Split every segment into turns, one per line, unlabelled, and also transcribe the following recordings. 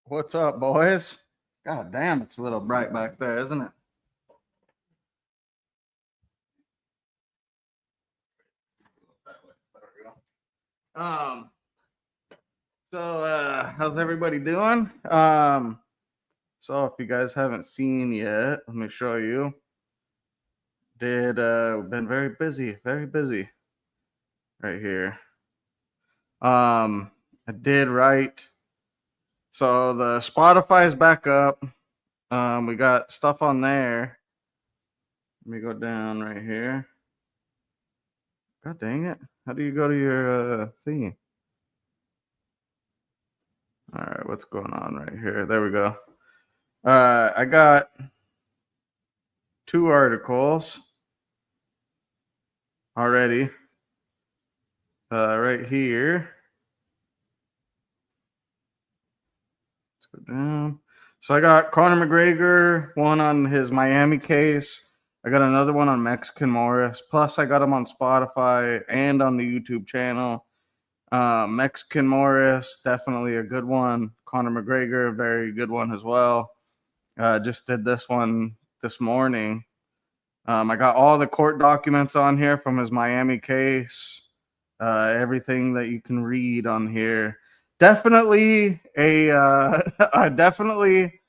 What's up, boys? God damn, it's a little bright back there, isn't it? There we go. How's everybody doing? So if you guys haven't seen yet, let me show you. Been very busy right here. I did write. So the Spotify's back up. We got stuff on there. Let me go down right here. God dang it. How do you go to your thing? All right, what's going on right here? There we go. I got 2 articles already. Right here. Let's go down. So I got Conor McGregor, one on his Miami case. I got another one on Mexican Morris. Plus, I got him on Spotify and on the YouTube channel. Mexican Morris, definitely a good one. Conor McGregor, very good one as well. Just did this one this morning. I got all the court documents on here from his Miami case. Everything that you can read on here. Definitely definitely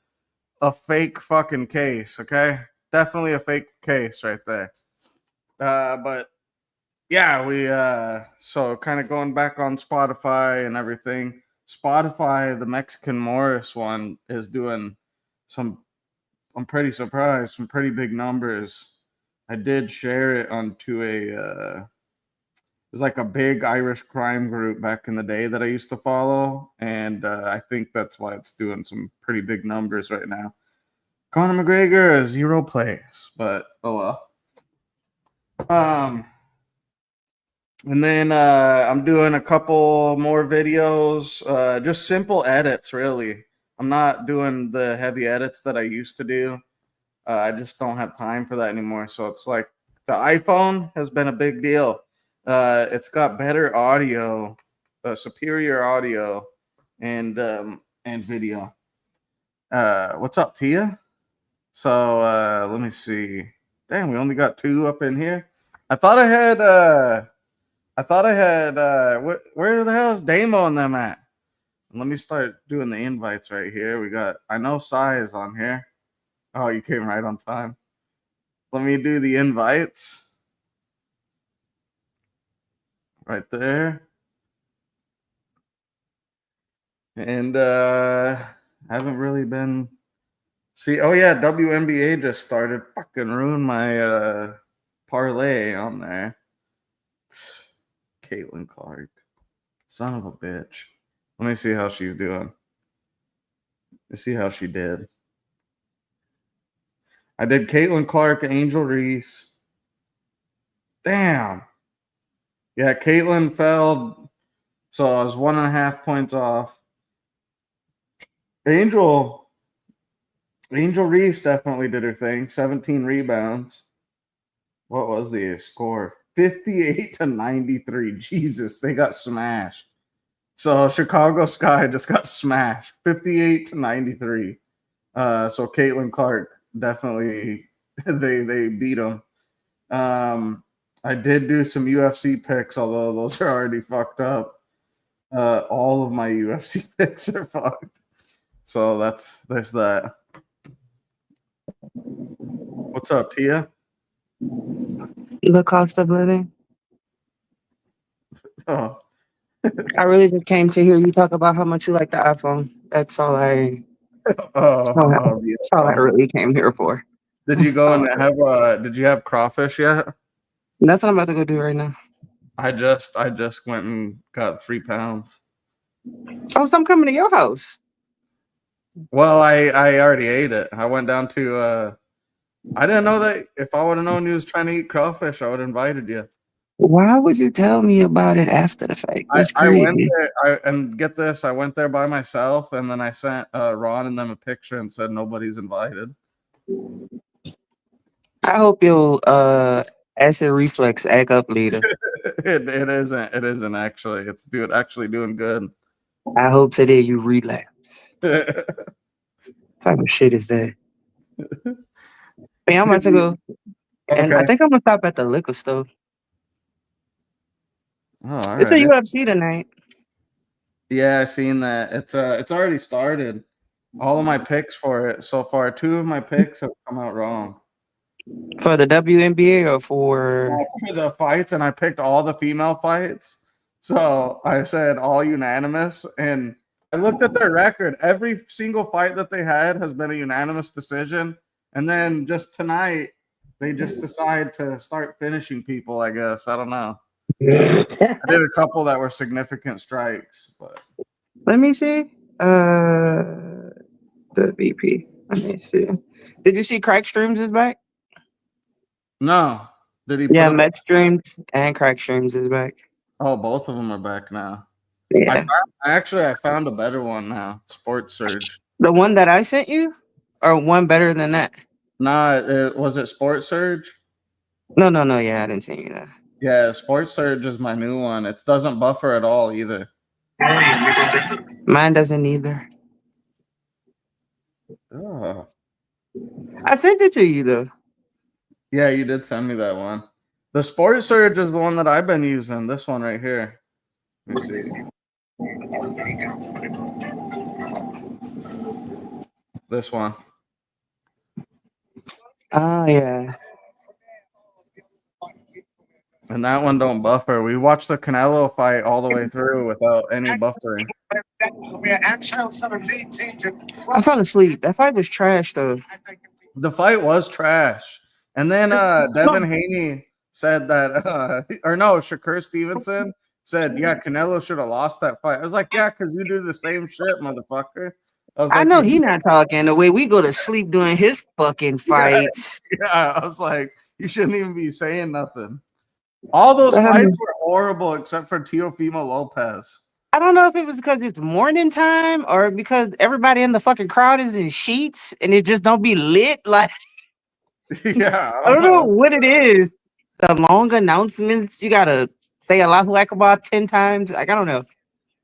a fake fucking case. Okay, definitely a fake case right there. But yeah, we so kind of going back on Spotify and everything. Spotify, the Mexican Morris one is doing some. I'm pretty surprised, some pretty big numbers. I did share it onto it was like a big Irish crime group back in the day that I used to follow, and I think that's why it's doing some pretty big numbers right now. Conor McGregor has 0 plays, but oh well. And then I'm doing a couple more videos, just simple edits, really. I'm not doing the heavy edits that I used to do. I just don't have time for that anymore. So it's like the iPhone has been a big deal. It's got better audio, superior audio, and video. What's up, Tia? So let me see. Damn, we only got 2 up in here. I thought I had. Where the hell is Damo and them at? Let me start doing the invites right here. We got. I know Sai is on here. Oh, you came right on time. Let me do the invites. Right there. And haven't really been oh yeah, WNBA just started. Fucking ruined my parlay on there. Caitlin Clark. Son of a bitch. Let me see how she's doing. Let's see how she did. I did Caitlin Clark, Angel Reese. Damn. Yeah, Caitlin fell. So I was 1.5 points off. Angel Reese definitely did her thing. 17 rebounds. What was the score? 58-93. Jesus, they got smashed. So Chicago Sky just got smashed. 58-93. So Caitlin Clark definitely they beat them. I did do some UFC picks, although those are already fucked up. All of my UFC picks are fucked. So there's that. What's up, Tia?
The cost of living.
Oh.
I really just came to hear you talk about how much you like the iPhone. That's all I really came here for.
Did you go and have did you have crawfish yet?
That's what I'm about to go do right now.
I just went and got 3 pounds.
Oh, so I'm coming to your house.
Well, I already ate it. I went down to I didn't know that if I would have known you was trying to eat crawfish, I would have invited you.
Why would you tell me about it after the fact? That's crazy.
I went there, and get this, I went there by myself, and then I sent Ron and them a picture and said nobody's invited.
I hope your acid reflux act up later.
It isn't actually. It's actually doing good.
I hope today you relapse. What type of shit is that? Hey, I'm about to go, and I
Okay.
think I'm gonna stop at the liquor store.
Oh, all
It's a
right.
UFC tonight
Yeah, I seen that. It's already started. All of my picks for it so far. Two of my picks have come out wrong.
for the WNBA or for.
For the fights, and I picked all the female fights. So I said all unanimous, and I looked at their record. Every single fight that they had has been a unanimous decision. And then just tonight, they just decide to start finishing people. I guess I don't know. I did a couple that were significant strikes, but
Let me see. The VP. Let me see. Did you see Crack Streams is back?
no. Did he put
Yeah,
up?
Met Streams and Crack Streams is back.
Oh, both of them are back now.
Yeah,
I found a better one now. Sports Surge.
the one that I sent you, or one better than that.
Nah, was it Sports Surge?
No. Yeah, I didn't send you that.
Yeah, Sports Surge is my new one. It doesn't buffer at all either.
Mine doesn't either.
Oh.
I sent it to you though.
Yeah, you did send me that one. The Sports Surge is the one that I've been using. This one right here. Let me see. This one.
Oh yeah.
And that one don't buffer. We watched the Canelo fight all the way through without any buffering.
I fell asleep. That fight was trash though.
The fight was trash. And then Devin Haney said that, or no, Shakur Stevenson said, yeah, Canelo should have lost that fight. I was like, yeah, because you do the same shit, motherfucker. I was
I
like,
know he not talking the way we go to sleep during his fucking fights.
yeah, I was like, you shouldn't even be saying nothing. All those fights were horrible except for Teofimo Lopez.
I don't know if it was because it's morning time or because everybody in the fucking crowd is in sheets and it just don't be lit. Like,
Yeah,
I don't know what it is. The long announcements, you gotta say Allahu Akbar 10 times. Like, I don't know.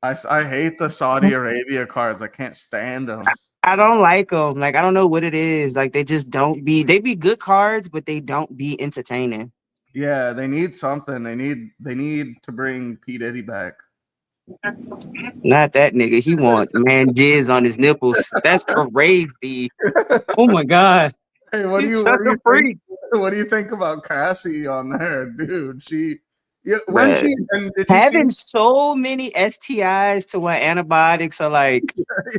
I hate the Saudi Arabia cards. I can't stand them.
I don't like them. Like, I don't know what it is. Like, they just don't be. They be good cards, but they don't be entertaining.
Yeah, they need something. They need to bring P Diddy back.
Not that nigga. He want man jizz on his nipples. That's crazy. Oh my god.
Hey, what do you think about Cassie on there, dude?
Having so many STIs to where antibiotics are like,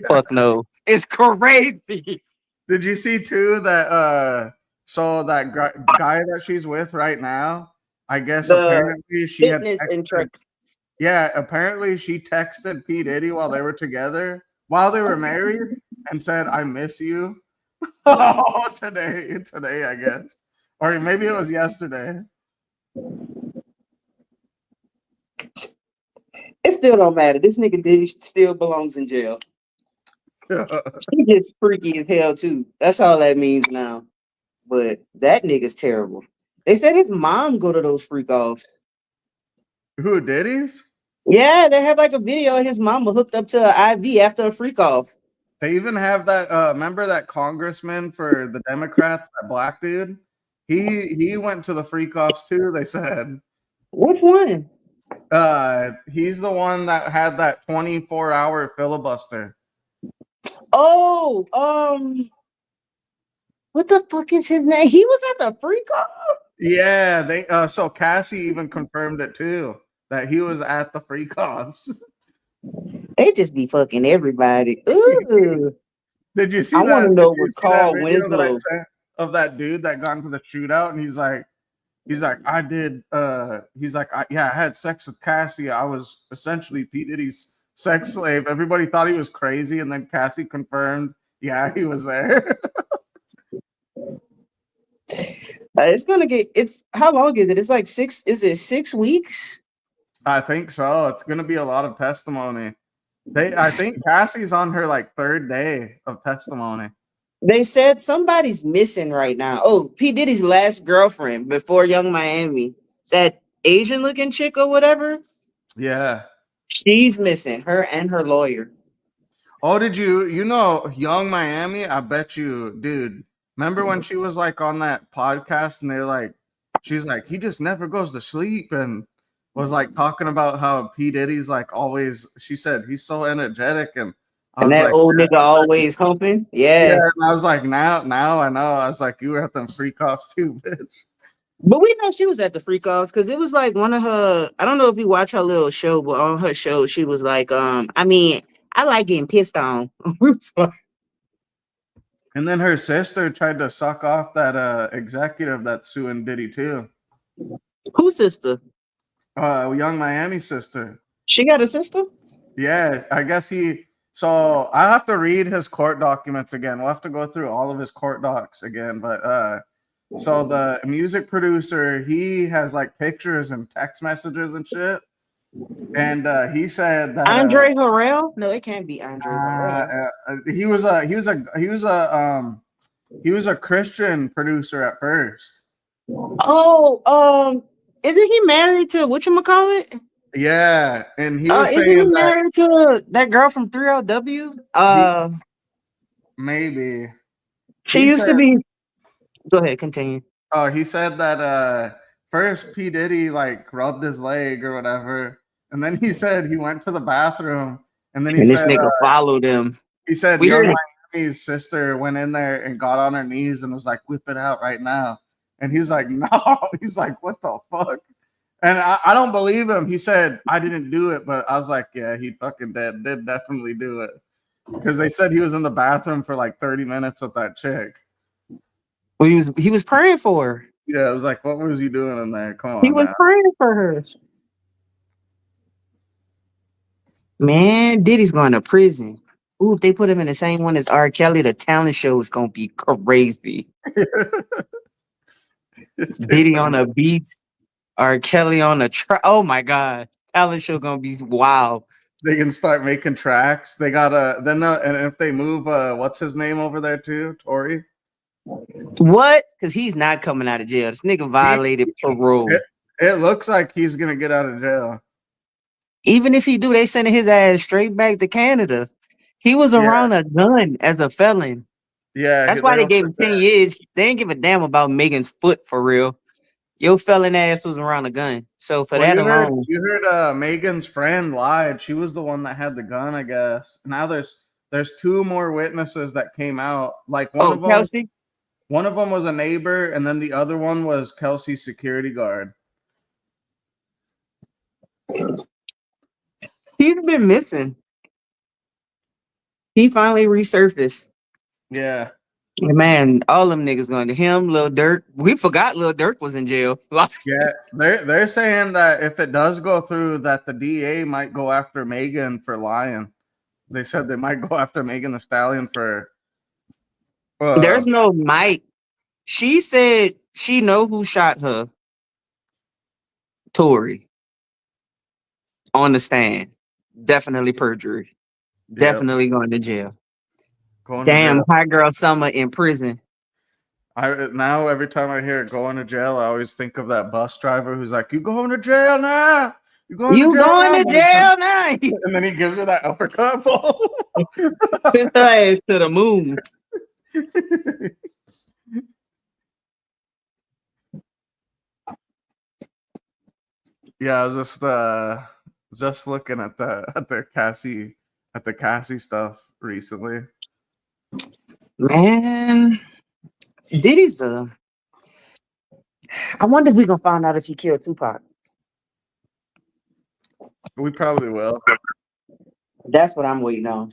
fuck no. It's crazy.
Did you see too that so that guy that she's with right now? I guess apparently she had apparently she texted P Diddy while they were together, while they were married, and said, "I miss you." Oh, today, I guess, or maybe it was yesterday.
It still don't matter. This nigga still belongs in jail. He gets freaky as hell too. That's all that means now. But that nigga's terrible. They said his mom go to those freak offs.
Who, Diddy's?
Yeah, they have like a video of his mama hooked up to an IV after a freak off.
They even have that. Remember that congressman for the Democrats, that black dude? He went to the freak offs too. They said.
Which one?
He's the one that had that 24-hour filibuster.
Oh, what the fuck is his name? He was at the freak off.
Yeah, they. So Cassie even confirmed it too, that he was at the freak offs.
They just be fucking everybody. Ooh.
Did you see
I
that?
want to know what's called
Winslow of that dude that got into the shootout, and he's like, I did. He's like, I had sex with Cassie. I was essentially P Diddy's sex slave. Everybody thought he was crazy, and then Cassie confirmed, yeah, he was there.
It's gonna get. It's how long is it? It's like 6. Is it 6 weeks?
I think so. It's gonna be a lot of testimony. I think Cassie's on her like 3rd day of testimony.
They said somebody's missing right now. Oh, P Diddy's last girlfriend before Young Miami, that Asian looking chick or whatever.
Yeah.
She's missing, her and her lawyer.
Oh, did you know Young Miami? I bet you, dude. Remember when she was like on that podcast and they're like, she's like, he just never goes to sleep and was like talking about how P. Diddy's like always, she said he's so energetic. And I
And
was
that
like,
old nigga always humping.
yeah,
Yeah.
and I was like, now I know. I was like, you were at them freak offs too, bitch.
But we know she was at the freak offs because it was like one of her. I don't know if you watch her little show, but on her show, she was like, I mean, I like getting pissed on. We was like,
And then her sister tried to suck off that executive that's suing Diddy too.
whose sister?
Young Miami sister.
She got a sister?
Yeah, I guess he. So I have to read his court documents again. We'll have to go through all of his court docs again. But so the music producer, he has like pictures and text messages and shit. And he said that
Andre Harrell? No, it can't be Andre Harrell.
he was a Christian producer at first.
Oh, isn't he married to whatchamacallit?
Yeah, and he was
Isn't
saying
he
that
married to that girl from 3LW?
maybe
She
he
used to
said,
be. Go ahead, continue.
oh, he said that first P. Diddy like rubbed his leg or whatever, and then he said he went to the bathroom, and then
And this nigga followed him.
he said
We
Young
heard-
Miami's sister went in there and got on her knees and was like, whip it out right now. And he's like, no. He's like, what the fuck? And I don't believe him. He said, I didn't do it, but I was like, yeah, he fucking did definitely do it. Because they said he was in the bathroom for like 30 minutes with that chick.
Well, he was praying for her.
Yeah, I was like, what was he doing in there? Come on.
He was praying for her. Man, Diddy's going to prison. Ooh, if they put him in the same one as R. Kelly, the talent show is gonna be crazy. Diddy on the beats, R. Kelly on the track. Oh my god, talent show gonna be wild.
They can start making tracks. They gotta and if they move what's his name over there too, Tory.
What? Because he's not coming out of jail. This nigga violated parole.
It looks like he's gonna get out of jail.
Even if he do, they sending his ass straight back to Canada. He was around a gun as a felon.
Yeah,
that's why they gave him 10 years. They didn't give a damn about Megan's foot for real. Your felon ass was around a gun. So for that alone,
you heard Megan's friend lied. She was the one that had the gun, I guess. Now there's 2 more witnesses that came out. Like
Kelsey.
One of them was a neighbor, and then the other one was Kelsey's security guard.
He's been missing. He finally resurfaced.
Yeah.
Man, all them niggas going to him, Lil Durk. We forgot Lil Durk was in jail.
Yeah, they're saying that if it does go through, that the DA might go after Megan for lying. They said they might go after Megan Thee Stallion for.
There's no mic. She said she know who shot her. Tory. On the stand. Definitely perjury. Yep. Definitely going to jail. Damn, High Girl Summer in prison.
Now every time I hear going to jail, I always think of that bus driver who's like, "You going to jail now? You going to jail now?" And then he gives her that uppercut.
Put her ass to the moon.
Yeah, I was just looking at the Cassie stuff recently.
Man, Diddy's I wonder if we gonna find out if he killed Tupac.
We probably will.
That's what I'm waiting on.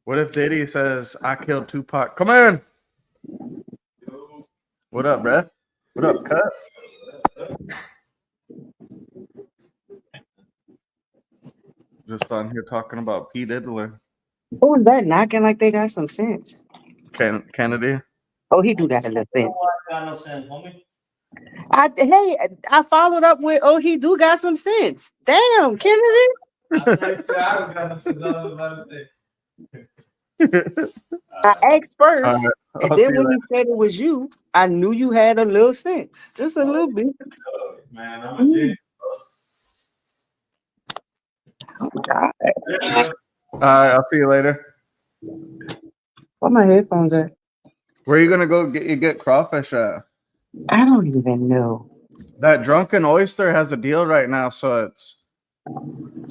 What if Diddy says, "I killed Tupac"? Come in. What up, bruh? What up, cut? Just on here talking about P. Diddler.
Who was that knocking like they got some sense?
Kennedy.
Oh, he do got a little sense.
Got no sense, homie.
I followed up with, oh, he do got some sense. Damn, Kennedy. I asked first, and then when you said it was you, I knew you had a little sense, just a little bit.
Man, I'm a G.
Oh God.
All right, I'll see you later.
Where my headphones at?
Where are you gonna go get crawfish at?
I don't even know.
That Drunken Oyster has a deal right now, so it's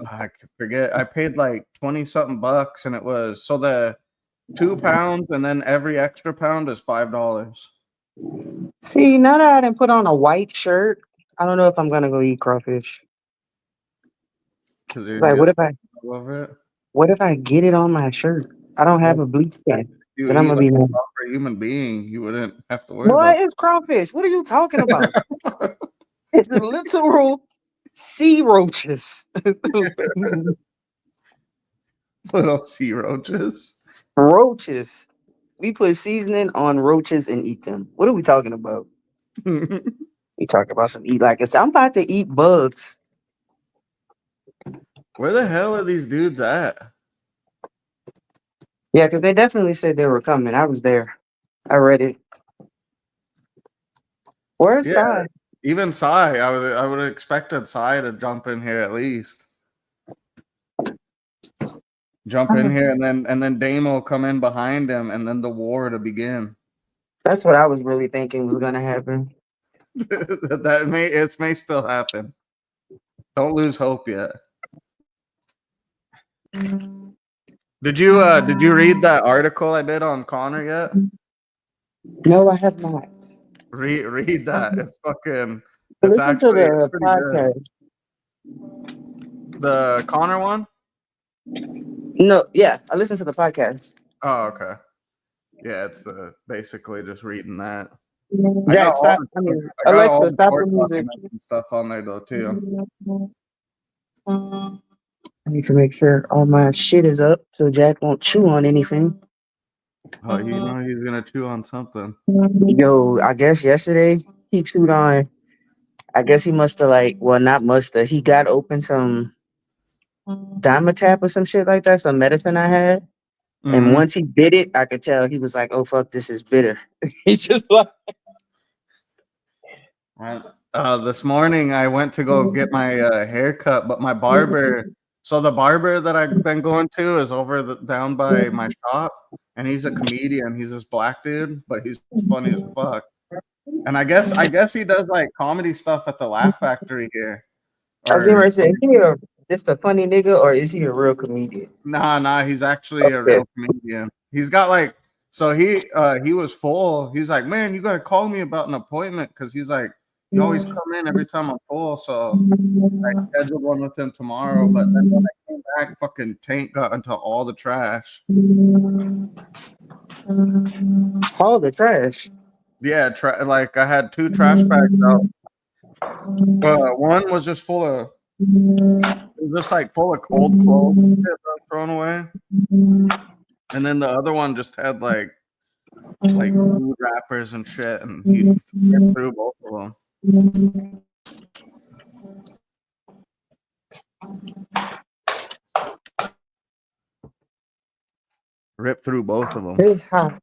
I forget. I paid like 20 something bucks, and it was so the 2 pounds, and then every extra pound is $5.
See, now that I didn't put on a white shirt, I don't know if I'm gonna go eat crawfish.
Because you're
Like,
gonna get all over it.
what if I get it on my shirt? I don't have
Well,
a bleach pen.
you
Then I'm
eat
gonna
like
be
a
mad.
proper human being, you wouldn't have to worry
What
about
is crawfish? What are you talking about?
that.
It's literal sea roaches.
Little sea roaches.
Roaches. We put seasoning on roaches and eat them. What are we talking about? We talk about some eat like it's. I'm about to eat bugs.
Where the hell are these dudes at?
Yeah, because they definitely said they were coming. I was there. I read it. Where's
Yeah,
Sai?
even Sai, I would have expected Sai to jump in here at least. Jump in here and then Dame will come in behind him and then the war to begin.
That's what I was really thinking was gonna happen.
That may still happen. Don't lose hope yet. Did you read that article I did on Connor yet?
No, I have not.
Read that. It's fucking it's
Listen to
actually it's
the
pretty good.
podcast.
The Connor one?
No, yeah, I listened to the podcast.
Oh, okay. Yeah, it's the basically just reading that. I got
Jack,
all
stop.
the
I mean,
I got all
Alexa,
the
stop the
court
music.
documents and stuff on there though too.
I need to make sure all my shit is up so Jack won't chew on anything.
Oh, you know he's gonna chew on something.
Yo, I guess yesterday he chewed on. I guess he must have not must have. He got open some Dimetap or some shit like that, some medicine I had. And
Mm-hmm.
once he did it, I could tell he was like, "Oh fuck, this is bitter." He just like,
This morning I went to go get my haircut, but my barber. So the barber that I've been going to is down by my shop, and he's a comedian. He's this black dude, but he's funny as fuck. And I guess he does like comedy stuff at the Laugh Factory here.
I was getting
Or
ready to say, is he just a funny nigga or is he a real comedian?
nah, he's actually a
Okay.
real comedian. He's got like so he was full. He's like, man, you gotta call me about an appointment because he's like, you always come in every time I'm full. So I scheduled one with him tomorrow, but then when I came back, fucking tank got into all the trash.
All the trash.
Yeah, like I had 2 trash bags out. One was just full of just like full of old clothes and shit that was thrown away, and then the other one just had like food wrappers and shit, and he ripped through both of them. Ripped through both of them.
It's hot.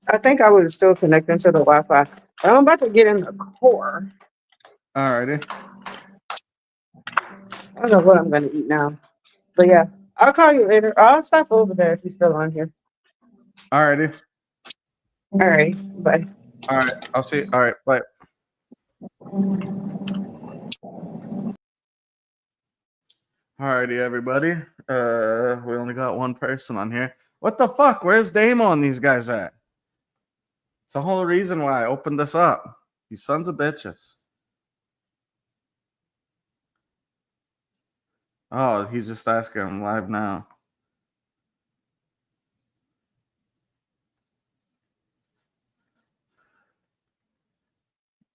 I think I was still connecting to the Wi-Fi. I'm about to get in the core.
Alrighty.
I don't know what I'm gonna eat now. But yeah, I'll call you later. I'll stop over there if you're still on here.
Alrighty.
All right. Bye.
All right. I'll see. All right. Bye. Alrighty, everybody. We only got one person on here. What the fuck? Where's Damo and these guys at? It's the whole reason why I opened this up. You sons of bitches. Oh, he's just asking. I'm live now.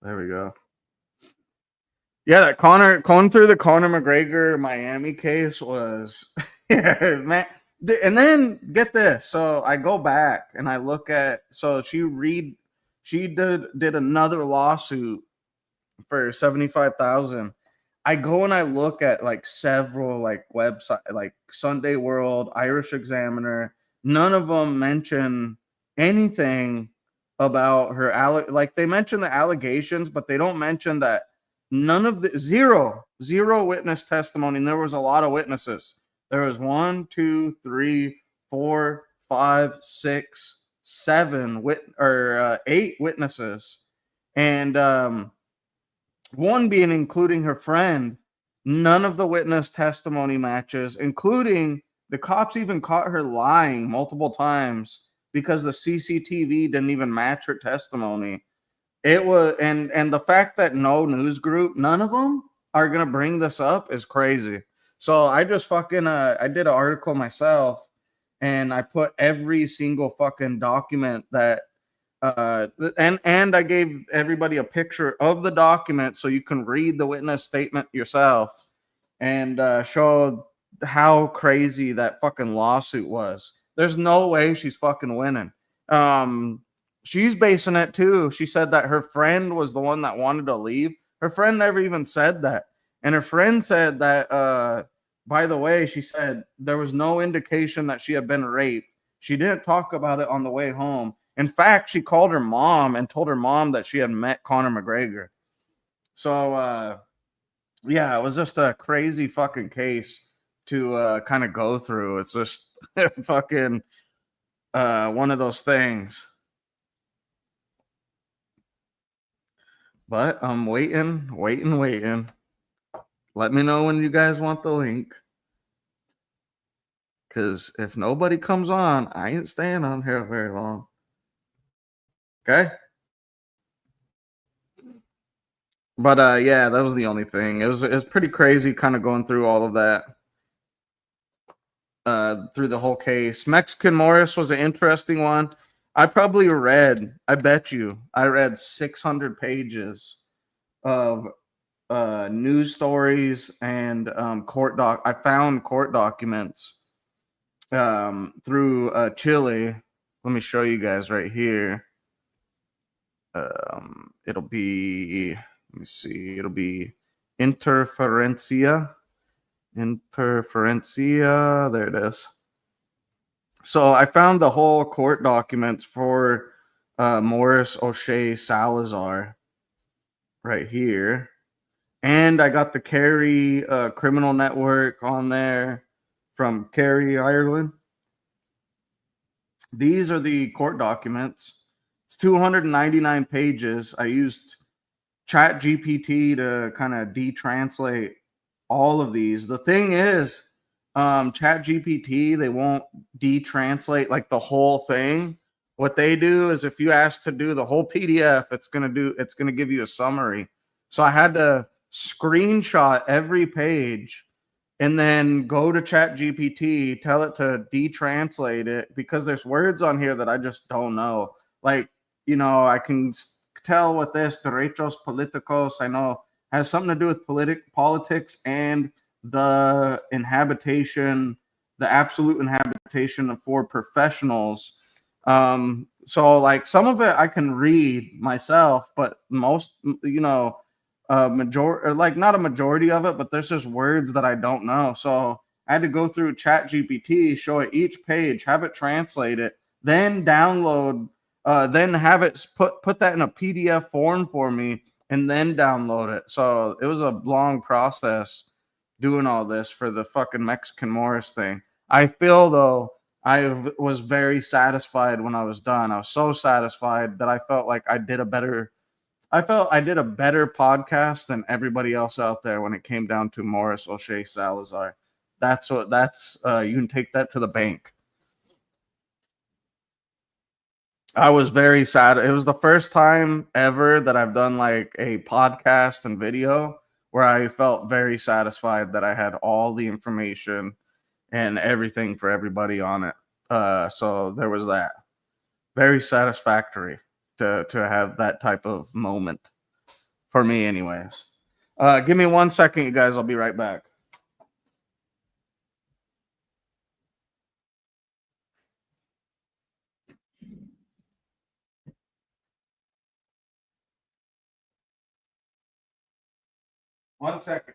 There we go. Yeah, that going through the Conor McGregor Miami case was man. And then get this. So I go back and I look at she did another lawsuit for 75,000. I go and I look at like several like website like Sunday World, Irish Examiner. None of them mention anything about her. Like they mention the allegations, but they don't mention that none of the zero witness testimony. And there was a lot of witnesses. There was 1, 2, 3, 4, 5, 6, 7 8 witnesses, and one being including her friend. None of the witness testimony matches, including the cops even caught her lying multiple times because the CCTV didn't even match her testimony. It was, and the fact that no news group, none of them are gonna bring this up is crazy. So I just fucking I did an article myself, and I put every single fucking document that and I gave everybody a picture of the document so you can read the witness statement yourself, and showed how crazy that fucking lawsuit was. There's no way she's fucking winning. She's basing it too. She said that her friend was the one that wanted to leave. Her friend never even said that. And her friend said that, by the way, she said there was no indication that she had been raped. She didn't talk about it on the way home. In fact, she called her mom and told her mom that she had met Conor McGregor. So, yeah, it was just a crazy fucking case to kind of go through. It's just fucking one of those things. But I'm waiting. Let me know when you guys want the link. Because if nobody comes on, I ain't staying on here very long. Okay? But yeah, that was the only thing. It was pretty crazy kind of going through all of that. Through the whole case. Mexican Morris was an interesting one. I bet you I read 600 pages of news stories and I found court documents through Chile. Let me show you guys right here. It'll be, let me see, it'll be Interferencia. There it is. So I found the whole court documents for Morris O'Shea Salazar right here. And I got the Kerry criminal network on there from Kerry, Ireland. These are the court documents. It's 299 pages. I used ChatGPT to kind of detranslate all of these. The thing is, ChatGPT, they won't detranslate like the whole thing. What they do is if you ask to do the whole PDF, it's gonna give you a summary. So I had to screenshot every page and then go to ChatGPT, tell it to detranslate it because there's words on here that I just don't know. Like, I can tell what this derechos políticos, I know, has something to do with politics and the absolute inhabitation for professionals. So like some of it I can read myself, but most, majority, or like not a majority of it, but there's just words that I don't know. So I had to go through ChatGPT, show it each page, have it translate it, then download, then have it put that in a PDF form for me, and then download it. So it was a long process doing all this for the fucking Mexican Morris thing. I feel though I was very satisfied when I was done. I was so satisfied that I felt like I did a better podcast than everybody else out there when it came down to Morris O'Shea Salazar. That's you can take that to the bank. I was very sad. It was the first time ever that I've done like a podcast and video where I felt very satisfied that I had all the information and everything for everybody on it. So there was that. Very satisfactory to have that type of moment for me anyways. Give me 1 second, you guys. I'll be right back. One second.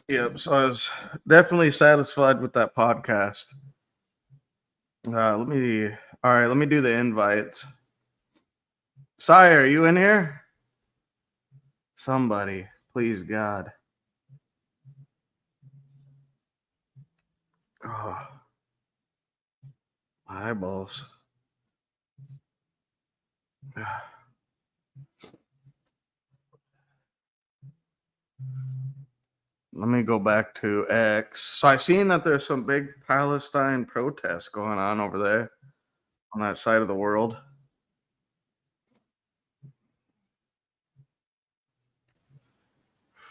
Yep. So I was definitely satisfied with that podcast. Let me. All right. Let me do the invites. Sire, are you in here? Somebody, please, God. Oh, my eyeballs. Let me go back to X. So I seen that there's some big Palestine protests going on over there on that side of the world.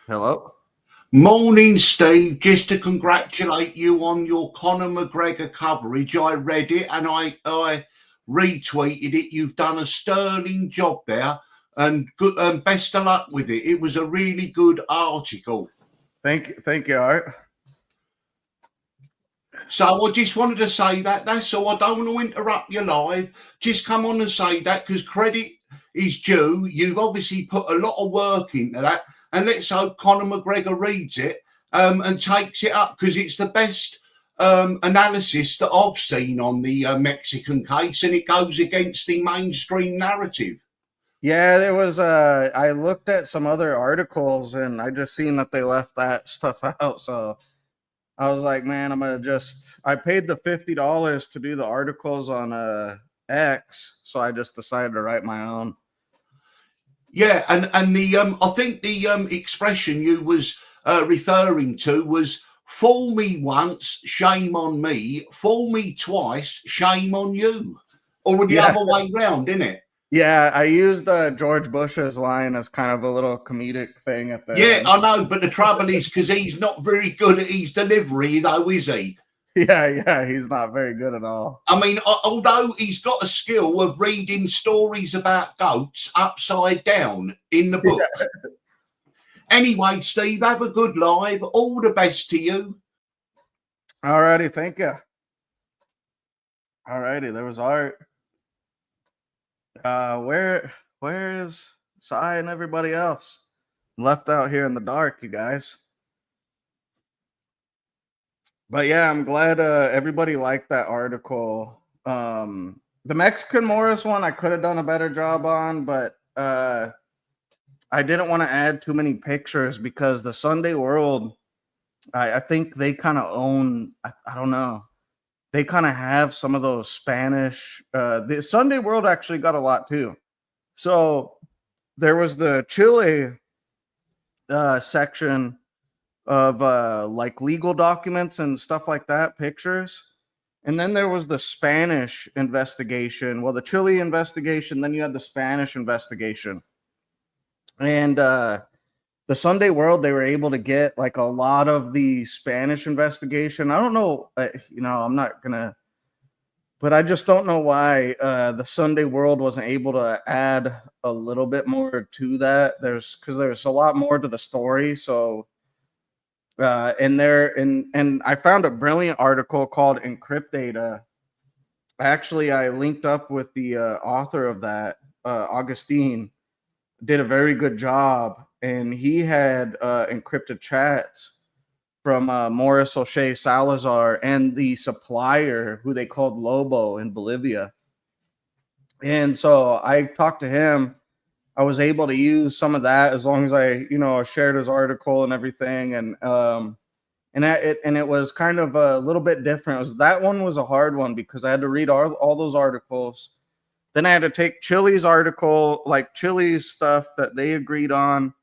Hello?
Morning, Steve. Just to congratulate you on your Conor McGregor coverage. I read it and I retweeted it. You've done a sterling job there, and good and best of luck with it. It was a really good article.
Thank you, Art.
So I just wanted to say that's all. I don't want to interrupt your live. Just come on and say that because credit is due. You've obviously put a lot of work into that. And let's hope Conor McGregor reads it and takes it up because it's the best analysis that I've seen on the Mexican case, and it goes against the mainstream narrative.
Yeah, there was I looked at some other articles and I just seen that they left that stuff out. So I was like, man, I paid the $50 to do the articles on X, so I just decided to write my own.
Yeah, and the I think the expression you was referring to was "fool me once, shame on me; fool me twice, shame on you," or the other way round, isn't it?
Yeah, I used George Bush's line as kind of a little comedic thing at the
end. I know, but the trouble is because he's not very good at his delivery, though, is he?
Yeah, he's not very good at all.
I mean, although he's got a skill of reading stories about goats upside down in the book. Yeah. Anyway, Steve, have a good live. All the best to you.
All righty, thank you. All righty, there was Art. Where is Sai and everybody else? Left out here in the dark, you guys. But yeah, I'm glad everybody liked that article. The Mexican Morris one, I could have done a better job on, but I didn't want to add too many pictures because the Sunday World, I think they kind of own, I don't know, they kind of have some of those Spanish. The Sunday World actually got a lot too. So there was the Chile section of like legal documents and stuff like that, pictures. And then there was the Spanish investigation. Well, the Chile investigation, then you had the Spanish investigation. And the Sunday World, they were able to get like a lot of the Spanish investigation. I don't know, I'm not going to, but I just don't know why the Sunday World wasn't able to add a little bit more to that. Because there's a lot more to the story. So, and I found a brilliant article called Encryptdata. Actually, I linked up with the author of that, Augustine, did a very good job, and he had encrypted chats from Morris O'Shea Salazar and the supplier who they called Lobo in Bolivia. And so I talked to him. I was able to use some of that as long as I, shared his article and everything. And it was kind of a little bit different. That one was a hard one because I had to read all those articles. Then I had to take Chili's article, like Chili's stuff that they agreed on,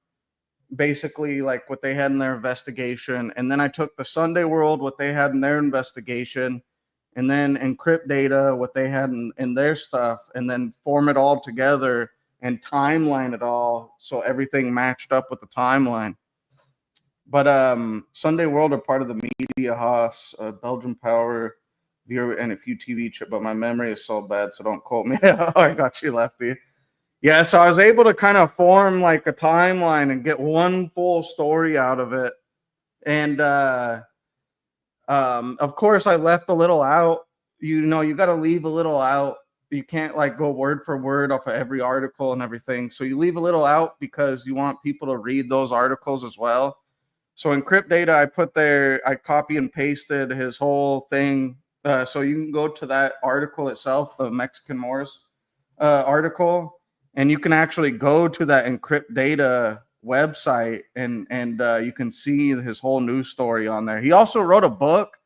basically like what they had in their investigation. And then I took the Sunday World, what they had in their investigation, and then Encrypt Data, what they had in their stuff, and then form it all together and timeline it all so everything matched up with the timeline. But Sunday World are part of the Media Haas, Belgian Power, and a few TV chip, but my memory is so bad, so don't quote me. I got you, Lefty. Yeah, so I was able to kind of form like a timeline and get one full story out of it. And of course, I left a little out. You got to leave a little out. You can't like go word for word off of every article and everything. So you leave a little out because you want people to read those articles as well. So Encrypt Data, I copy and pasted his whole thing. So you can go to that article itself, the Mexican Morris article, and you can actually go to that Encrypt Data website and you can see his whole news story on there. He also wrote a book,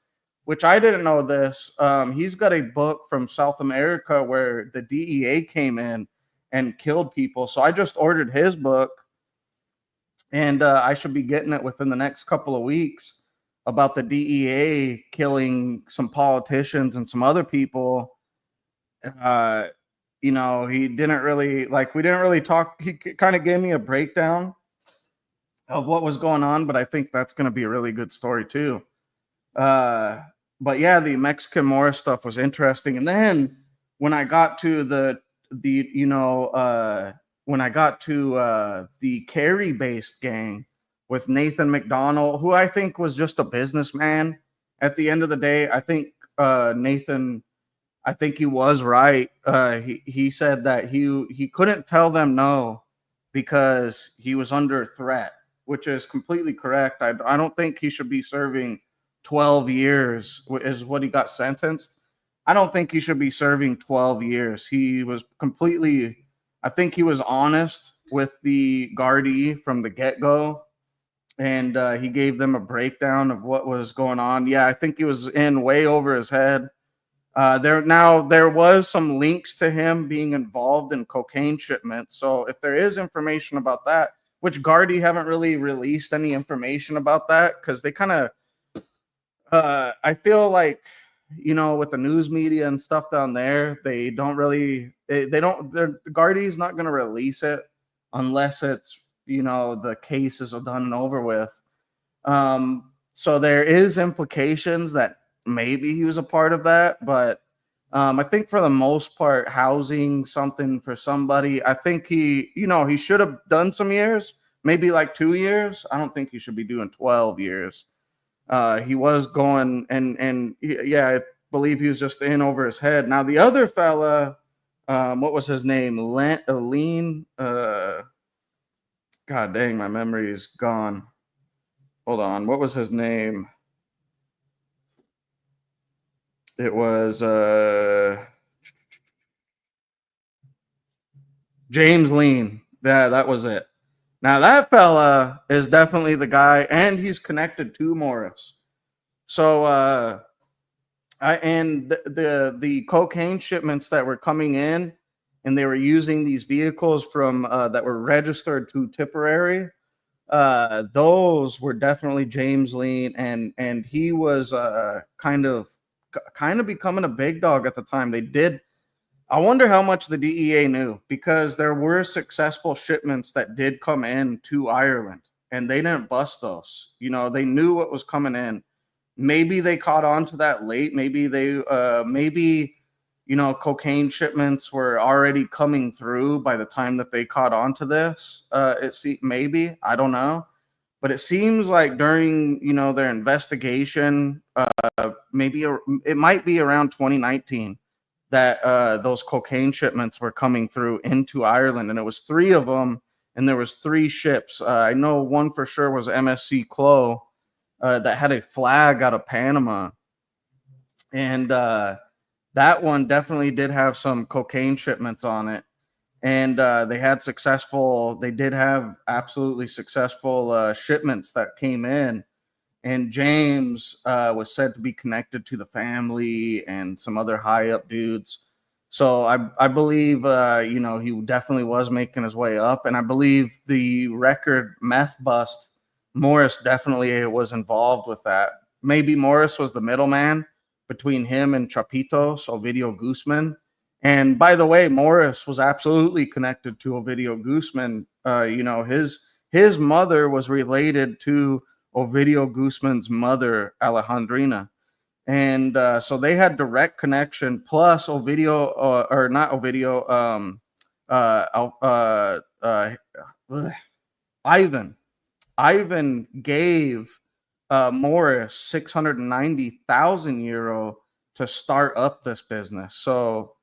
which I didn't know this. He's got a book from South America where the DEA came in and killed people. So I just ordered his book, and I should be getting it within the next couple of weeks, about the DEA killing some politicians and some other people. He didn't really we didn't really talk. He kind of gave me a breakdown of what was going on, but I think that's going to be a really good story too. But yeah, the Mexican Morris stuff was interesting. And then when I got to the Cary-based gang with Nathan McDonald, who I think was just a businessman at the end of the day. I think Nathan, I think he was right. He said that he couldn't tell them no because he was under threat, which is completely correct. I don't think he should be serving 12 years is what he got sentenced. I don't think he should be serving 12 years. He was I think he was honest with the Gardaí from the get-go, and he gave them a breakdown of what was going on. Yeah, I think he was in way over his head. There was some links to him being involved in cocaine shipments. So if there is information about that, which Gardaí haven't really released any information about that, because they kind of, I feel like, with the news media and stuff down there, they don't really, the Gardaí's not going to release it unless it's, the case is done and over with. So there is implications that maybe he was a part of that, but I think for the most part, housing something for somebody, I think he should have done some years, maybe like 2 years. I don't think he should be doing 12 years. He was going and I believe he was just in over his head. Now the other fella, what was his name? Lean. God dang, my memory is gone. Hold on. What was his name? It was James Lean. Yeah, that was it. Now that fella is definitely the guy, and he's connected to Morris. So the cocaine shipments that were coming in, and they were using these vehicles from that were registered to Tipperary. Those were definitely James Lean, and he was kind of becoming a big dog at the time. I wonder how much the DEA knew, because there were successful shipments that did come in to Ireland, and they didn't bust those. They knew what was coming in. Maybe they caught on to that late. Maybe cocaine shipments were already coming through by the time that they caught on to this. Maybe, I don't know. But it seems like during, their investigation, maybe it might be around 2019 that those cocaine shipments were coming through into Ireland. And it was 3 of them, and there was 3 ships. I know one for sure was MSC Clow, that had a flag out of Panama, and that one definitely did have some cocaine shipments on it. And they did have absolutely successful shipments that came in. And James was said to be connected to the family and some other high up dudes. So I believe, he definitely was making his way up. And I believe the record meth bust, Morris definitely was involved with that. Maybe Morris was the middleman between him and Chapitos, Ovidio Guzman. And by the way, Morris was absolutely connected to Ovidio Guzman. His mother was related to Ovidio Guzman's mother, Alejandrina. And so they had direct connection. Plus, Ovidio, or not Ovidio, Ivan. Ivan gave Morris 690,000 euro to start up this business. So,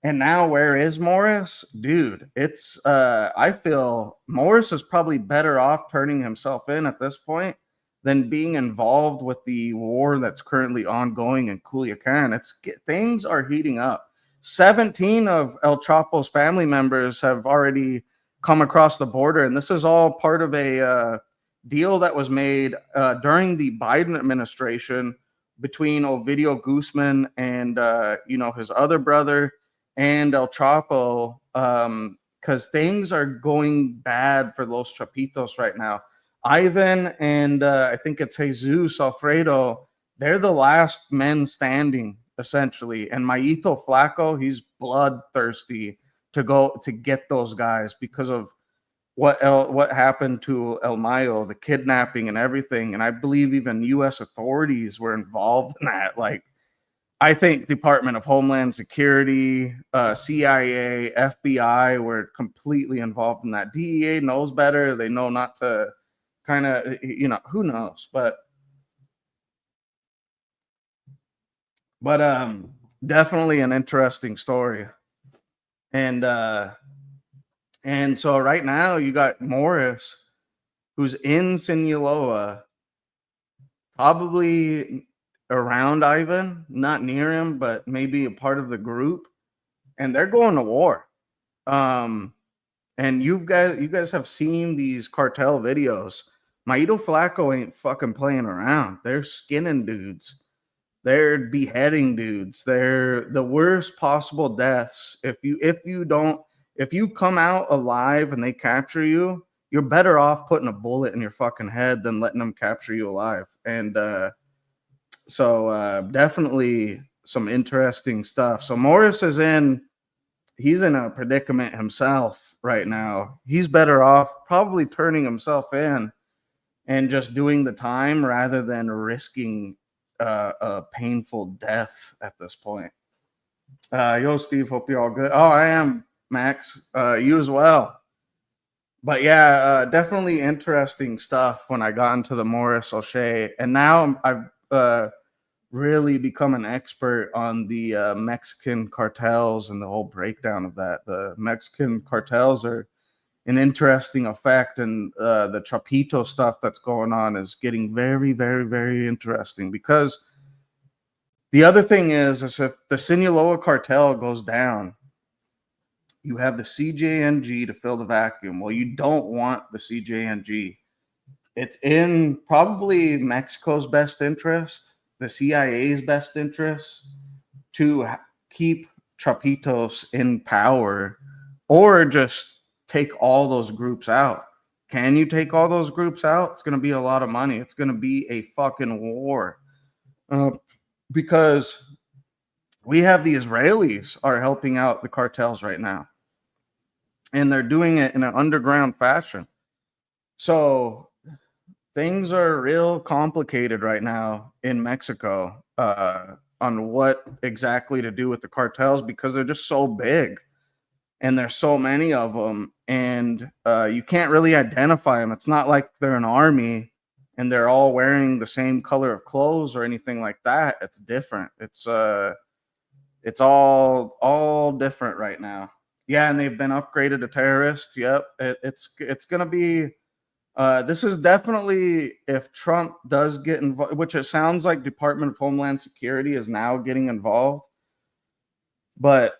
and now where is Morris? Dude, it's I feel Morris is probably better off turning himself in at this point than being involved with the war that's currently ongoing in Culiacan. Things are heating up. 17 of El Chapo's family members have already come across the border, and this is all part of a deal that was made during the Biden administration between Ovidio Guzman and his other brother and El Chapo, because things are going bad for Los Chapitos right now. Ivan and I think it's Jesus Alfredo, they're the last men standing, essentially. And Mayito Flaco, he's bloodthirsty to get those guys because of what happened to El Mayo, the kidnapping and everything. And I believe even U.S. authorities were involved in that. Like, I think Department of Homeland Security, CIA, FBI were completely involved in that. DEA knows better. They know not to kind of, who knows? But definitely an interesting story. And so right now you got Morris, who's in Sinaloa, probably around Ivan, not near him, but maybe a part of the group, and they're going to war. And you guys have seen these cartel videos. Mayito Flaco ain't fucking playing around. They're skinning dudes. They're beheading dudes. They're the worst possible deaths. If you come out alive and they capture you, you're better off putting a bullet in your fucking head than letting them capture you alive. And so definitely some interesting stuff. So Morris he's in a predicament himself right now. He's better off probably turning himself in and just doing the time rather than risking a painful death at this point. Yo, Steve, hope you're all good. Oh, I am, Max. You as well. But yeah, definitely interesting stuff when I got into the Morris O'Shea. And now I've really become an expert on the Mexican cartels and the whole breakdown of that. The Mexican cartels are an interesting effect, and the Chapito stuff that's going on is getting very, very, very interesting, because the other thing is if the Sinaloa cartel goes down, you have the CJNG to fill the vacuum. Well, you don't want the CJNG. It's in probably Mexico's best interest, the CIA's best interest, to keep Chapitos in power, or just take all those groups out. Can you take all those groups out? It's going to be a lot of money. It's going to be a fucking war, because we have the Israelis are helping out the cartels right now, and they're doing it in an underground fashion. So things are real complicated right now in Mexico on what exactly to do with the cartels, because they're just so big and there's so many of them, and you can't really identify them. It's not like they're an army and they're all wearing the same color of clothes or anything like that. It's different. It's all different right now. Yeah, and they've been upgraded to terrorists. Yep, it's gonna be This is definitely, if Trump does get involved, which it sounds like Department of Homeland Security is now getting involved. But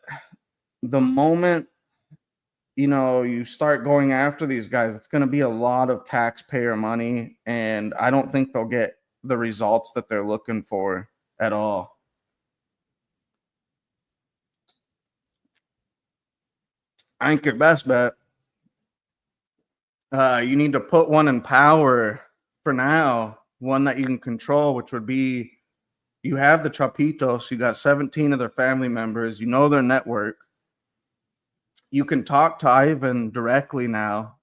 the moment, you start going after these guys, it's going to be a lot of taxpayer money. And I don't think they'll get the results that they're looking for at all. I think your best bet. You need to put one in power for now, one that you can control, which would be, you have the Chapitos, you got 17 of their family members, their network. You can talk to Ivan directly now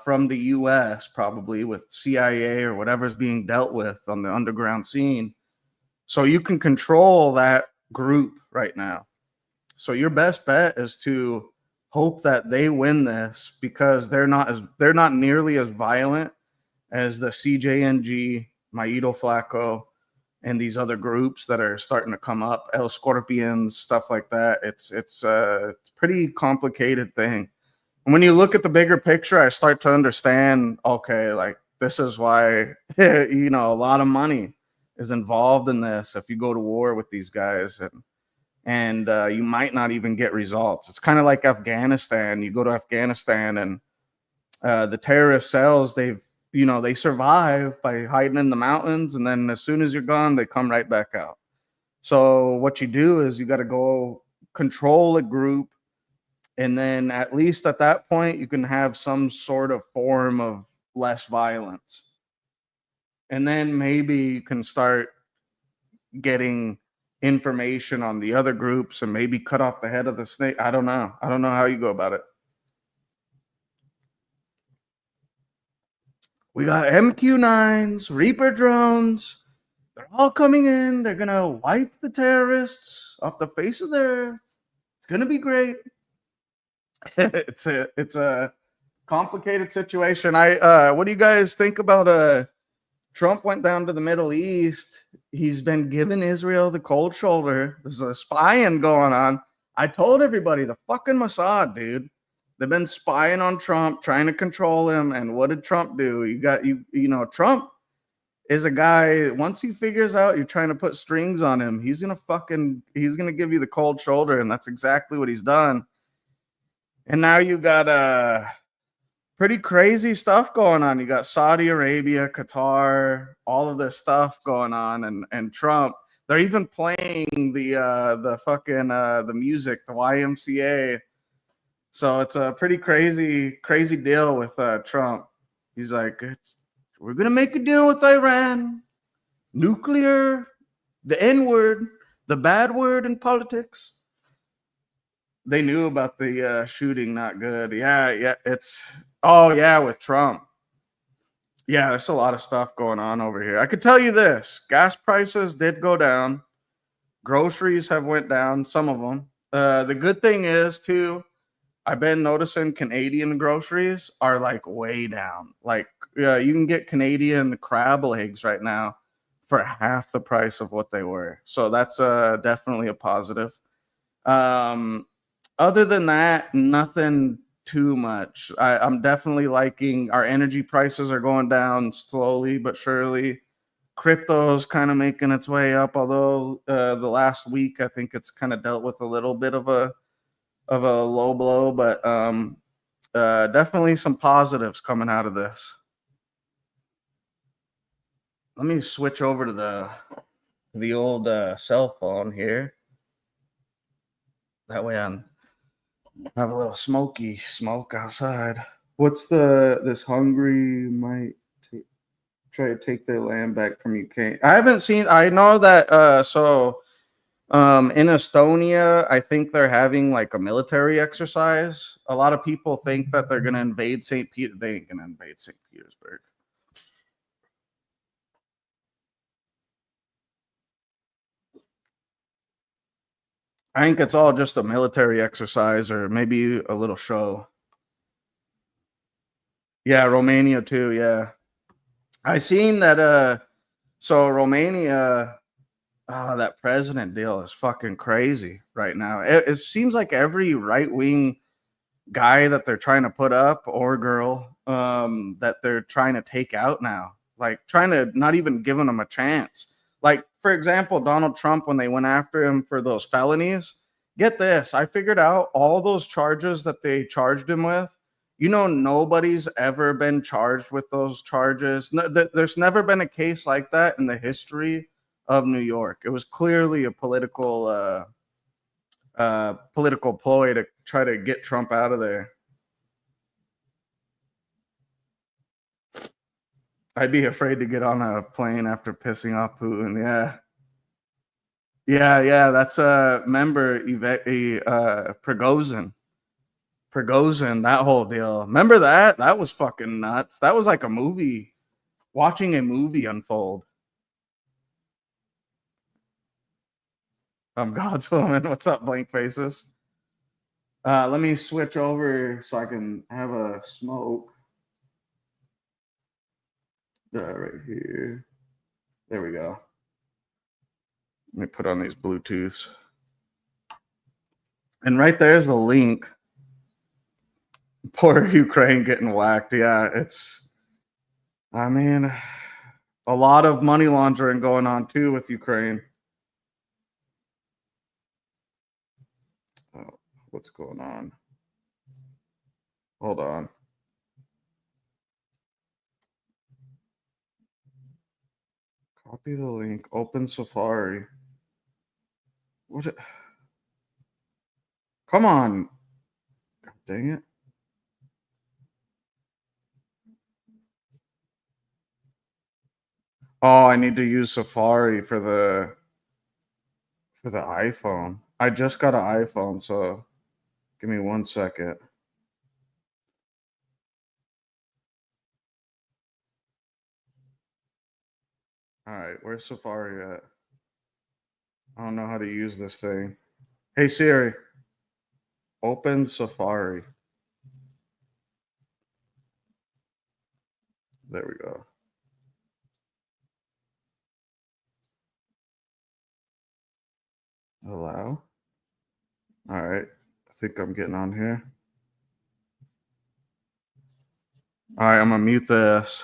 from the US, probably with CIA or whatever's being dealt with on the underground scene. So you can control that group right now. So your best bet is to hope that they win this, because they're not nearly as violent as the CJNG, Maito Flaco, and these other groups that are starting to come up, El Scorpions, stuff like that. It's a pretty complicated thing. And when you look at the bigger picture, I start to understand, okay, like this is why, a lot of money is involved in this if you go to war with these guys, and you might not even get results. It's kind of like Afghanistan. You go to Afghanistan and the terrorist cells, they survive by hiding in the mountains, and then as soon as you're gone, they come right back out. So what you do is you got to go control a group, and then at least at that point, you can have some sort of form of less violence. And then maybe you can start getting information on the other groups and maybe cut off the head of the snake. I don't know. I don't know how you go about it. We got MQ-9s, Reaper drones. They're all coming in. They're going to wipe the terrorists off the face of the earth. It's going to be great. It's a complicated situation. What do you guys think about Trump went down to the Middle East. He's been giving Israel the cold shoulder. There's a spying going on. I told everybody, the fucking Mossad, dude. They've been spying on Trump, trying to control him. And what did Trump do? Trump is a guy, once he figures out you're trying to put strings on him, he's going to give you the cold shoulder. And that's exactly what he's done. And now you got pretty crazy stuff going on. You got Saudi Arabia, Qatar, all of this stuff going on, and Trump. They're even playing the fucking the music, the YMCA. So it's a pretty crazy deal with Trump. He's like, we're gonna make a deal with Iran, nuclear, the N-word, the bad word in politics. They knew about the shooting, not good. Yeah, with Trump. Yeah, there's a lot of stuff going on over here. I could tell you this: gas prices did go down, groceries have went down, some of them. The good thing is too, I've been noticing Canadian groceries are like way down. Like, you can get Canadian crab legs right now for half the price of what they were. So that's definitely a positive. Other than that, nothing too much. I'm definitely liking our energy prices are going down slowly but surely. Crypto's kind of making its way up, although the last week I think it's kind of dealt with a little bit of a low blow, but definitely some positives coming out of this. Let me switch over to the old cell phone here. That way I have a little smoky smoke outside. What's this Hungary might try to take their land back from Ukraine? I haven't seen. I know that in Estonia, I think they're having like a military exercise. A lot of people think that they're going to invade St. Peter. They ain't going to invade St. Petersburg. I think it's all just a military exercise or maybe a little show. Yeah, Romania too. Yeah. I seen that. So Romania, that president deal is fucking crazy right now. It seems like every right-wing guy that they're trying to put up or girl that they're trying to take out now, like trying to not even giving them a chance. Like, for example, Donald Trump, when they went after him for those felonies, get this, I figured out all those charges that they charged him with. You know, nobody's ever been charged with those charges. No, there's never been a case like that in the history of New York. It was clearly a political ploy to try to get Trump out of there. I'd be afraid to get on a plane after pissing off Putin. Yeah. That's a member, Prigozhin. That whole deal. Remember that? That was fucking nuts. That was like a movie, watching a movie unfold. God's woman. What's up, blank faces? Let me switch over so I can have a smoke. Right here. There we go. Let me put on these Bluetooths. And right there's the link. Poor Ukraine getting whacked. Yeah, I mean, a lot of money laundering going on too with Ukraine. Oh, what's going on? Hold on. Copy the link. Open Safari. What? Come on. God dang it. Oh, I need to use Safari for the iPhone. I just got an iPhone, so give me 1 second. All right, where's Safari at? I don't know how to use this thing. Hey Siri, open Safari. There we go. Allow. All right, I think I'm getting on here. All right, I'm gonna mute this.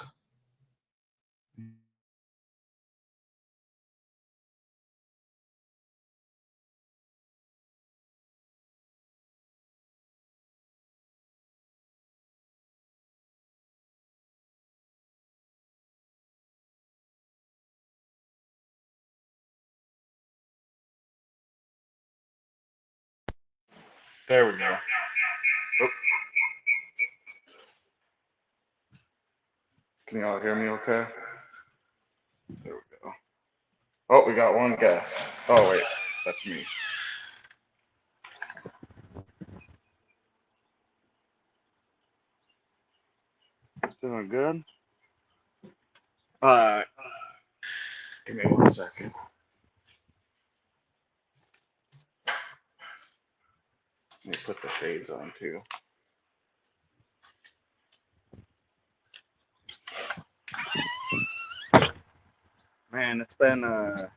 There we go. Oh. Can y'all hear me okay? There we go. Oh, we got one guest. Oh, wait, that's me. Doing good? Give me 1 second. Let me put the shades on too. Man, it's been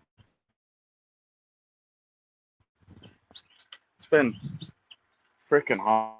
freaking hot.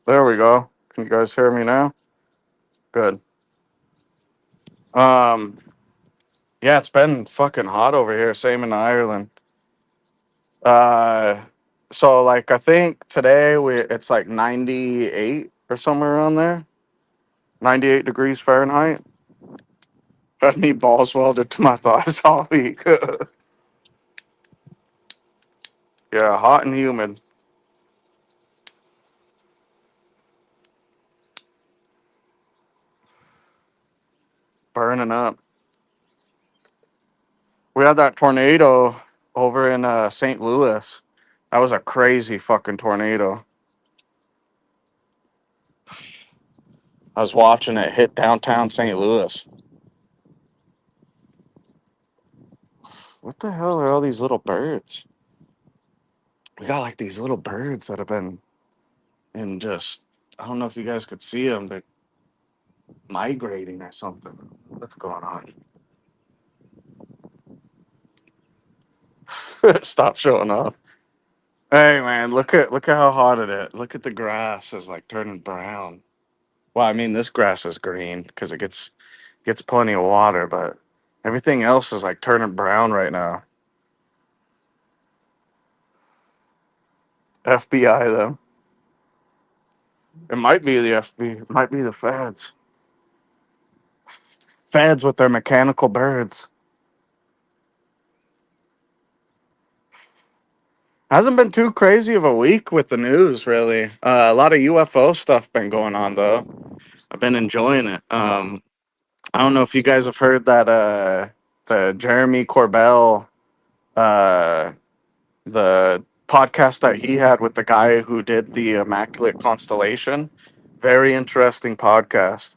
There we go. Can you guys hear me now? Good. Yeah, it's been fucking hot over here. Same in Ireland. So like I think today it's like 98 or somewhere around there. 98 degrees Fahrenheit. Got me balls welded to my thighs all week. Yeah, hot and humid. turning up. We had that tornado over in St. Louis. That was a crazy fucking tornado. I was watching it hit downtown St. Louis. What the hell are all these little birds? We got like these little birds that have been in just, I don't know if you guys could see them. They're migrating or something. What's going on? Stop showing off. Hey man, look at how hot it is. Look at the grass is like turning brown. Well, I mean this grass is green because it gets plenty of water, but everything else is like turning brown right now. FBI though. It might be the FBI. It might be the feds. Feds with their mechanical birds. Hasn't been too crazy of a week with the news, really. A lot of UFO stuff been going on though. I've been enjoying it. I don't know if you guys have heard that the Jeremy Corbell, the podcast that he had with the guy who did the Immaculate Constellation. Very interesting podcast.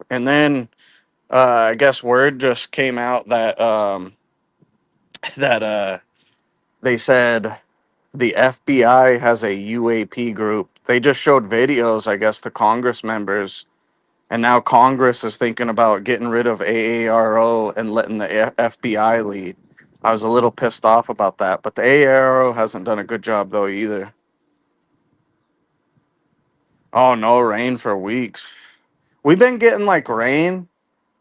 And then I guess word just came out that that they said the FBI has a UAP group. They just showed videos, I guess, to Congress members. And now Congress is thinking about getting rid of AARO and letting the FBI lead. I was a little pissed off about that, but the AARO hasn't done a good job though either. Oh, no rain for weeks. We've been getting like rain,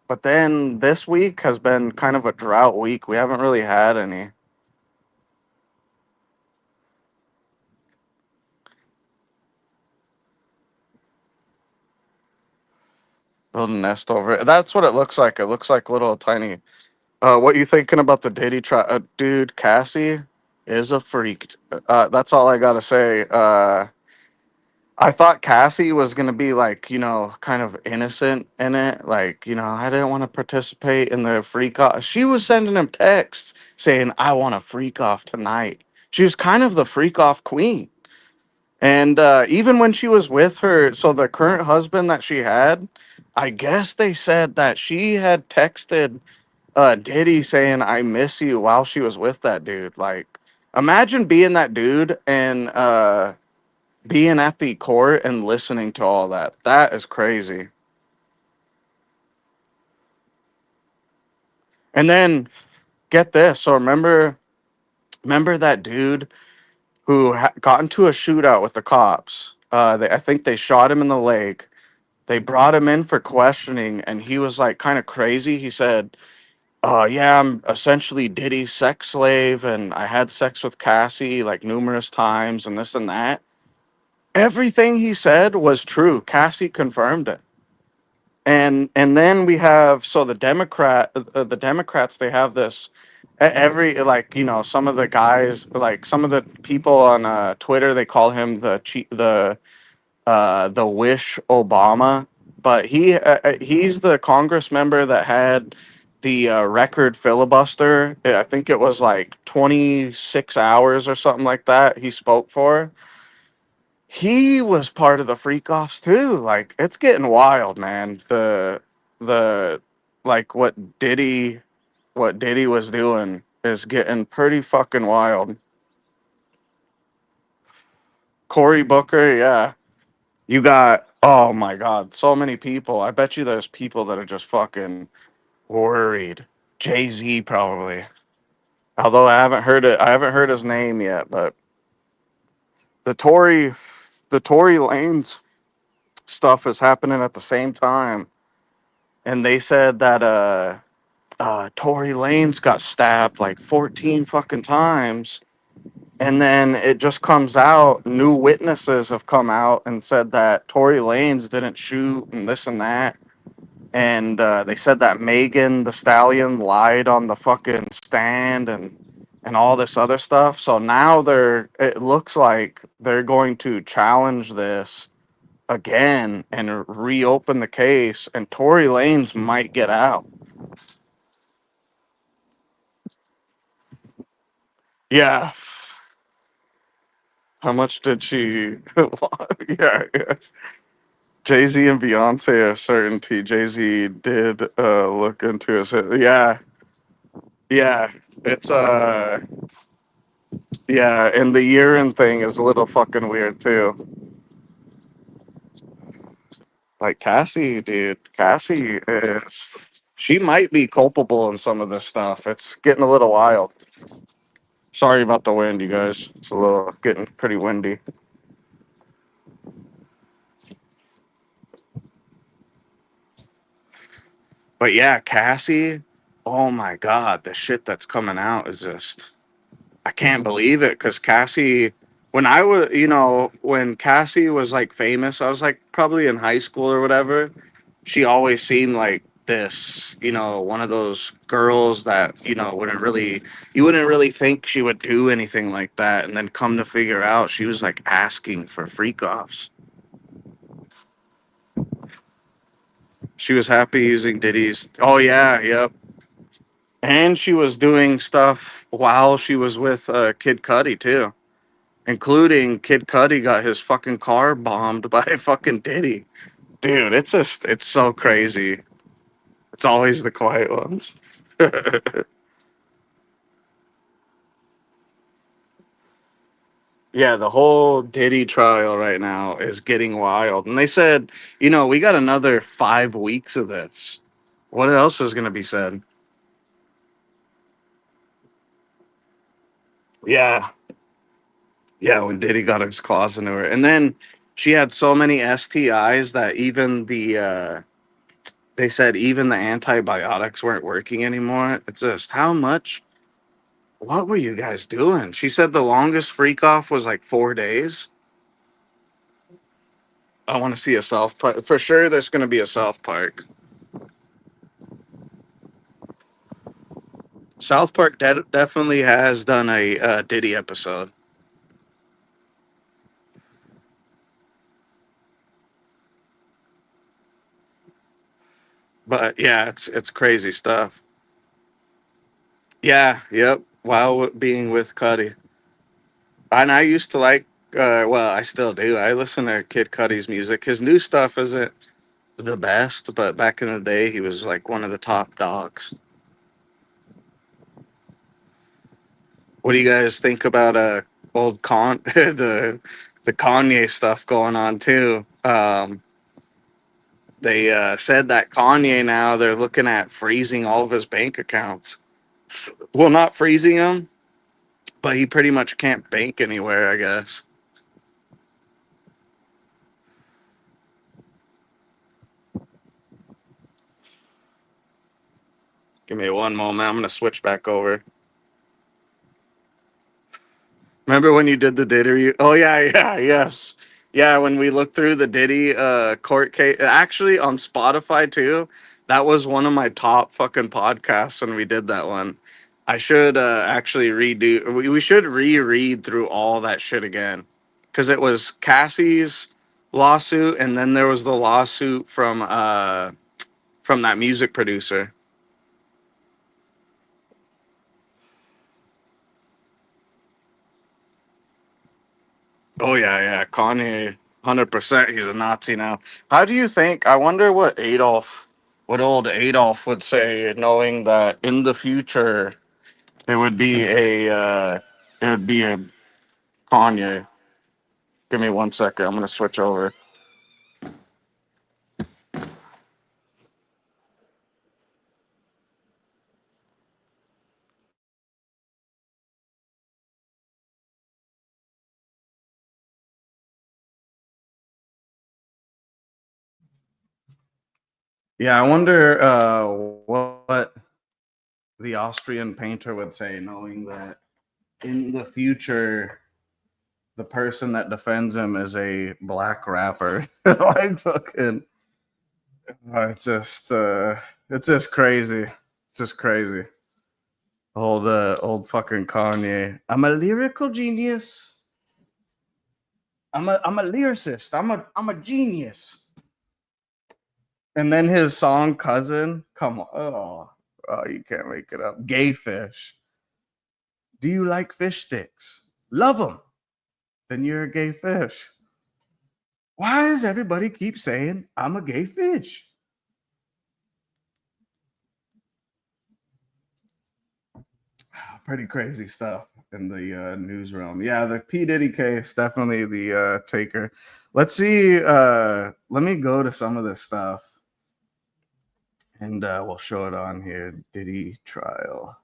but then this week has been kind of a drought week. We haven't really had any. Build a nest over it. That's what it looks like. It looks like little tiny. What you thinking about the Diddy dude, Cassie is a freak. That's all I gotta say. I thought Cassie was gonna be like, kind of innocent in it. Like, I didn't want to participate in the freak off. She was sending him texts saying, I want to freak off tonight. She was kind of the freak off queen. And even when she was with her, so the current husband that she had, I guess they said that she had texted Diddy saying, I miss you while she was with that dude. Like, imagine being that dude and being at the court and listening to all that. That is crazy. And then get this. So remember that dude who got into a shootout with the cops. I think they shot him in the leg. They brought him in for questioning, and he was like kind of crazy. He said, yeah, I'm essentially Diddy's sex slave, and I had sex with Cassie like numerous times, and this and that. Everything he said was true. Cassie confirmed it. And then we have, so the Democrats, they have this every, like, some of the guys, like some of the people on Twitter, they call him the Wish Obama, but he's the Congress member that had the record filibuster. I think it was like 26 hours or something like that he spoke for. He was part of the freak offs too. Like, it's getting wild, man. The like what Diddy was doing is getting pretty fucking wild. Cory Booker, yeah. You got, oh my God, so many people. I bet you there's people that are just fucking worried. Jay-Z probably. Although I haven't heard his name yet, but the Tory Lanez stuff is happening at the same time. And they said that Tory Lanez got stabbed like 14 fucking times. And then it just comes out, new witnesses have come out and said that Tory Lanez didn't shoot and this and that. And they said that Megan Thee Stallion lied on the fucking stand and all this other stuff. So now it looks like they're going to challenge this again and reopen the case, and Tory Lanez might get out. Yeah. How much did she? Yeah, yeah. Jay-Z and Beyonce are certainty. Jay-Z did look into it. So, yeah, yeah. It's yeah, and the urine thing is a little fucking weird too. Like Cassie, dude. Cassie is she might be culpable in some of this stuff. It's getting a little wild. Sorry about the wind, you guys. It's a little getting pretty windy. But yeah, Cassie, oh my God, the shit that's coming out is just, I can't believe it. Cause Cassie, when I was, when Cassie was like famous, I was like probably in high school or whatever. She always seemed like this, one of those girls that, you wouldn't really think she would do anything like that. And then come to figure out she was like asking for freak offs. She was happy using Diddy's. Oh, yeah, yep. And she was doing stuff while she was with Kid Cudi too, including Kid Cudi got his fucking car bombed by fucking Diddy. Dude, it's so crazy. It's always the quiet ones. Yeah, the whole Diddy trial right now is getting wild. And they said, we got another 5 weeks of this. What else is going to be said? Yeah. Yeah, when Diddy got his claws into her. And then she had so many STIs that even they said even the antibiotics weren't working anymore. It's just, what were you guys doing? She said the longest freak off was like 4 days. I want to see a South Park. For sure, there's going to be a South Park. South Park definitely has done a Diddy episode. But yeah, it's crazy stuff. Yeah, yep. While being with Cudi. And I used to like, well, I still do. I listen to Kid Cudi's music. His new stuff isn't the best, but back in the day, he was like one of the top dogs. What do you guys think about old the Kanye stuff going on too? They said that Kanye now they're looking at freezing all of his bank accounts. Well, not freezing them, but he pretty much can't bank anywhere, I guess. Give me one moment. I'm gonna switch back over. Remember when you did the Diddy? Oh yeah, yeah, yes, yeah. When we looked through the Diddy court case, actually on Spotify too. That was one of my top fucking podcasts when we did that one. I should actually redo. We should reread through all that shit again, because it was Cassie's lawsuit, and then there was the lawsuit from that music producer. Oh yeah, Kanye, 100%. He's a Nazi now. How do you think? I wonder what old Adolf would say, knowing that in the future it would be a Kanye. Give me 1 second. I'm gonna switch over. Yeah, I wonder what the Austrian painter would say, knowing that in the future the person that defends him is a black rapper. Like fucking, it's just crazy. It's just crazy. Old fucking Kanye. I'm a lyrical genius. I'm a lyricist. I'm a genius. And then his song Cousin, come on. Oh, you can't make it up. Gay fish. Do you like fish sticks? Love them. Then you're a gay fish. Why does everybody keep saying I'm a gay fish? Pretty crazy stuff in the news realm. Yeah, the P. Diddy case, definitely the taker. Let's see. Let me go to some of this stuff. And we'll show it on here. Diddy trial.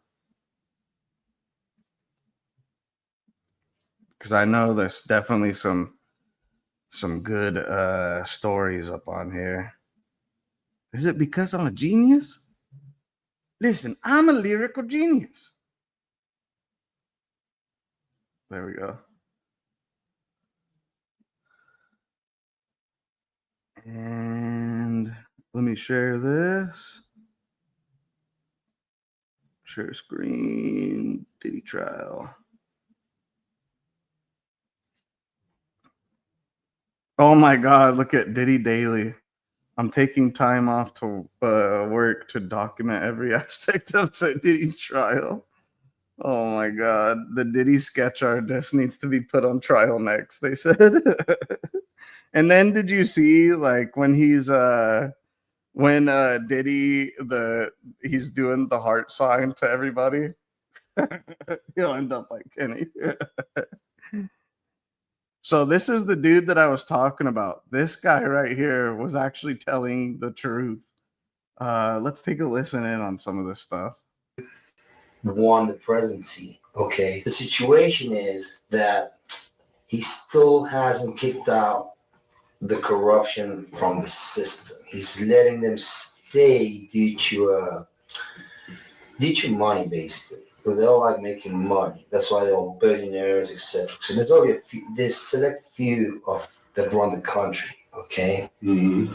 Because I know there's definitely some good stories up on here. Is it because I'm a genius? Listen, I'm a lyrical genius. There we go. And let me share this. Share screen. Diddy trial. Oh my God, look at Diddy Daily. I'm taking time off to work to document every aspect of Diddy's trial. Oh my God, the Diddy sketch artist needs to be put on trial next, they said. And then did you see like when he's Diddy he's doing the heart sign to everybody? He'll end up like Kenny. So this is the dude that I was talking about. This guy right here was actually telling the truth. Let's take a listen in on some of this stuff.
Won the presidency. Okay. The situation is that he still hasn't kicked out the corruption from the system. He's letting them stay due to money, basically. Because they all like making money. That's why they're all billionaires, etc. So there's only there's select few of that run the country. Okay.
Mm-hmm.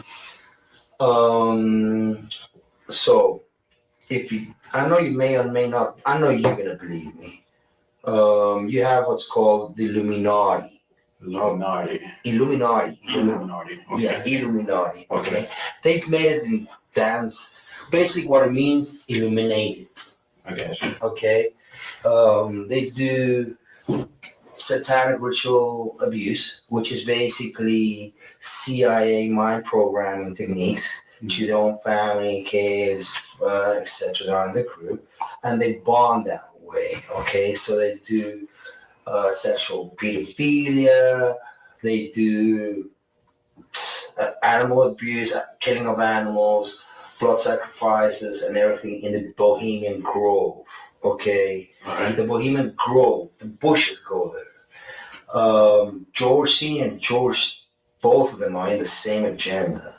So if you, I know you may or may not. I know you're gonna believe me. You have what's called the Illuminati.
Illuminati.
Okay. Yeah, Illuminati. Okay. They've made it in dance. Basically, what it means, illuminated.
I got you.
Okay. They do satanic ritual abuse, which is basically CIA mind programming techniques to their own family, kids, etc. on the group, and they bond that way. Okay, so they do sexual pedophilia, they do animal abuse, killing of animals, blood sacrifices, and everything in the Bohemian Grove. Okay,
Right.
The Bohemian Grove, the Bushes go there. George Senior and George, both of them are in the same agenda.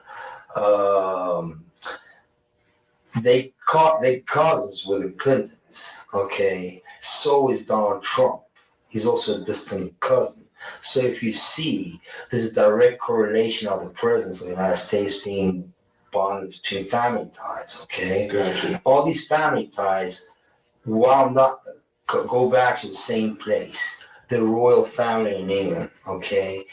They cousins with the Clintons. Okay, so is Donald Trump. He's also a distant cousin. So if you see, there's a direct correlation of the presence of the United States being bonded between family ties. Okay,
Gotcha.
all these family ties, while not go back to the same place, the royal family in England. Okay,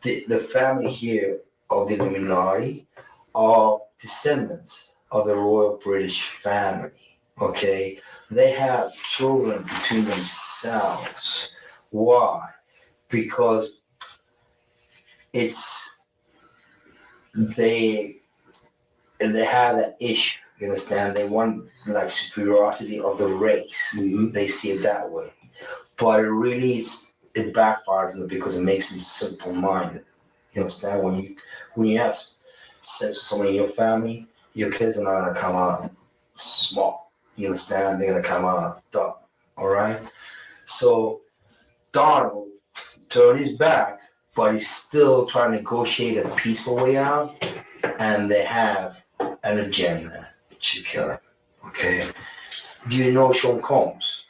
the family here of the Illuminati are descendants of the royal British family. Okay, they have children between themselves. Why? Because they have that issue. You understand? They want like superiority of the race.
Mm-hmm.
They see it that way, but it backfires on them because it makes them simple-minded. You understand? When you have sex with someone in your family, your kids are not gonna come out smart. You understand? They're gonna come out dumb. All right. So Donald turned his back, but he's still trying to negotiate a peaceful way out, and they have an agenda to kill him. Okay. Do you know Sean Combs?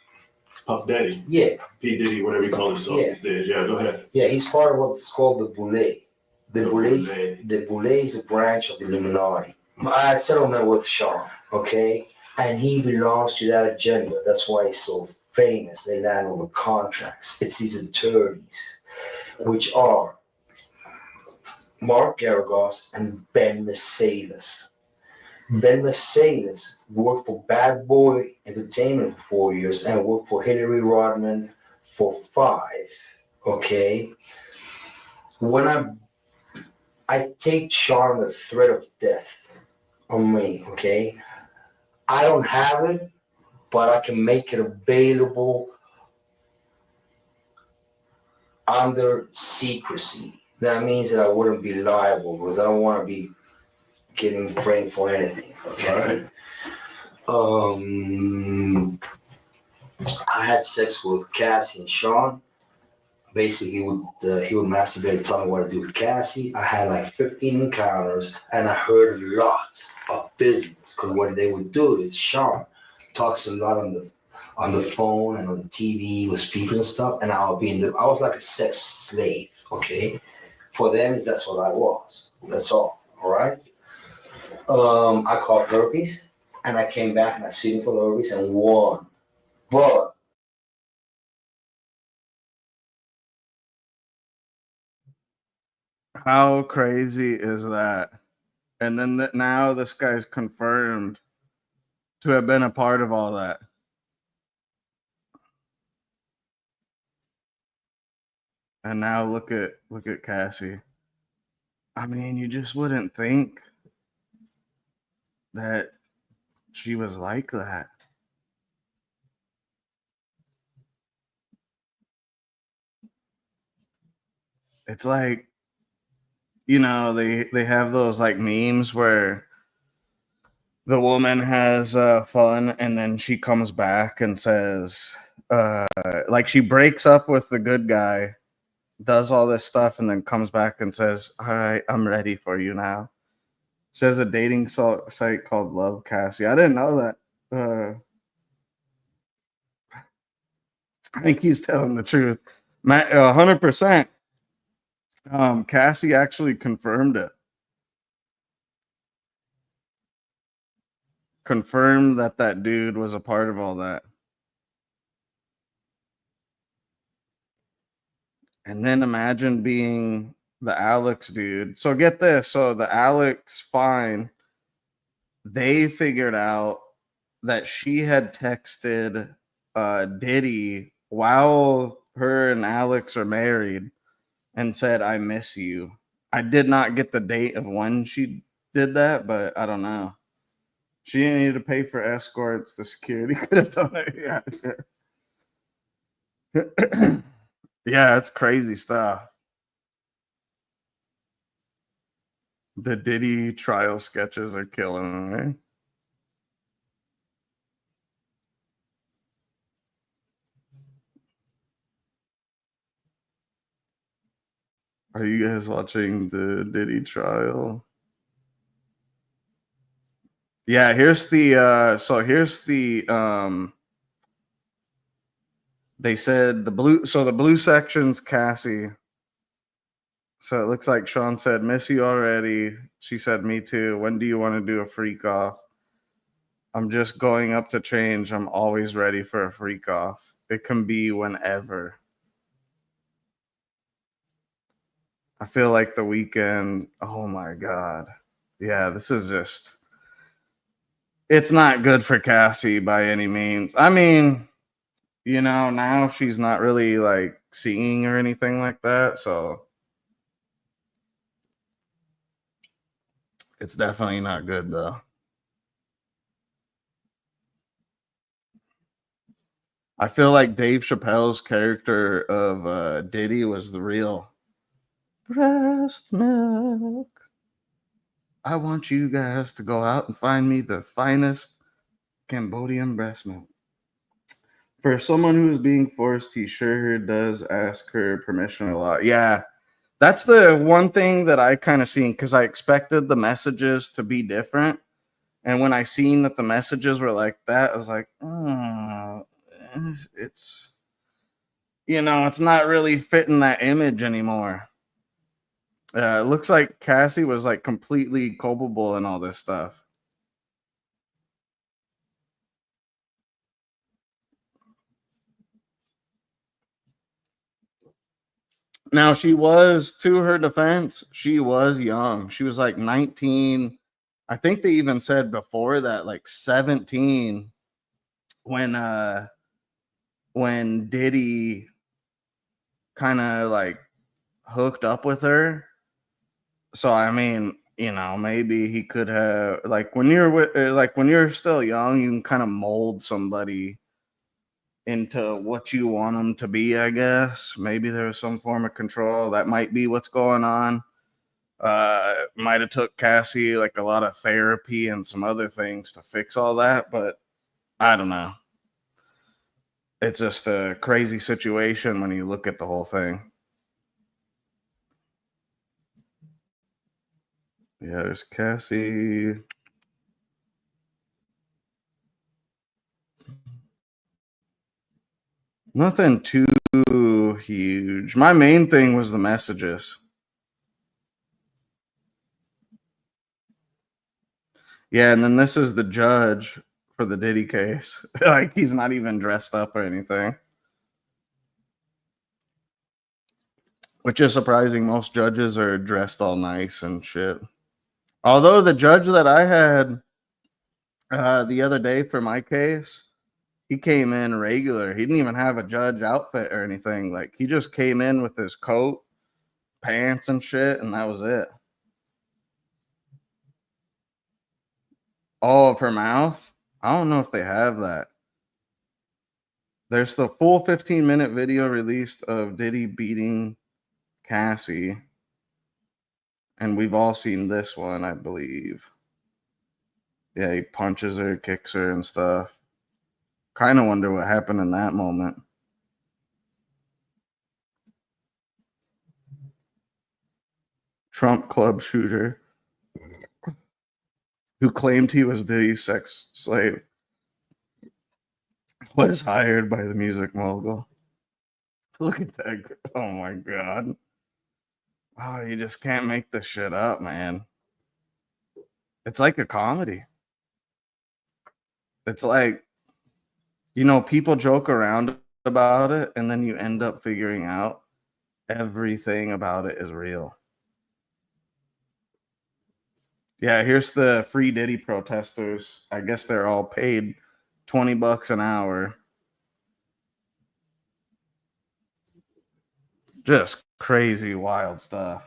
Puff Daddy.
Yeah.
P. Diddy, whatever you call himself
Yeah.
these days. Yeah, go ahead.
Yeah, he's part of what's called the Boule. The
Boule.
Boule is a branch of the Illuminati. I had settlement with Sean, okay? And he belongs to that agenda. That's why he's so famous. They land all the contracts. It's his attorneys. which are Mark Garagos and Ben Mercedes. Ben Mercedes worked for Bad Boy Entertainment for 4 years and worked for Hillary Rodman for 5. Okay? When I take Sean the threat of death on me, okay? I don't have it, but I can make it available under secrecy. That means that I wouldn't be liable because I don't want to be getting framed for anything. Okay. I had sex with Cassie and Sean. Basically, he would masturbate and tell me what to do with Cassie. I had like 15 encounters, and I heard lots of business because what they would do is Sean talks a lot on the phone and on the TV with people and stuff, and I was like a sex slave. Okay, for them that's what I was. That's all. All right. I caught herpes, and I came back and I sued him for the herpes and won. But
How crazy is that? And then now this guy's confirmed to have been a part of all that. And now look at Cassie. I mean, you just wouldn't think that she was like that. It's like, you know, they have those like memes where the woman has fun and then she comes back and says, like she breaks up with the good guy, does all this stuff, and then comes back and says, all right, I'm ready for you now. She has a dating site called Love Cassie. I didn't know that. I think he's telling the truth. 100%. Cassie actually confirmed it. Confirmed that dude was a part of all that. And then imagine being the Alex dude. So get this. So the Alex Fine, they figured out that she had texted Diddy while her and Alex are married and said, I miss you. I did not get the date of when she did that, but I don't know. She didn't need to pay for escorts. The security could have done it. Yeah. Yeah, it's crazy stuff. The Diddy trial sketches are killing, right? Are you guys watching the Diddy trial? Yeah, here's the they said the blue section's Cassie. So it looks like Sean said, miss you already. She said, me too. When do you want to do a freak off? I'm just going up to change. I'm always ready for a freak off. It can be whenever. I feel like the weekend. Oh my God. Yeah, this is just. It's not good for Cassie by any means. I mean, you know, now she's not really like singing or anything like that. So it's definitely not good though. I feel like Dave Chappelle's character of Diddy was the real breast milk. I want you guys to go out and find me the finest Cambodian breast milk. For someone who is being forced, he sure does ask her permission a lot. Yeah, that's the one thing that I kind of seen because I expected the messages to be different. And when I seen that the messages were like that, I was like, oh, it's, you know, it's not really fitting that image anymore. It looks like Cassie was like completely culpable in all this stuff. Now, she was, to her defense, she was young. She was like 19. I think they even said before that, like 17, when Diddy kind of like hooked up with her. So I mean, maybe he could have, like, when you're still young, you can kind of mold somebody into what you want them to be, I guess. Maybe there's some form of control. That might be what's going on. Might have took Cassie like a lot of therapy and some other things to fix all that, but I don't know. It's just a crazy situation when you look at the whole thing. Yeah, there's Cassie. Nothing too huge. My main thing was the messages. Yeah, and then this is the judge for the Diddy case. Like, he's not even dressed up or anything. Which is surprising. Most judges are dressed all nice and shit. Although the judge that I had the other day for my case, he came in regular. He didn't even have a judge outfit or anything. Like, he just came in with his coat, pants, and shit, and that was it. All of her mouth? I don't know if they have that. There's the full 15-minute video released of Diddy beating Cassie. And we've all seen this one, I believe. Yeah, he punches her, kicks her, and stuff. Kind of wonder what happened in that moment. Trump club shooter who claimed he was Diddy's sex slave was hired by the music mogul. Look at that. Oh my God. Oh, you just can't make this shit up, man. It's like a comedy. It's like, people joke around about it, and then you end up figuring out everything about it is real. Yeah, here's the free Diddy protesters. I guess they're all paid $20 an hour. Just crazy, wild stuff.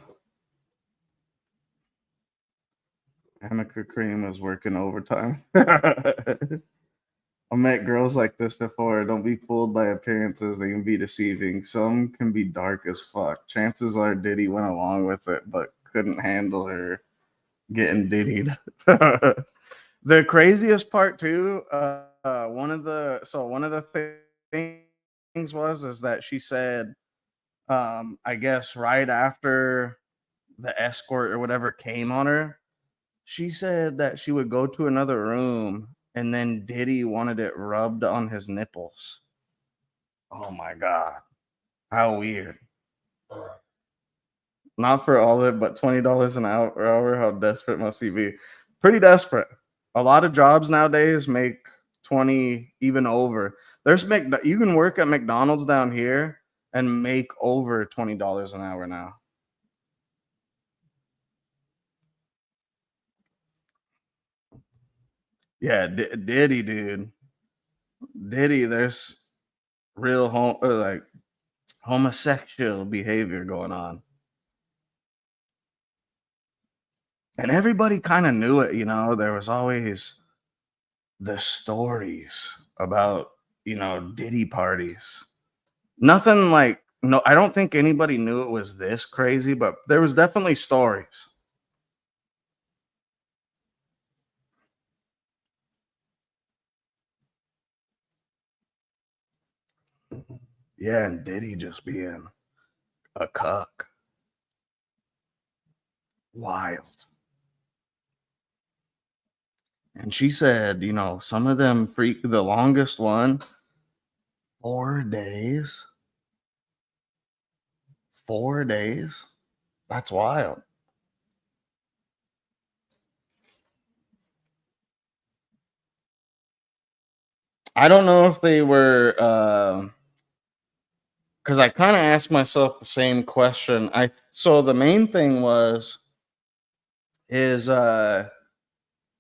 Amika Cream was working overtime. I met girls like this before. Don't be fooled by appearances. They can be deceiving. Some can be dark as fuck. Chances are Diddy went along with it, but couldn't handle her getting diddied. The craziest part too, one of the things is that she said, I guess right after the escort or whatever came on her, she said that she would go to another room and then Diddy wanted it rubbed on his nipples. Oh my God. How weird. Not for all of it, but $20 an hour. How desperate must he be? Pretty desperate. A lot of jobs nowadays make 20, even over. You can work at McDonald's down here and make over $20 an hour now. Yeah, Diddy, dude. Diddy, there's real homosexual behavior going on. And everybody kind of knew it, there was always the stories about, Diddy parties. Nothing like, no, I don't think anybody knew it was this crazy, but there was definitely stories. Yeah, and Diddy just being a cuck. Wild. And she said, some of them the longest one, 4 days. 4 days? That's wild. I don't know if they were because I kind of asked myself the same question. So the main thing is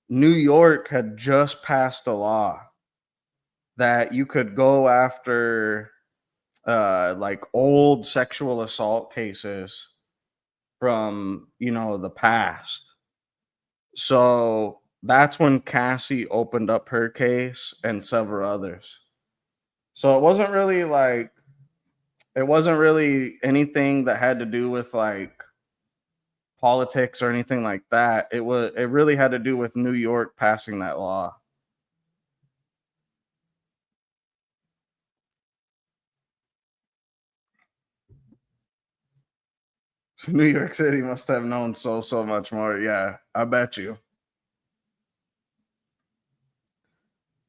New York had just passed a law that you could go after like old sexual assault cases from, you know, the past. So that's when Cassie opened up her case and several others. So it wasn't really anything that had to do with like politics or anything like that. It really had to do with New York passing that law. So New York City must have known so much more. Yeah, I bet you.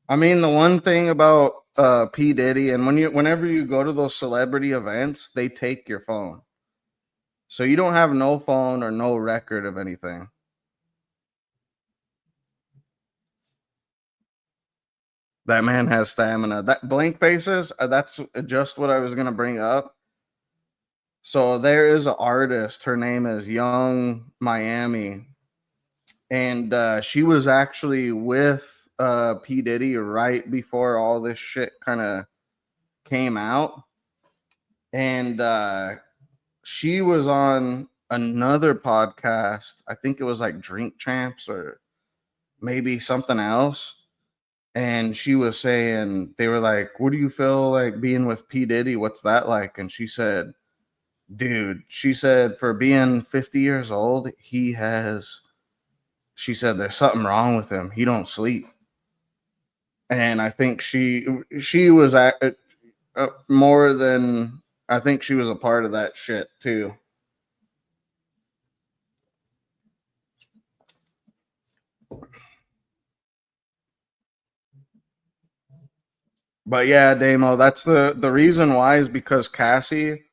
I mean, the one thing about P. Diddy, and whenever you go to those celebrity events, they take your phone. So you don't have no phone or no record of anything. That man has stamina. That blank faces, that's just what I was going to bring up. So there is an artist. Her name is Young Miami. And she was actually with P. Diddy right before all this shit kind of came out. And she was on another podcast. I think it was like Drink Champs or maybe something else. And she was saying, they were like, what do you feel like being with P. Diddy? What's that like? And she said, dude, she said, for being 50 years old, she said, there's something wrong with him. He don't sleep. And I think she was more than, I think she was a part of that shit too. But yeah, Damo, that's the reason why is because Cassie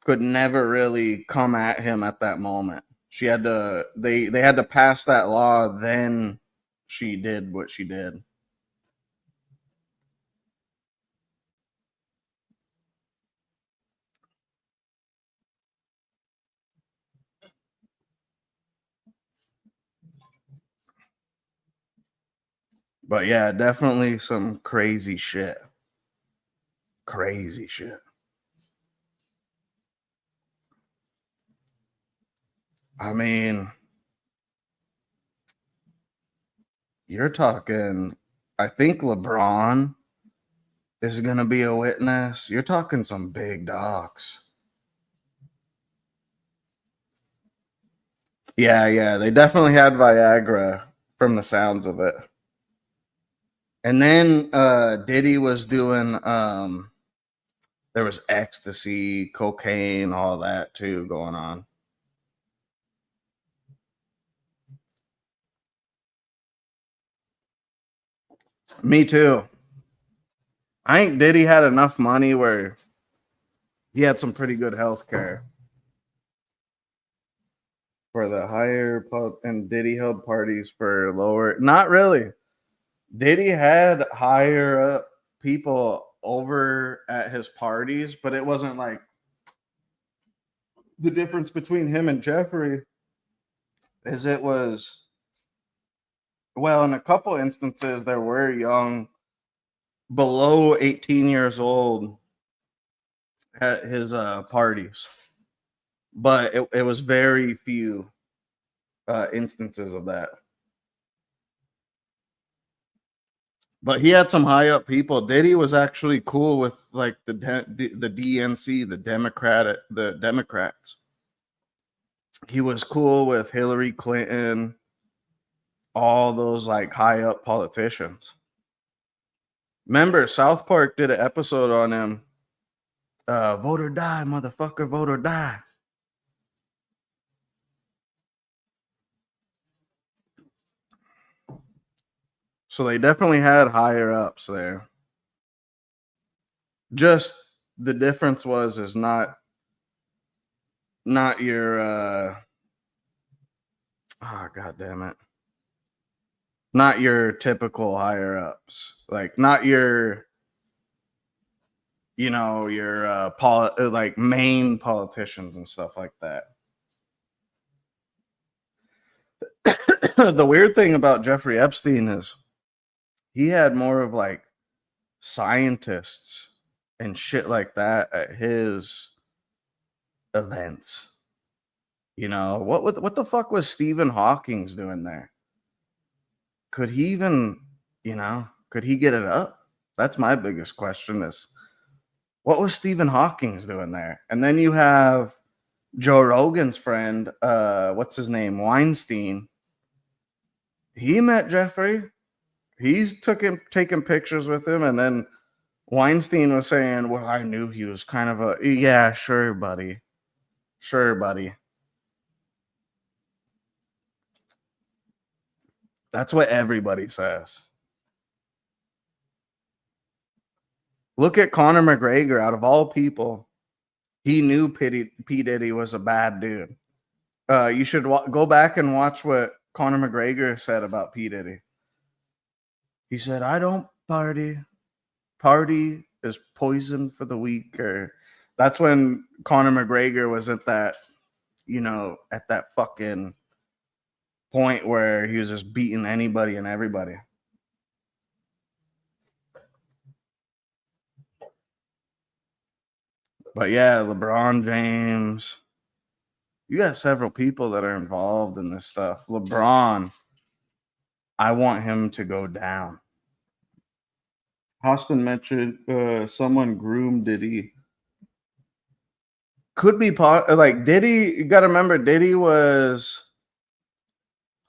could never really come at him at that moment. She had to they had to pass that law, then she did what she did. But yeah, definitely some crazy shit. Crazy shit. I mean, you're talking, I think LeBron is going to be a witness. You're talking some big dogs. Yeah, they definitely had Viagra from the sounds of it. And then Diddy was doing there was ecstasy, cocaine, all that too going on. Me too. I think Diddy had enough money where he had some pretty good health care. For the higher pub, and Diddy held parties for lower. Not really. Diddy had higher up people over at his parties, but it wasn't like the difference between him and Jeffrey is it was, well, in a couple instances there were young below 18 years old at his parties, but it was very few instances of that. But he had some high up people. Diddy was actually cool with like the DNC, the Democrats. He was cool with Hillary Clinton, all those like high up politicians. Remember, South Park did an episode on him. Vote or die, motherfucker, vote or die. So they definitely had higher ups there. Just the difference is not your god damn it. Not your typical higher ups. Like not your you know, your like main politicians and stuff like that. The weird thing about Jeffrey Epstein is he had more of like scientists and shit like that at his events. You know, what the fuck was Stephen Hawking's doing there? Could he even, you know, could he get it up? That's my biggest question is what was Stephen Hawking's doing there? And then you have Joe Rogan's friend, what's his name? Weinstein. He met Jeffrey. He's taking pictures with him, and then Weinstein was saying, well, I knew he was kind of a, yeah, sure, buddy. Sure, buddy. That's what everybody says. Look at Conor McGregor. Out of all people, he knew P. Diddy was a bad dude. You should go back and watch what Conor McGregor said about P. Diddy. He said, I don't party. Party is poison for the weak. Or that's when Conor McGregor was at that, you know, at that fucking point where he was just beating anybody and everybody. But yeah, LeBron James. You got several people that are involved in this stuff. LeBron, I want him to go down. Austin mentioned someone groomed Diddy. Could be like Diddy. You got to remember, Diddy was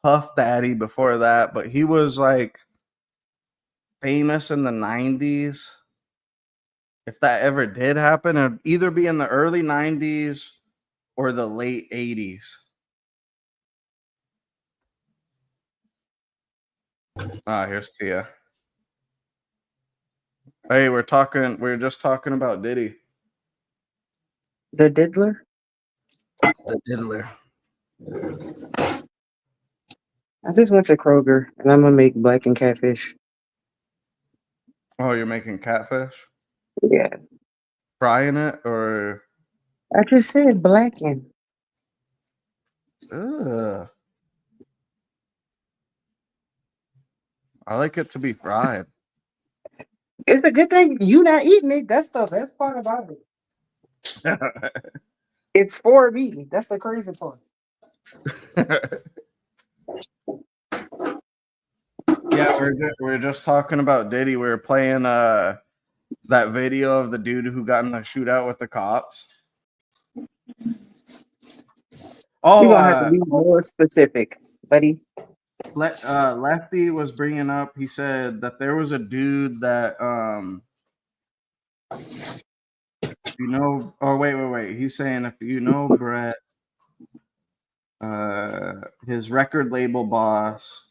Puff Daddy before that, but he was like famous in the 90s. If that ever did happen, it'd either be in the early 90s or the late 80s. Here's Tia. Hey, we're just talking about Diddy.
The diddler?
The diddler.
I just went to Kroger and I'm gonna make blackened catfish.
Oh, you're making catfish?
Yeah.
Frying it or?
I just said blackened.
Ugh. I like it to be fried.
It's a good thing you not eating it. That's the best part about it. It's for me. That's the crazy part.
Yeah, we're just talking about Diddy. We were playing that video of the dude who got in a shootout with the cops. Oh,
You're gonna have to be more specific, buddy.
Lefty was bringing up. He said that there was a dude that you know. Oh, wait. He's saying if you know Brett, his record label boss.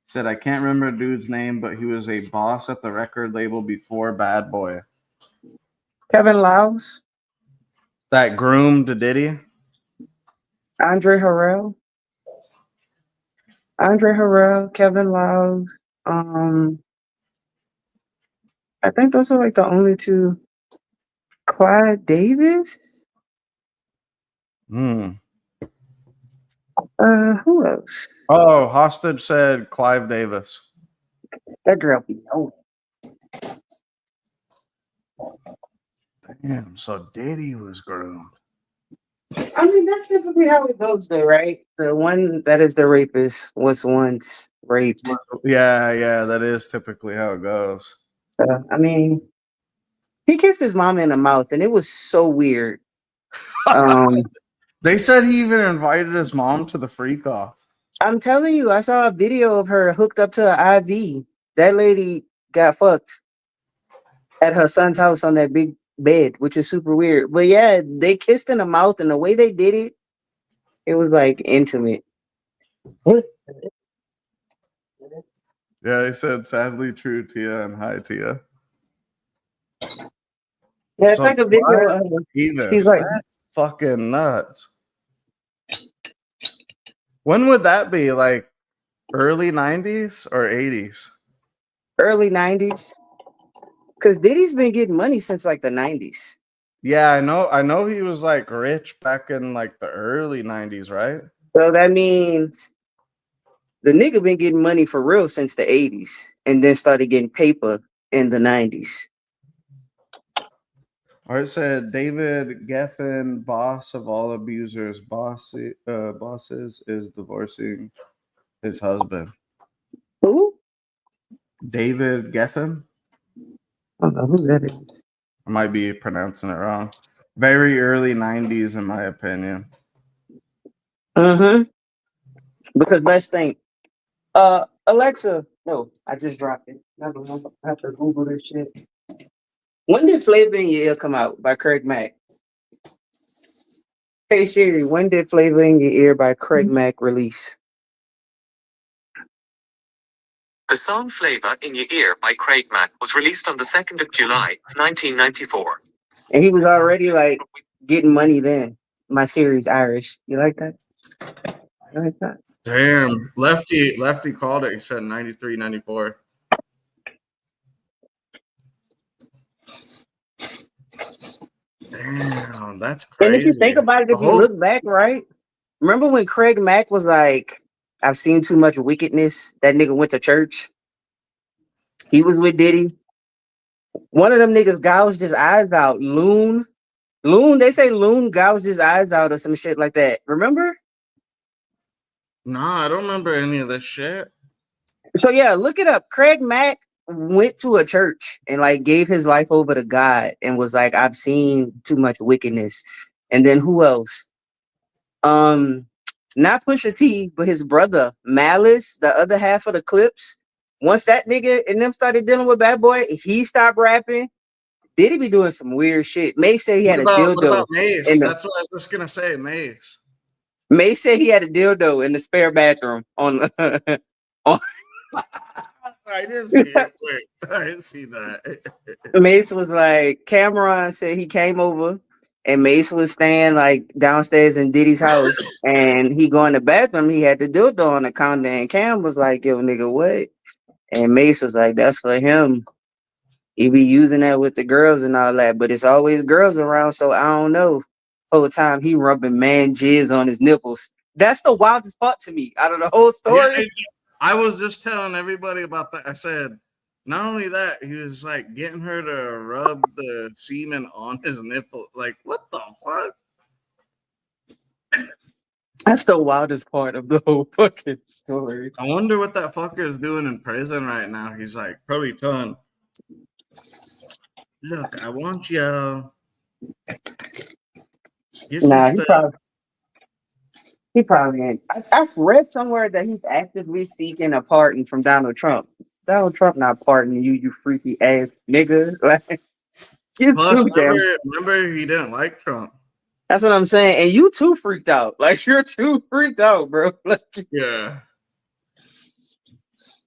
Said I can't remember the dude's name, but he was a boss at the record label before Bad Boy.
Kevin Lyles,
That groomed Diddy.
Andre Harrell, Kevin Lyles. I think those are like the only two. Clyde Davis.
Hmm.
Who else?
Oh, Hostage said Clive Davis.
That girl be old.
Damn, so Diddy was groomed.
I mean, that's typically how it goes, though, right? The one that is the rapist was once raped.
Yeah, that is typically how it goes.
I mean, he kissed his mom in the mouth, and it was so weird.
They said he even invited his mom to the freak off.
I'm telling you, I saw a video of her hooked up to an IV. That lady got fucked at her son's house on that big bed, which is super weird. But yeah, they kissed in the mouth, and the way they did it, it was like intimate. What?
Yeah, they said sadly true, Tia, and hi, Tia.
Yeah, it's like a video of her. She's like,
that's fucking nuts. When would that be? Like early 90s or 80s?
early 90s. Because Diddy's been getting money since like the 90s.
Yeah, I know he was like rich back in like the early 90s, right?
So that means the nigga been getting money for real since the 80s and then started getting paper in the 90s.
Or it said David Geffen, boss of all abusers, bosses, is divorcing his husband.
Who?
David Geffen?
I don't know who that is.
I might be pronouncing it wrong. Very early 90s, in my opinion.
Mm-hmm. Because let's think. Alexa. No, I just dropped it. I have to Google this shit. When did Flavor in Your Ear come out by Craig Mack? Hey Siri, when did Flavor in Your Ear by Craig Mack release?
The song Flavor in Your Ear by Craig Mack was released on the 2nd of July, 1994.
And he was already like getting money then. My Siri's Irish. You like that? You like that?
Damn. Lefty called it. He said 93, 94. Damn, that's crazy.
And if you think about it, if you look back, right? Remember when Craig Mack was like, I've seen too much wickedness. That nigga went to church. He was with Diddy. One of them niggas gouged his eyes out. Loon, they say Loon gouged his eyes out or some shit like that. Remember?
Nah, I don't remember any of this shit.
So yeah, look it up. Craig Mack went to a church and like gave his life over to God and was like, I've seen too much wickedness. And then who else? Not Pusha T, but his brother Malice, the other half of the Clips. Once that nigga and them started dealing with Bad Boy, he stopped rapping. Diddy be doing some weird shit. May say he had a dildo.
What about Mace? That's what I was just gonna say, Mace.
May say he had a dildo in the spare bathroom on on
I didn't see it. Wait, I didn't see that.
Mace was like, Cameron said he came over and Mace was staying like downstairs in Diddy's house and he go in the bathroom, he had the dildo on the counter and Cam was like, yo nigga, what? And Mace was like, that's for him. He be using that with the girls and all that, but it's always girls around, so I don't know. Whole time he rubbing man jizz on his nipples. That's the wildest part to me out of the whole story.
Yeah, I was just telling everybody about that. I said, not only that, he was like getting her to rub the semen on his nipple. Like, what the fuck?
That's the wildest part of the whole fucking story.
I wonder what that fucker is doing in prison right now. He's like probably telling, look, I want you.
Nah, he probably ain't. I've read somewhere that he's actively seeking a pardon from Donald Trump. Donald Trump not pardoning you, you freaky ass nigga. Like,
plus, remember, he didn't like Trump.
That's what I'm saying. And you too freaked out. Like, you're too freaked out, bro. Like,
yeah.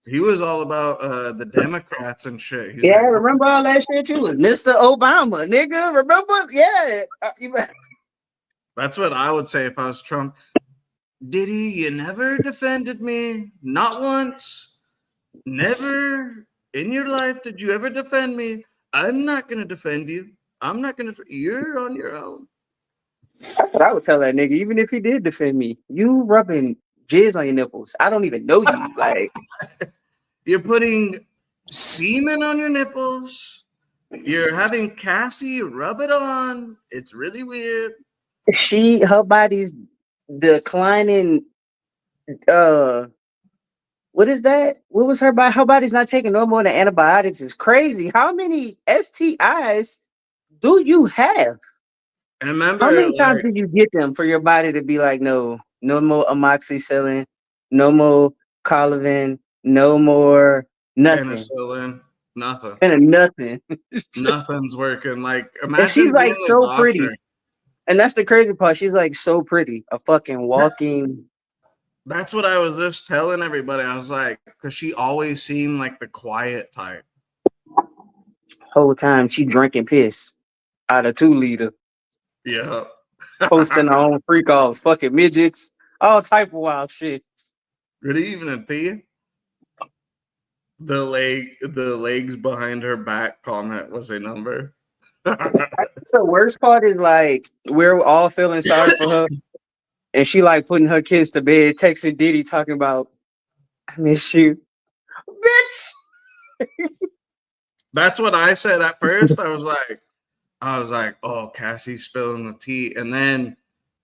He was all about the Democrats and shit. He's
yeah,
like,
remember all that shit? You was Mr. Obama, nigga. Remember? Yeah.
That's what I would say if I was Trump. Diddy, you never defended me. Not once. Never in your life did you ever defend me. I'm not going to defend you. I'm not going to. You're on your own.
That's what I would tell that nigga. Even if he did defend me, you rubbing jizz on your nipples. I don't even know you. Like,
you're putting semen on your nipples. You're having Cassie rub it on. It's really weird.
Her body's declining. What is that? What was her body? Her body's not taking no more than antibiotics. It's crazy. How many STIs do you have?
And remember,
how many times did you get them for your body to be like, no more amoxicillin, no more Colavin, no more nothing.
Penicillin, nothing.
And nothing.
Nothing's working. Like, imagine
and she's like so pretty.
doctor.
And that's the crazy part. She's like so pretty. A fucking walking.
That's what I was just telling everybody. I was like, because she always seemed like the quiet type.
Whole time she drinking piss out of 2-liter.
Yeah.
Posting her own freak offs, fucking midgets, all type of wild shit.
Good evening, Thea. The legs behind her back comment was a number.
The worst part is like we're all feeling sorry for her, and she like putting her kids to bed, texting Diddy talking about I miss you, bitch.
That's what I said at first. I was like, oh, Cassie's spilling the tea. And then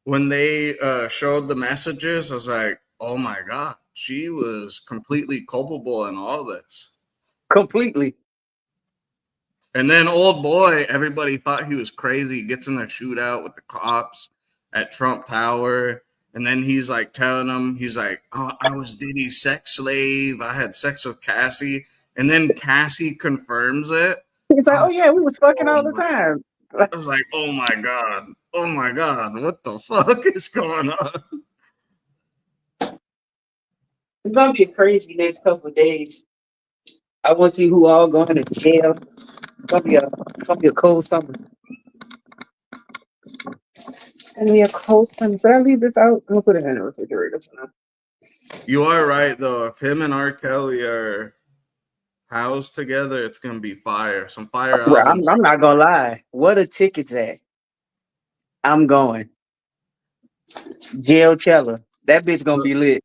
when they showed the messages, I was like, oh my God, she was completely culpable in all this.
Completely.
And then old boy, everybody thought he was crazy. He gets in a shootout with the cops at Trump Tower. And then he's like telling them, he's like, oh, I was Diddy's sex slave. I had sex with Cassie. And then Cassie confirms it.
He's like, oh yeah, we was fucking all the time.
I was like, oh my God, what the fuck is going on?
It's gonna be a crazy next couple of days. I want to see who all going to jail. It's gonna be a cold summer. It's gonna be a cold summer. Should I leave this out? I'm gonna put it in the refrigerator for now.
You are right, though. If him and R. Kelly are housed together, it's gonna be fire. Some fire
Bro,
albums.
I'm not gonna lie. What a ticket's at? I'm going. Jailchella. That bitch gonna be lit.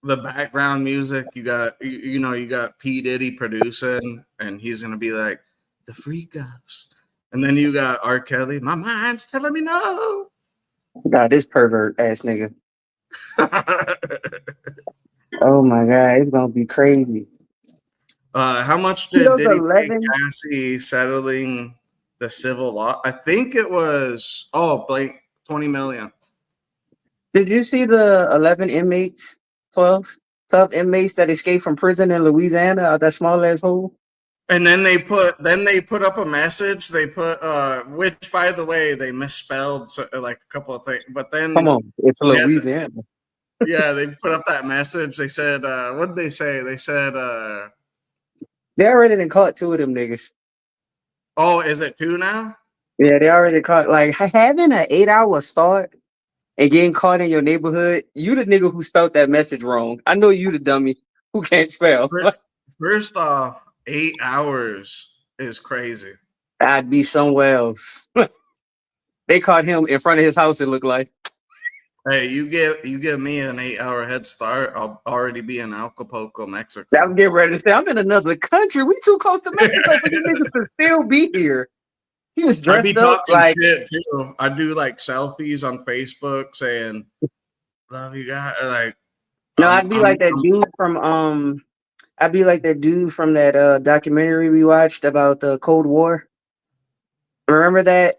The background music, you got P. Diddy producing, and he's gonna be like the freak offs. And then you got R. Kelly. My mind's telling me no.
God, this pervert ass nigga. Oh my God, it's gonna be crazy.
How much did
Those
Diddy pay
11
Cassie settling the civil law? I think it was 20 million.
Did you see the 11 inmates, 12 inmates that escaped from prison in Louisiana out that small ass hole?
And then they put up a message. They put which, by the way, they misspelled like a couple of things. But then
Come on, it's Louisiana.
yeah, they put up that message. They said, what did they say? They said,
They already done caught 2 of them niggas.
oh, is it 2 now?
Yeah, they already caught. Like having an 8-hour start and getting caught in your neighborhood. You the nigga who spelled that message wrong. I know you the dummy who can't spell.
First off, 8 hours is crazy.
I'd be somewhere else. They caught him in front of his house. It looked like.
Hey, you give me an 8-hour head start, I'll already be in Acapulco, Mexico.
I'm getting ready to say I'm in another country. We too close to Mexico for these niggas to still be here. He was
I'd be
dressed up
talking
like
shit too. I do like selfies on Facebook saying "Love you guys." Like,
no, I'd be like that dude from that documentary we watched about the Cold War. Remember that?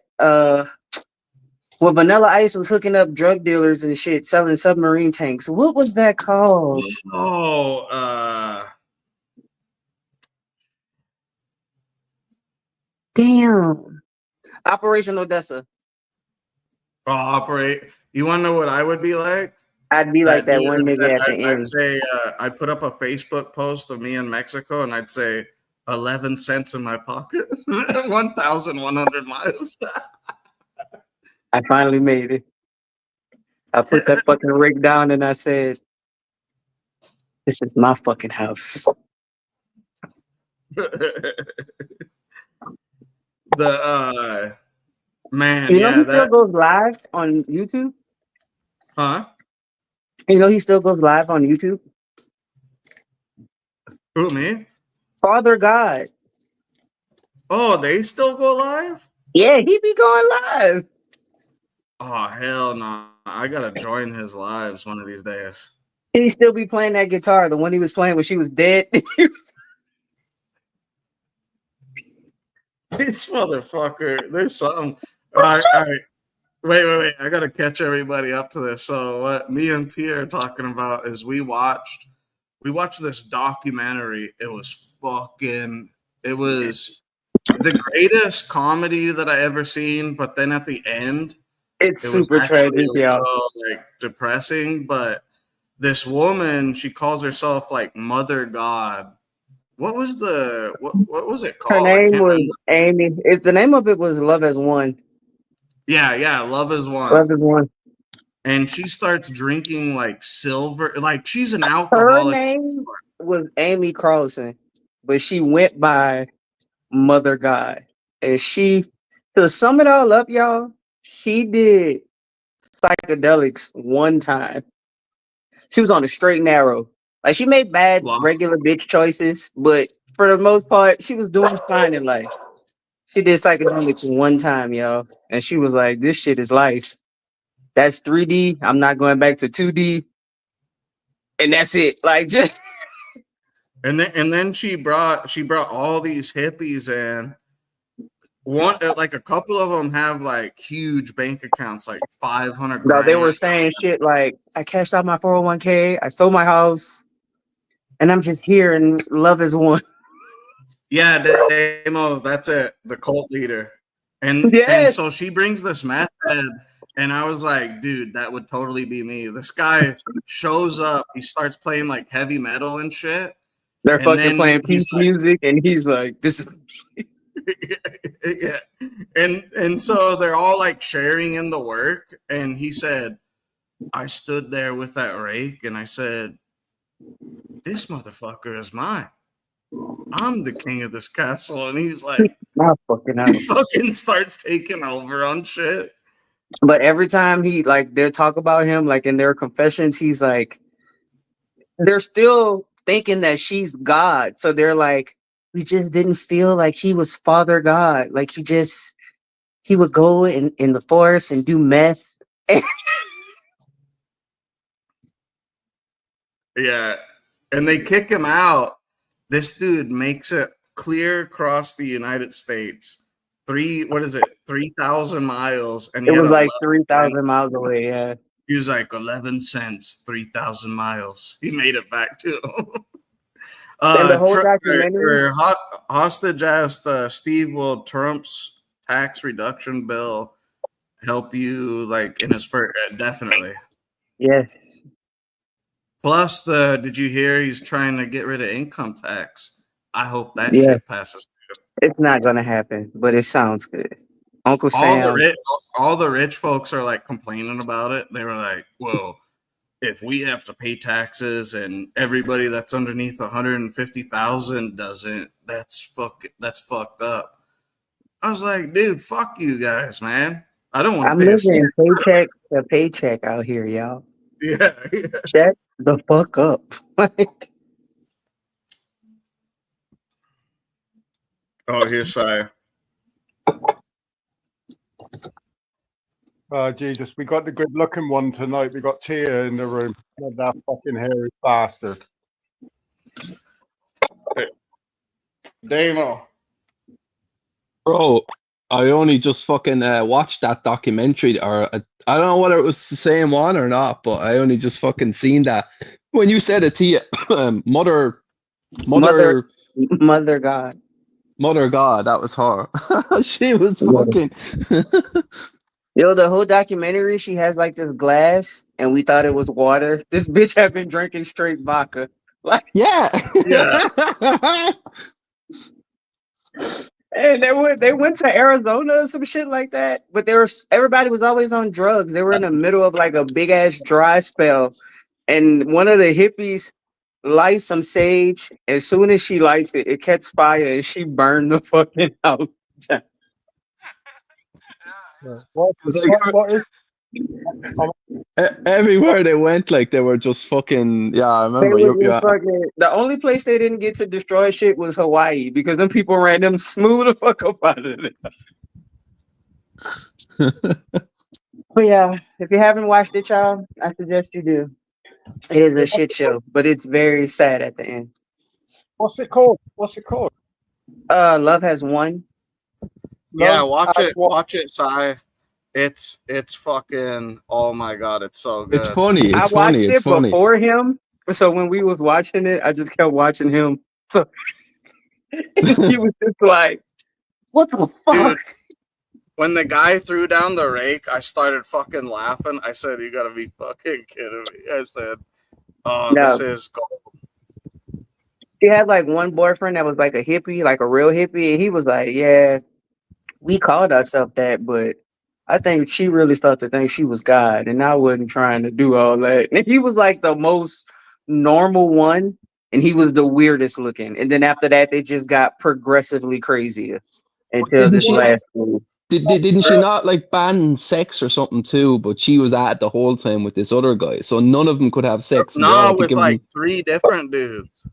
Well, Vanilla Ice was hooking up drug dealers and shit, selling submarine tanks. What was that called?
Oh,
Damn. Operation Odessa.
operate. You want to know what I would be like?
I'd be like that one nigga at the
I'd
end.
say I'd put up a Facebook post of me in Mexico, and I'd say 11 cents in my pocket, 1,100 miles.
I finally made it. I put that fucking rig down and I said, "This is my fucking house."
The man,
You know,
yeah,
he still
that,
goes live on YouTube.
huh?
You know, he still goes live on YouTube.
Who, me?
Father God.
Oh, they still go live?
Yeah, he be going live.
Oh, hell no. I gotta join his lives one of these days.
He still be playing that guitar, the one he was playing when she was dead.
This motherfucker, there's something. All right. Wait. I gotta catch everybody up to this. So what me and Tia are talking about is we watched this documentary. It was the greatest comedy that I ever seen, but then at the end
It's
it was
super tragic, yeah.
like depressing. But this woman, she calls herself like Mother God. What was it called?
Her
I
name
can't
was
remember.
Amy. The name of it was Love as One.
Yeah, Love is One.
Love as One.
And she starts drinking like silver, like she's an
Her
alcoholic.
name was Amy Carlson, but she went by Mother God. And she, to sum it all up, y'all, she did psychedelics one time. She was on a straight and narrow. Like she made bad
Lost.
regular bitch choices, but for the most part, she was doing fine in life. She did psychedelics one time, y'all, and she was like, "This shit is life. That's 3D. I'm not going back to 2D, and that's it." Like just
And then she brought all these hippies in. One like a couple of them have like huge bank accounts, like 500
no, they
grand.
were saying shit like, "I cashed out my 401k. I sold my house, and I'm just here, and love is one."
Yeah, Damo, that's it. The cult leader. And
Yes,
so she brings this meth head, and I was like, dude, that would totally be me. This guy shows up, he starts playing like heavy metal and shit.
they're
And
fucking
then
playing
he's
peace
like,
music, and he's like, "This is."
yeah. And so they're all like sharing in the work. And he said, I stood there with that rake and I said, this motherfucker is mine. I'm the king of this castle. And he's like,
Not fucking
he
out.
fucking starts taking over on shit.
But every time he like they talk about him, like in their confessions, he's like, they're still thinking that she's God. So they're like, we just didn't feel like he was Father God. Like he would go in the forest and do meth.
Yeah. And they kick him out. This dude makes it clear across the United States. 3,000 miles. And
It
he had
was like
11
3,000 miles away. Yeah.
He was like 11 cents, 3,000 miles. He made it back to
And the whole documentary.
hostage asked Steve, will Trump's tax reduction bill help you like in his first? Definitely.
Yes.
Plus, did you hear he's trying to get rid of income tax? I hope that
Yeah.
shit passes.
It's not gonna happen, but it sounds good. Uncle
All
Sam.
the rich folks are like complaining about it. They were like, well, if we have to pay taxes and everybody that's underneath 150,000 doesn't, that's fucked up. I was like, dude, fuck you guys, man. I don't want
I'm
to pay a
living paycheck to paycheck out here, y'all.
yeah.
Check the fuck up.
Oh, here's Sire.
Jesus, we got the good looking one tonight. We got Tia in the room. Not that fucking hairy bastard.
Damo.
Bro, I only just fucking watched that documentary, or I don't know whether it was the same one or not, but I only just fucking seen that. When you said it to you, Mother
God.
Mother God, that was her. She was fucking.
Yo, the whole documentary, she has like this glass, and we thought it was water. This bitch had been drinking straight vodka. Like,
Yeah.
and they went to Arizona or some shit like that. But everybody was always on drugs. They were in the middle of like a big ass dry spell, and one of the hippies lights some sage. As soon as she lights it, it catches fire, and she burned the fucking house down.
What is
Everywhere they went, like they were just fucking. Yeah, I
They
remember.
were
Yeah.
just fucking, the only place they didn't get to destroy shit was Hawaii because them people ran them smooth the fuck up out of it. But yeah, if you haven't watched it, y'all, I suggest you do. It is a shit show, but it's very sad at the end.
what's it called? What's it called?
Love Has Won.
Yeah,
Love
watch
Has
it.
Won.
Watch it, Sai. It's fucking, oh my god, it's so good.
It's funny.
I
It's
watched
funny. It's
it
funny.
before him, so when we was watching it, I just kept watching him. So he was just like, "What the fuck?"
Dude, when the guy threw down the rake, I started fucking laughing. I said, you gotta be fucking kidding me. I said, oh,
No.
this is gold.
She had like one boyfriend that was like a hippie, like a real hippie, and he was like, "Yeah, we called ourselves that, but I think she really started to think she was God, and I wasn't trying to do all that." And he was like the most normal one, and he was the weirdest looking. And then after that, they just got progressively crazier until
Didn't
this
she?
last one.
Didn't she not like ban sex or something too? But she was at it the whole time with this other guy, so none of them could have sex. And they all
No,
had to
with
give
like
them.
3 different dudes.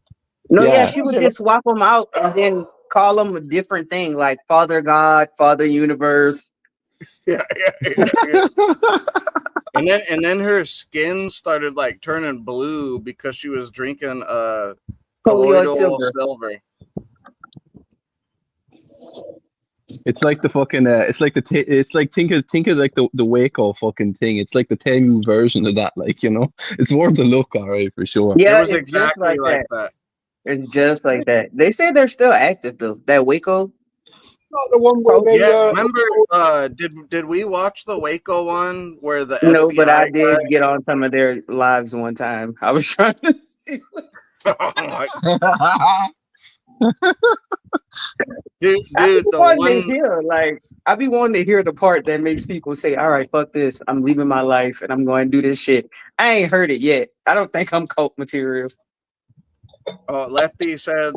No, yeah,
Yeah.
she would just swap them out and then call them a different thing, like Father God, Father Universe.
Yeah. And then her skin started like turning blue because she was drinking
Colloidal
colloidal
silver.
silver.
It's like the fucking. It's like it's like think of like the Waco fucking thing. It's like the Temu version of that. Like, you know, it's worth a look, all right, for sure.
Yeah,
It was
it's just
exactly like that.
It's just like that. They say they're still active though. That Waco.
Not the one where they,
Yeah, remember? Did we watch the Waco one where the
No,
FBI
but I
guy-
did get on some of their lives one time. I was trying to see.
Oh my- dude,
I be
the
wanting to
one.
hear, like, I be wanting to hear the part that makes people say, "All right, fuck this. I'm leaving my life and I'm going to do this shit." I ain't heard it yet. I don't think I'm cult material.
Lefty said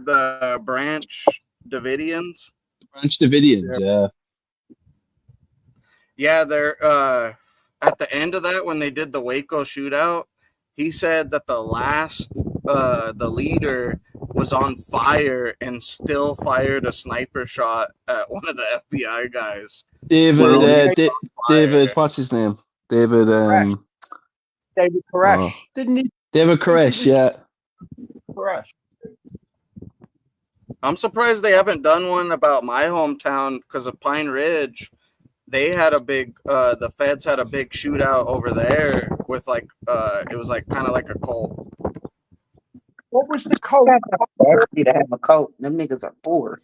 Branch Davidians.
Branch Davidians, yeah.
Yeah, they're at the end of that when they did the Waco shootout. He said that the leader was on fire and still fired a sniper shot at one of the FBI guys.
David,
Fire.
David, what's his name? David,
David Koresh.
oh.
Didn't he?
David Koresh, yeah.
Koresh.
I'm surprised they haven't done one about my hometown because of Pine Ridge. They had a big, the feds had a big shootout over there with like, it was like kind of like a cult.
What was the cult?
Actually, to have a cult, them niggas are poor.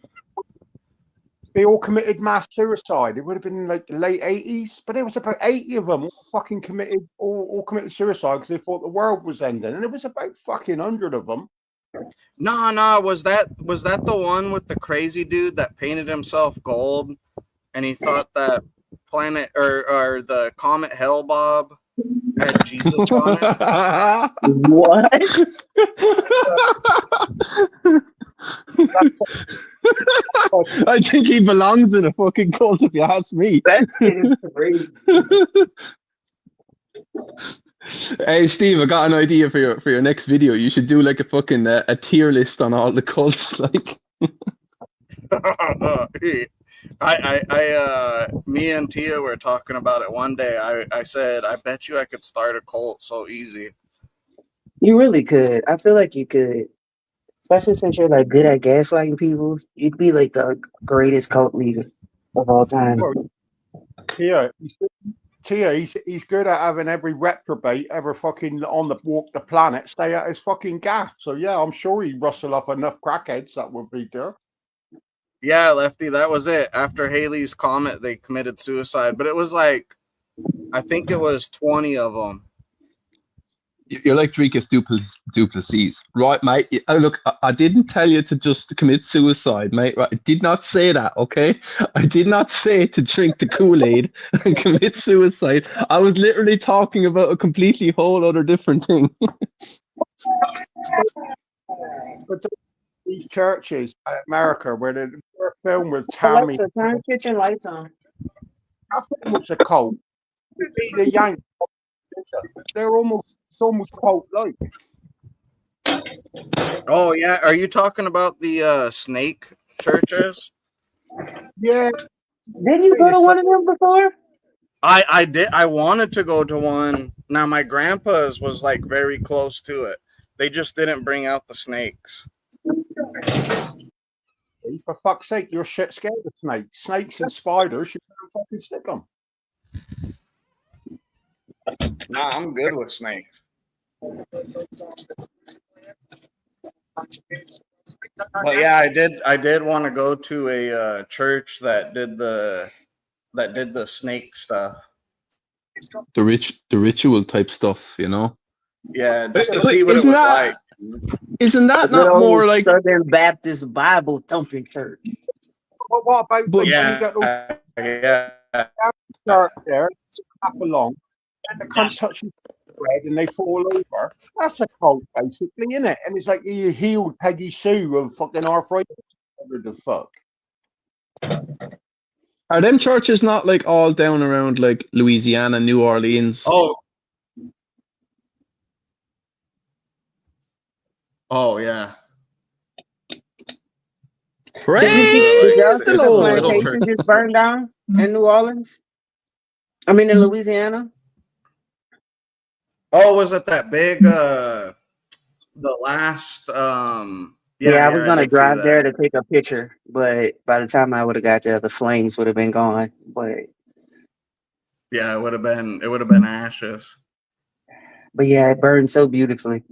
They all committed mass suicide. It would have been like the late 80s, but there was about 80 of them all fucking committed suicide because they thought the world was ending, and it was about fucking 100 of them.
No, was that the one with the crazy dude that painted himself gold, and he thought that planet or the comet Hellbob had Jesus on it?
What?
I think he belongs in a fucking cult, if you ask me.
That shit is crazy.
Hey, Steve, I got an idea for your next video. You should do like a fucking a tier list on all the cults, like.
Me and Tia were talking about it one day. I said, I bet you I could start a cult so easy.
You really could. I feel like you could. Especially since you're like good at gaslighting people. You'd be like the greatest cult leader of all time.
Tia, he's good at having every reprobate ever fucking walk the planet stay at his fucking gaff. So yeah, I'm sure he'd rustle up enough crackheads that would be there.
Yeah, Lefty, that was it. After Haley's comet, they committed suicide, but it was like, I think it was 20 of them.
You're like Dricus Duplessis, right, mate? Look, I didn't tell you to just commit suicide, mate. Right? I did not say that, okay? I did not say to drink the Kool-Aid and commit suicide. I was literally talking about a completely whole other different thing.
But these churches in America where they were filmed with Tammy,
Alexa, turn kitchen lights on.
I think it was a cult. The Yankees, they're almost cult-like.
Oh, yeah. Are you talking about the snake churches?
Yeah.
Didn't you go to one of them before?
I did. I wanted to go to one. Now, my grandpa's was like very close to it. They just didn't bring out the snakes.
For fuck's sake, you're shit scared of snakes. Snakes and spiders, you better fucking stick them.
Nah, I'm good with snakes. But yeah, I did want to go to a church that did the snake stuff.
The ritual type stuff, you know.
Yeah, just to see what it
Isn't
was
that-
like.
Isn't that
Good
not
old
more like?
Southern Baptist Bible thumping church.
What about
But-
when you get all
Yeah.
dark there, half along, and they can't touch you bread and they fall over. That's a cult, basically, isn't it? And it's like you healed Peggy Sue of fucking arthritis. What the fuck?
Are them churches not like all down around like Louisiana, New Orleans?
Oh yeah.
Praise
Did y'all
the
see the
Lord.
little
plantation just burned down in New Orleans? I mean, in Louisiana.
Oh, was it that big? The last.
Yeah, I was gonna
did see
drive
that.
there to take a picture, but by the time I would have got there, the flames would have been gone. But
Yeah, it would have been ashes.
yeah, it burned so beautifully.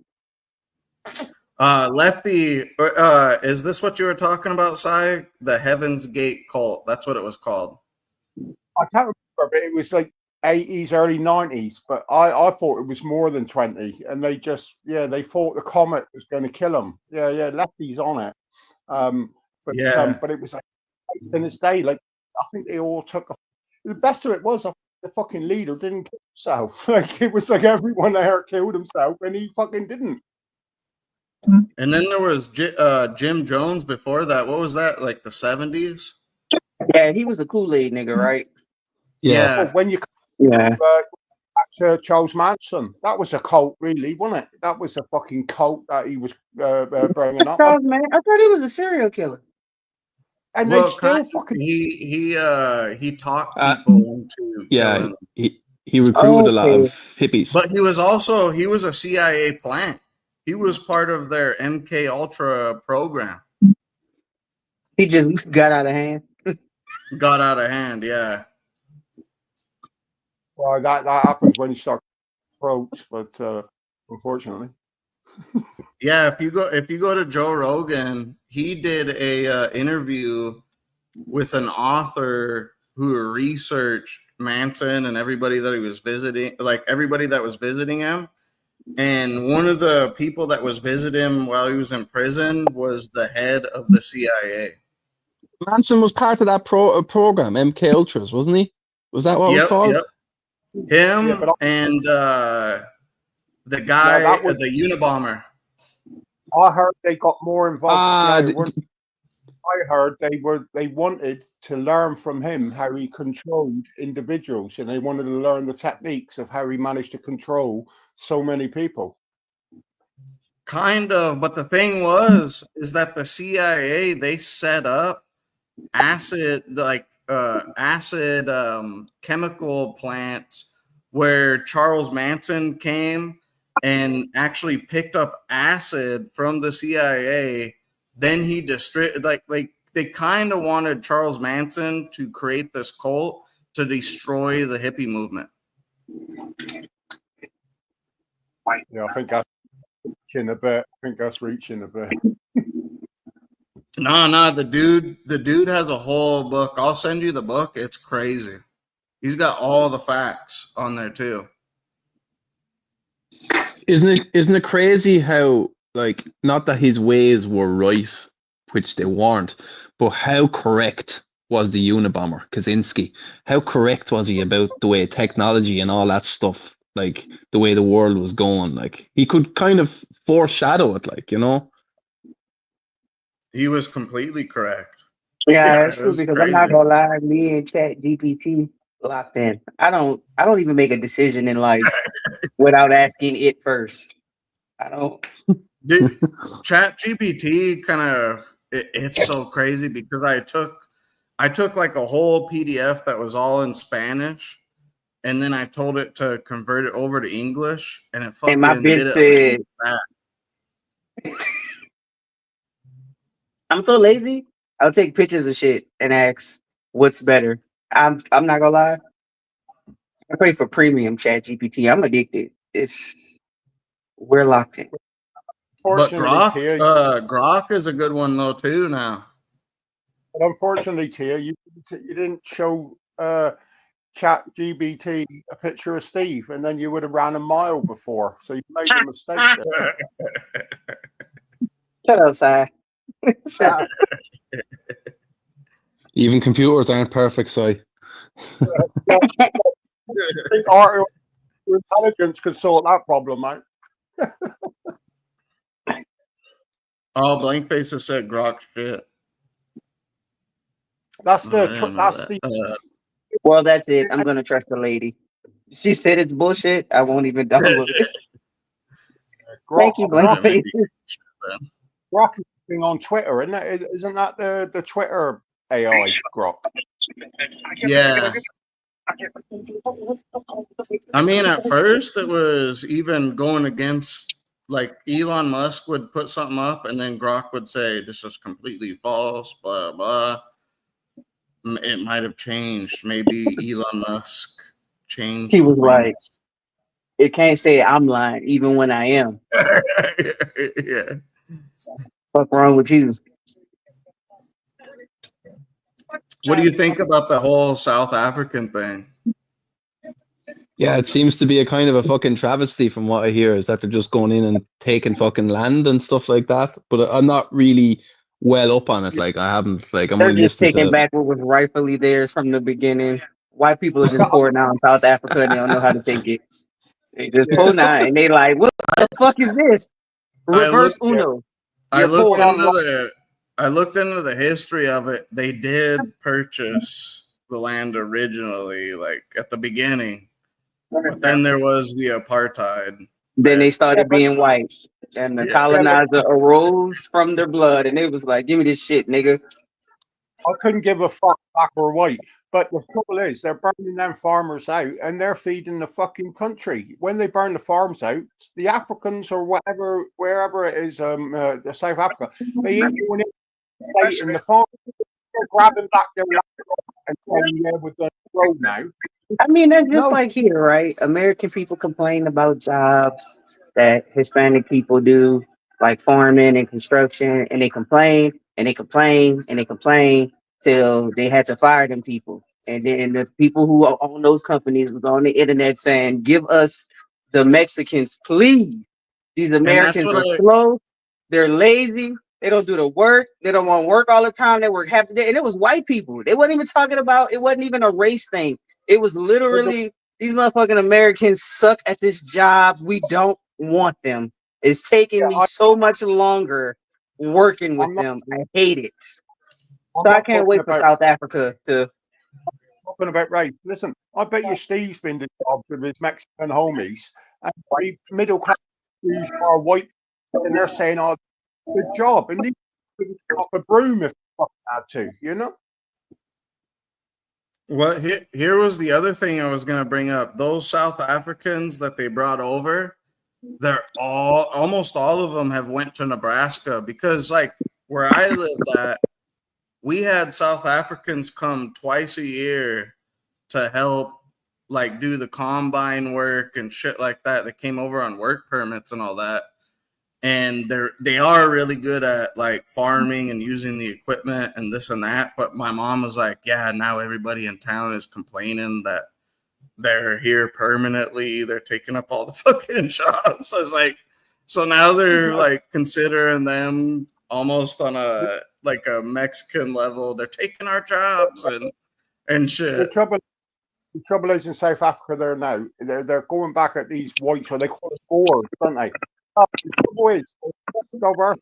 Lefty, is this what you were talking about, Si? The Heaven's Gate cult. That's what it was called.
I can't remember, but it was like 80s, early 90s. But I thought it was more than 20. And they just, they thought the comet was going to kill them. Yeah, Lefty's on it. But it was like in this day, like I think they all took. The best of it was the fucking leader didn't kill himself. Like it was like everyone there killed himself, and he fucking didn't.
And then there was Jim Jones before that. What was that? Like the 70s?
Yeah, he was a Kool-Aid nigga, right?
Yeah.
Oh, when you
Yeah.
back to Charles Manson, that was a cult, really, wasn't it? That was a fucking cult that he was bringing up.
Charles, man, I thought he was a serial killer.
And
Well,
they still
kind of,
fucking
he talked people into
Yeah,
killing.
he recruited a lot of hippies.
But he was a CIA plant. He was part of their MK Ultra program.
He just got out of hand.
Got out of hand, yeah.
well, that happens when you start approach, but unfortunately.
Yeah, if you go to Joe Rogan, he did a interview with an author who researched Manson and everybody that he was visiting, like everybody that was visiting him. And one of the people that was visiting him while he was in prison was the head of the CIA.
Manson was part of that program, MK Ultras, wasn't he? Was that what it was called?
Yep. Him
Yeah,
and the guy,
that was-
the Unabomber.
I heard they got more involved.
Ah,
I heard they wanted to learn from him how he controlled individuals, and they wanted to learn the techniques of how he managed to control so many people.
Kind of, but the thing is that the CIA, they set up acid chemical plants where Charles Manson came and actually picked up acid from the CIA. Then he they kind of wanted Charles Manson to create this cult to destroy the hippie movement.
Yeah, I think that's reaching a bit.
No, the dude has a whole book. I'll send you the book. It's crazy. He's got all the facts on there too.
Isn't it crazy how, like, not that his ways were right, which they weren't, but how correct was the Unabomber, Kaczynski? How correct was he about the way technology and all that stuff, like the way the world was going? Like he could kind of foreshadow it, like, you know?
He was completely correct.
Yeah, that's
it
true
was
because
crazy.
I'm not gonna lie, me and Chat GPT locked in. I don't even make a decision in life without asking it first. I don't.
Dude, Chat GPT kind of it's so crazy because I took like a whole PDF that was all in Spanish, and then I told it to convert it over to English, and it fucking
And my
did
bitch
it.
said, "I'm so lazy. I'll take pictures of shit and ask what's better." I'm not gonna lie. I pay for premium Chat GPT. I'm addicted. We're locked in.
But
Fortunately, Tia,
Grok is a good one though too now.
unfortunately, Tia, you didn't show Chat GBT a picture of Steve, and then you would have ran a mile before. So you made a mistake there.
Shut up, Si. Shut up.
Even computers aren't perfect, so
I think Your intelligence can sort that problem out.
Oh, Blankface has said Grok shit.
That's
Oh,
the
I didn't know
that's
that.
the
Well, that's it. I'm gonna trust the lady. She said it's bullshit. I won't even download it. Thank you,
Grok,
Blankface.
Grok is thing on Twitter, isn't it? Isn't that the Twitter AI Grok?
Yeah. I mean, at first it was even going against, like, Elon Musk would put something up and then Grok would say this is completely false, blah blah. It might have changed. Maybe Elon Musk changed.
He was
some
like,
things.
it can't say I'm lying, even when I am.
Yeah.
What's wrong with you?
What do you think about the whole South African thing?
Yeah, it seems to be a kind of a fucking travesty from what I hear, is that they're just going in and taking fucking land and stuff like that. But I'm not really well up on it. Like, I haven't, like, I'm
They're
only
just
listening
taking
to.
back what was rightfully theirs from the beginning. White people are just pouring out in South Africa and they don't know how to take it. They just
Yeah.
pull out and they like, what the fuck is this? Reverse
looked-
Uno.
I
You're
looked
poor.
into the history of it. They did purchase the land originally, like at the beginning, but then there was the apartheid.
Then they started being white. And the
Yeah.
colonizer arose from their blood and it was like, give me this shit, nigga.
I couldn't give a fuck black or white. But the trouble is, they're burning them farmers out and they're feeding the fucking country. When they burn the farms out, the Africans or whatever, wherever it is, the South Africa, they ain't doing it in the farm. They're grabbing back their land and saying, yeah, we're going to grow now.
I mean, they're just
No.
like here, right? American people complain about jobs that Hispanic people do, like farming and construction, and they complain and they complain and they complain till they had to fire them people. And then the people who own those companies was on the internet saying, give us the Mexicans, please. These Americans
what
are slow, they're lazy, they don't do the work, they don't want to work all the time, they work half the day. And it was white people. They wasn't even talking about, it wasn't even a race thing. It was literally, these motherfucking Americans suck at this job. We don't want them. It's taking me so much longer working with them. I hate it. So I can't wait for South Africa to.
Talking about race. Listen, I bet you Steve's been to jobs with his Mexican homies, and middle class Jews are white, and they're saying, "Oh, good job," and they couldn't pick up a broom if they had to, you know.
Well, here was the other thing I was going to bring up. Those South Africans that they brought over, almost all of them have went to Nebraska, because like where I lived at, we had South Africans come twice a year to help like do the combine work and shit like that. They came over on work permits and all that. And they are really good at like farming and using the equipment and this and that. But my mom was like, yeah, now everybody in town is complaining that they're here permanently. They're taking up all the fucking jobs. I was like, so now they're like considering them almost on a Mexican level. They're taking our jobs and shit.
The trouble is in South Africa there now. They're going back at these whites, or they call it boards, don't they? The trouble is, diverse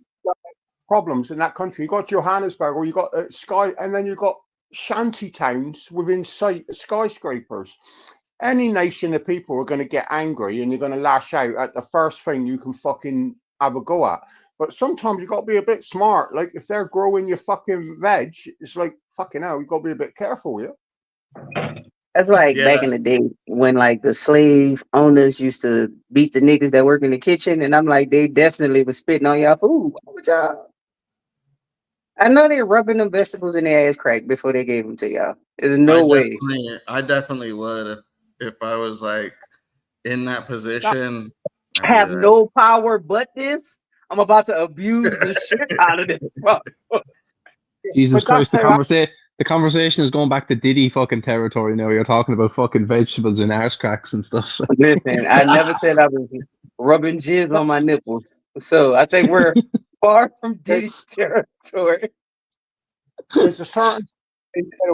problems in that country. You got Johannesburg, or you got and then you got shanty towns within sight of skyscrapers. Any nation of people are going to get angry and you're going to lash out at the first thing you can fucking have a go at. But sometimes you got to be a bit smart. Like if they're growing your fucking veg, it's like fucking hell. You got to be a bit careful, yeah.
That's like back in the day when like the slave owners used to beat the niggas that work in the kitchen, and I'm like, they definitely was spitting on y'all food. What y'all? I know they're rubbing them vegetables in their ass crack before they gave them to y'all. There's no way.
I definitely would if I was like in that position.
I have no power but this. I'm about to abuse the shit out of this.
Jesus Christ, the conversation is going back to Diddy fucking territory now. You're talking about fucking vegetables and arse cracks and stuff.
Listen, I never said I was rubbing jizz on my nipples. So I think we're far from Diddy territory.
There's a certain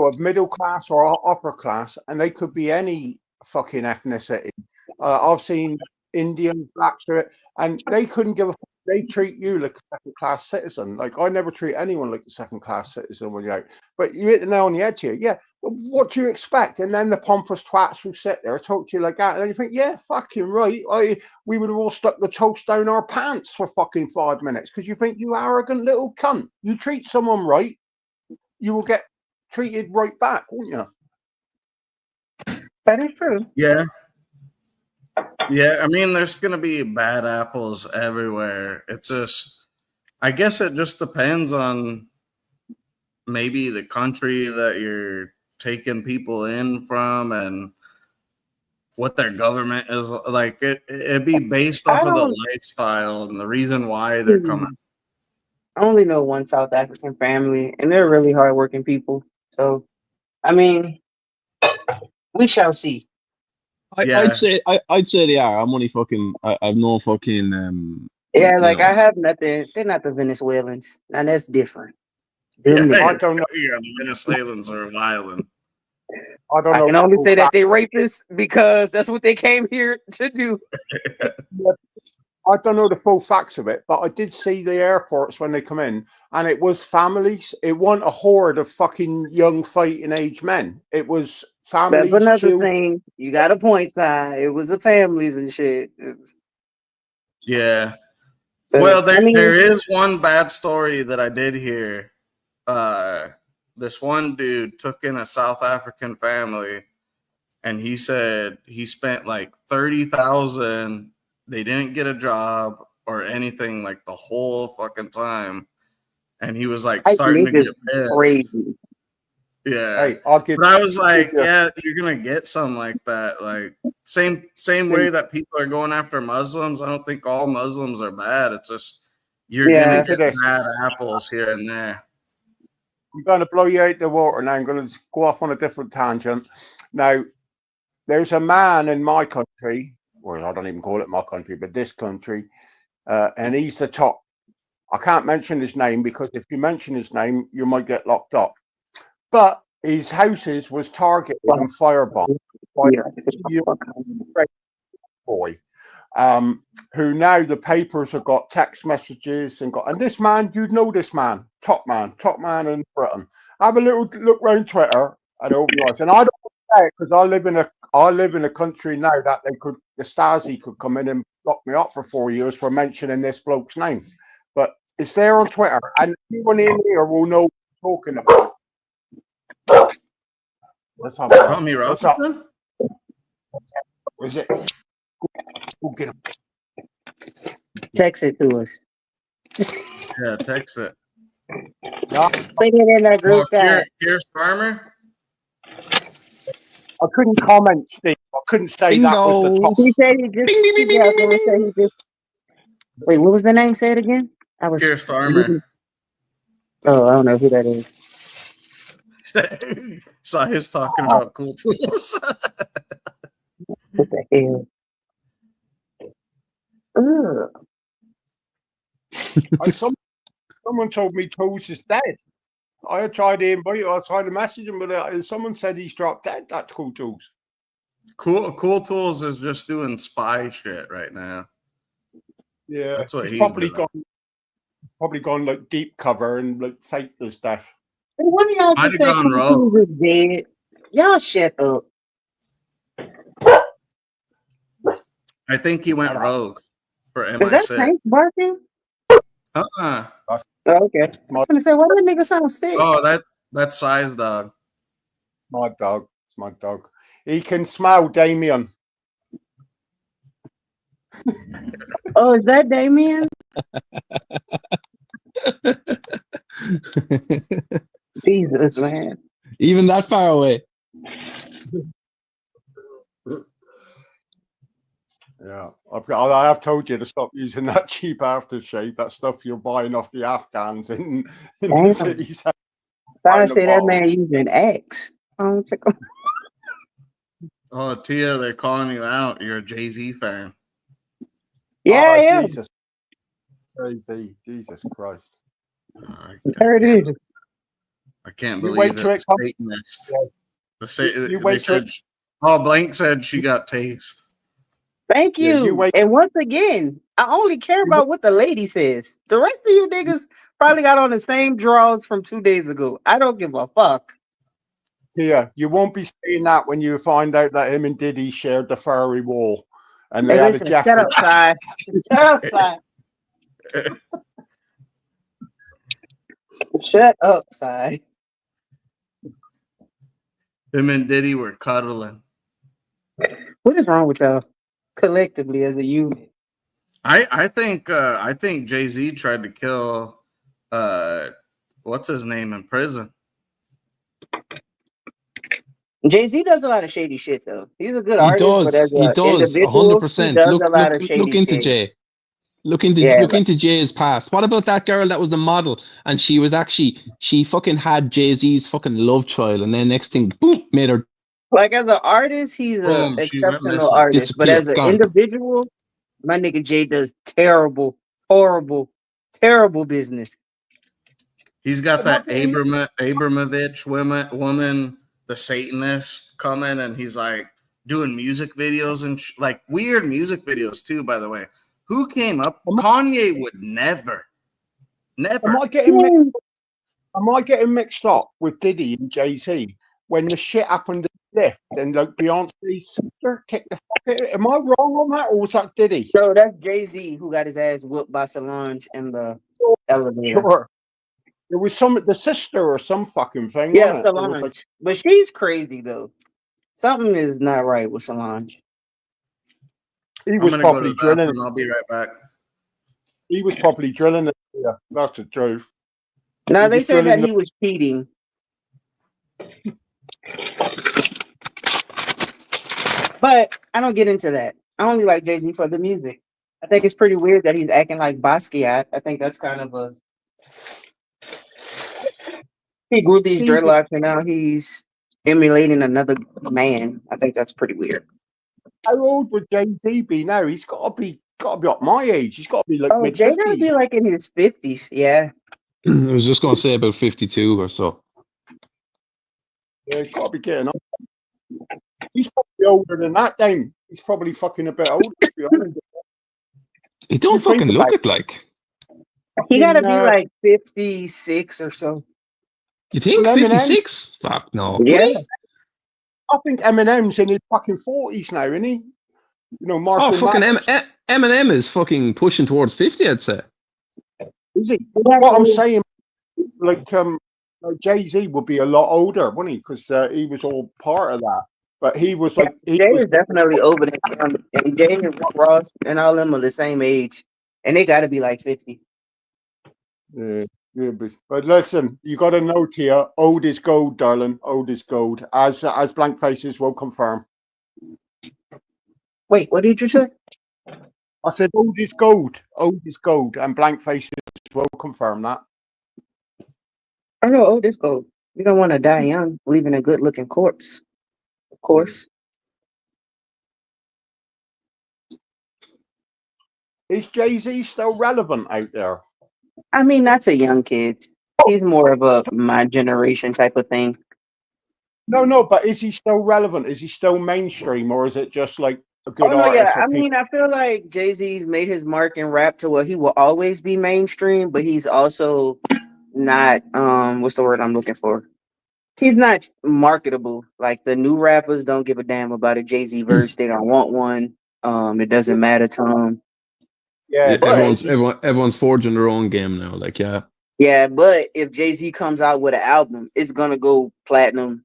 of middle class or upper class, and they could be any fucking ethnicity. I've seen Indian blacks do it, and they couldn't give a. They treat you like a second-class citizen. Like I never treat anyone like a second-class citizen when you're out. But you hit the nail on the head here. Yeah, but what do you expect? And then the pompous twats who sit there talk to you like that, and then you think, yeah, fucking right. We would have all stuck the toast down our pants for fucking 5 minutes because you think you arrogant little cunt. You treat someone right, you will get treated right back, won't you?
That is true.
Yeah. Yeah, I mean, there's going to be bad apples everywhere. It's just, I guess it just depends on maybe the country that you're taking people in from and what their government is like. It'd be based off of the lifestyle and the reason why they're coming.
I only know one South African family, and they're really hardworking people. So, I mean, we shall see.
Yeah.
I'd say they are. I'm only fucking. I've no fucking.
Yeah,
you
like
know.
I have nothing. They're not the Venezuelans, and that's different.
Yeah,
Them niggas.
I don't know.
yeah, the Venezuelans are violent.
I don't
I
know.
can only say that they rapists because that's what they came here to do.
I don't know the full facts of it, but I did see the airports when they come in, and it was families. It wasn't a horde of fucking young fighting age men. It was families.
That's another
children.
thing. You got a point, Ty. It was the families and shit.
Yeah.
So,
Well,
I mean,
there is one bad story that I did hear. This one dude took in a South African family, and he said he spent like 30,000. They didn't get a job or anything like the whole fucking time, and he was like starting to
niggas
get pissed.
crazy.
Yeah.
Hey, I'll give.
But I was like,
Yeah.
yeah, you're gonna get some like that. Like same way that people are going after Muslims. I don't think all Muslims are bad. It's just you're
Yeah.
gonna get bad apples here and there.
I'm going to blow you out the water now. I'm going to go off on a different tangent. Now, there's a man in my country, well, I don't even call it my country, but this country, and he's the top. I can't mention his name because if you mention his name, you might get locked up. But his houses was targeted and firebombed by a boy, who now the papers have got text messages and this man, you'd know this man, top man in Britain. Have a little look around Twitter and overnight. And I don't say it because I live in a country now that the Stasi could come in and lock me up for 4 years for mentioning this bloke's name. But it's there on Twitter, and anyone in here will know what I'm talking about. What's up?
Tommy
What's up?
Robinson?
Is it? Go get him.
Text it to us.
Yeah, text it.
Put it in our group chat.
Keir Starmer?
I couldn't comment, Steve. I couldn't say that was the top.
He said he just. Yeah, someone said he just. Wait, what was the name? Say it again. I was.
Keir Starmer.
Oh, I don't know who that is.
Saw his talking about cool tools.
What the hell? Ugh.
Someone told me Toes is dead. I tried to invite him. I tried to message him, but someone said he's dropped dead. That's Cool Tools.
Cool Tools is just doing spy shit right now.
Yeah,
That's what
he's
he's
probably gone like deep cover and like fake this death.
What do y'all
Might
just
have
say?
gone rogue.
Is dead. Y'all shut up.
I think he went rogue for
Is that
MI6.
Tank barking?
Uh-uh.
Oh, okay. I was gonna say, why that nigga sound sick?
Oh, that's Size Dog.
My dog. It's my dog. He can smell Damien.
Oh, is that Damien? Jesus, man.
Even that far away.
Yeah, I have told you to stop using that cheap aftershave. That stuff you're buying off the Afghans in the
Damn.
cities.
I say that man using X.
Oh, Tia, they're calling you out. You're a Jay-Z fan.
Yeah, yeah.
Jesus. Crazy. Jesus Christ.
There it is.
I can't
You
believe
wait till
it.
it comes-
Satanist.
You
They
wait till
said, oh, Blank said she got taste.
Thank
Yeah, you
you.
wait.
And once again, I only care about what the lady says. The rest of you niggas probably got on the same drawers from 2 days ago. I don't give a fuck.
Yeah, you won't be saying that when you find out that him and Diddy shared the furry wall, and they
Hey,
had a
listen,
jacket.
shut up, Sai. Shut up, Sai. Shut up, Sai.
Him and Diddy were cuddling.
What is wrong with y'all collectively as a unit?
I think Jay-Z tried to kill what's his name in prison.
Jay-Z does a lot of shady shit though. He's a good
He
artist, but
does.
as
He
an
does.
individual, he
100%.
does
Look,
a lot of
look,
shady
look into
shit.
Jay. Look into
Yeah,
look into Jay's past. What about that girl that was the model and she fucking had Jay-Z's fucking love child, and then next thing, boom, made her
like as an artist, he's an
Boom, she went
exceptional
missing.
artist. But
disappear.
as an
Gone.
individual, my nigga Jay does terrible, horrible, terrible business.
He's got that Abramovich woman, the Satanist, coming, and he's like doing music videos and like weird music videos too. By the way, who came up? Kanye would never.
Am I getting mixed up with Diddy and Jay-Z when the shit happened at the lift and like Beyonce's sister kicked the fuck out? Am I wrong on that, or was that Diddy?
So that's Jay-Z who got his ass whooped by Solange in the elevator.
Sure. There was the sister or some fucking thing.
Yeah,
wasn't it? There was
Solange.
like,
But she's crazy though. Something is not right with Solange.
he
I'm
was
gonna go to
probably
the
drilling.
bathroom. I'll be right back.
He was probably drilling it. Yeah, that's the truth.
Now
He
they
was
said that
drilling
he was cheating. But I don't get into that. I only like Jay-Z for the music. I think it's pretty weird that he's acting like Basquiat. I think that's kind of a... He grew these dreadlocks and now he's emulating another man. I think that's pretty weird.
How old would Jay-Z be now? He's got to be up my age. He's got to be like
Oh,
mid
Jay gotta be
50s.
like in his 50s. Yeah.
I was just gonna say about 52 or so.
Yeah, he's got to be getting up. He's probably older than that. Then he's probably fucking a bit older. To be honest.
He don't
You think
fucking look
about
it like.
He gotta be
In,
like 56 or so.
You think
Eminem?
56? Fuck no.
Yeah.
Would he?
I think Eminem's in his fucking 40s now, isn't he? You know,
Oh,
Marshall
fucking
Mathers.
Eminem is fucking pushing towards 50, I'd say.
Is he? What I'm saying, like, Jay-Z would be a lot older, wouldn't he? Because he was all part of that. But he was like, he
Jay
was
is definitely over than him. And Jay and Rick Ross and all them are the same age. And they gotta be like 50.
Yeah, but listen, you got to know, Tia, old is gold, darling. Old is gold, as Blank Faces will confirm.
Wait, what did you say?
I said old is gold, and Blank Faces will confirm that.
I know, oh, this gold. You don't want to die young, leaving a good looking corpse. Of course.
Is Jay-Z still relevant out there?
I mean, that's a young kid. He's more of a my generation type of thing.
No, but is he still relevant? Is he still mainstream, or is it just like a good
Oh no, yeah.
artist?
I mean, I feel like Jay-Z's made his mark in rap to where he will always be mainstream, but he's also not what's the word I'm looking for? He's not marketable. Like the new rappers don't give a damn about a Jay-Z verse. They don't want one. It doesn't matter to them.
Yeah,
Everyone's forging their own game now. Like, yeah.
Yeah, but if Jay-Z comes out with an album, it's gonna go platinum.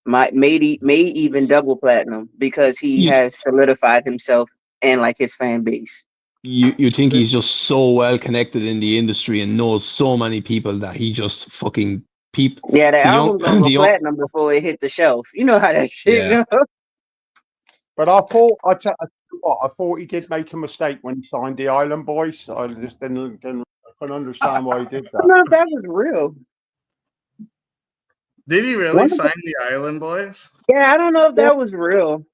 May even double platinum because he has solidified himself and like his fan base.
You think he's just so well connected in the industry and knows so many people that he just fucking
Yeah, the album gonna go platinum before it hit the shelf. You know how that shit goes.
But I thought he did make a mistake when he signed the Island Boys. I just didn't understand why he did that.
I don't know if that was real.
Did he really sign the Island Boys?
Yeah, I don't know if that was real.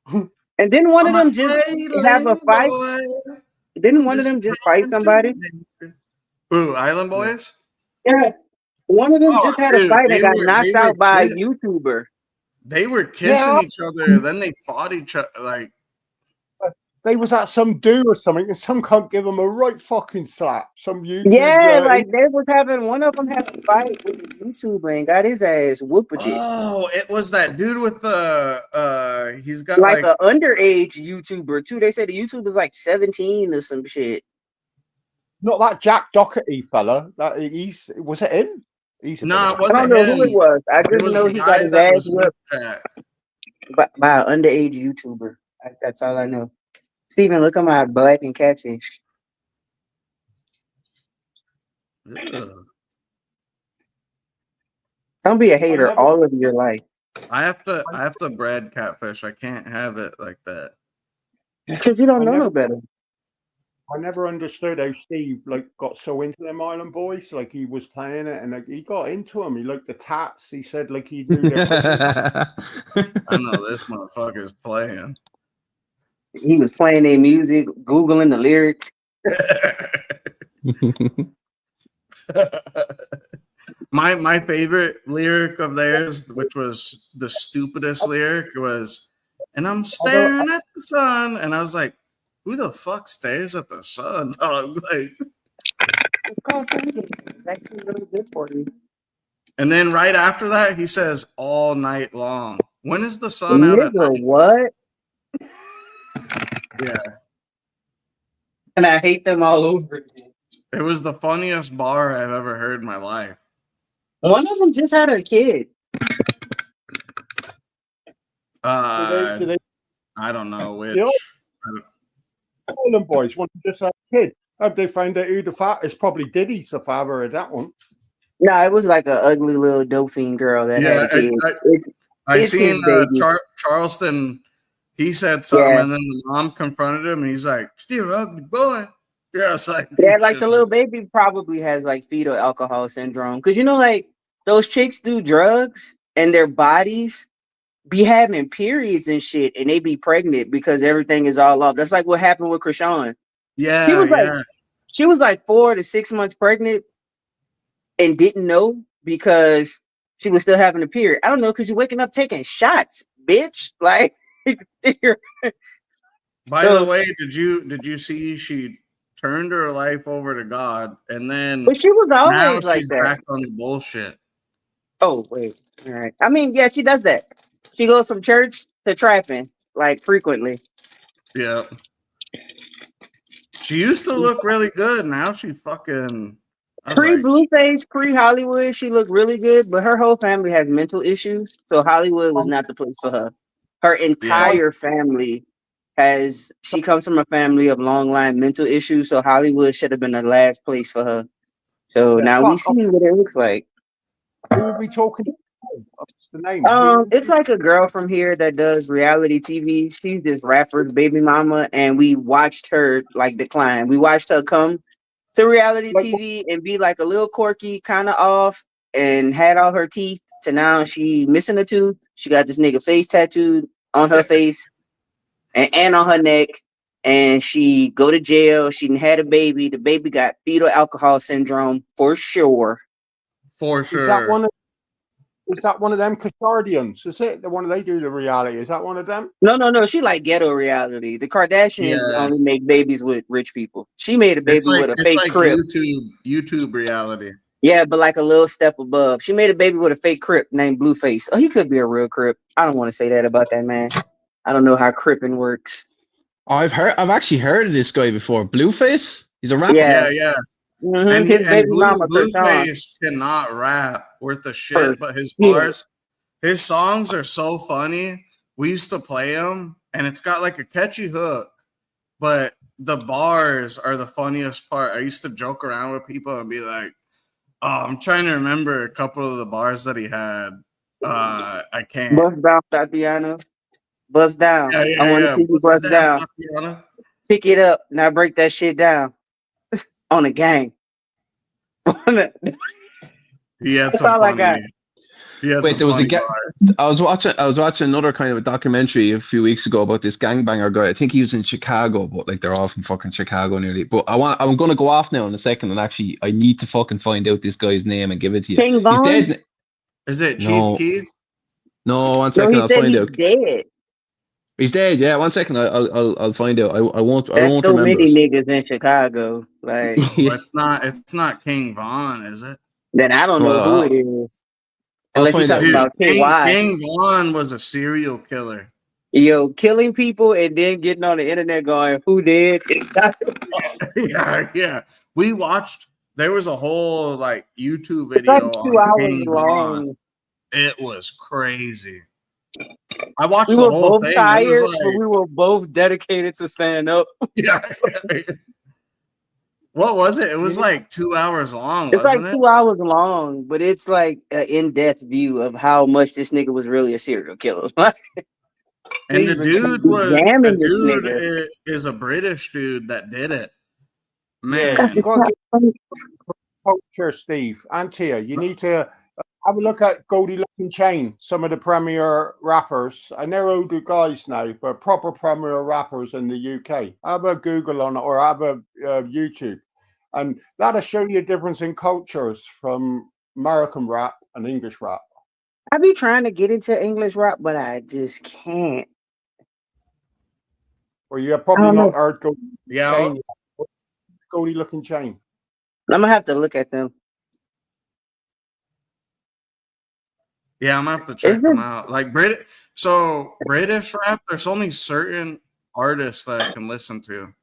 And didn't one of them just have a fight? Didn't one of them just fight somebody?
Ooh, Island Boys?
Yeah. One of them just had a fight and got knocked out by a YouTuber.
They were kissing each other, then they fought each other. Like,
They was at some do or something, and some can't give them a right fucking slap. Some YouTube.
Yeah, like they was having one of them had a fight with a YouTuber and got his ass whooped.
oh, it was that dude with the he's got
Like
like
an underage YouTuber too. They said the YouTuber's like 17 or some shit.
Not that Jack Doherty fella. That was it him? He's a
no,
bit
it
of-
wasn't
I don't know
him.
who it was. I
It
just
was
know
the
he
guy
got his
that
ass
was
whipped
Snapchat.
by an underage YouTuber. That's all I know. Steven, look at my black and catfish.
Ugh.
Don't be a hater
never-
all of your life.
I have to bread catfish. I can't have it like that.
It's because you don't
I
know
never-
no better.
I never understood how Steve like got so into them Island Boys. Like he was playing it, and like he got into them. He liked the tats. He said like he do their
I know this motherfucker's playing.
He was playing their music, Googling the lyrics.
My favorite lyric of theirs, which was the stupidest lyric, was, "And I'm staring at the sun," and I was like, "Who the fuck stares at the sun, dog?" Like,
It's called singing. It's actually really good for you.
and then right after that, he says, "All night long." When is the sun out at
Nigga,
night?
what?
Yeah,
And I hate them all over again.
it was the funniest bar I've ever heard in my life.
One of them just had a kid.
do they
I don't know which.
Yeah. Island Boys wanted just a kid. How'd they find out who the father? It's probably Diddy's the father of that one.
No, it was like an ugly little Dauphine girl that
Yeah,
had a kid.
I
It's his
seen
baby.
Charleston. He said something,
Yeah.
and then the mom confronted him, and he's like, "Still ugly boy." Yeah, it's like,
Yeah, like the little baby probably has like fetal alcohol syndrome. Cause you know, like those chicks do drugs and their bodies be having periods and shit, and they be pregnant because everything is all off. That's like what happened with Krishan.
Yeah,
She was like-
yeah.
She was like 4 to 6 months pregnant and didn't know because she was still having a period. I don't know, cause you're waking up taking shots, bitch. Like, you're-
By
So-
the way, did you see she turned her life over to God, and then
but she was
now
always like
she's
that.
back on the bullshit.
Oh, wait. All right. I mean, yeah, she does that. She goes from church to trapping, like frequently.
Yeah. She used to look really good. Now she fucking I was
Pre
like,
Blueface, pre Hollywood, she looked really good, but her whole family has mental issues. So Hollywood was not the place for her. Her entire family she comes from a family of long line mental issues. So Hollywood should have been the last place for her. So
Yeah,
now we
fuck
see what it looks like.
Who are we talking? What's the name?
It's like a girl from here that does reality TV. She's this rapper's baby mama, and we watched her like decline. We watched her come to reality
Like-
TV and be like a little quirky, kind of off, and had all her teeth. To now she missing a tooth. She got this nigga face tattooed on her face and on her neck. And she go to jail. She done had a baby. The baby got fetal alcohol syndrome for sure.
for sure.
Is that one of them Kashardians? Is it the one they do the reality? Is that one of them?
No. She like ghetto reality. The Kardashians
Yeah.
only make babies with rich people. She made a baby
It's like,
with a fake crib.
YouTube reality.
Yeah, but like a little step above. She made a baby with a fake crip named Blueface. Oh, he could be a real crip. I don't want to say that about that man. I don't know how cripping works.
I've actually heard of this guy before. Blueface? He's a rapper.
Yeah.
Yeah.
Mhm,
And,
his baby mama Krishan.
Blueface cannot rap worth a shit,
First.
but his
Yeah.
bars, his songs are so funny. We used to play them, and it's got like a catchy hook, but the bars are the funniest part. I used to joke around with people and be like, "Oh, I'm trying to remember a couple of the bars that he had. I can't."
Bust down, Tatiana. Bust down.
Yeah,
I want to see you bust down.
Tatiana.
Pick it up. Now break that shit down. On the gang.
He had
That's
some
all I
funny.
got.
He had
Wait,
some
there was a
funny
ga-
bars.
I was watching another kind of a documentary a few weeks ago about this gangbanger guy. I think he was in Chicago, but like they're all from fucking Chicago nearly. But I'm gonna go off now in a second, and actually I need to fucking find out this guy's name and give it to you.
King
He's
Von?
dead.
Is it Chief
No.
Keef?
No, one
No,
second.
he
I'll
said
find
he's
out.
dead.
He's dead. Yeah, 1 second. I'll find out. I won't. I
There's
won't
so
remember
many
it.
niggas in Chicago. Like,
Oh, it's not King Von, is it?
then I don't know who it
Well,
is.
I'll
Unless you're
find out.
talking
Dude,
about KY.
King Von was a serial killer.
Yo, killing people and then getting on the internet going, who did?
Yeah. We watched. There was a whole like YouTube
It's like
video
2
on
hours
King Von.
long.
It was crazy. I watched
We
the
were
whole
both
thing.
tired,
It was
but
like,
we were both dedicated to stand up.
yeah. What was it? It was
Mhm.
like 2 hours long,
It's like
wasn't it?
2 hours long, but it's like an in-depth view of how much this nigga was really a serial killer.
And the
Steve,
Examine this nigga.
is a British dude that did it.
yeah,
Man,
you got to get culture, Steve. And Tia, you need to have a look at Goldie Looking Chain, some of the premier rappers, and they're older guys now, but proper premier rappers in the UK. Have a Google on it or have a YouTube, and that'll show you a difference in cultures from American rap and English rap.
I be trying to get into English rap, but I just can't.
Or you have probably
don't
not
know.
heard Goldie
yeah,
Chain. Goldie Looking Chain.
I'm gonna have to look at them.
yeah, I'm gonna have to check
Is
them
it?
out. Like British rap, there's only certain artists that I can listen to.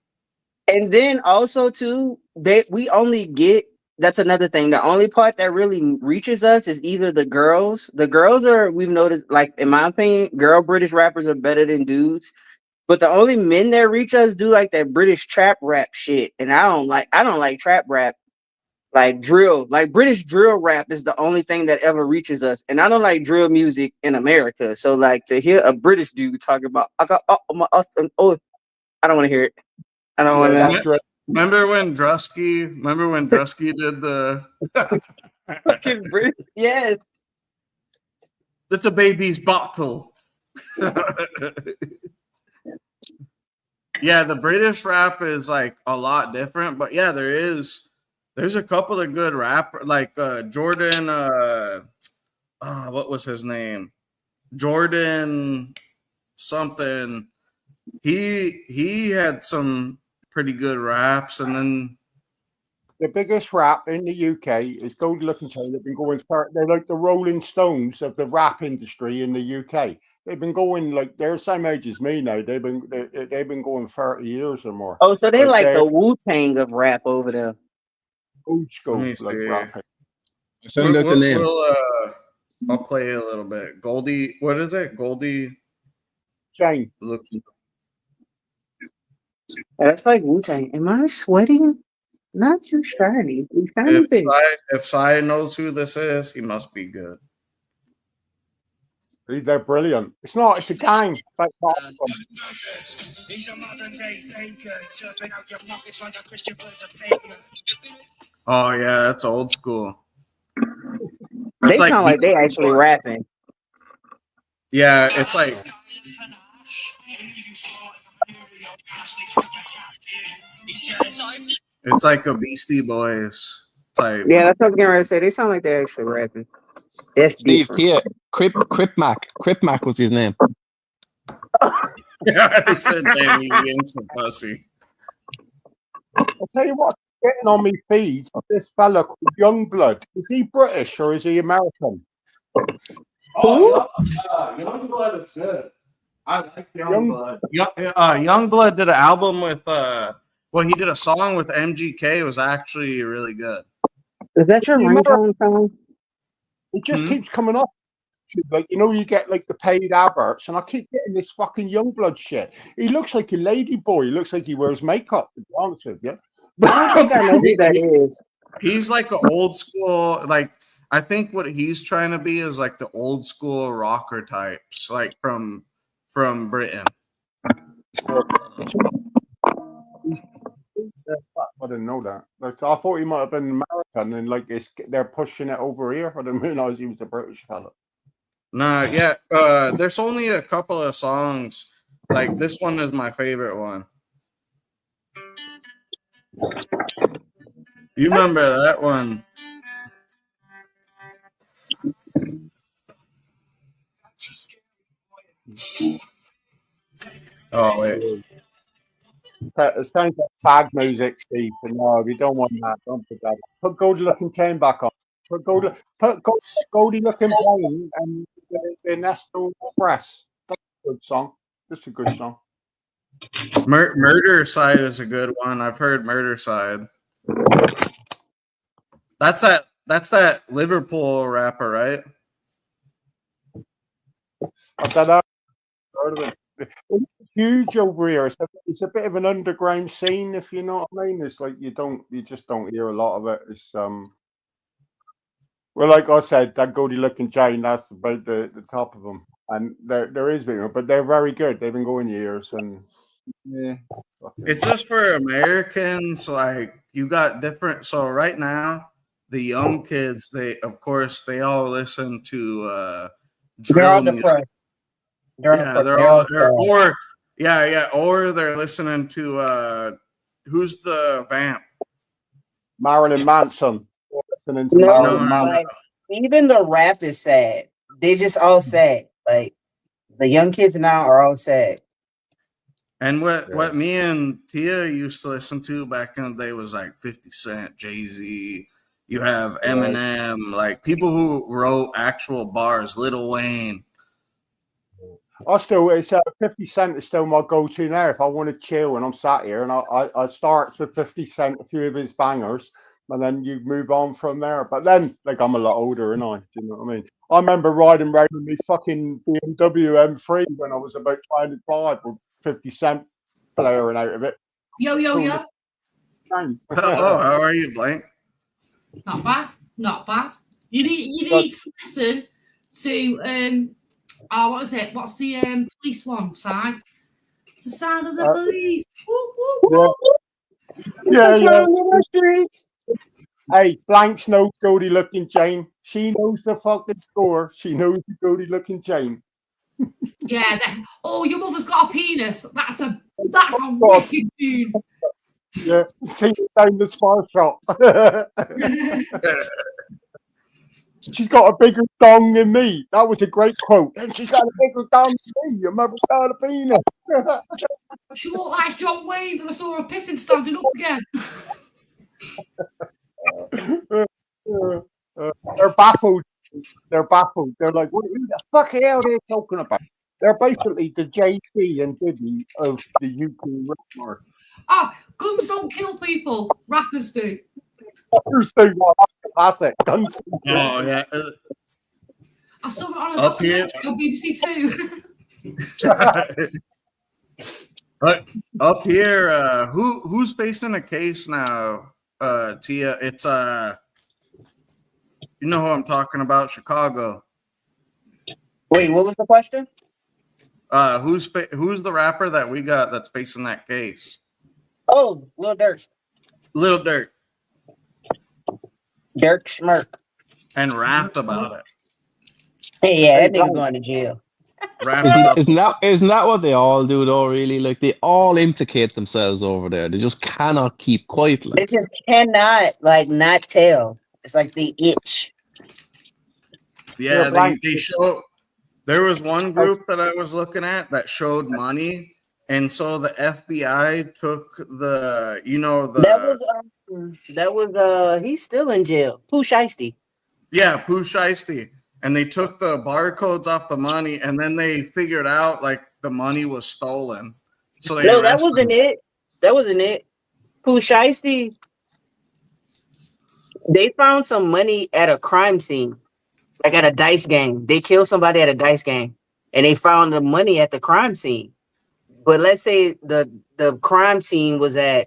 And then also too, we only get. That's another thing. The only part that really reaches us is either the girls. The girls are, we've noticed, like in my opinion, girl British rappers are better than dudes. But the only men that reach us do like that British trap rap shit, and I don't like trap rap. Like drill, like British drill rap is the only thing that ever reaches us, and I don't like drill music in America. So like to hear a British dude talk about, I got I don't want to hear it. I don't want
Yeah,
to.
that's right.
Remember when Drusky did the
Fucking British, yes.
it's a baby's bottle. Yeah, the British rap is like a lot different, but yeah, there's a couple of good rappers like Jordan what was his name? Jordan something. He had some pretty good raps, and then
The biggest rap in the UK is Goldie Looking Chain. They've been going for, they're like the Rolling Stones of the rap industry in the UK. They've been going like they're the same age as me now. They've been going 30 years or more.
Oh, so they like
they're
the Wu-Tang of rap over there.
old school
let me
like
see.
rapping.
I found out the name.
I'll play it a little bit. Goldie, what is it? Goldie
Chain.
looking.
That's like Wu-Tang. Am I sweating? Not too shiny. It's kind of big.
If Sai knows who this is, he must be good.
They're brilliant. It's not. It's a gang. Like,
He's a modern day faker, turfing out your pockets like a Christian Bird's a faker.
Oh yeah, that's old school.
They sound like they actually rapping.
Yeah, it's like a Beastie Boys type.
Yeah, that's what I was getting ready to say. They sound like they actually rapping. That's
Steve
different.
Tia, Crip Mac was his name.
I said, "Damn, you into pussy."
I'll tell you what, getting on me feed, this fella called Youngblood. Is he British or is he American?
Oh, Youngblood is good. I like Youngblood. Youngblood did an album with he did a song with MGK. It was actually really good.
Is that your ringtone song?
It just keeps coming up. Like, you know, you get like the paid adverts, and I keep getting this fucking Youngblood shit. He looks like a lady boy. He looks like he wears makeup, to be honest with you.
I don't think I know who that is.
He's like an old school, like I think what he's trying to be is like the old school rocker types, like from Britain.
I didn't know that. Like, I thought he might have been American, and like they're pushing it over here. I didn't realize he was a British fella.
Nah, yeah. There's only a couple of songs. Like this one is my favorite one. You remember that one? Oh wait.
It sounds like bag music, Steve. But no, we don't want that. Don't put that. Put Goldie Looking Chain back on. Put Goldie Looking Chain and the Nestle Express. That's a good song. That's a good song.
Murder Side is a good one. I've heard Murder Side. That's that Liverpool rapper, right?
I've got heard of it. It's huge over here. It's a bit of an underground scene, if you know what I mean. It's like you just don't hear a lot of it. It's well, like I said, that Goldie Looking Chain, that's about the top of them. And there is bigger, but they're very good. They've been going years, and yeah.
It's just for Americans. Like you got different. So right now, the young kids, they all listen to
They're all
drill music.
depressed. They're all sad.
Or they're listening to who's the vamp?
Marilyn Manson. Listening to
No,
Marilyn Manson.
like even the rap is sad. They just all sad. Like the young kids now are all sad.
And what me and Tia used to listen to back in the day was like 50 Cent, Jay-Z. You have Eminem, like people who wrote actual bars, Lil Wayne.
It's 50 Cent is still my go-to now. If I want to chill and I'm sat here, and I start with 50 Cent, a few of his bangers, and then you move on from there. But then, like, I'm a lot older, and do you know what I mean? I remember riding around with me fucking BMW M3 when I was about 25 with 50 Cent blaring out of it.
Yo.
Oh, how are you, Blank?
Not bad. You need to listen to what is it? What's the police one? Side. It's the sound of the police. Woo.
Yeah. Hey, Blanks knows Goldie Looking Chain. She knows the fucking score. She knows the Goldie Looking Chain.
Yeah. Your mother's got a penis. That's a wicked tune.
Yeah, take it down the spar shop. She's got a bigger dong than me. That was a great quote. And she's got a bigger dong than me. Your mother's got a penis.
She looked like John Wayne, and I saw her pissing standing up again.
They're baffled. They're baffled. They're like, what the fuck hell are they talking about? They're basically the JC and Diddy of the UK rap market.
Guns don't kill people. Rappers do.
Rappers do. Classic. Guns.
Oh yeah.
I saw it on a
Up here
on BBC Two.
But up here, who's facing a case now? Tia, it's you know who I'm talking about, Chicago.
Wait, what was the question?
Who's the rapper that we got that's facing that case?
Oh, Lil Durk.
Lil Durk.
Dirk Schmirk.
And rapped about it.
Hey, yeah, that nigga going to jail.
Isn't that what they all do though? Really, like they all implicate themselves over there. They just cannot keep quiet.
They just cannot not tell. It's like they itch.
Yeah, they show. There was one group that I was looking at that showed money, and so the FBI took
that was he's still in jail. Pooh Shiesty.
Yeah, Pooh Shiesty. And they took the barcodes off the money, and then they figured out like the money was stolen. So that
wasn't it. That wasn't it. Pooh Shiesty. They found some money at a crime scene, like at a dice game. They killed somebody at a dice game, and they found the money at the crime scene. But let's say the crime scene was at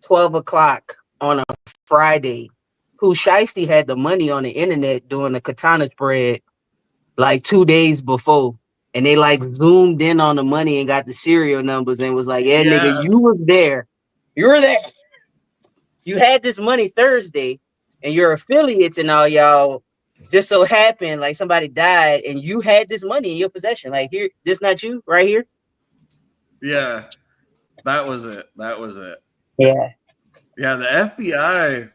12 o'clock on a Friday. Pooh Shiesty had the money on the internet doing the katana spread like 2 days before. And they like zoomed in on the money and got the serial numbers and was like, yeah, nigga, you was there. You were there. You had this money Thursday and your affiliates and all y'all just so happened like somebody died and you had this money in your possession. Like here, this not you right here?
Yeah, that was it.
Yeah.
Yeah, the FBI,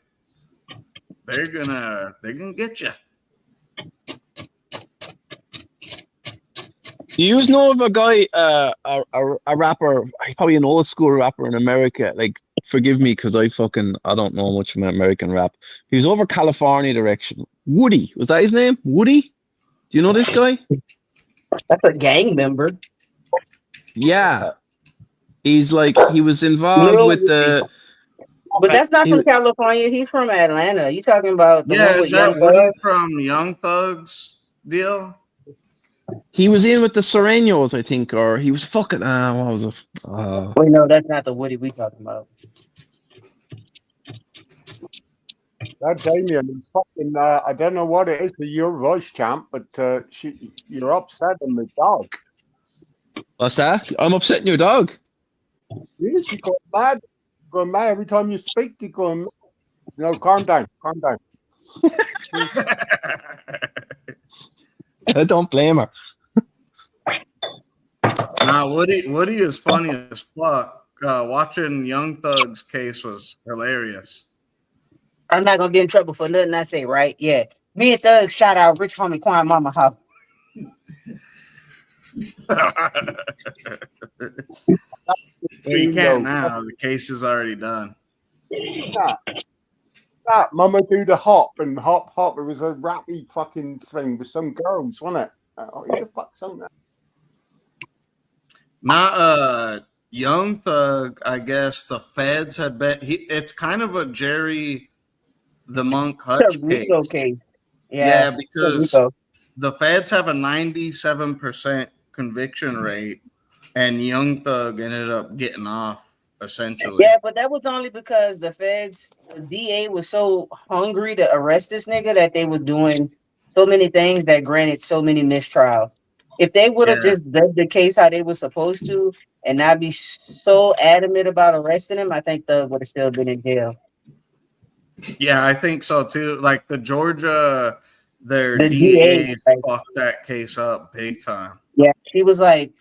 they're gonna get you.
Do you know of a guy, a rapper, probably an old school rapper in America? Like, forgive me because I don't know much about American rap. He was over California direction. Woody, was that his name? Woody? Do you know this guy?
That's a gang member.
Yeah. He's like, he was involved
Lil
with the.
But that's not
he-
from California. He's from Atlanta. You talking about the
Yeah,
one
is
with
that
Young
Woody
Thug?
from Young Thug's deal?
He was in with the Serenos, I think, or he was fucking. What was it?
Wait, no, that's not the Woody we talking about.
That Damien is fucking. I don't know what it is for your voice champ, but you're upsetting the dog.
What's that? I'm upsetting your dog.
Yes, she got mad. Going mad every time you speak. You going. No, calm down. Calm down.
I don't blame her.
Nah, Woody is funny as fuck. Watching Young Thug's case was hilarious.
I'm not gonna get in trouble for nothing I say, right? Yeah. Me and Thug shout out Rich Homie Quan Mama house.
Well, you can't now. The case is already done.
That Mama do the hop and hop. It was a rappy fucking thing with some girls, wasn't it? Who the fuck something?
Not Young Thug. I guess the feds had been. It's kind of a Jerry the Monk Hutch
It's a Rico case.
Yeah, because
Rico.
the feds have a 97% conviction rate, and Young Thug ended up getting off essentially.
Yeah, but that was only because the DA was so hungry to arrest this nigga that they were doing so many things that granted so many mistrials. If they would have just done the case how they were supposed to and not be so adamant about arresting him, I think Thug would have still been in jail.
Yeah, I think so too. Like the Georgia, their
The
DA
DA,
fucked that case up big time.
Yeah, she was like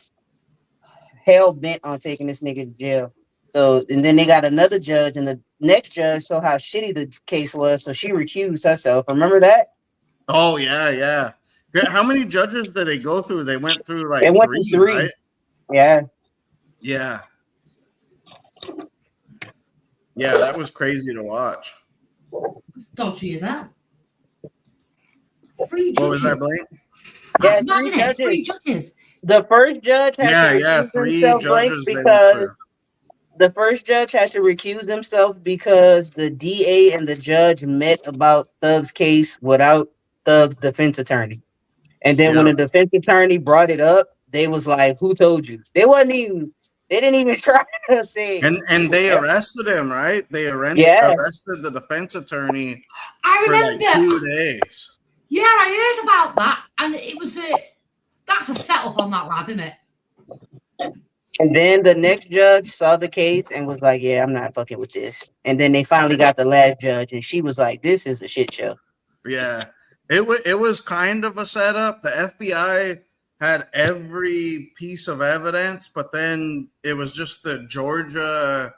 hell bent on taking this nigga to jail. So, and then they got another judge, and the next judge saw how shitty the case was, so she recused herself. Remember that?
Oh yeah. Good. How many judges did they go through? They went through like
They went through three.
right?
Yeah.
Yeah. Yeah, that was crazy to watch.
Dodgy as that. Three judges.
What was that, Blake?
That's
Yeah,
mad, isn't it? Three judges.
The first judge had to recuse
three
himself, Blake,
judges they went
because the first judge had to recuse himself because the DA and the judge met about Thug's case without Thug's defense attorney. And then when the defense attorney brought it up, they was like, "Who told you?" They didn't even try to say.
And they arrested him, right? They arrested the defense attorney
I remember.
for like 2 days.
Yeah, I heard about that, and it was that's a setup on that lad, isn't it?
And then the next judge saw the case and was like, "Yeah, I'm not fucking with this." And then they finally got the last judge, and she was like, "This is a shit show."
Yeah, it was kind of a setup. The FBI had every piece of evidence, but then it was just the Georgia,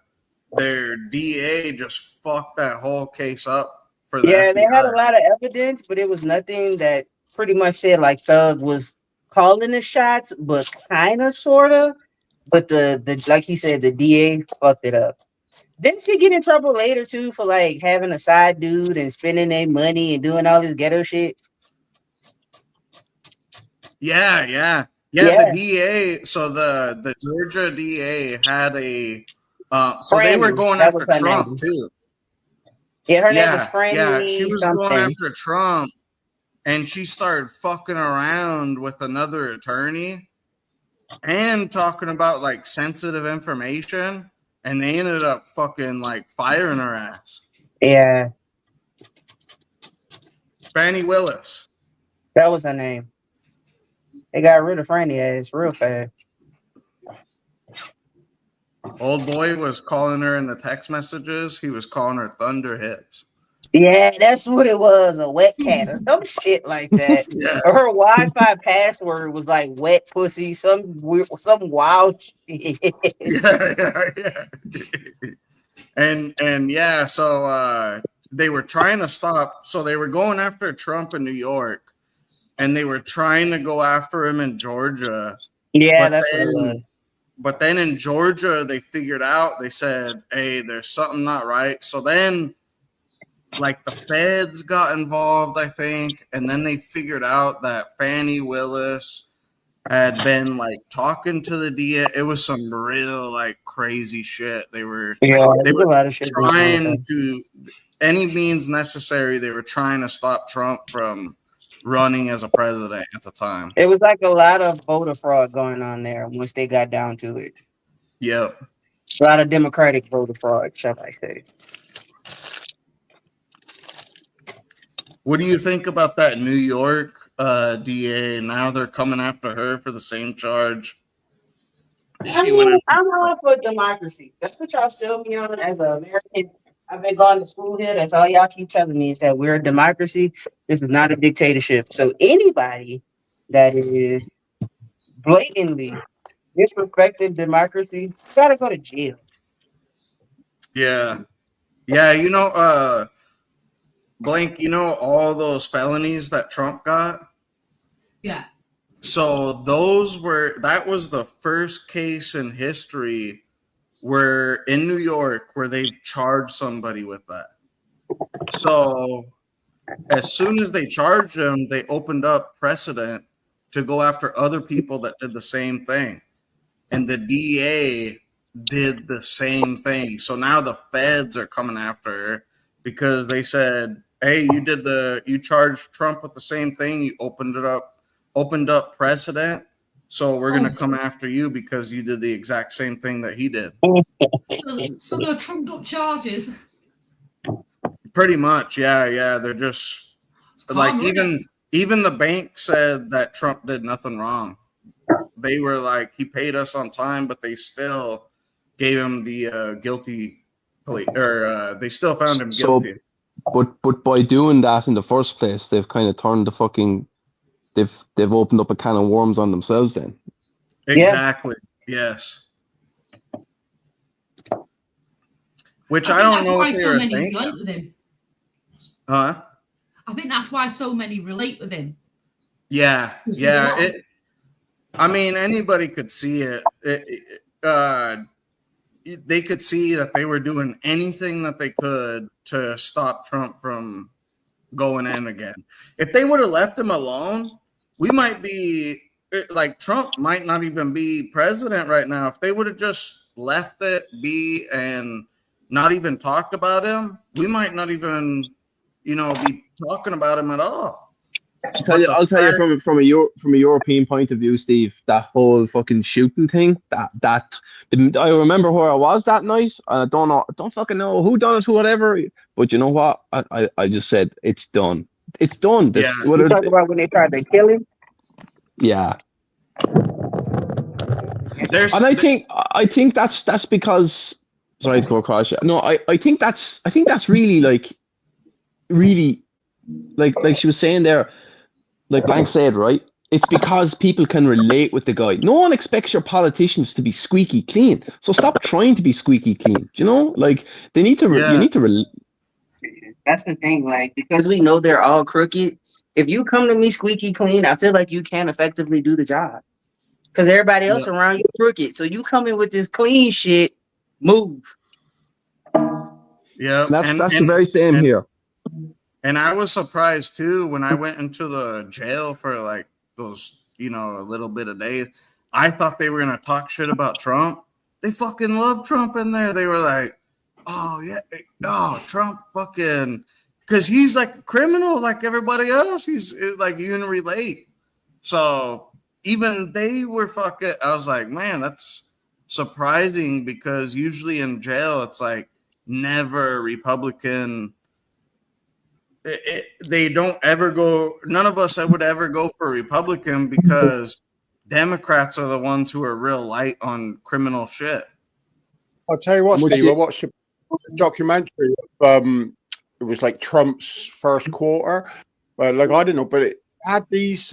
their DA just fucked that whole case up for the FBI.
They had a lot of evidence, but it was nothing that pretty much said like Thug was calling the shots, but kind of, sort of. But the like he said, the DA fucked it up. Didn't she get in trouble later too for like having a side dude and spending their money and doing all this ghetto shit?
Yeah. The DA. So the Georgia DA had a. So they were going
That
after
was her
Trump
name.
too.
Yeah, her name was Franny.
Yeah, she was
something.
going after Trump, and she started fucking around with another attorney and talking about like sensitive information, and they ended up fucking like firing her ass.
Yeah,
Fannie Willis.
that was her name. They got rid of Franny ass real fast.
Old boy was calling her in the text messages. He was calling her Thunder Hips.
Yeah, that's what it was, a wet cat or some shit like that.
Yeah.
Her Wi-Fi password was like wet pussy, some wild shit.
Yeah. And yeah, so they were trying to stop. So they were going after Trump in New York, and they were trying to go after him in Georgia.
Yeah,
But
that's what it
then,
was.
but then in Georgia, they figured out, they said, hey, there's something not right. So then, like, the feds got involved, I think, and then they figured out that Fannie Willis had been, like, talking to the DA. It was some real, like, crazy shit. They were
Yeah, there's a lot of shit going on.
trying to, any means necessary, they were trying to stop Trump from running as a president at the time.
It was like a lot of voter fraud going on there once they got down to it.
Yep.
A lot of Democratic voter fraud, shall I say.
What do you think about that New York DA? Now they're coming after her for the same charge.
I'm all for democracy. That's what y'all sell me on as an American. I've been going to school here. That's all y'all keep telling me is that we're a democracy. This is not a dictatorship. So anybody that is blatantly disrespecting democracy gotta go to jail.
Yeah. Blank, all those felonies that Trump got?
Yeah.
So that was the first case in history where in New York where they've charged somebody with that. So as soon as they charged him, they opened up precedent to go after other people that did the same thing. And the DA did the same thing. So now the feds are coming after her because they said, hey, you charged Trump with the same thing. You opened up precedent. So we're going to come after you because you did the exact same thing that he did.
So they're trumped up charges.
Pretty much. Yeah. They're just like, even the bank said that Trump did nothing wrong. They were like, he paid us on time, but they still gave him the guilty plea, or they still found him guilty.
But by doing that in the first place, they've kind of turned the fucking, they've opened up a can of worms on themselves. Then
exactly, yes. Which I don't know if they were thinking.
Relate with him.
Huh?
I think that's why so many relate with him.
Yeah. I mean, anybody could see it. They could see that they were doing anything that they could to stop Trump from going in again. If they would have left him alone, we might be like, Trump might not even be president right now. If they would have just left it be and not even talked about him, we might not even, be talking about him at all.
I'll tell you from a European point of view, Steve, that whole fucking shooting thing, I remember where I was that night. I don't fucking know who done it, whatever. But you know what? I just said it's done. It's done.
Yeah. You talk about when they tried to kill him?
Yeah. And I think that's because, sorry to go across you. No, I think that's really like she was saying there, like Blank said, right? It's because people can relate with the guy. No one expects your politicians to be squeaky clean. So stop trying to be squeaky clean. Like they need to. You need to.
That's the thing, like, because we know they're all crooked. If you come to me squeaky clean, I feel like you can't effectively do the job because everybody else around you crooked. So you come in with this clean shit, move.
Yeah,
that's the very same here.
And I was surprised too when I went into the jail for like those, a little bit of days. I thought they were gonna talk shit about Trump. They fucking love Trump in there. They were like, "Oh yeah, Trump fucking," because he's like a criminal like everybody else. He's like, you can relate. So even they were fucking. I was like, man, that's surprising because usually in jail it's like never Republican. They don't ever go. None of us would ever go for a Republican because Democrats are the ones who are real light on criminal shit.
I'll tell you what, Steve. I watched a documentary of it was like Trump's first quarter, but like I don't know, but it had these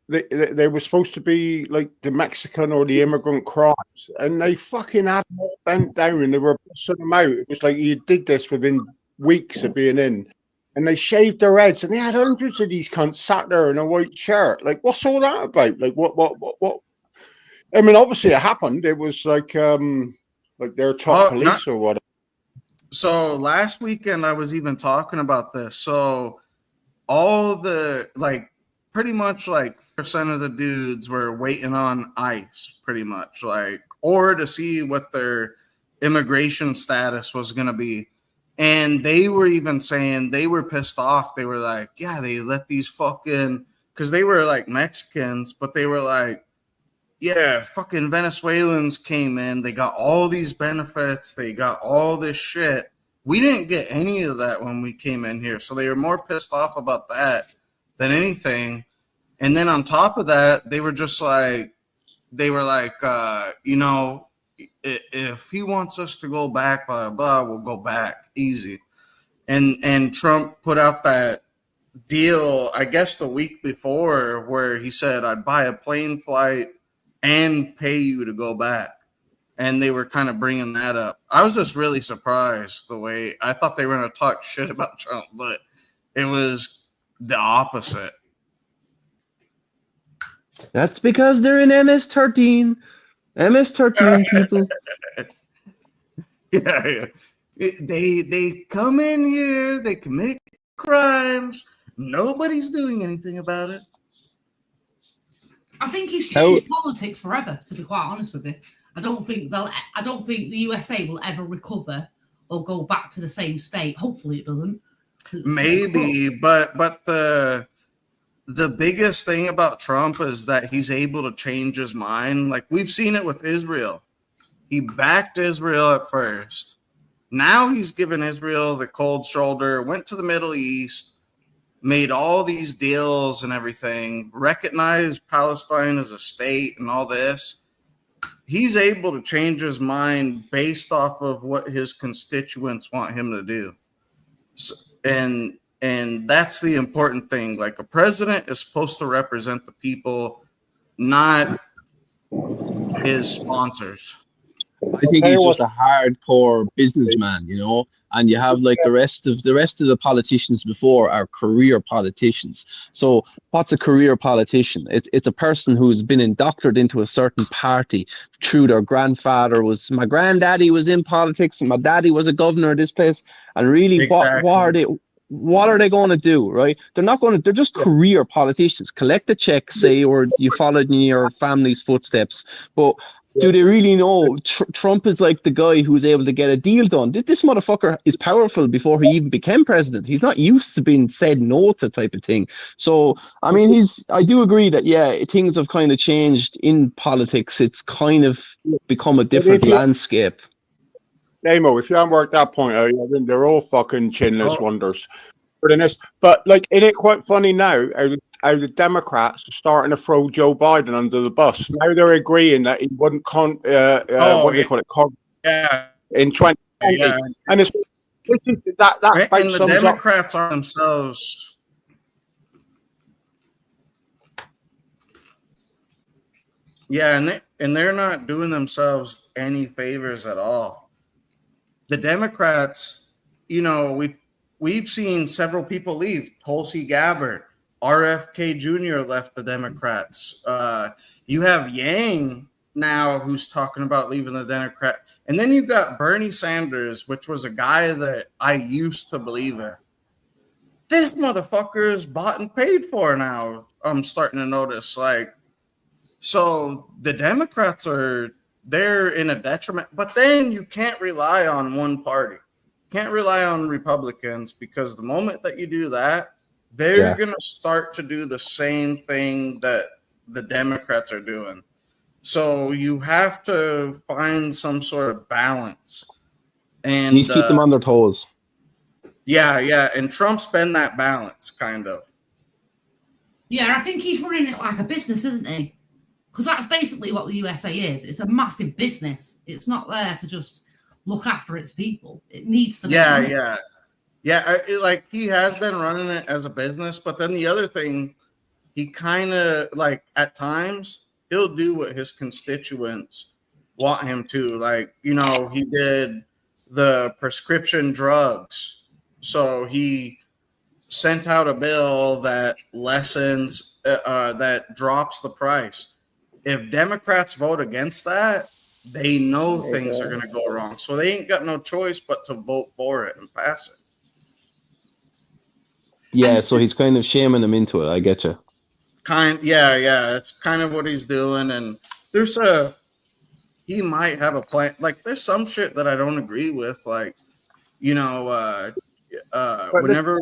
they were supposed to be like the Mexican or the immigrant crimes, and they fucking had them all bent down and they were busting them out. It was like you did this within weeks of being in. and they shaved their heads, and they had hundreds of these cunts sat there in a white shirt. Like, what's all that about? Like, what? I mean, obviously it happened. It was like their top police or what.
So last weekend I was even talking about this. So all the pretty much percent of the dudes were waiting on ICE, pretty much or to see what their immigration status was gonna be. And they were even saying they were pissed off. They were like, yeah, they let these fucking, because they were like Mexicans, but they were like, yeah, fucking Venezuelans came in. They got all these benefits. They got all this shit. We didn't get any of that when we came in here. So they were more pissed off about that than anything. And then on top of that, they were just like, you know, if he wants us to go back, blah, blah, we'll go back easy. And Trump put out that deal, I guess the week before, where he said, I'd buy a plane flight and pay you to go back. And they were kind of bringing that up. I was just really surprised the way I thought they were going to talk shit about Trump, but it was the opposite.
That's because they're in MS-13. MS-13 people.
Yeah. They come in here, they commit crimes. Nobody's doing anything about it.
I think he's changed politics forever, to be quite honest with you. I don't think the USA will ever recover or go back to the same state. Hopefully it doesn't.
Maybe, but the biggest thing about Trump is that he's able to change his mind. Like we've seen it with Israel. He backed Israel at first. Now he's given Israel the cold shoulder, went to the Middle East, made all these deals and everything, recognized Palestine as a state and all this. He's able to change his mind based off of what his constituents want him to do. So, and that's the important thing. Like a president is supposed to represent the people, not his sponsors.
I think he's just a hardcore businessman, you know. And you have like the rest of the politicians before are career politicians. So what's a career politician? It's a person who's been indoctrinated into a certain party through their grandfather my granddaddy was in politics and my daddy was a governor of this place. And really, exactly. What are they going to do, right? They're just career politicians. Collect a check, say, or you followed in your family's footsteps. But do they really know Trump is like the guy who's able to get a deal done? This motherfucker is powerful before he even became president. He's not used to being said no to type of thing. So, I mean, I do agree that, yeah, things have kind of changed in politics. It's kind of become a different landscape.
Nemo, if you haven't worked that point out, I think they're all fucking chinless wonders. But like, isn't it quite funny now how the Democrats are starting to throw Joe Biden under the bus? Now they're agreeing that he wouldn't what do they call it? In 2020. Yeah. And it's that
and the Democrats are themselves. Yeah, and they're not doing themselves any favors at all. The Democrats, you know, we've seen several people leave. Tulsi Gabbard, RFK Jr. left the Democrats. You have Yang now who's talking about leaving the Democrat. And then you've got Bernie Sanders, which was a guy that I used to believe in. This motherfucker is bought and paid for now. I'm starting to notice. So the Democrats they're in a detriment, but then you can't rely on one party. Can't rely on Republicans, because the moment that you do that, they're going to start to do the same thing that the Democrats are doing. So you have to find some sort of balance. And
you keep them on their toes.
Yeah. And Trump's been that balance, kind of.
Yeah, I think he's running it like a business, isn't he? Because that's basically what the USA is. It's a massive business. It's not there to just look after its people. It needs to.
Yeah. Like he has been running it as a business, but then the other thing, he kind of like at times he'll do what his constituents want him to. Like, you know, he did the prescription drugs, so he sent out a bill that lessens, that drops the price. If Democrats vote against that, they know things are going to go wrong. So they ain't got no choice but to vote for it and pass it.
Yeah, so he's kind of shaming them into it. I get you.
Yeah. It's kind of what he's doing. And he might have a plan. Like, there's some shit that I don't agree with. Like, whenever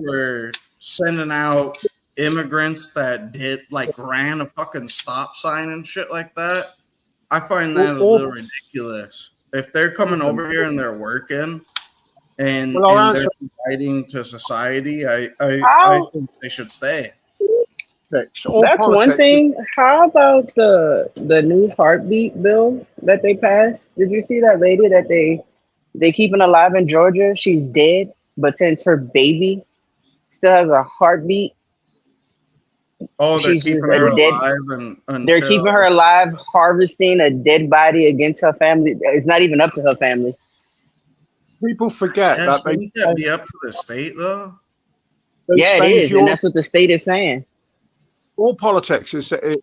we're sending out immigrants that ran a fucking stop sign and shit like that, I find that a little ridiculous. If they're coming over here and they're working and they're providing to society, I think they should stay.
That's one thing. How about the new heartbeat bill that they passed? Did you see that lady that they keeping alive in Georgia? She's dead, but since her baby still has a heartbeat,
they're keeping her alive
they're keeping her alive, harvesting a dead body against her family. It's not even up to her family.
People forget that
wouldn't that be up to the state though?
Yeah, it is, and that's what the state is saying.
All politics is a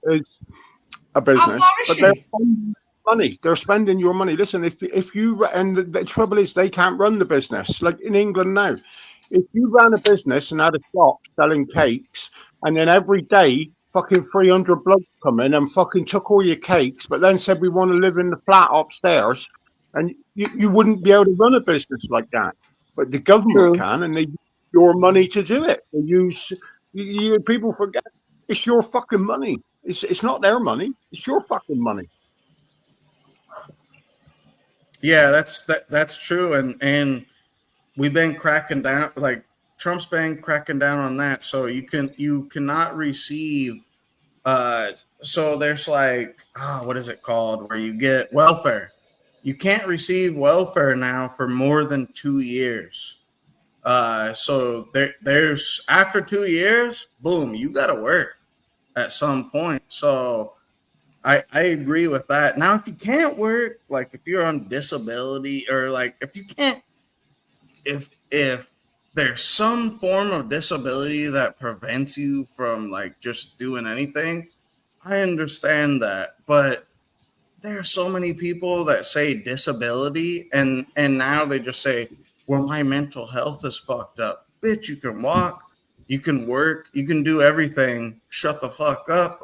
business, but they're spending money. They're spending your money. Listen, if you and the trouble is they can't run the business like in England now. If you ran a business and had a shop selling cakes, and then every day fucking 300 blokes come in and fucking took all your cakes, but then said we want to live in the flat upstairs, and you wouldn't be able to run a business like that. But the government can, and they use your money to do it. They use people forget. It's your fucking money. It's not their money. It's your fucking money.
Yeah, that's true, and we've been cracking down. Like Trump's been cracking down on that. So you cannot receive. So there's what is it called? Where you get welfare. You can't receive welfare now for more than 2 years. So there's after 2 years, boom, you got to work at some point. So I agree with that. Now, if you can't work, like if you're on disability or if you can't, if there's some form of disability that prevents you from just doing anything, I understand that. But there are so many people that say disability and now they just say, well, my mental health is fucked up. Bitch, you can walk, you can work, you can do everything. Shut the fuck up.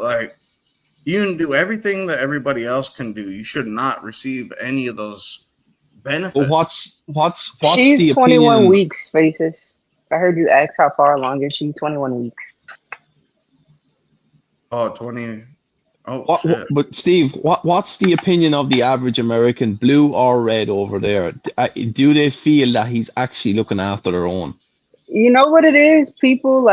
You can do everything that everybody else can do. You should not receive any of those benefits.
Well, what's
She's
the
21
opinion?
weeks, Faces. I heard you ask how far along is she? 21 weeks.
Oh, 20. Oh, shit.
But Steve, what's the opinion of the average American, blue or red, over there? Do they feel that he's actually looking after their own?
You know what it is? People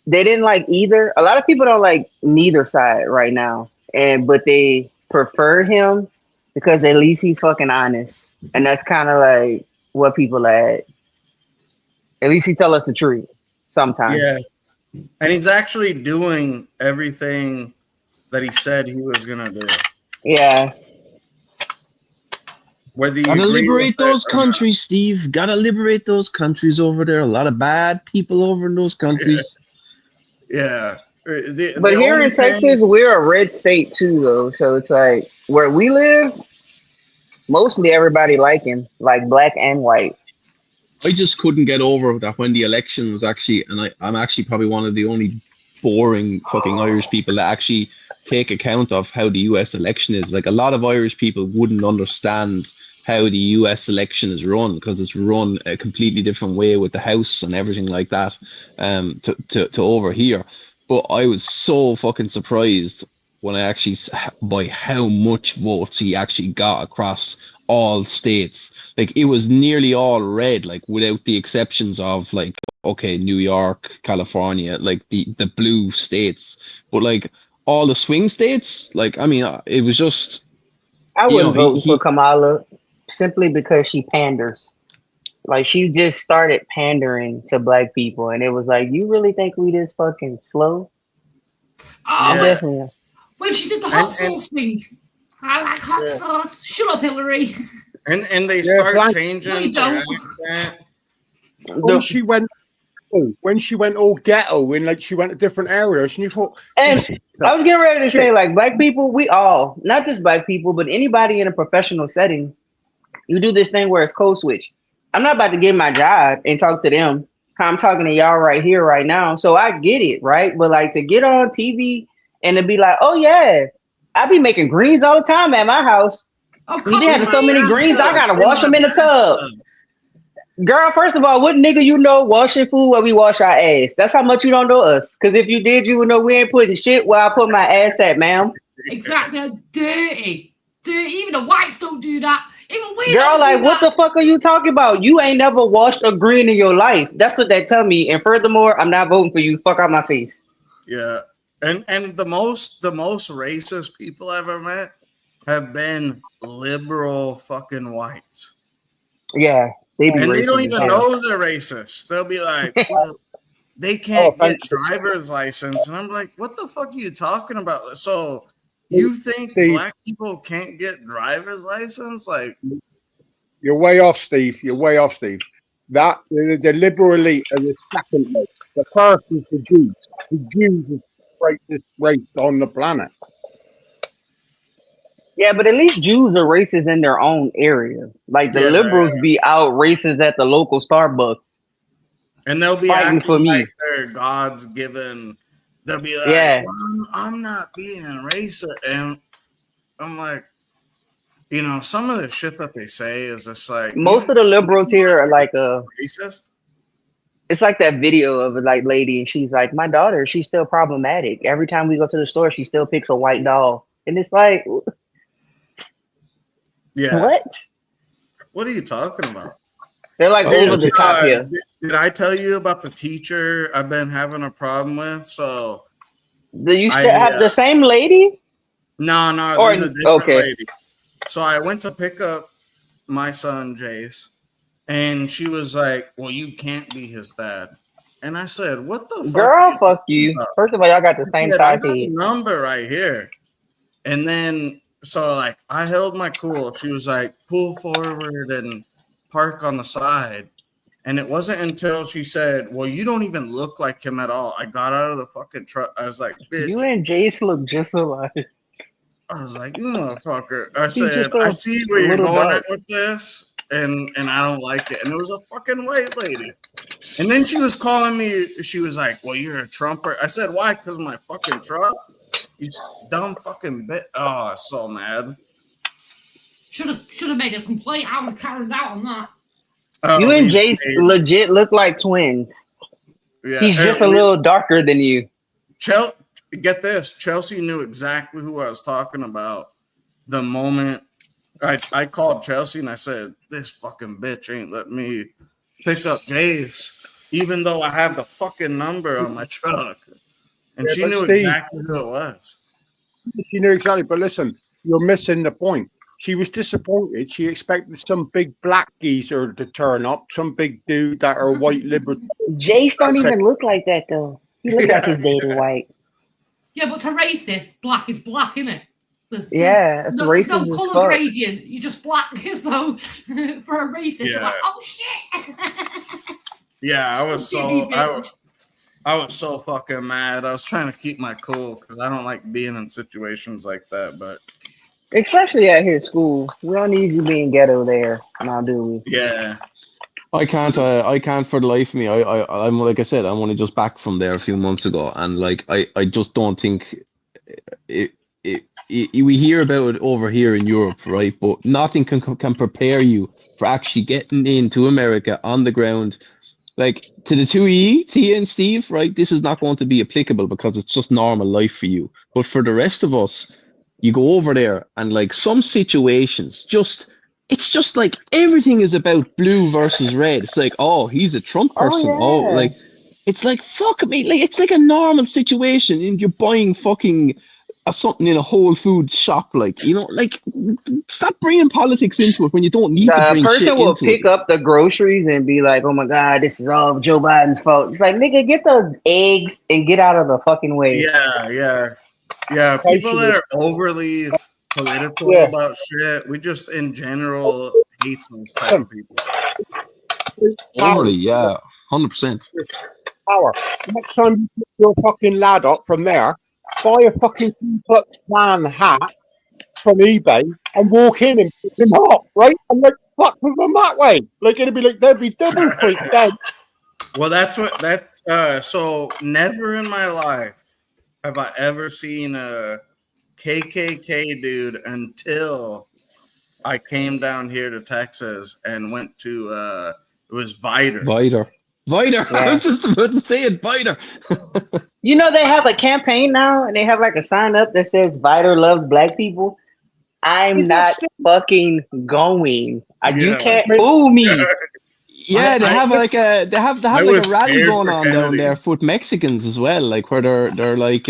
they didn't like either. A lot of people don't like neither side right now, but they prefer him because at least he's fucking honest, and that's kind of what people at. At least he tell us the truth sometimes.
Yeah. And he's actually doing everything that he said he was going to do.
Yeah.
Whether you gotta liberate those countries, Steve. Gotta liberate those countries over there. A lot of bad people over in those countries.
Yeah.
But here in Texas, we're a red state too, though. So it's where we live, mostly everybody like him, like black and white.
I just couldn't get over that when the election was actually, and I'm actually probably one of the only boring fucking Irish people that actually take account of how the US election is. A lot of Irish people wouldn't understand how the US election is run because it's run a completely different way with the House and everything like that to over here. But I was so fucking surprised when I actually, by how much votes he actually got across all states. It was nearly all red, without the exceptions of New York, California, the blue states. But all the swing states, it was just.
I wouldn't vote for Kamala simply because she panders. She just started pandering to black people, and it was you really think we this fucking slow?
Oh,
Yeah.
Definitely.
When she did the hot sauce thing, I like hot sauce. Shut up, Hillary.
And they start changing their accent.
when she went all ghetto and like she went to different areas, and you thought,
And I was getting ready to
Shit.
say, like, black people, we all, not just black people, but anybody in a professional setting, you do this thing where it's code switch. I'm not about to get my job and talk to them how I'm talking to y'all right here, right now. So I get it, right? But like to get on TV and to be like, oh yeah, I be making greens all the time at my house.
Oh,
We be having so many greens, I gotta wash them in the tub.
bathtub.
Girl, first of all, what nigga you know washing food where we wash our ass? That's how much you don't know us. Because if you did, you would know we ain't putting shit where I put my ass at, ma'am.
Exactly, dirty. Even the whites don't do that. Even we
Girl,
don't
like,
do
what
that.
the fuck are you talking about? You ain't never washed a green in your life. That's what they tell me. And furthermore, I'm not voting for you. Fuck out my face.
Yeah, and the most racist people I've ever met have been liberal fucking whites,
Yeah, they be
and they
racist
don't
as
even
hell.
know they're racist. They'll be like, well, they can't get driver's license, and I'm like, what the fuck are you talking about? So you think
Steve.
black people can't get driver's license? Like,
you're way off, Steve. You're way off, Steve. That the liberal elite are the second race. The first is the Jews. The Jews is the greatest race on the planet.
Yeah, but at least Jews are racist in their own area. Like the
Yeah.
liberals be out racist at the local Starbucks.
and they'll be
Fighting
acting
for me.
like they're God's given. They'll be like,
Yeah.
well, I'm not being racist, and I'm like, you know, some of the shit that they say is just like
Most of the liberals here are like
racist.
it's like that video of a like lady and she's like, my daughter, she's still problematic. Every time we go to the store, she still picks a white doll. And it's like,
Yeah.
what?
Are you talking about?
They're like over the top here.
Did I tell you about the teacher I've been having a problem with? So
Do you still have the same lady?
No,
Or-
there's a different
okay.
lady. So I went to pick up my son Jace, and she was like, well, you can't be his dad. And I said, what the fuck?
Girl, fuck you. First of all, y'all got the same
I
size
got the
head.
number right here. And then, so like, I held my cool. She was like, pull forward and park on the side. And it wasn't until she said, well, you don't even look like him at all. I got out of the fucking truck. I was like, bitch.
You and Jace look just alike.
I was like, you motherfucker. I
He's
said,
just a
I see where you're
little
going
dark.
at with this, and I don't like it. And it was a fucking white lady. And then she was calling me, she was like, well, you're a Trumper. I said, why? Because of my fucking truck? You dumb fucking bitch. Oh, so mad.
Should have made a complaint. I would have carried out on that.
You and Jace legit look like twins.
Yeah,
He's just a little darker than you.
Get this. Chelsea knew exactly who I was talking about the moment I called Chelsea and I said, this fucking bitch ain't let me pick up Jace, even though I have the fucking number on my truck. And
Yeah,
she
but
knew
Steve-
exactly who it was.
She knew exactly, but listen, you're missing the point. She was disappointed. She expected some big black geezer to turn up, some big dude that are white liberal.
Jace don't
That's
even look like that though. He looks like his daddy white.
Yeah, but to racist, black is black, innit? There's
Yeah, it's
no
racist as
color
fuck.
gradient. You're just black. So for a racist, they're
Yeah.
like, oh shit.
Yeah, I was
Diddy
I was so fucking mad. I was trying to keep my cool because I don't like being in situations like that. But
Especially at his school. We don't need you being ghetto there, now do we?
yeah,
I can't for the life of me. I'm like I said, I'm only just back from there a few months ago, and like I just don't think we hear about it over here in Europe, right? But nothing can prepare you for actually getting into America on the ground. Like to the 2E, Tia and Steve, right? This is not going to be applicable because it's just normal life for you. But for the rest of us, you go over there and like some situations it's just like everything is about blue versus red. It's like, oh, he's a Trump person. Oh,
yeah.
like it's like fuck me. Like it's like a normal situation and you're buying fucking something in a Whole Foods shop, like, you know, like stop bringing politics into it when you don't need to
The
bring shit
person will
into
pick
it.
up the groceries and be like, oh my God, this is all Joe Biden's fault. It's like, nigga, get the eggs and get out of the fucking way.
yeah. People that are overly political
Yeah.
about shit, we just in general hate those type of people.
Power.
Totally, yeah, 100%.
Power. Next time you pick your fucking lad up from there, buy a fucking Ku Klux Klan hat from eBay and walk in and pick him up, right? And like fuck with them that way. Like it'd be like they'd be double freaked out.
Well, that's what so never in my life have I ever seen a KKK dude until I came down here to Texas and went to it was Viter.
Viter. I
Yeah.
was just about to say it, Viter.
You know they have a campaign now, and they have like a sign up that says "Viter loves Black people." I'm
Is it
not
still-
fucking going. You
Yeah.
can't fool me.
Yeah, they have like a
I was
rally
scared
going
for
on down
Kennedy.
there with Mexicans as well, like where they're like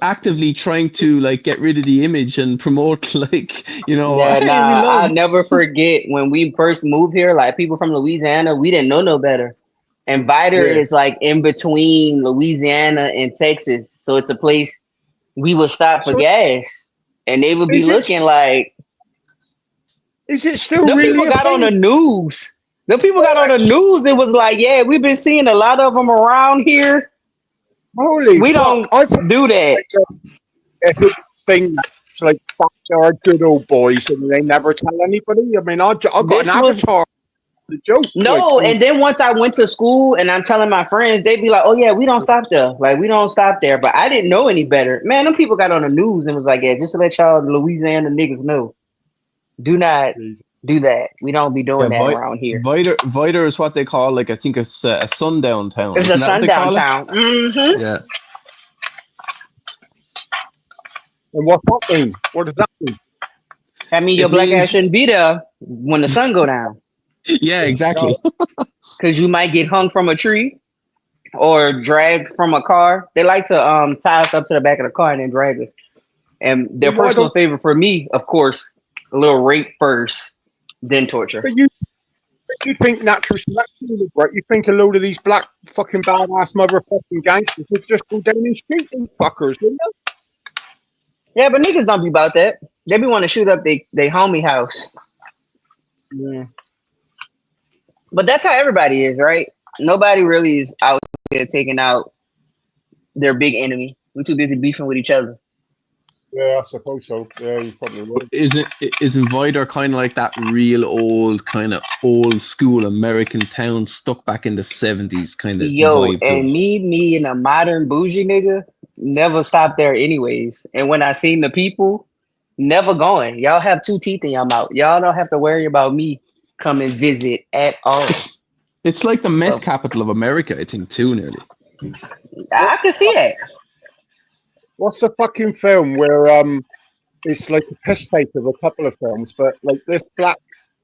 actively trying to like get rid of the image and promote like
Yeah,
hey, we
nah,
love.
I'll never forget when we first moved here. Like people from Louisiana, we didn't know no better. And Viter
Yeah.
is like in between Louisiana and Texas, so it's a place we would stop for
So-
gas, and they would be
Is it-
looking like
Is it still
the
really
people
a
got on
thing?
the news. The people got on the news. It was like, yeah, we've been seeing a lot of them around here.
Holy
We
fuck.
don't
I thought
do that.
a good thing. It's like fuck, they're good old boys and they never tell anybody. I mean, I got
This
an
was-
avatar. The joke.
No,
like,
and then once I went to school and I'm telling my friends, they'd be like, oh yeah, we don't stop there. Like we don't stop there. But I didn't know any better. Man, them people got on the news and was like, yeah, just to let y'all Louisiana niggas know. Do not do that. We don't be doing that around here.
Viter is what they call like I think it's a sundown town.
It's a
Isn't that what they
sundown
call it?
town. Mm-hmm.
Yeah.
And what's that mean? What does that mean?
That means your
It
black ass
means-
shouldn't be there when the sun go down.
Yeah, exactly.
Because you might get hung from a tree or dragged from a car. They like to tie us up to the back of the car and then drag us. And their
Why
personal
don't-
favorite for me, of course, a little rape first, then torture.
But you think natural selection, right? You think a load of these black fucking badass motherfucking gangsters would just go down and shoot these fuckers, wouldn't they?
Yeah, but niggas don't be about that. They be want to shoot up they homie house. Yeah. But that's how everybody is, right? Nobody really is out here taking out their big enemy. We're too busy beefing with each other.
Yeah, I suppose so. Yeah, you probably would.
Isn't Viter kind of like that real old kind of old school American town stuck back in the 70s kind of
Yo,
vibe to
and
it?
me and a modern bougie nigga never stopped there anyways. And when I seen the people, never going. Y'all have 2 teeth in your mouth. Y'all don't have to worry about me come and visit at all.
It's like the meth capital of America, I think, too, nearly.
I can see that.
What's the fucking film where it's like a piss take of a couple of films, but like this black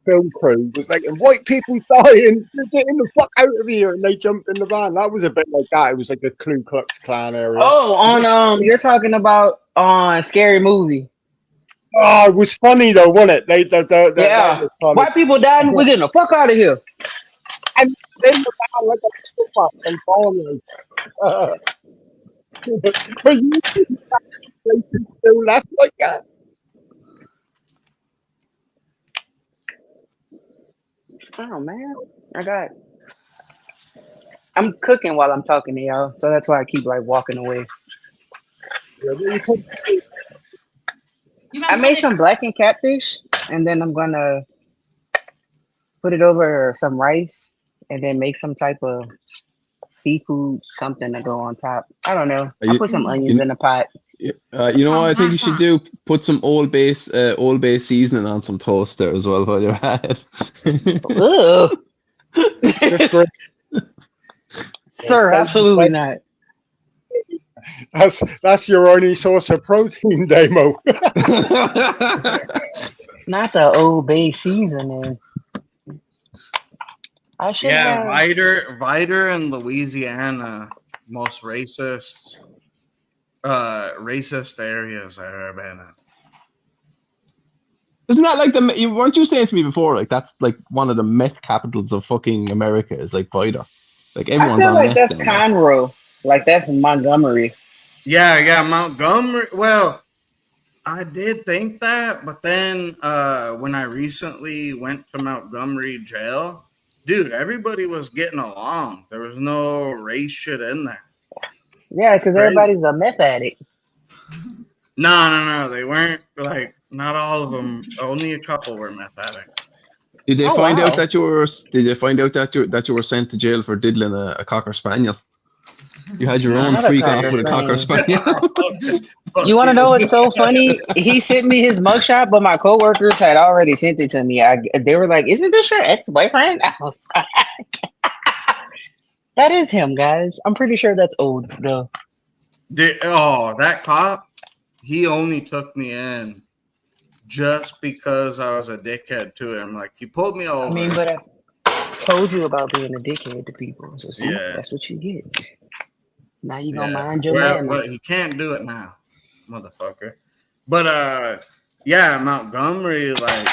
film crew was like, and white people dying, you're getting the fuck out of here, and they jumped in the van. That was a bit like that. It was like a Ku Klux Klan area.
Oh, on you're talking about on Scary Movie.
Oh, it was funny though, wasn't it? That
Yeah.
was funny.
White people dying, we're getting the fuck out of here.
And then the van like a fuck and falling. But you see that still left like that.
Oh man, I'm cooking while I'm talking to y'all, so that's why I keep like walking away. I made some blackened catfish, and then I'm gonna put it over some rice, and then make some type of seafood something to go on top. I don't know.
Are
I
you-
put some onions
you-
in the pot.
You know what I think you should do? Put some Old Bay seasoning on some toast there as well while you're at it.
Ugh.
Just great.
Sir, absolutely not.
That's your only source of protein, Damo.
Not the Old Bay seasoning. I should
Yeah,
have.
Viter in Louisiana, most racist areas I've ever been in.
Isn't that like weren't you saying to me before, like that's like one of the meth capitals of fucking America is like Viter. Like
I
everyone's
feel
on
like
meth
that's
down there.
Conroe. Like that's Montgomery.
Yeah, Montgomery. Well, I did think that, but then when I recently went to Montgomery jail, dude, everybody was getting along. There was no race shit in there.
Yeah, because
Crazy.
everybody's a meth addict.
No. They weren't like not all of them. Only a couple were meth addicts.
Did they
Oh,
find
wow.
out that you were? Did they find out that you were sent to jail for diddling a cocker spaniel? You had your own
Not a
freak off
cocker
with a cocker spaniel.
You want to know what's so funny? He sent me his mugshot, but my coworkers had already sent it to me. They were like, "Isn't this your ex-boyfriend?" I was like, that is him, guys. I'm pretty sure that's old though.
That cop, he only took me in just because I was a dickhead to him. Like he pulled me over.
I mean, but I told you about being a dickhead to people. So see,
Yeah.
that's what you get. Now you gonna
Yeah.
mind your
Well,
manners.
he can't do it now, motherfucker. But yeah, Montgomery, like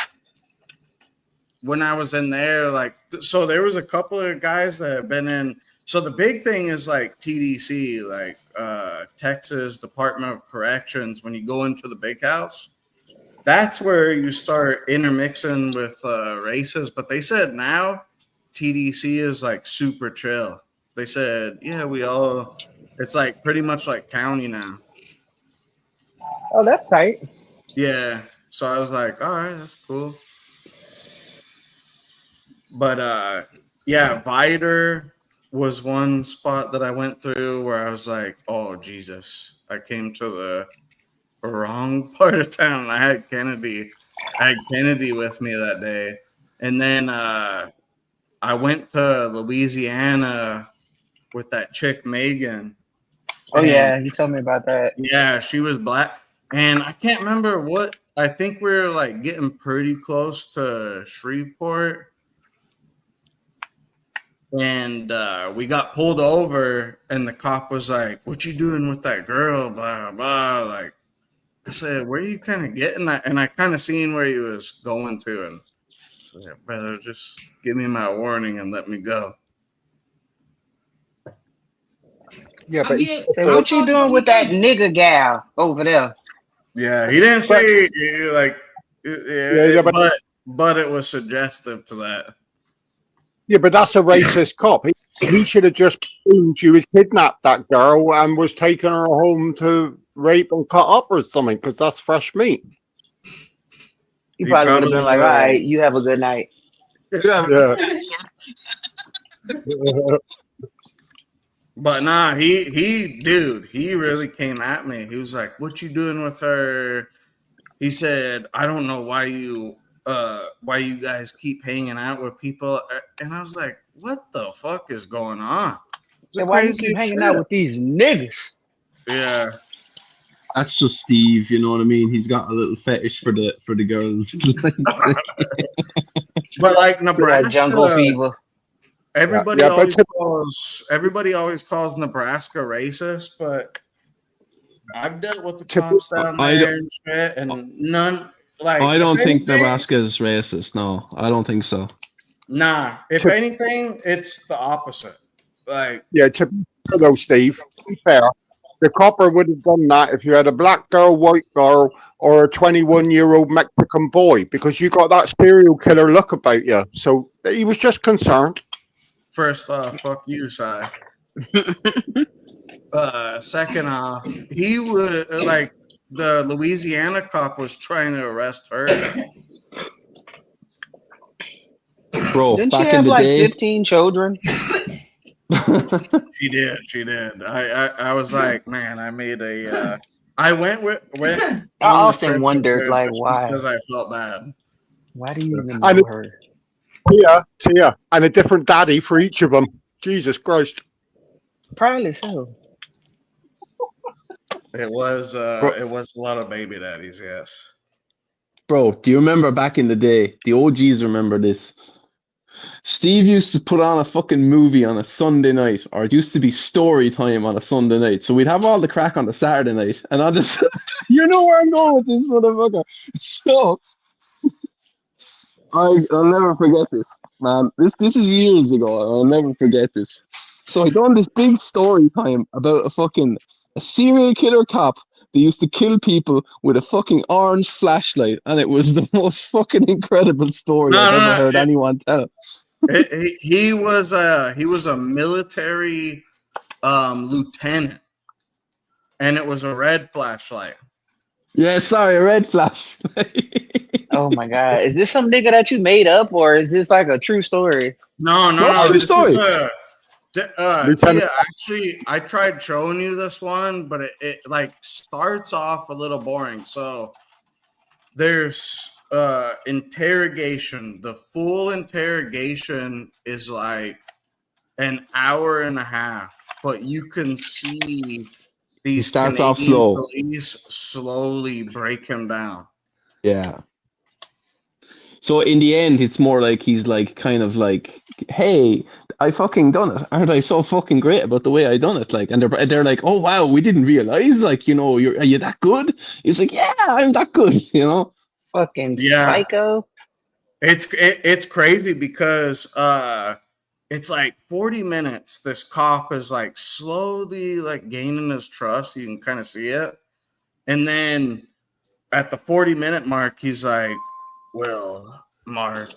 when I was in there, like so there was a couple of guys that have been in. So the big thing is like TDC, like Texas Department of Corrections. When you go into the big house, that's where you start intermixing with races. But they said now TDC is like super chill. They said, yeah, it's like pretty much like county now.
Oh, that's tight.
Yeah. So I was like, all right, that's cool. But yeah, Vider was one spot that I went through where I was like, oh Jesus, I came to the wrong part of town. I had Kennedy with me that day. And then I went to Louisiana with that chick Megan.
Oh yeah, you told me about that.
Yeah, she was black. And I can't remember what, I think we were like getting pretty close to Shreveport. And we got pulled over and the cop was like, what you doing with that girl? Blah, blah. Like, I said, where are you kind of getting that? And I kind of seen where he was going to. And so, yeah, brother, just give me my warning and let me go.
Yeah, but
Say, what you doing with that nigga gal over there?
Yeah, he didn't say like,
Yeah,
but it was suggestive to that.
yeah, but that's a racist cop. He should have just assumed you had kidnapped that girl and was taking her home to rape and cut up or something, because that's fresh meat.
You probably would have been like, all right, you have a good night.
Yeah.
But nah, he really came at me. He was like, what you doing with her? He said, I don't know why you guys keep hanging out with people. And I was like, what the fuck is going on?
Yeah, why you keep hanging out with these niggas?
Yeah.
That's just Steve, you know what I mean? He's got a little fetish for the girls.
But like Nebraska,
jungle fever.
Everybody
Yeah,
everybody always calls Nebraska racist, but I've dealt with the cops down there and shit, and none. Like,
I don't
if
think
anything-
Nebraska is racist. No, I don't think so.
Nah, if anything, it's the opposite. Like,
Yeah, though, Steve, to be fair, the copper would have done that if you had a black girl, white girl, or a 21-year-old Mexican boy, because you got that serial killer look about you. So he was just concerned.
first off, fuck you, Si. Second off, he would like the Louisiana cop was trying to arrest her.
Bro,
Didn't she
back
have
in the
like
day,
15 children?
She did. I was like, man, I made a. I went
I often wondered, like,
just
why?
because I felt bad.
Why do you even
And
know her?
Yeah, and a different daddy for each of them. Jesus Christ.
Probably so.
It was a lot of baby daddies, yes.
bro, do you remember back in the day? The OGs remember this. Steve used to put on a fucking movie on a Sunday night, or it used to be story time on a Sunday night. So we'd have all the crack on the Saturday night, and I just, you know where I'm going with this motherfucker. So I'll never forget this, man. This is years ago. I'll never forget this. So I done this big story time about a serial killer cop that used to kill people with a fucking orange flashlight, and it was the most fucking incredible story I've ever heard anyone tell.
He was a military lieutenant, and it was a red flashlight.
Yeah, sorry, a red flash.
Oh my god, is this some nigga that you made up, or is this like a true story?
No,
True
this
story.
is
Lieutenant-
Tia, actually, I tried showing you this one, but it like starts off a little boring. So there's interrogation. The full interrogation is like an hour and a half, but you can see these
starts off
Canadian
slow.
police slowly break him down.
Yeah. So in the end, it's more like he's like kind of like, "Hey, I fucking done it. Aren't I so fucking great about the way I done it?" Like, and they're like, "Oh wow, we didn't realize. Like, you know, are you that good?" He's like, "Yeah, I'm that good." You know.
Fucking
Yeah.
psycho.
It's crazy because it's like 40 minutes. This cop is like slowly like gaining his trust. You can kind of see it. And then at the 40-minute mark, he's like, "Well, Mark,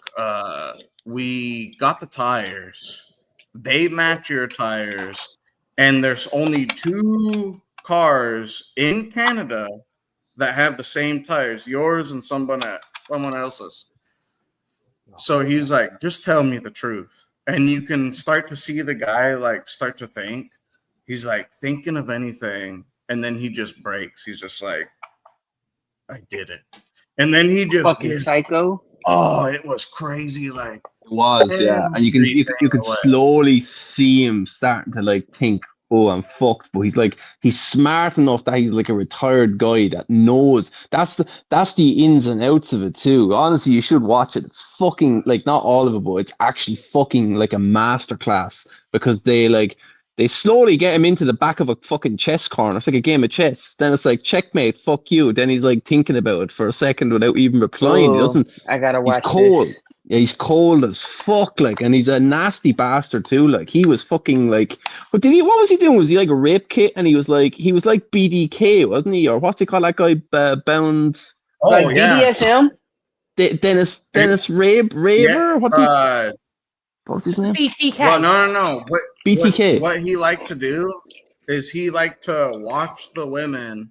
we got the tires. They match your tires. And there's only 2 cars in Canada that have the same tires, yours and someone else's." So he's like, "Just tell me the truth." And you can start to see the guy like start to think. He's like thinking of anything, and then he just breaks. He's just like, "I did it." And then he just
Fucking
gives,
psycho.
oh, it was crazy. Like,
It was, yeah, and you could
everything away.
slowly see him starting to like think, "Oh, I'm fucked." But he's smart enough that he's like a retired guy that knows that's the ins and outs of it too. Honestly, you should watch it. It's fucking like not all of it, but it's actually fucking like a masterclass because they slowly get him into the back of a fucking chess corner. It's like a game of chess. Then it's like checkmate, fuck you. Then he's like thinking about it for a second without even replying. He
Ooh,
doesn't.
I gotta
He's
watch
cold.
this.
Yeah, he's cold as fuck, like, and he's a nasty bastard too. Like, he was fucking like, what was he doing? Was he like a rape kit? And he was like BDK, wasn't he? Or what's he call that guy? Bounds.
Oh,
Like
yeah.
BDSM?
Dennis Raver?
Yeah,
What was his name?
BTK.
well, no.
BTK.
What he liked to do is he liked to watch the women,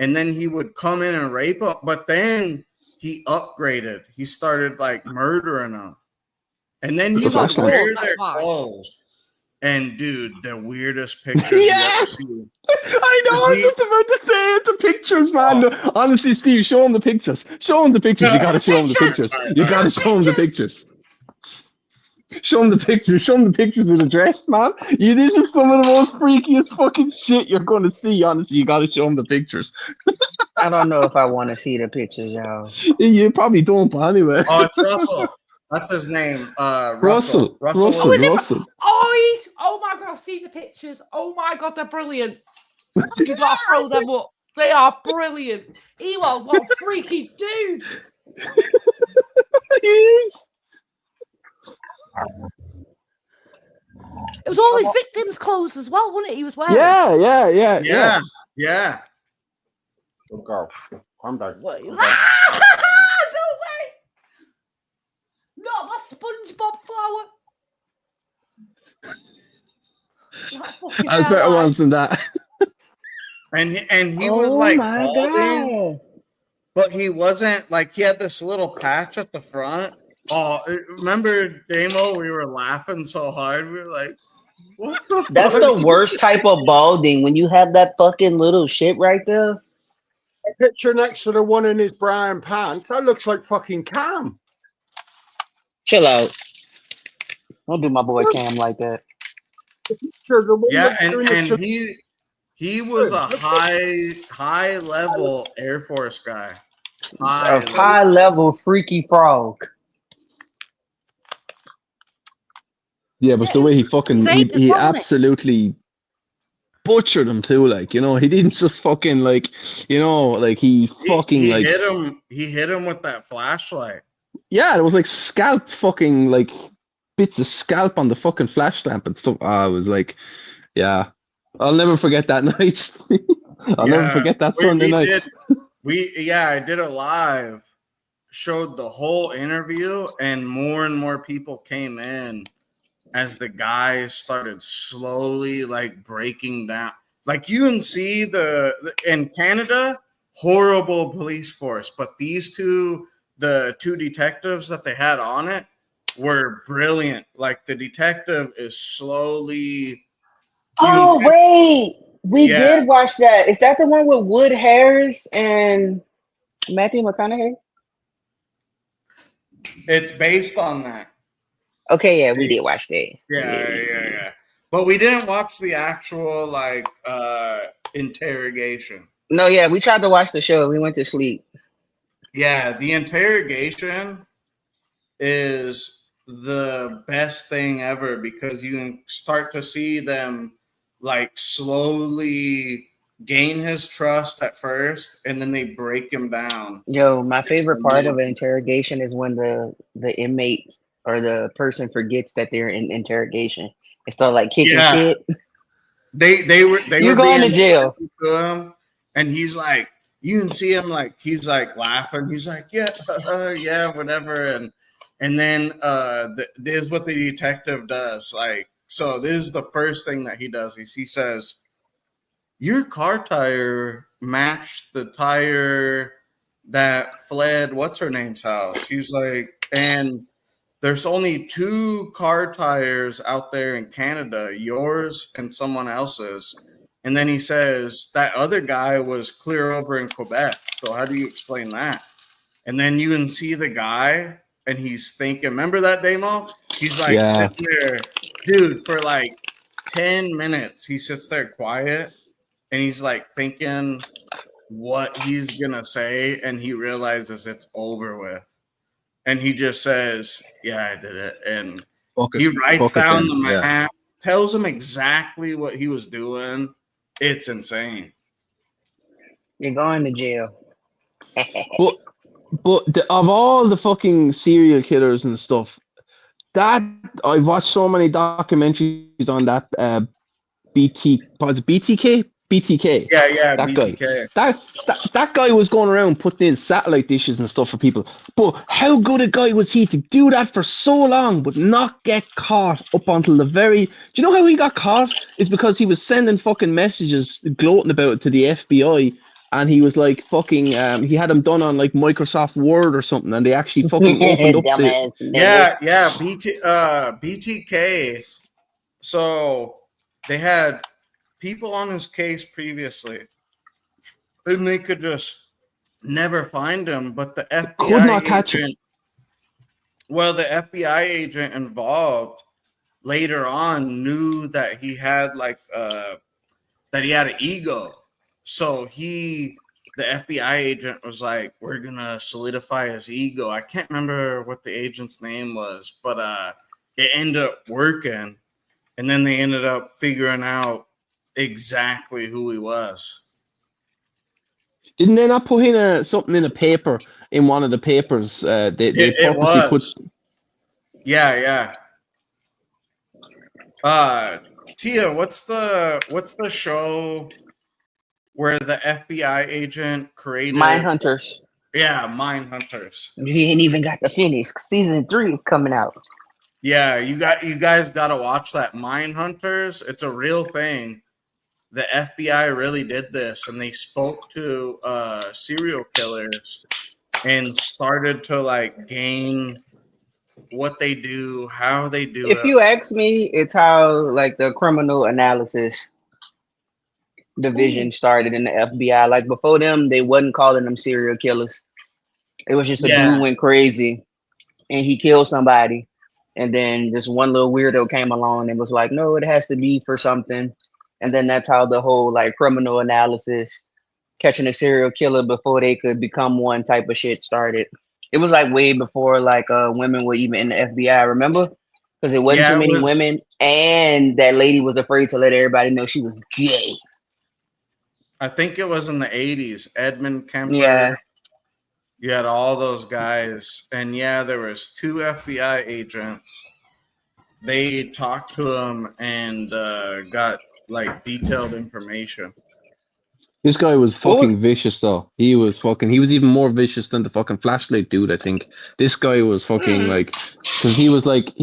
and then he would come in and rape them. But then he upgraded. He started like murdering them, and then he would
flashlight.
wear
That's
their
why.
clothes. And dude, the weirdest pictures you
Yeah.
ever see.
I know,
Is
I was
he-
just about to say it, the pictures, man. Honestly, Steve, show him the pictures. Show him the pictures. You gotta show him the pictures. You gotta show him the pictures. Show him the pictures. Show him the pictures of the dress, man. This is some of the most freakiest fucking shit you're gonna see. Honestly, you gotta show him the pictures.
I don't know if I want to see the pictures, y'all.
You probably don't, but anyway.
Oh, it's Russell. That's his name.
Russell.
Russell.
Russell.
Oh my god, I've seen the pictures. Oh my god, they're brilliant. You gotta throw them up. They are brilliant. He was one freaky dude.
He is.
It was all his victims' clothes as well, wasn't it? He was wearing.
Yeah.
Yeah.
Good girl. Calm down.
Wait.
Calm down.
No way. Not the SpongeBob flower. That fucking
There's better
hairline.
ones than that.
And he was like
my
balding,
god.
but he wasn't like he had this little patch at the front. Oh, remember Damo? We were laughing so hard. We were like, "What the?"
That's
fuck?
the worst type of balding when you have that fucking little shit right there.
A picture next to the one in his brown pants. That looks like fucking Cam.
Chill out. Don't do my boy Cam like that.
Sure, the one
Yeah,
that's
and
doing the
he was a high level Air Force guy.
A high level freaky frog.
Yeah, but the way he fucking
Same as
he
well, innit?
absolutely butchered him too. Like, you know, he didn't just fucking like, you know, like he fucking
he
like
hit him. He hit him with that flashlight.
yeah, it was like scalp fucking like bits of scalp on the fucking flash lamp and stuff. I was like, yeah, I'll never forget that night. I'll never
Yeah,
forget that Sunday night.
I did a live showed the whole interview, and more people came in as the guy started slowly like breaking down. Like you can see in Canada, horrible police force, but these the two detectives that they had on it were brilliant. Like the detective is slowly.
Oh wait, we did watch that. Is that the one with Wood Harris and Matthew McConaughey?
It's based on that.
Okay, yeah, we did watch that.
Yeah. But we didn't watch the actual like interrogation.
No, yeah, we tried to watch the show. We went to sleep.
Yeah, the interrogation is the best thing ever because you can start to see them like slowly gain his trust at first, and then they break him down.
Yo, my favorite part of an interrogation is when the inmate or the person forgets that they're in interrogation and start like kicking shit.
They were
going to jail.
To him, and he's like, you can see him like he's like laughing. He's like, yeah, whatever. And then this is what the detective does. Like, so this is the first thing that he does. He says, your car tire matched the tire that fled what's her name's house. He's like, and there's only 2 car tires out there in Canada, yours and someone else's. And then he says that other guy was clear over in Quebec. So how do you explain that? And then you can see the guy and he's thinking, remember that demo? He's like sitting there, dude, for like 10 minutes. He sits there quiet and he's like thinking what he's gonna say, and he realizes it's over with. And he just says, yeah, I did it. And he writes down the map, tells him exactly what he was doing. It's insane.
You're going to jail.
But of all the fucking serial killers and stuff, that I've watched so many documentaries on that BTK? BTK.
Yeah,
that
BTK.
Guy. That guy was going around putting in satellite dishes and stuff for people. But how good a guy was he to do that for so long but not get caught up until the very... Do you know how he got caught? It's because he was sending fucking messages gloating about it to the FBI, and he was like fucking... he had them done on like Microsoft Word or something, and they actually fucking opened up
BTK. So they had people on his case previously, and they could just never find him. But the FBI
could not catch him.
Well, the FBI agent involved later on knew that he had like that he had an ego. So the FBI agent was like, we're gonna solidify his ego. I can't remember what the agent's name was, but it ended up working, and then they ended up figuring out exactly who he was.
Didn't they not put in something in a paper, in one of the papers? They purposely put...
Yeah. Tia, what's the show where the FBI agent created
Mindhunters?
Yeah, Mindhunters.
You ain't even got to finish. Season 3 is coming out.
Yeah, you guys got to watch that Mindhunters. It's a real thing. The FBI really did this, and they spoke to serial killers and started to like gain what they do, how they do it.
If you ask me, it's how like the criminal analysis division started in the FBI. Like before them, they wasn't calling them serial killers. It was just a dude went crazy and he killed somebody, and then this one little weirdo came along and was like, no, it has to be for something. And then that's how the whole like criminal analysis, catching a serial killer before they could become one type of shit started. It was like way before like women were even in the FBI, remember? Because it wasn't too many women, and that lady was afraid to let everybody know she was gay.
I think it was in the 80s. Edmund Kemper.
Yeah.
You had all those guys. And yeah, there was 2 FBI agents. They talked to him and got like detailed information.
This guy was
What was-
fucking vicious though. He was even more vicious than the fucking flashlight dude, I think. This guy was fucking like, because he was like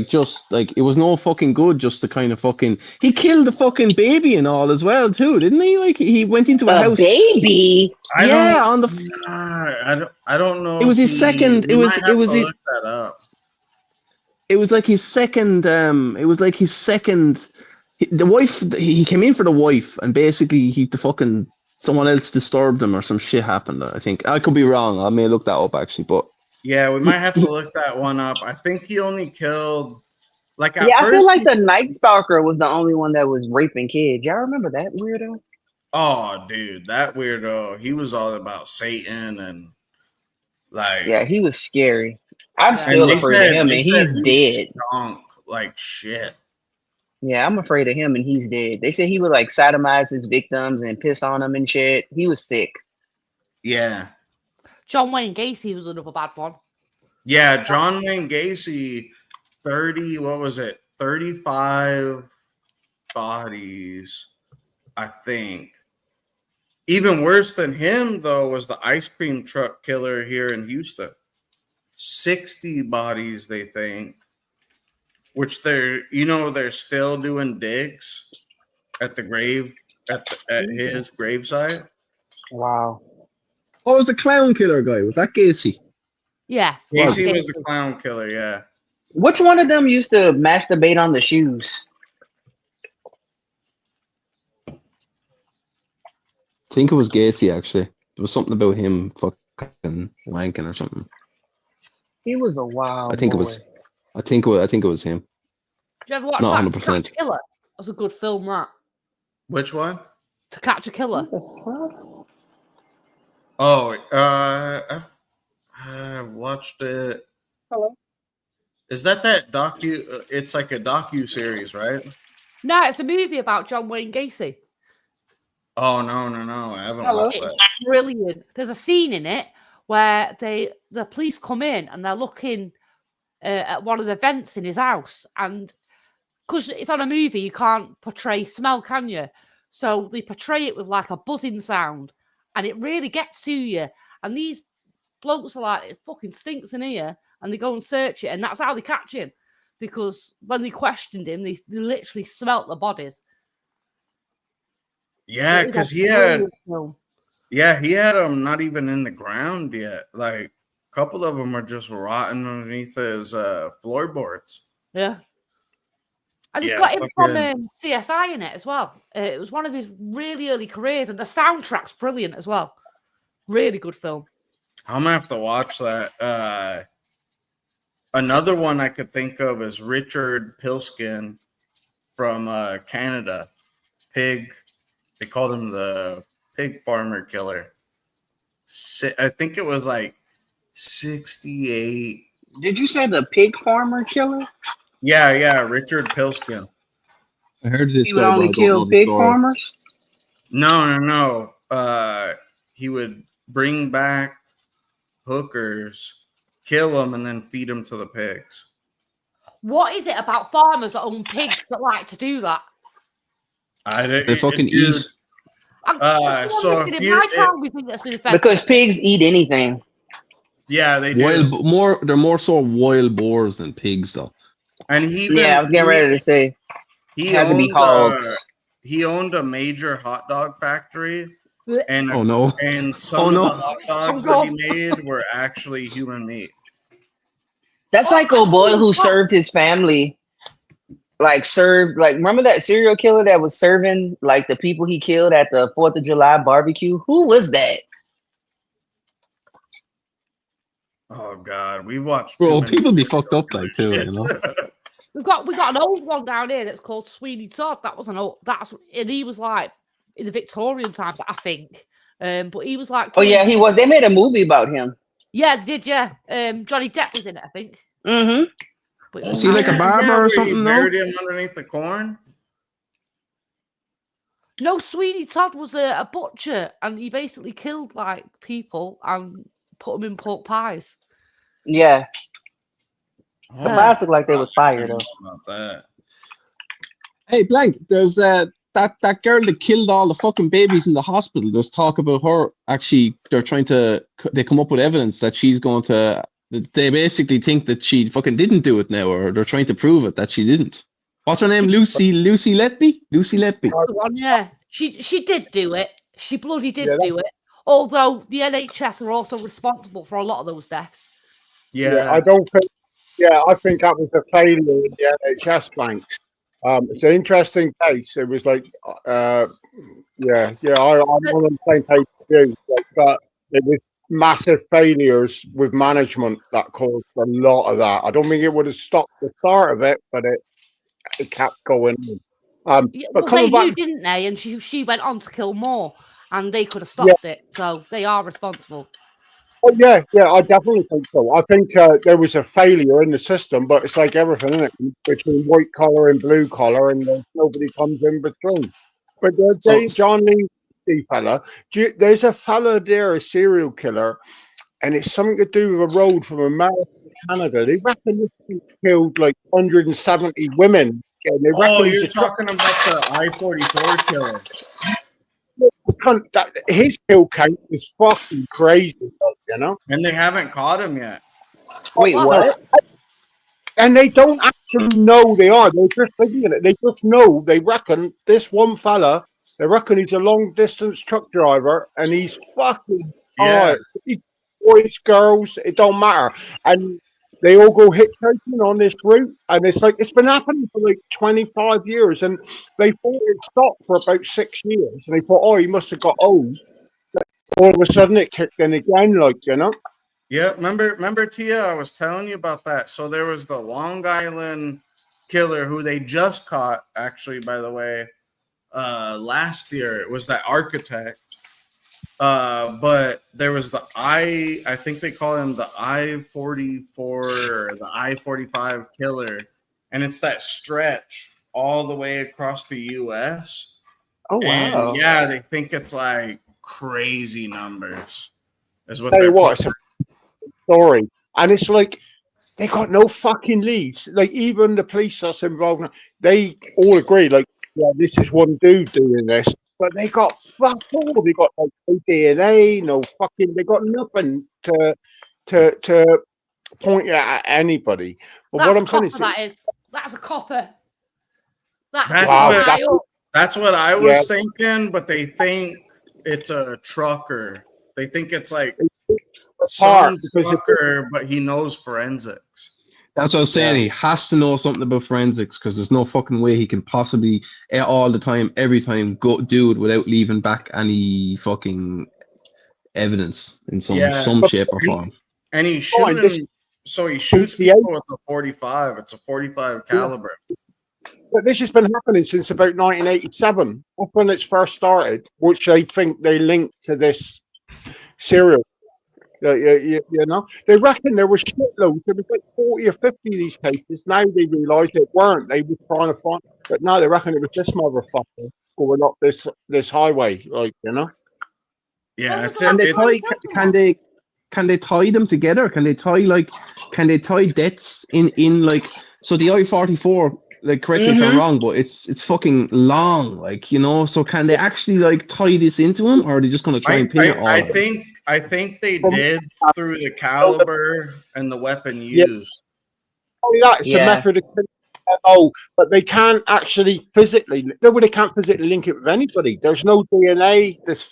just like, it was no fucking good just to kind of fucking, he killed the fucking baby and all as well too, didn't he? Like he went into a
A
house.
baby.
I
Yeah,
don't,
on the
I don't know.
It was
if
his second-
we
it was-
might
it
have
was
to
it-
look that up.
it was like his second the wife, he came in for the wife and basically someone else disturbed him or some shit happened. I think I could be wrong. I may look that up actually, but
Yeah, we might have to look that one up. I think he only killed like at
Yeah, I feel
first
like
he-
the Night Stalker was the only one that was raping kids. Y'all remember that weirdo?
Oh, dude, that weirdo. He was all about Satan and like.
Yeah, he was scary. I'm
Yeah.
still
they
afraid
said-
of him,
they
and
said
he's
he
dead.
stunk like shit.
Yeah, I'm afraid of him, and he's dead. They said he would like sodomize his victims and piss on them and shit. He was sick.
Yeah.
John Wayne Gacy was another bad one.
Yeah, John Wayne Gacy, 35 bodies, I think. Even worse than him, though, was the ice cream truck killer here in Houston. 60 bodies, they think, which they're still doing digs at the grave, at his gravesite.
Wow.
what was the clown killer guy? Was that Gacy?
Yeah.
Gacy was the clown killer, yeah.
Which one of them used to masturbate on the shoes?
I think it was Gacy actually. There was something about him fucking wanking or something.
He was a wild.
I think it
boy.
was. I think it was him.
Did you ever watch
Not
that? To
100%.
Catch a Killer. That was a good film, that.
Which one?
To Catch a Killer.
Oh, I've watched it.
Hello.
Is that docu? It's like a docu series, right?
No, it's a movie about John Wayne Gacy.
Oh no, I haven't
Hello.
watched
It's
that.
brilliant. There's a scene in it where the police come in and they're looking at one of the vents in his house, and because it's on a movie, you can't portray smell, can you? So they portray it with like a buzzing sound, and it really gets to you. And these blokes are like, it fucking stinks in here, and they go and search it, and that's how they catch him. Because when they questioned him, they literally smelt the bodies.
Yeah,
It is a
because he
brilliant film.
had them not even in the ground yet. Like a couple of them are just rotting underneath his floorboards.
Yeah. And it's
Yeah,
got him from
fucking-
CSI in it as well. It was one of his really early careers, and the soundtrack's brilliant as well. Really good film.
I'm gonna have to watch that. Another one I could think of is Richard Pilskin from Canada. Pig. They called him the pig farmer killer. I think it was like 68.
Did you say the pig farmer killer?
Yeah, Richard Pilskin.
I heard this
He
guy.
would only
but I don't know
kill
the
pig
story.
farmers?
No. He would bring back hookers, kill them, and then feed them to the pigs.
What is it about farmers that own pigs that like to do that?
They fucking eat.
So
in
if
my
you-
town, we think that's been affected.
Because pigs eat anything.
Yeah, they do.
They're more so wild boars than pigs, though.
And he
Yeah, I was getting ready to say.
He
had to be
owned,
hogs.
he owned a major hot dog factory, and
Oh no!
and some
Oh,
of
no.
the hot dogs that he made were actually human meat.
That's like a boy who served his family. Remember that serial killer that was serving like the people he killed at the 4th of July barbecue? Who was that?
Oh God, we watched.
Bro,
too many
people be
serial
fucked up
killer
like too,
shit.
you know.
We got an old one down here that's called Sweeney Todd. That was and he was like in the Victorian times, I think. But he was like,
Oh yeah, he was. They made a movie about him.
yeah, they did, yeah. Johnny Depp was in it, I think.
Mm-hmm.
But
Was he like a barber or
where he
something? though?
buried him underneath the corn.
no, Sweeney Todd was a butcher, and he basically killed like people and put them in pork pies.
Yeah. The
Oh,
pies look like they was fire though.
about that.
Hey, Blank, there's that girl that killed all the fucking babies in the hospital. There's talk about her. Actually, they come up with evidence that she's going to. They basically think that she fucking didn't do it now, or they're trying to prove it that she didn't. What's her name? Lucy Letby. Lucy Letby.
That's the one, yeah. She did do it. She bloody did do it. Although the NHS are also responsible for a lot of those deaths.
Yeah.
I don't think. Yeah, I think that was a failure in the NHS banks. It's an interesting case. It was like, I'm on the same page with you, but it was massive failures with management that caused a lot of that. I don't think it would have stopped the start of it, but it kept going on.
But they knew, didn't they? And she went on to kill more, and they could have stopped it. So they are responsible.
Oh, yeah, I definitely think so. I think there was a failure in the system, but it's like everything, isn't it? Between white collar and blue collar, and nobody comes in between. But John Lee fella, there's a fella there, a serial killer, and it's something to do with a road from America to Canada. They reckon this thing killed like 170 women. And they reckon
you're talking about the I-44 killer.
His kill count is fucking crazy, you know?
And they haven't caught him yet.
Wait, what?
And they don't actually know they are. They're just thinking it. They just know. They reckon this one fella, they reckon he's a long-distance truck driver, and he's fucking hard. Boys, girls, it don't matter. And they all go hitchhiking on this route, and it's been happening for like 25 years, and they thought it stopped for about 6 years, and they thought, he must have got old. All of a sudden, it kicked in again, you know.
Yeah, remember, Tia, I was telling you about that. So there was the Long Island killer who they just caught, actually, by the way, last year. It was that architect. But there was I think they call him the I-44 or the I-45 killer, and it's that stretch all the way across the U.S.
Oh, wow.
And yeah, they think it's like crazy numbers. Is what
Tell you
they're
what, it's a story, and it's like they got no fucking leads. Like even the police that's involved, they all agree, like, yeah, this is one dude doing this. But they got fuck all. They got like no DNA, no fucking. They got nothing to point at anybody. But
That's
what I'm saying
is that's a copper.
That's what I was thinking. But they think it's a trucker. They think it's like some trucker, but he knows forensics.
That's what I was saying. He has to know something about forensics because there's no fucking way he can possibly all the time, every time, go do it without leaving back any fucking evidence in some shape or form.
And he's shooting. So he shoots people with a 45. It's a 45 caliber.
But this has been happening since about 1987. That's when it's first started, which they think they link to this serial. You know, they reckon there were shitloads. There was like 40 or 50 of these cases. Now they realise it weren't. They were trying to find, but now they reckon it was this motherfucker going up this highway, like, you know.
Yeah,
can they tie them together? Can they tie deaths in like, so the I-44, like, correct me if I'm wrong, but it's fucking long, like, you know. So can they actually like tie this into him, or are they just going to try and pin it all?
I think they did through the caliber and the weapon used.
Only that, it's a method of but they can't actually physically. They can't physically link it with anybody. There's no DNA. There's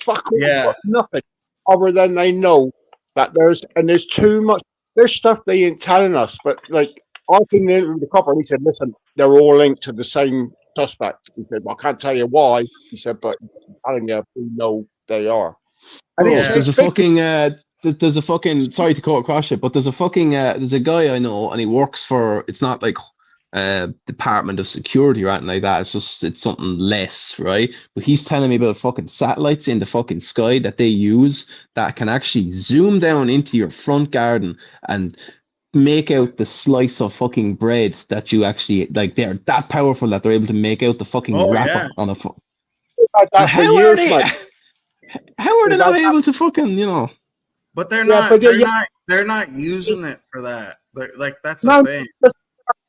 nothing other than they know that there's too much. There's stuff they ain't telling us, but like I've been in the copper, and he said, "Listen, they're all linked to the same suspect." He said, "Well, I can't tell you why." He said, "But I'm telling you, we know they are." And
there's a fucking sorry to cut across it, but there's a guy I know, and he works for, it's not like Department of Security or anything like that, it's something less, right? But he's telling me about fucking satellites in the fucking sky that they use that can actually zoom down into your front garden and make out the slice of fucking bread that you actually, like, they're that powerful that they're able to make out the fucking wrapper on a phone. How are they not able to fucking, you know?
But they're not. They're not using it for that. They're, like, that's the thing.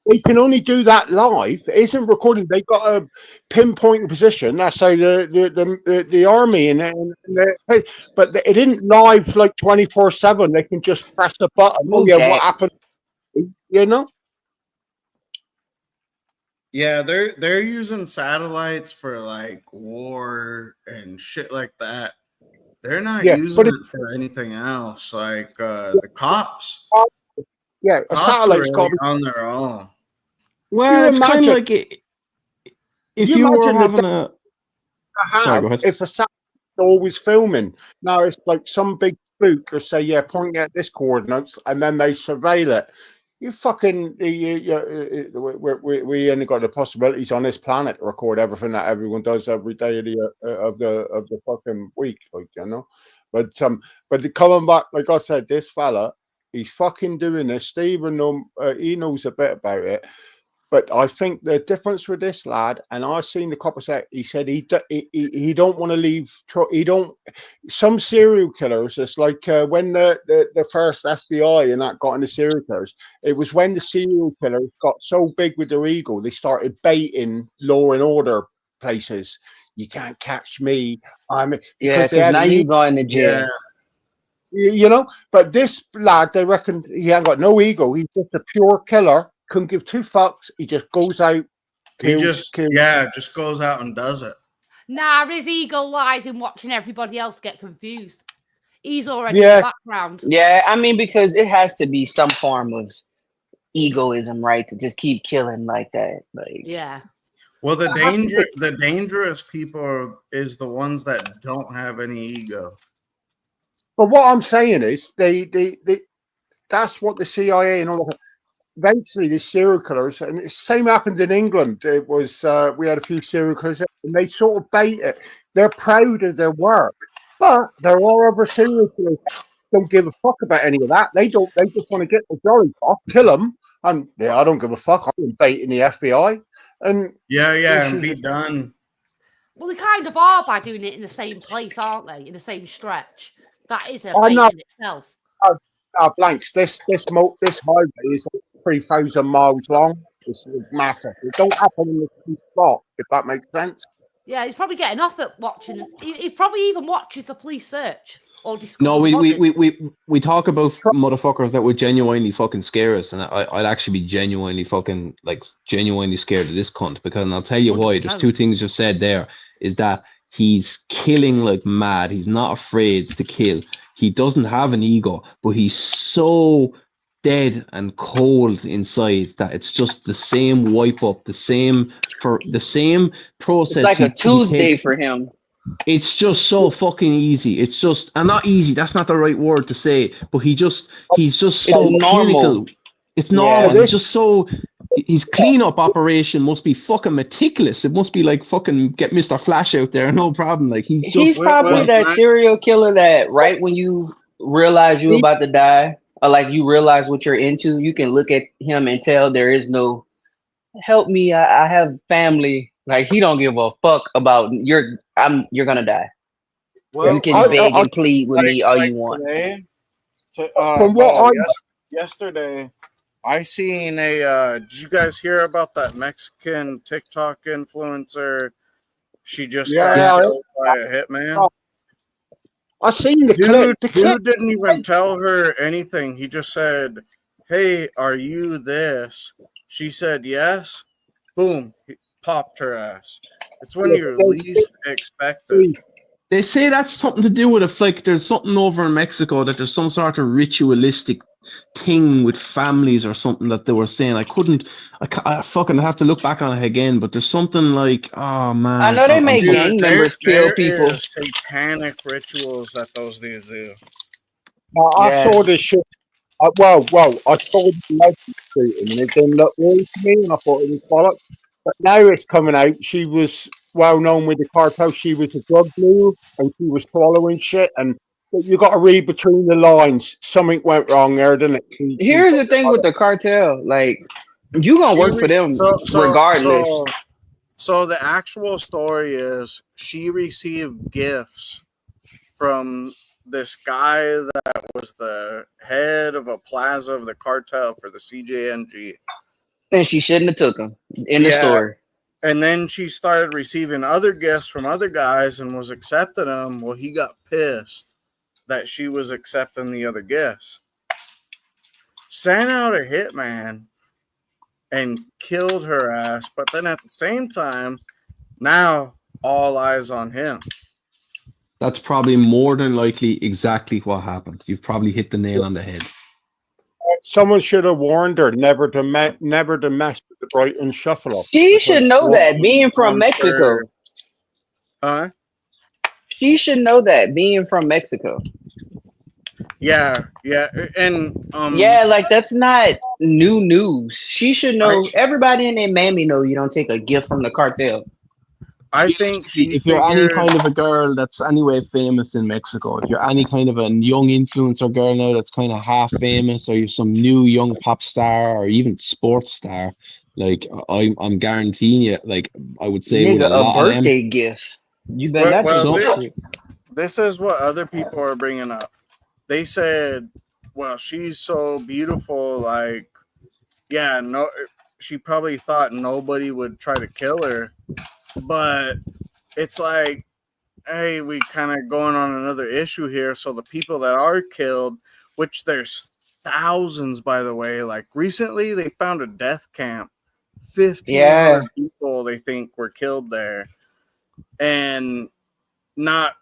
they can only do that live. It isn't recording. They've got a pinpoint position. That's how the army but it isn't live like 24/7. They can just press a button. Oh yeah, what happened? You know.
Yeah, they're using satellites for like war and shit like that. They're not using it for anything else. Like the cops.
Yeah, a
Cops
satellite's
are
got
really on their own.
Well, it's kind of like if you were having a. Sorry, go ahead.
If a satellite's always filming, now it's like some big spook will say, "Yeah, point at this coordinates," and then they surveil it. You fucking, we only got the possibilities on this planet to record everything that everyone does every day of the fucking week, like, you know. But coming back, like I said, this fella, he's fucking doing this. Stephen, he knows a bit about it. But I think the difference with this lad, and I seen the copper say, he said he don't want to leave. He don't. Some serial killers, it's like when the first FBI and that got into serial killers. It was when the serial killers got so big with their ego, they started baiting law and order places. You can't catch me.
Because now you going to jail.
You know, but this lad, they reckon he ain't got no ego. He's just a pure killer. Couldn't give two fucks. He just goes out. Kills.
Just goes out and does it.
Nah, his ego lies in watching everybody else get confused. He's already
Yeah.
in the background.
Yeah, I mean, because it has to be some form of egoism, right? To just keep killing like that. Like,
yeah.
Well, the dangerous people is the ones that don't have any ego.
But what I'm saying is, they that's what the CIA and all that. Eventually, these serial killers, and the same happened in England. It was we had a few serial killers, and they sort of bait it. They're proud of their work, but there are other serial killers don't give a fuck about any of that. They don't. They just want to get the jolly off, kill them, and I don't give a fuck. I'm baiting the FBI, and
and be done.
Well, they kind of are by doing it in the same place, aren't they? In the same stretch. That is a
I
bait
know.
in itself.
Blanks. This highway is 3,000 miles long. It's massive. It don't happen in the same spot, if that makes sense.
Yeah, he's probably getting off at watching. He probably even watches the police search or discover.
No, we talk about motherfuckers that would genuinely fucking scare us, and I'd actually be genuinely scared of this cunt, because, and I'll tell you why. There's two things you said there. Is that he's killing like mad. He's not afraid to kill. He doesn't have an ego, but he's so dead and cold inside that it's just the same wipe up, the same process.
it's like a Tuesday for him.
It's just so fucking easy. It's just, and not easy. That's not the right word to say. But he's just so
normal.
clinical. It's normal.
Yeah.
It's just so. His cleanup operation must be fucking meticulous. It must be like fucking get Mr. Flash out there, no problem. Like
he's probably that serial killer that right when you realize you're about to die, or like you realize what you're into, you can look at him and tell there is no help me. I have family. Like he don't give a fuck about you're gonna die.
Well,
you can beg and plead with me all you want.
Yesterday, I seen a. Did you guys hear about that Mexican TikTok influencer? She just got killed by a hitman.
I seen the clip. The
dude didn't even tell her anything. He just said, "Hey, are you this?" She said yes. Boom. He popped her ass. It's when you're least expected.
They say that's something to do with if like there's something over in Mexico that there's some sort of ritualistic thing with families or something that they were saying. I fucking have to look back on it again, but there's something like, oh man.
I know they make gang members kill people.
There is satanic rituals that those dudes do.
I saw this shit. I saw the legend shooting and it didn't look real to me, and I thought it was bollocks. But now it's coming out. She was well known with the cartel. She was a drug mule and she was swallowing shit. And you got to read between the lines. Something went wrong there, didn't it?
Here's the thing with the cartel: like you gonna work for them regardless.
So the actual story is she received gifts from this guy that was the head of a plaza of the cartel for the CJNG.
And she shouldn't have took him in the
Yeah.
story.
And then she started receiving other gifts from other guys and was accepting them. Well, he got pissed that she was accepting the other gifts. Sent out a hitman and killed her ass. But then at the same time, now all eyes on him.
That's probably more than likely exactly what happened. You've probably hit the nail on the head.
Someone should have warned her never to mess with the Brighton Shuffle.
She should know that, being from
I'm
Mexico.
sure. Huh?
She should know that, being from Mexico.
Yeah, and
yeah, like that's not new news. She should know. Everybody in their mammy know you don't take a gift from the cartel.
I think
if you're any kind of a girl that's anyway famous in Mexico, if you're any kind of a young influencer girl now that's kind of half famous, or you're some new young pop star or even sports star, like I'm guaranteeing you, like I would say, with
Nigga,
a lot
a birthday
of them,
gift. You better not.
This is what other people are bringing up. They said, well, she's so beautiful, like, yeah, no, she probably thought nobody would try to kill her. But it's like, hey, we kind of going on another issue here. So the people that are killed, which there's thousands, by the way, like recently they found a death camp. 1,500 people they think were killed there. And not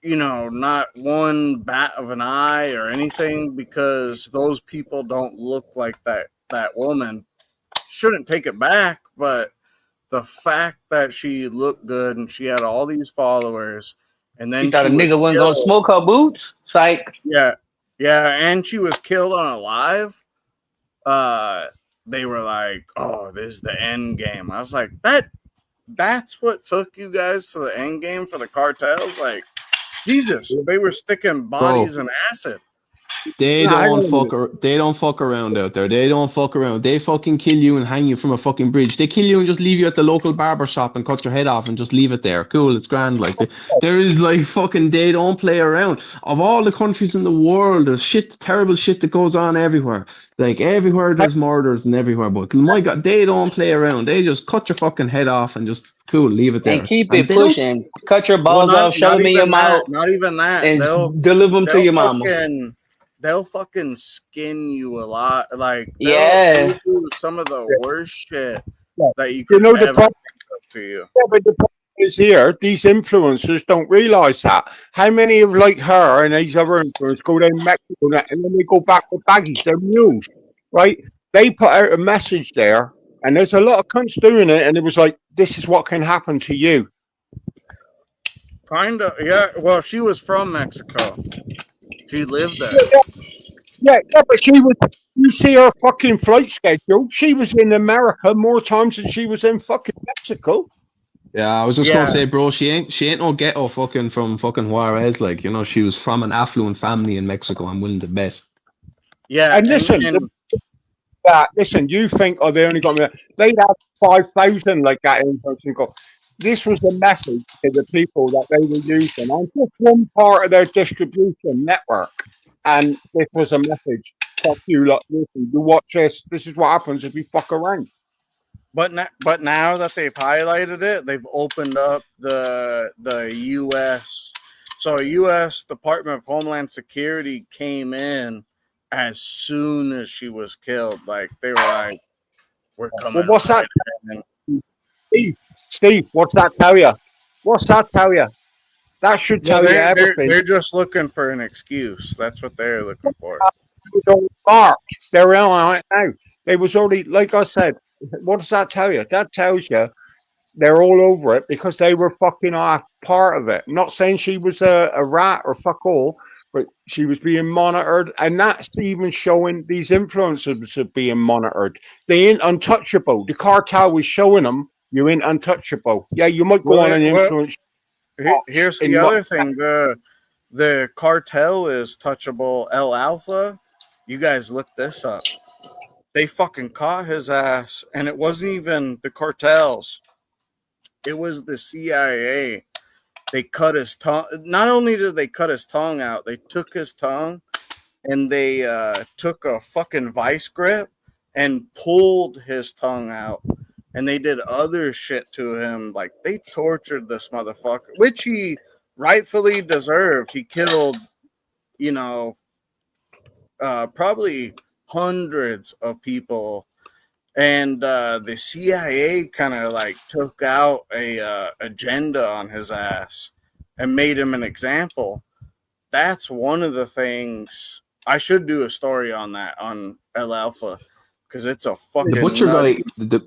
one bat of an eye or anything, because those people don't look like that woman. Shouldn't take it back, but the fact that she looked good and she had all these followers, and then
You thought a nigga wasn't gonna smoke her boots? Like,
yeah, and she was killed on a live. They were like, "Oh, this is the end game." I was like, "That's what took you guys to the end game for the cartels?" Like, Jesus, they were sticking bodies in acid.
They don't fuck around out there. They don't fuck around. They fucking kill you and hang you from a fucking bridge. They kill you and just leave you at the local barber shop and cut your head off and just leave it there. Cool, it's grand. Like, there is like fucking, they don't play around. Of all the countries in the world, there's terrible shit that goes on everywhere. Like, everywhere there's murders and everywhere. But my God, they don't play around. They just cut your fucking head off and just cool, leave it there.
And keep it pushing. Cut your balls off, shove them in your mouth.
Not even that.
And deliver them to your mama.
They'll fucking skin you a lot. Like,
yeah,
they'll do some of the worst shit that you could ever think of to you.
Yeah, but the problem is here, these influencers don't realize that. How many of like her and these other influencers go down Mexico and then they go back with baggies? They're mules, right? They put out a message there, and there's a lot of cunts doing it, and it was like, this is what can happen to you.
Kind of, yeah. Well, she was from Mexico. She lived there.
Yeah, but she was. You see her fucking flight schedule. She was in America more times than she was in fucking Mexico.
Yeah, I was just gonna say, bro, she ain't no ghetto fucking from fucking Juarez. Like, you know, she was from an affluent family in Mexico. I'm willing to bet.
Yeah, and listen, listen. You think, oh, they only got me? They had 5,000 like that in Mexico. This was the message to the people that they were using on just one part of their distribution network. And this was a message. Fuck you, lot. Listen, you watch this. This is what happens if you fuck around.
But now that they've highlighted it, they've opened up the U.S. So U.S. Department of Homeland Security came in as soon as she was killed. Like, they were like, we're coming.
Well, what's that? Steve, what's that tell you? What's that tell you? That should tell you everything.
They're just looking for an excuse. That's what they're looking for.
They're on it now. They was already, like I said, what does that tell you? That tells you they're all over it because they were fucking off part of it. I'm not saying she was a rat or fuck all, but she was being monitored, and that's even showing these influencers are being monitored. They ain't untouchable. The cartel was showing them, you ain't untouchable. Yeah, you might go on and influence.
Here's the other thing. The cartel is touchable. El Alpha, you guys look this up. They fucking caught his ass, and it wasn't even the cartels. It was the CIA. They cut his tongue. Not only did they cut his tongue out, they took his tongue and they took a fucking vice grip and pulled his tongue out. And they did other shit to him. Like, they tortured this motherfucker, which he rightfully deserved. He killed, you know, probably hundreds of people. And the CIA kind of like took out a agenda on his ass and made him an example. That's one of the things. I should do a story on that on El Alpha, because it's a fucking
The butcher
nutty-
guy,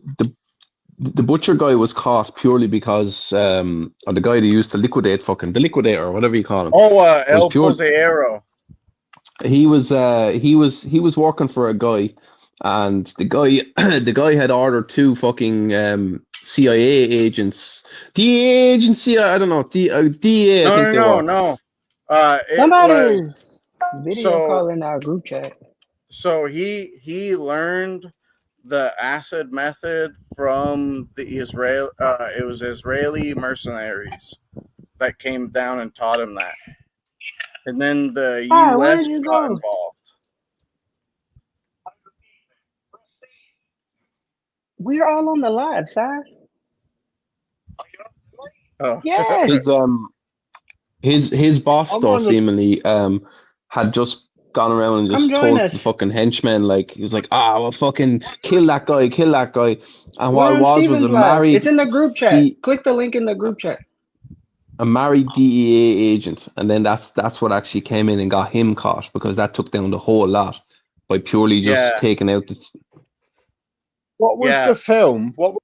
the butcher guy was caught purely because of the guy they used to liquidate the liquidator or whatever you call him.
Oh, El
pure-
Poseero.
He was working for a guy, and the guy had ordered 2 fucking CIA agents, DEA agency, I don't know, DEA. I think they were.
No. It
Somebody's
was,
video
so-
calling our group chat.
so he learned the acid method from the it was Israeli mercenaries that came down and taught him that. And then the
Hi, where
US
did you
got
go?
involved.
We're all on the live, sir.
Oh.
Yeah.
His boss
I'm
though
on the-
seemingly had just gone around and
Come
just
join
told
us.
the fucking henchmen, like, he was like, well, fucking kill that guy. And what
We're
it
on
was
Steven's
a
live.
married
It's in the group chat.
D-
Click the link in the group chat.
a married DEA agent, and then that's what actually came in and got him caught, because that took down the whole lot by purely just
Yeah.
taking out the.
What was
Yeah.
the film? What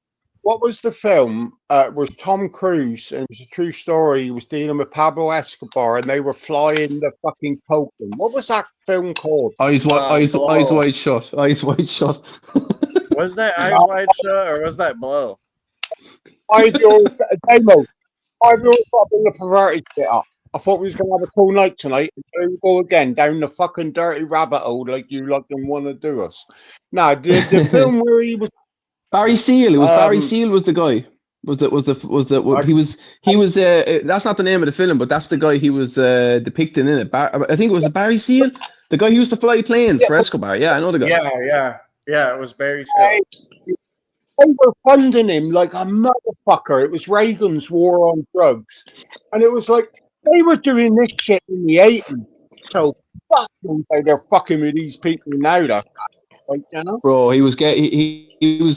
was the film? It was Tom Cruise, and it was a true story. He was dealing with Pablo Escobar, and they were flying the fucking cocaine. What was that film called?
Eyes
Blow.
wide shut. Eyes wide shut.
Was that Eyes Wide Shut or was that Blow?
5 year old demo. 5 year old fucking the perverted shit up. I thought we was gonna have a cool night tonight, and here we go again down the fucking dirty rabbit hole like you like them want to do us. Now the film where he was.
Barry Seal. It was Barry
Um,
Seal was the guy. He was that's not the name of the film, but that's the guy he was depicting in it. I think it was Barry Seal, the guy who used to fly planes for Escobar. Yeah, I know the guy.
Yeah, it was Barry Seal.
They were funding him like a motherfucker. It was Reagan's war on drugs, and it was like they were doing this shit in the 80s. So fuck them, they're fucking with these people now. That's like, you know.
Bro, he was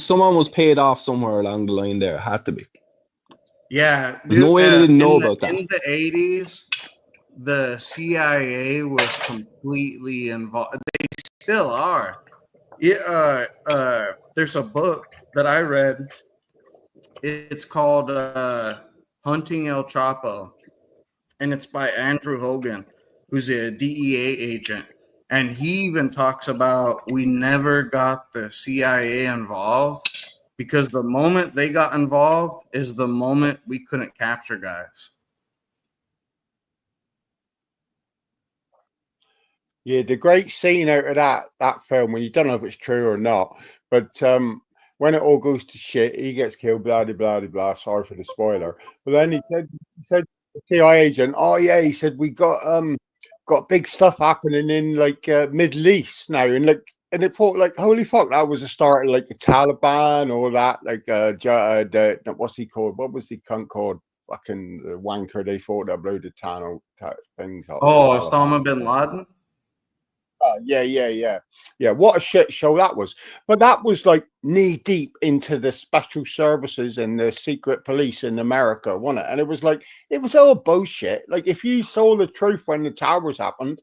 someone was paid off somewhere along the line there. It had to be.
Yeah.
There's no way they didn't know
in
about that.
In the 80s, the CIA was completely involved. They still are. Yeah, there's a book that I read. It's called Hunting El Chapo, and it's by Andrew Hogan, who's a DEA agent. And he even talks about we never got the CIA involved because the moment they got involved is the moment we couldn't capture guys.
Yeah, the great scene out of that film, when you don't know if it's true or not, but when it all goes to shit, he gets killed, blah blah blah blah. Sorry for the spoiler. But then he said to the CIA agent, "Oh yeah," he said, "we got big stuff happening in like Middle East now," and it thought like, holy fuck, that was the start of like the Taliban or that, like what's he called? What was the cunt called? Fucking wanker. They thought that blew the town things up.
Oh, Osama bin Laden.
Yeah. What a shit show that was. But that was like knee deep into the special services and the secret police in America, wasn't it? And it was like, it was all bullshit. Like, if you saw the truth when the towers happened,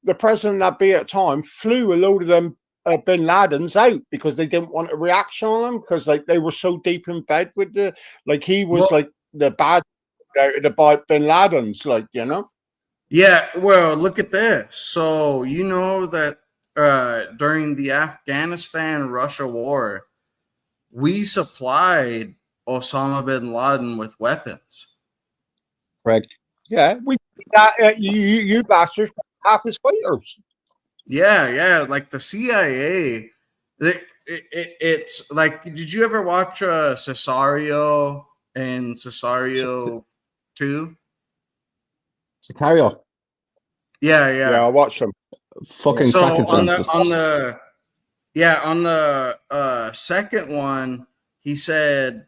the president that be at the time flew a load of them bin Ladens out because they didn't want a reaction on them, because like they were so deep in bed with the, like, he was like the bad out of the bin Ladens, like, you know.
Yeah, well, look at this. So you know that during the Afghanistan-Russia war, we supplied Osama bin Laden with weapons.
Correct.
Yeah, we that you bastards half his fighters.
Yeah, like the CIA. It's like, did you ever watch Cesario and Cesario 2?
Sicario.
Yeah.
I watched them.
Fucking
so
cracking
on
films.
the Yeah, on the second one, he said,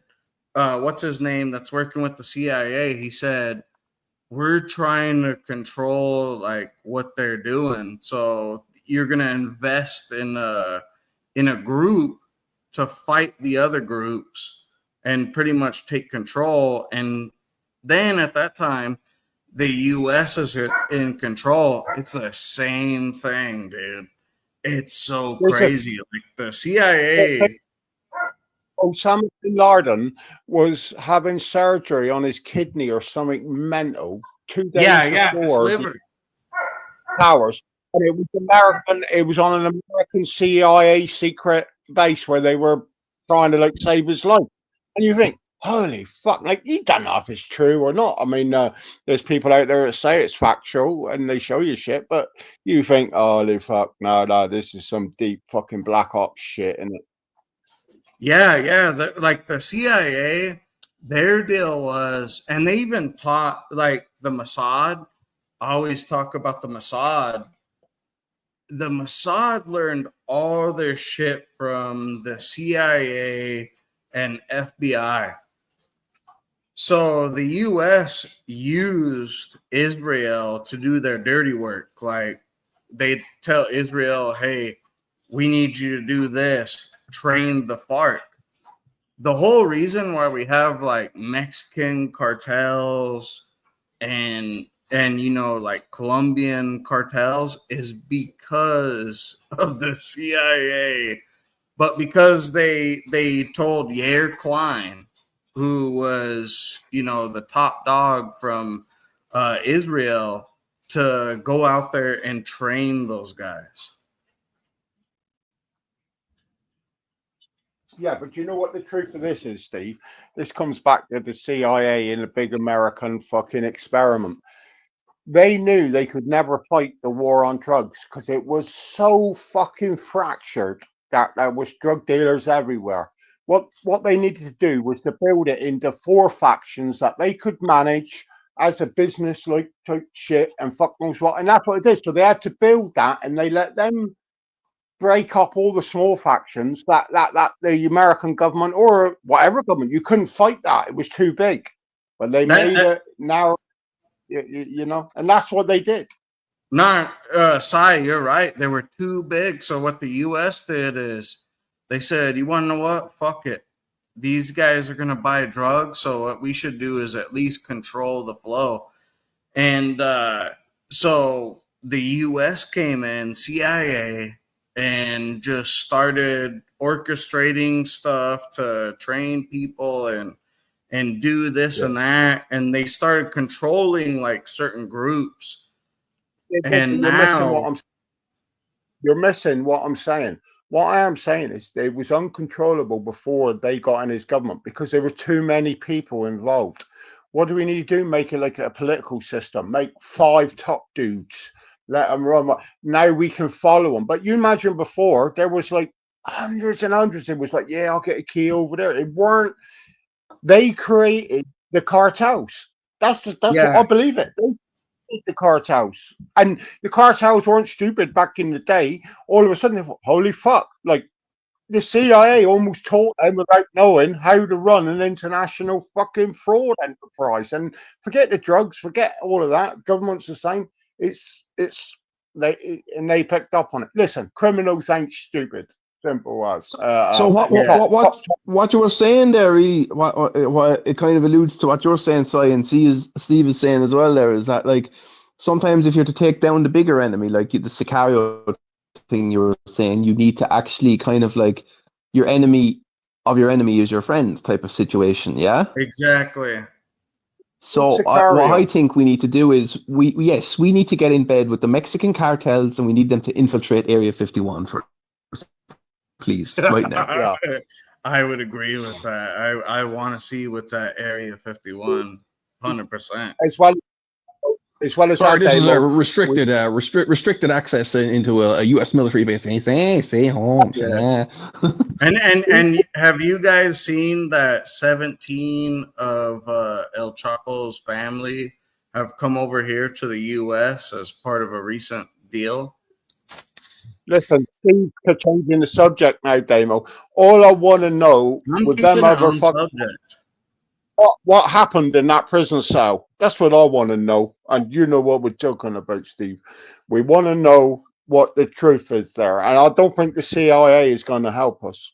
what's his name that's working with the CIA? He said, we're trying to control like what they're doing. So you're gonna invest in a group to fight the other groups and pretty much take control. And then at that time, the US is in control. It's the same thing, dude. It's so
Listen,
crazy. Like the CIA.
Osama bin Laden was having surgery on his kidney or something mental 2 days
Yeah, his
before the
liver.
towers. And it was American, it was on an American CIA secret base where they were trying to like save his life. And you think, holy fuck, like you don't know if it's true or not. I mean, there's people out there that say it's factual and they show you shit, but you think, holy fuck, no, this is some deep fucking black ops shit, and
Yeah. Like the CIA, their deal was, and they even taught like the Mossad. I always talk about the Mossad. The Mossad learned all their shit from the CIA and FBI. So the US used Israel to do their dirty work. Like they tell Israel, hey, we need you to do this, train the FARC. The whole reason why we have like Mexican cartels and like Colombian cartels is because of the CIA, but because they told Yair Klein, who was the top dog from Israel, to go out there and train those guys.
yeah, but you know what the truth of this is, Steve? This comes back to the CIA in a big American fucking experiment. They knew they could never fight the war on drugs because it was so fucking fractured that there was drug dealers everywhere. What they needed to do was to build it into 4 factions that they could manage as a business like type shit and fuck knows what. And that's what it is. So they had to build that, and they let them break up all the small factions that the American government or whatever government, you couldn't fight that. It was too big. But they made it narrow, and that's what they did.
No, Sai, you're right. They were too big. So what the US did is they said, you want to know what? Fuck it. These guys are going to buy drugs. So what we should do is at least control the flow. And so the US came in, CIA, and just started orchestrating stuff to train people and do this and that. And they started controlling like certain groups. And now
you're missing what I'm saying. What I am saying is it was uncontrollable before they got in his government because there were too many people involved. What do we need to do? Make it like a political system. Make 5 top dudes. Let them run. Now we can follow them. But you imagine before there was like hundreds and hundreds. It was like, yeah, I'll get a key over there. It weren't. They created the cartels. That's what I believe it. The cartels, and the cartels weren't stupid back in the day. All of a sudden, they thought, holy fuck! Like the CIA almost taught them without knowing how to run an international fucking fraud enterprise. And forget the drugs, forget all of that. Government's the same. They picked up on it. Listen, criminals ain't stupid. Simple as.
So what you were saying there, really, what it kind of alludes to what you're saying, Si, and Steve is saying as well. There is that like sometimes if you're to take down the bigger enemy, like the Sicario thing you were saying, you need to actually kind of like your enemy of your enemy is your friend type of situation. Yeah,
exactly.
So what I think we need to do is we need to get in bed with the Mexican cartels and we need them to infiltrate Area 51 for. Please, right now.
I would agree with that. I want to see what's at Area 51, 100%.
As well as
sorry, this is a restricted access into a U.S. military base. Stay home.
Yeah. and have you guys seen that 17 of El Chapo's family have come over here to the U.S. as part of a recent deal?
Listen, Steve, to changing the subject now, Damo. All I want to know
I'm
with them
keeping it
other
on subject.
what happened in that prison cell. That's what I want to know. And you know what we're talking about, Steve. We want to know what the truth is there. And I don't think the CIA is going to help us.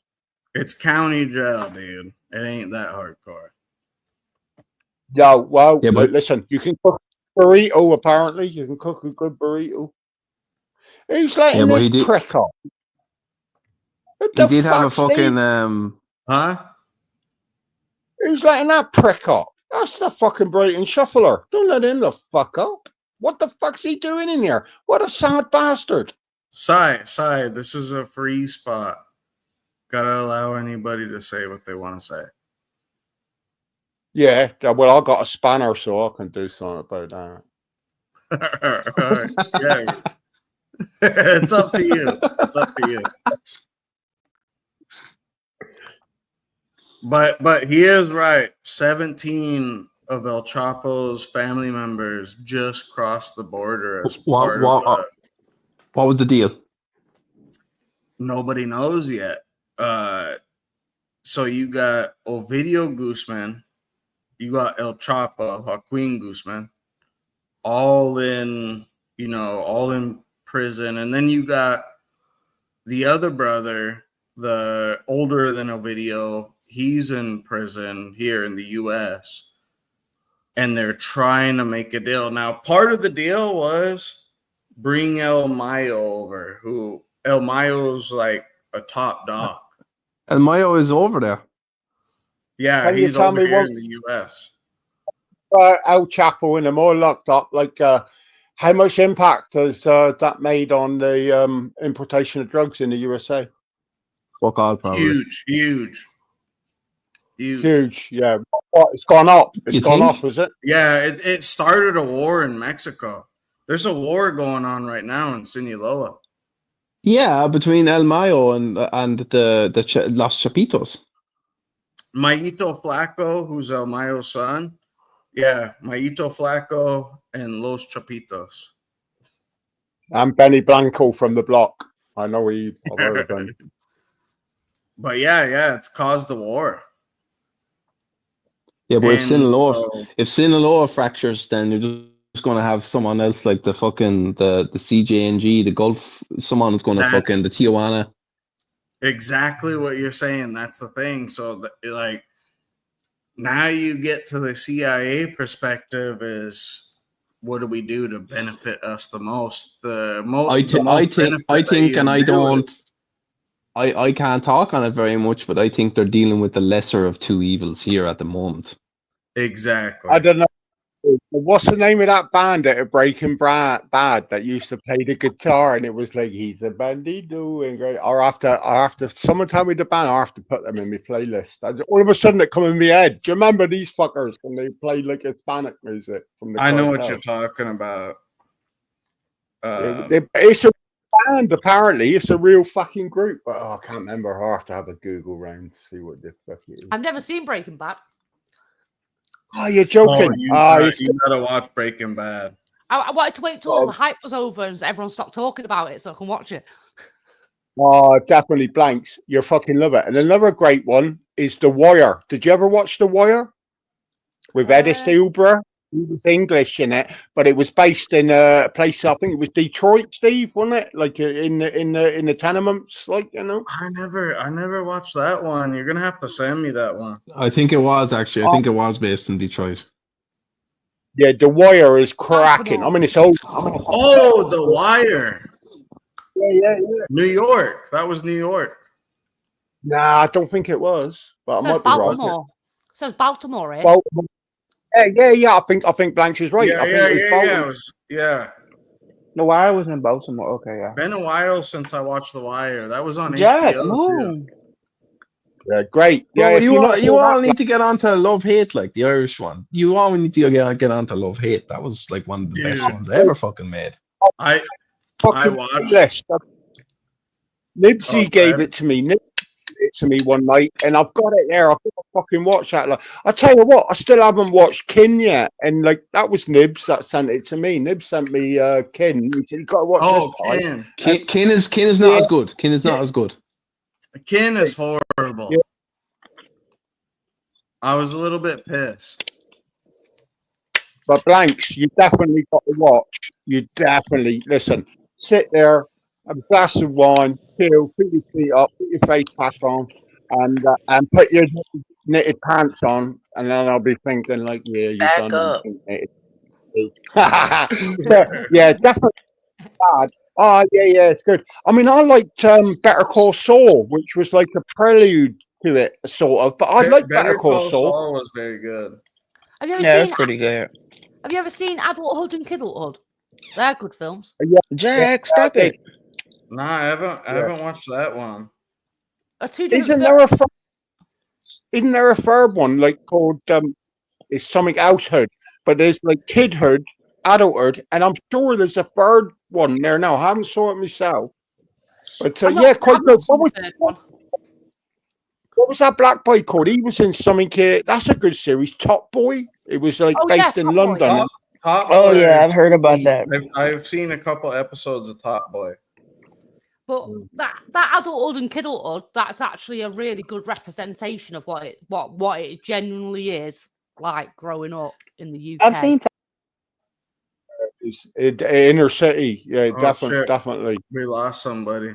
It's county jail, dude. It ain't that hardcore.
Yeah, well,
Yeah, but
listen, you can cook a burrito, apparently. You can cook a good burrito. Who's letting
yeah, but
this prick up? What
he
the
did have a
fuck, Steve?
fucking
Huh?
Who's letting that prick up? That's the fucking Brighton Shuffler. Don't let him the fuck up. What the fuck's he doing in here? What a sad bastard.
Sai, this is a free spot. Gotta allow anybody to say what they want to say.
Yeah, well, I got a spanner, so I can do something about that.
All right. Yeah. It's up to you. It's up to you. But he is right. 17 of El Chapo's family members just crossed the border as part of
what was the deal?
Nobody knows yet. So you got Ovidio Guzman, you got El Chapo, Joaquin Guzman, all in prison, and then you got the other brother, the older than Ovidio. He's in prison here in the U.S. and they're trying to make a deal. Now, part of the deal was bring El Mayo over, who El Mayo's like a top dog.
El Mayo is over there.
Yeah,
Can you
he's
tell
over
me
here
what-
in the U.S.
El Chapo and them all locked up. Like, how much impact has that made on the importation of drugs in the USA?
Fuck all, probably.
Huge.
Yeah. What, it's gone up. It's
You
gone
think?
up, is it?
Yeah, it started a war in Mexico. There's a war going on right now in Sinaloa.
Yeah, between El Mayo and the Los Chapitos.
Mayito Flaco, who's El Mayo's son. Yeah, Mayito Flaco and Los Chapitos.
And Benny Blanco from the block. I know I've heard of him.
But yeah, it's caused a war.
Yeah, but
And so-
if Sinaloa fractures, then you're just going to have someone else like the fucking the CJNG, the Gulf. Someone's going to
That's-
fucking the Tijuana.
Exactly what you're saying. That's the thing. So, like, now you get to the CIA perspective is what do we do to benefit us the most?
I can't talk on it very much, but I think they're dealing with the lesser of two evils here at the moment.
Exactly.
I don't know. What's the name of that band at Breaking Bad that used to play the guitar and it was like he's a bandido and great. Or after someone tell me the band, I have to put them in my playlist. All of a sudden it come in my head. Do you remember these fuckers when they played like Hispanic music from the
I know what
cartel?
you're talking about.
It's a band, apparently. It's a real fucking group. But I can't remember. I have to have a Google round to see what the fuck it is.
I've never seen Breaking Bad.
Oh, you're joking.
You
it's
gotta watch Breaking Bad.
I wanted to wait till all the hype was over and everyone stopped talking about it so I can watch it.
Oh, definitely blanks. You'll fucking love it. And another great one is The Wire. Did you ever watch The Wire? With Eddie Spielberg? He was English in it, but it was based in a place, I think it was Detroit, Steve, wasn't it? Like in the tenements, like, you know?
I never watched that one. You're gonna have to send me that one.
I think it was actually. I think it was based in Detroit.
Yeah, The Wire is cracking. I mean, it's old.
Oh, The Wire.
Yeah.
New York. That was New York.
Nah, I don't think it was, but I might be wrong.
Baltimore. Says Baltimore, eh?
Well, yeah. I think Blanche is right. I think it was Baltimore.
Yeah.
The Wire was in Baltimore. Okay, yeah.
Been a while since I watched The Wire. That was on
Yeah,
HBO too.
Yeah, great.
Yeah,
Yeah,
you all need to get onto Love Hate, like the Irish one. You all need to get onto Love Hate. That was like one of the best ones ever fucking made.
I watched.
Nipsey gave it to me. it to me one night, and I've got it there. I've got to fucking watch that. Like, I tell you what, I still haven't watched Kin yet, and like that was Nibs that sent it to me. Nibs sent me Kin. He said you got to watch
Oh,
this time.
Kin.
Kin is not as good. Kin is not as good.
Kin is horrible.
Yeah.
I was a little bit pissed.
But Blanks, you definitely got to watch. You definitely listen. Sit there, have a glass of wine, chill, put your feet up, put your face pack on, and put your knitted pants on, and then I'll be thinking like, yeah, you've
Back
done
up.
knitted. But, yeah, definitely bad. Oh yeah, it's good. I mean, I liked Better Call Saul, which was like a prelude to it, sort of. But I like Better Call Saul.
Was very good.
Have you ever
Yeah,
seen?
that's pretty good.
Have you ever seen Adulthood and Kiddlehood? They're good films.
Yeah,
Jack, stop it.
Nah, I haven't watched that one.
Are two different
Isn't
films.
there a third one like called it's something Outhood, but there's like Kidhood, Adulthood, and I'm sure there's a third one there now. I haven't saw it myself, but yeah, quite good. What was that black boy called? He was in something. That's a good series. Top Boy. It was like based in London.
Top
Oh
Boy,
yeah, I've heard about that.
I've seen a couple episodes of Top Boy.
But that Adulthood and Kiddlehood, that's actually a really good representation of what it genuinely is like growing up in the UK.
I've seen.
It's inner city. Yeah,
Oh, shit.
definitely.
We lost somebody.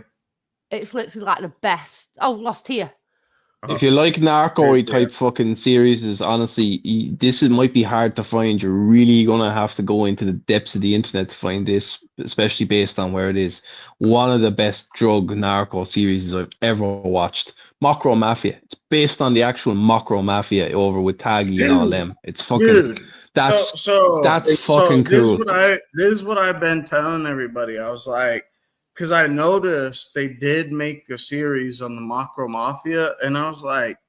It's literally like the best. Oh, lost here.
If you like narco type fucking series, is honestly, might be hard to find. You're really gonna have to go into the depths of the internet to find this, especially based on where it is. One of the best drug narco series I've ever watched. Mocro Mafia. It's based on the actual Mocro Mafia over with Taggy and all them. It's fucking. That's fucking cool.
This is what I've been telling everybody. I was like, because I noticed they did make a series on the Mocro Mafia, and I was like,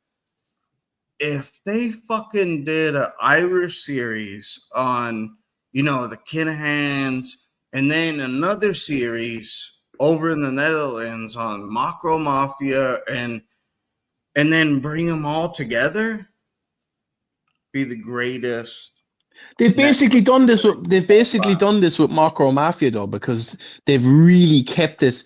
if they fucking did an Irish series on, the Kinahans, and then another series over in the Netherlands on Mocro Mafia, and then bring them all together, be the greatest.
They've basically done this with Mocro Mafia though, because they've really kept it.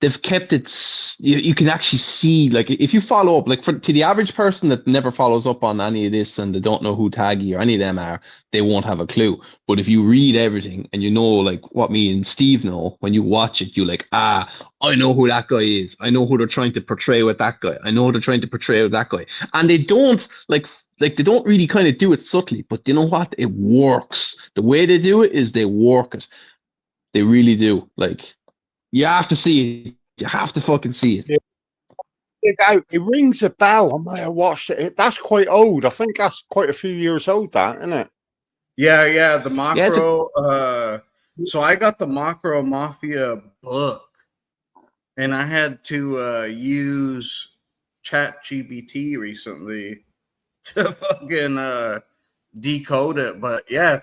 They've kept it. You can actually see, like, if you follow up, like, to the average person that never follows up on any of this and they don't know who Taggy or any of them are, they won't have a clue. But if you read everything and you know, like, what me and Steve know, when you watch it, you're like, I know who that guy is. I know who they're trying to portray with that guy. I know who they're trying to portray with that guy. And they don't like they don't really kind of do it subtly, but you know what? It works. The way they do it is they work it. They really do. Like, you have to see it. You have to fucking see it.
It rings a bell. I might have watched it. That's quite old. I think that's quite a few years old, that, isn't it?
Yeah, the Mocro. So I got the Mocro Mafia book, and I had to use ChatGPT recently to fucking decode it. But yeah,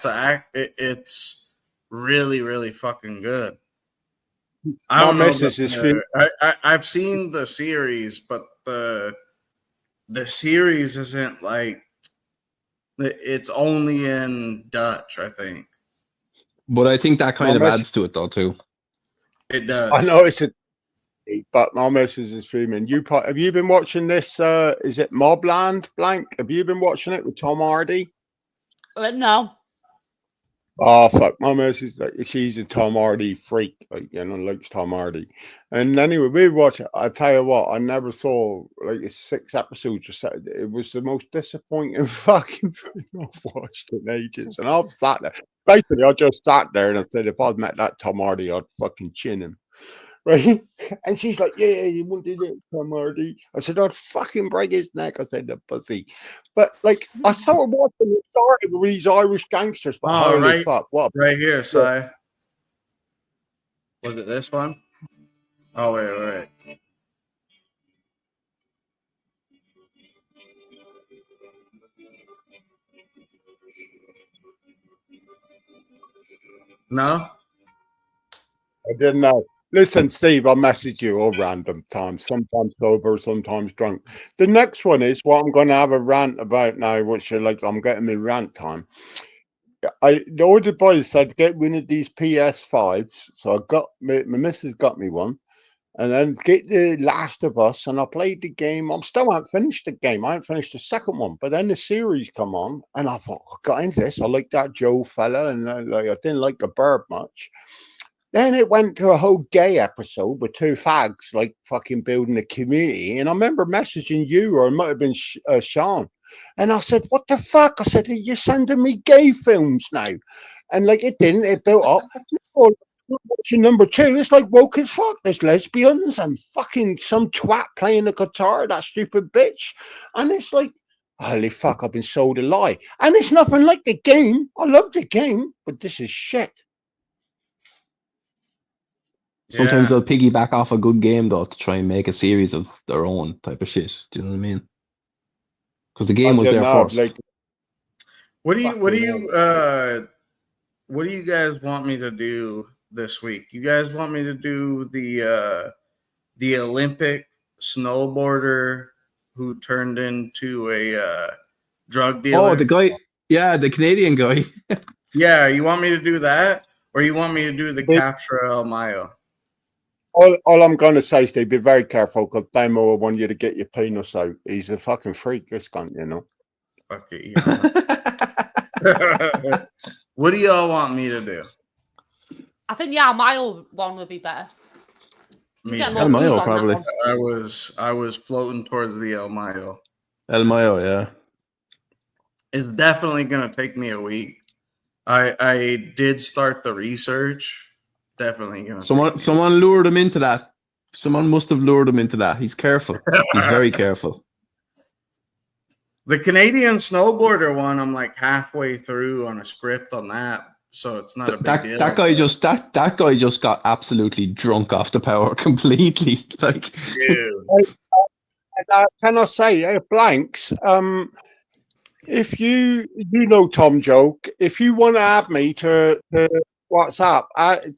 it's really, really fucking good. I don't know. I've seen the series, but the series isn't like, it's only in Dutch, I think.
But I think that kind of adds to it though too.
It does.
I know it's but my missus is streaming. Have you been watching this? Is it Mobland? Blank? Have you been watching it with Tom Hardy?
No.
Oh fuck, my missus, she's a Tom Hardy freak, likes Tom Hardy. And anyway, we watch it. I tell you what, I never saw like 6 episodes or so. It was the most disappointing fucking thing I've watched in ages. And I've sat there. Basically, I just sat there and I said, if I'd met that Tom Hardy, I'd fucking chin him. Right? And she's like, yeah, you wouldn't do that, Tom Hardy. I said, I'd fucking break his neck. I said, the pussy. But like, I started watching the start of these Irish gangsters. But holy fuck, what?
Right here, Si. Was it this one? Oh, wait. No?
I didn't know. Listen, Steve, I'll message you all random times, sometimes sober, sometimes drunk. The next one is what I'm going to have a rant about now, which are like, I'm getting me rant time. The older boys said, get one of these PS5s. So I got, my missus got me one. And then get the Last of Us, and I played the game. I still haven't finished the game. I haven't finished the second one, but then the series come on, and I thought, I got into this. I like that Joe fella, and like I didn't like the bird much. Then it went to a whole gay episode with two fags, like fucking building a community. And I remember messaging you, or it might have been Sean, and I said, "What the fuck?" I said, "You're sending me gay films now," and like it didn't. It built up. Watching number two, it's like woke as fuck. There's lesbians and fucking some twat playing the guitar, that stupid bitch. And it's like, holy fuck, I've been sold a lie. And it's nothing like the game. I love the game, but this is shit.
Sometimes they'll piggyback off a good game though to try and make a series of their own type of shit. Do you know what I mean? Because the game was there first.
Like, what do you guys want me to do this week? You guys want me to do the Olympic snowboarder who turned into a drug dealer?
Oh, the guy, yeah, the Canadian guy.
Yeah, you want me to do that, or you want me to do the capture El Mayo?
All I'm going to say is, Steve, be very careful, because Damo will want you to get your penis out. He's a fucking freak, this cunt, you know.
Fuck it, What do y'all want me to do?
I think the El Mayo one would be better.
Me
Get
too.
more views on that one.
I was floating towards the El Mayo.
El Mayo, yeah.
It's definitely gonna take me a week. I did start the research. Definitely gonna.
Someone lured him into that. Someone must have lured him into that. He's careful. He's very careful.
The Canadian snowboarder one, I'm like halfway through on a script on that, so it's not a big deal.
That guy just got absolutely drunk off the power completely. Like,
dude.
Can I say, Blanks? If you know Tom Joke, if you want to add me to WhatsApp,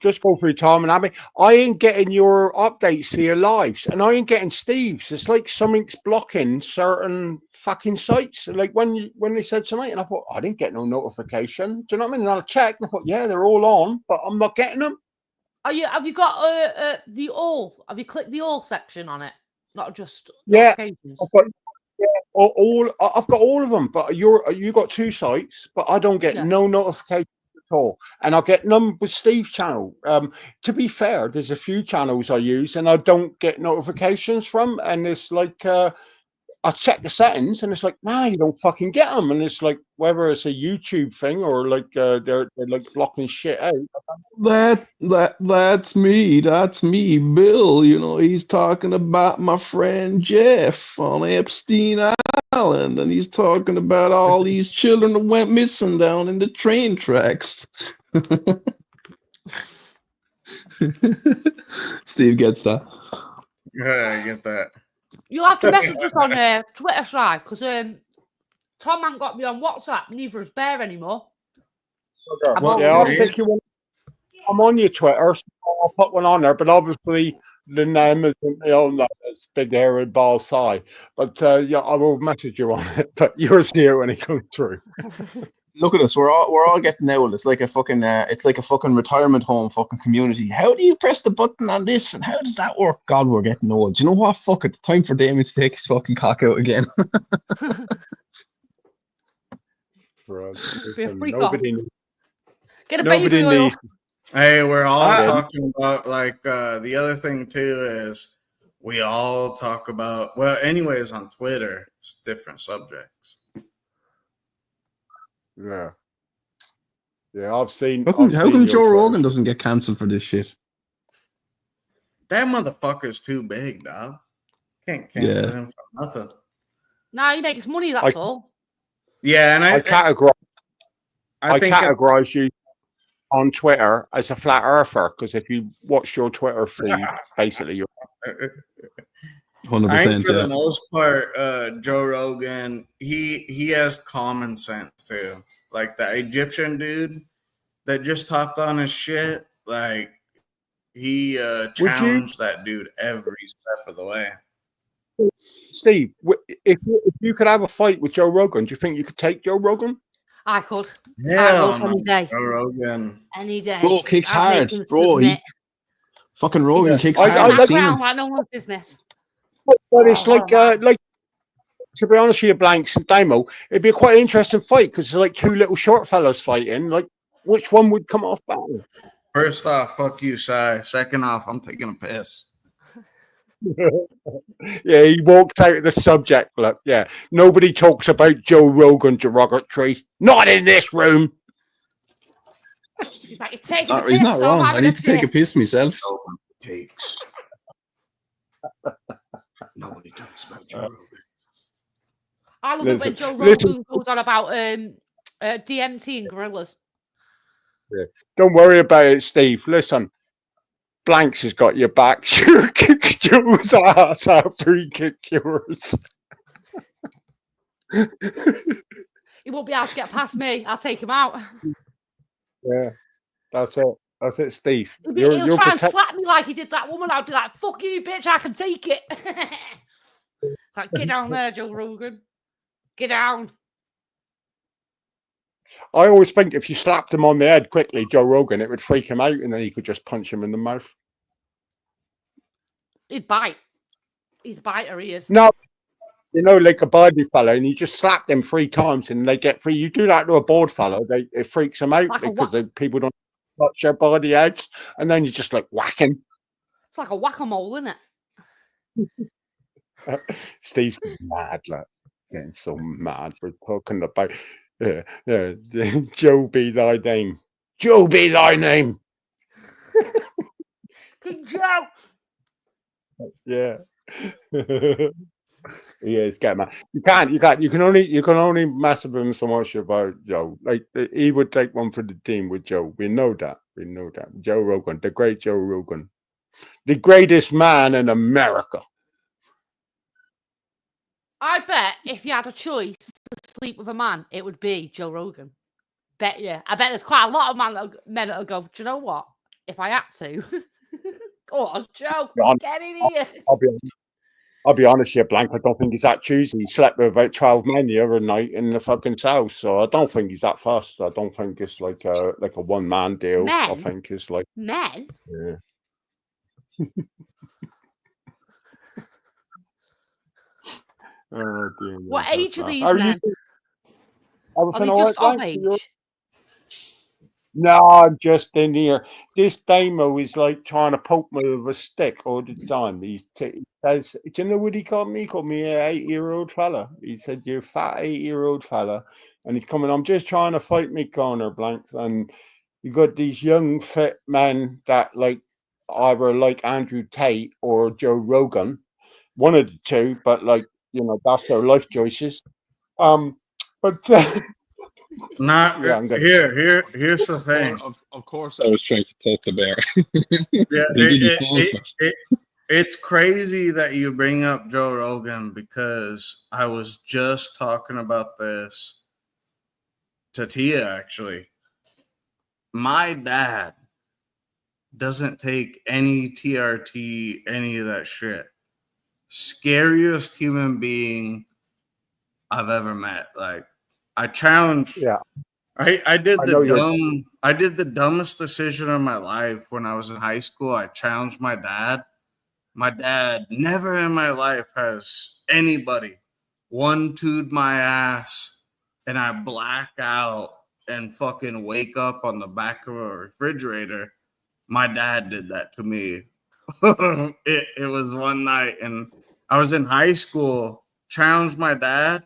just go through Tom and add me. I ain't getting your updates for your lives, and I ain't getting Steve's. It's like something's blocking certain fucking sites. Like when they said tonight, and I thought, I didn't get no notification. Do you know what I mean? And I checked, and I thought, yeah, they're all on, but I'm not getting them.
Have you got the all? Have you clicked the all section on it? Not just
notifications. I've got all of them, but you got two sites, but I don't get no notifications at all, and I get none with Steve's channel. To be fair, there's a few channels I use and I don't get notifications from, and it's like I check the settings and it's like, nah, you don't fucking get them, and it's like whether it's a YouTube thing or like they're like blocking shit out.
That's me, Bill. You know, he's talking about my friend Jeff on Epstein Island, and he's talking about all these children that went missing down in the train tracks. Steve gets that.
Yeah, I get that.
You'll have to message us on Twitter, side, because Tom hasn't got me on WhatsApp. Neither is Bear anymore.
I'll stick you one. I'm on your Twitter, so I'll put one on there. But obviously, the name isn't my own. It's Big Hairy Ball Sai. But yeah, I will message you on it. But you'll see it when it comes through.
Look at us. We're all getting old. It's like a fucking retirement home fucking community. How do you press the button on this, and how does that work? God, we're getting old. Do you know what? Fuck it. It's time for Damien to take his fucking cock out again.
Be a freak off. Get a
nobody
baby oil.
Hey, we're all talking about like the other thing too is we all talk about, well, anyways, on Twitter, it's different subjects.
Yeah. Yeah, I've seen.
How come Joe Rogan doesn't get cancelled for this shit?
That motherfucker's too big, dog. Can't cancel him for nothing.
Nah, he makes money, that's all.
Yeah, and
I categorize you on Twitter as a flat earther, because if you watch your Twitter feed, basically you're
100%.
I think for the most part, Joe Rogan, he has common sense too. Like the Egyptian dude that just talked on his shit, like he challenged that dude every step of the way.
Steve, if you could have a fight with Joe Rogan, do you think you could take Joe Rogan?
I could.
Hell
I would any
no,
day.
Joe Rogan.
Any day.
Bro kicks
I'd make
hard,
him
bro. He
submit.
fucking Rogan
He'd
kicks
smack
hard. I've
that
seen him.
ground like no one's business.
But it's like to be honest with you, Blanks and Damo, it'd be quite an interesting fight because it's like two little short fellas fighting. Like, which one would come off better?
First off, fuck you, Si. Second off, I'm taking a piss.
Yeah, he walked out of the subject. Look, yeah, nobody talks about Joe Rogan derogatory. Not in this room.
He's like, you're taking a piss,
He's not
so I'm
wrong. I
having
need to take a piss myself.
Takes. Nobody talks about Joe Rogan.
I love it when Joe
listen.
Rogan goes on about DMT and gorillas.
Yeah. Don't worry about it, Steve. Listen, Blanks has got your back. Sure, kick Joe's ass after he kicked yours.
He won't be able to get past me. I'll take him out.
Yeah, that's it. That's it, Steve.
He'll try and slap me like he did that woman. I'll be like, fuck you, bitch, I can take it. Like, get down there, Joe Rogan. Get down.
I always think if you slapped him on the head quickly, Joe Rogan, it would freak him out and then he could just punch him in the mouth.
He'd bite. He's a biter, he is.
No, you know, like a body fella, and you just slap them 3 times and they get free. You do that to a bored fella, it freaks them out
Like
because people don't touch their body out, and then you just like whack him.
It's like a whack-a-mole, isn't it?
Steve's mad, like getting so mad. We're talking about Joe be thy name. Joe be thy name.
King Joe.
Yeah. Yeah, it's getting mad. You can only mess with him so much about Joe. Like he would take one for the team with Joe. We know that. Joe Rogan, the great Joe Rogan, the greatest man in America.
I bet if you had a choice to sleep with a man, it would be Joe Rogan. Bet you. I bet there's quite a lot of men that'll go, do you know what? If I had to. Go on, Joe. Get in here.
I'll be honest here, Blank. I don't think he's that choosy. He slept with about 12 men the other night in the fucking south, so I don't think he's that fussed. I don't think it's like a one-man deal.
Men?
I think it's like
Men?
Yeah. Oh, dear,
What
that's
age are
sad.
these
How are you
men?
doing?
Are
Everything
they
all
just
right,
of
Blank?
age?
No, I'm just in here. This Damo is like trying to poke me with a stick all the time. He says, do you know what he called me? He called me an 8-year-old fella. He said, you're a fat 8-year-old fella. And he's coming, I'm just trying to fight me corner, Blank. And you got these young, fit men that like either like Andrew Tate or Joe Rogan. One of the two, but like, you know, that's their life choices.
Not
Yeah,
here's the thing.
Of course, I was trying to poke the bear.
Yeah, it's crazy that you bring up Joe Rogan because I was just talking about this to Tia, actually. My dad doesn't take any TRT, any of that shit. Scariest human being I've ever met. Like, I challenged.
Yeah.
I did the dumbest decision of my life when I was in high school. I challenged my dad. My dad never in my life has anybody 1-2'd my ass and I black out and fucking wake up on the back of a refrigerator. My dad did that to me. It was one night and I was in high school, challenged my dad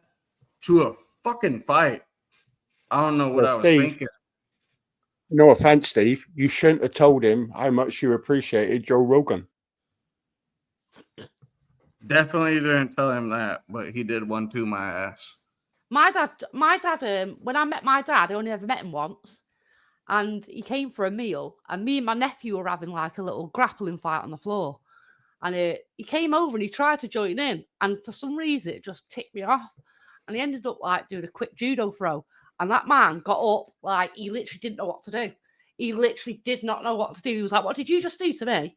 to a fucking fight. I don't know what I was thinking.
No offense, Steve. You shouldn't have told him how much you appreciated Joe Rogan.
Definitely didn't tell him that, but he did 1-2 my ass.
My dad, when I met my dad, I only ever met him once. And he came for a meal. And me and my nephew were having like a little grappling fight on the floor. And he came over and he tried to join in. And for some reason, it just ticked me off. And he ended up like doing a quick judo throw. And that man got up like he literally didn't know what to do. he literally did not know what to do. He was like, "What did you just do to me?"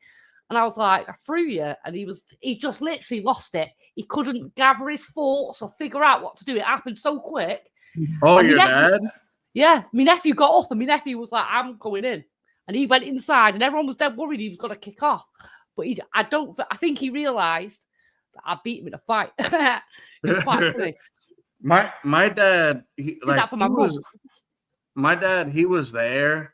And I was like, "I threw you." And he just literally lost it. He couldn't gather his thoughts or figure out what to do. It happened so quick.
Oh,
And my
your
nephew-
dad?
Yeah, my nephew got up and my nephew was like, "I'm going in." And he went inside and everyone was dead worried he was going to kick off. But I think he realised that I beat him in a fight. It's quite funny.
My dad, he,
Did that for my mum.
my dad, he was there.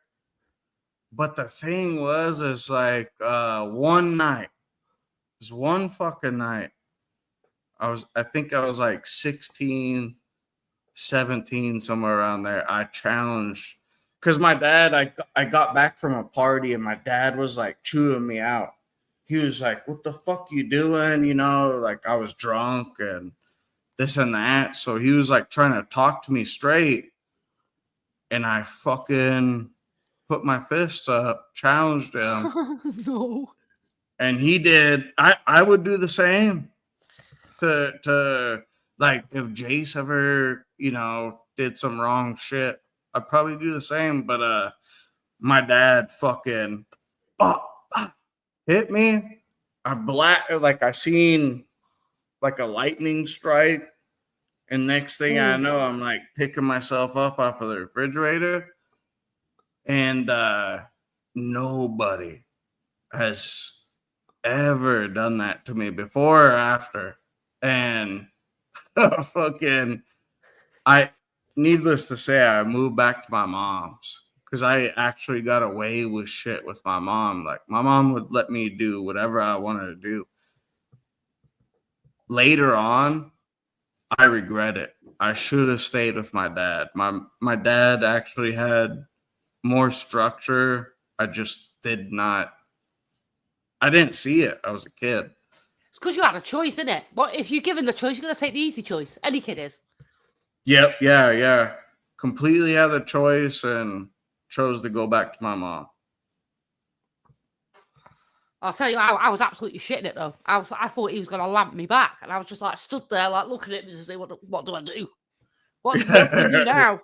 But the thing is like one night, it was one fucking night. I think I was like 16, 17, somewhere around there. I challenged, because my dad, I got back from a party and my dad was like chewing me out. He was like, "What the fuck you doing?" You know, like I was drunk and this and that. So he was like trying to talk to me straight. And I fucking put my fists up, challenged him.
No.
And he did. I would do the same to like if Jace ever, did some wrong shit, I'd probably do the same. But my dad fucking hit me. I seen like a lightning strike. And next thing I know, I'm like picking myself up off of the refrigerator. And nobody has ever done that to me before or after. And needless to say, I moved back to my mom's because I actually got away with shit with my mom. Like my mom would let me do whatever I wanted to do. Later on, I regret it. I should have stayed with my dad. My dad actually had more structure. I just did not. I didn't see it. I was a kid.
It's because you had a choice, isn't it? But if you're given the choice, you're going to take the easy choice. Any kid is.
Yep. Yeah. Completely had the choice and chose to go back to my mom.
I'll tell you, I was absolutely shitting it though. I thought he was going to lamp me back, and I was just like stood there, like looking at him and say, "What do I do? What do I do now?"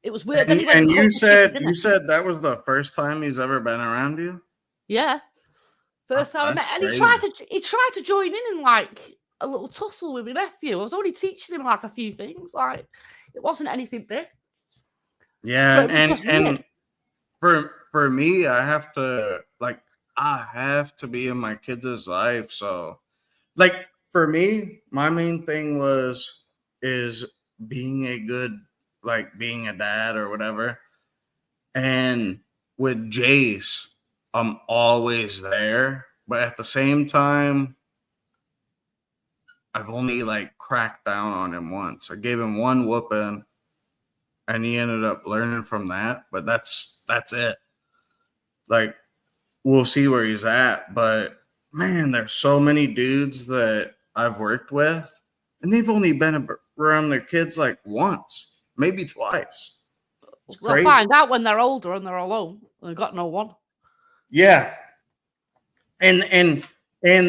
It was weird.
And you said that was the first time he's ever been around you?
Yeah, first time I met, and he tried to join in like a little tussle with my nephew. I was only teaching him like a few things, like it wasn't anything big.
Yeah, and for me, I have to be in my kids' life. So, like for me, my main thing is being a good, like being a dad or whatever. And with Jace, I'm always there, but at the same time, I've only like cracked down on him once. I gave him one whooping, and he ended up learning from that. But that's it. Like, we'll see where he's at. But man, there's so many dudes that I've worked with, and they've only been around their kids like once, maybe twice. It's
They'll
crazy.
find out when they're older and they're alone. They've got no one.
Yeah. And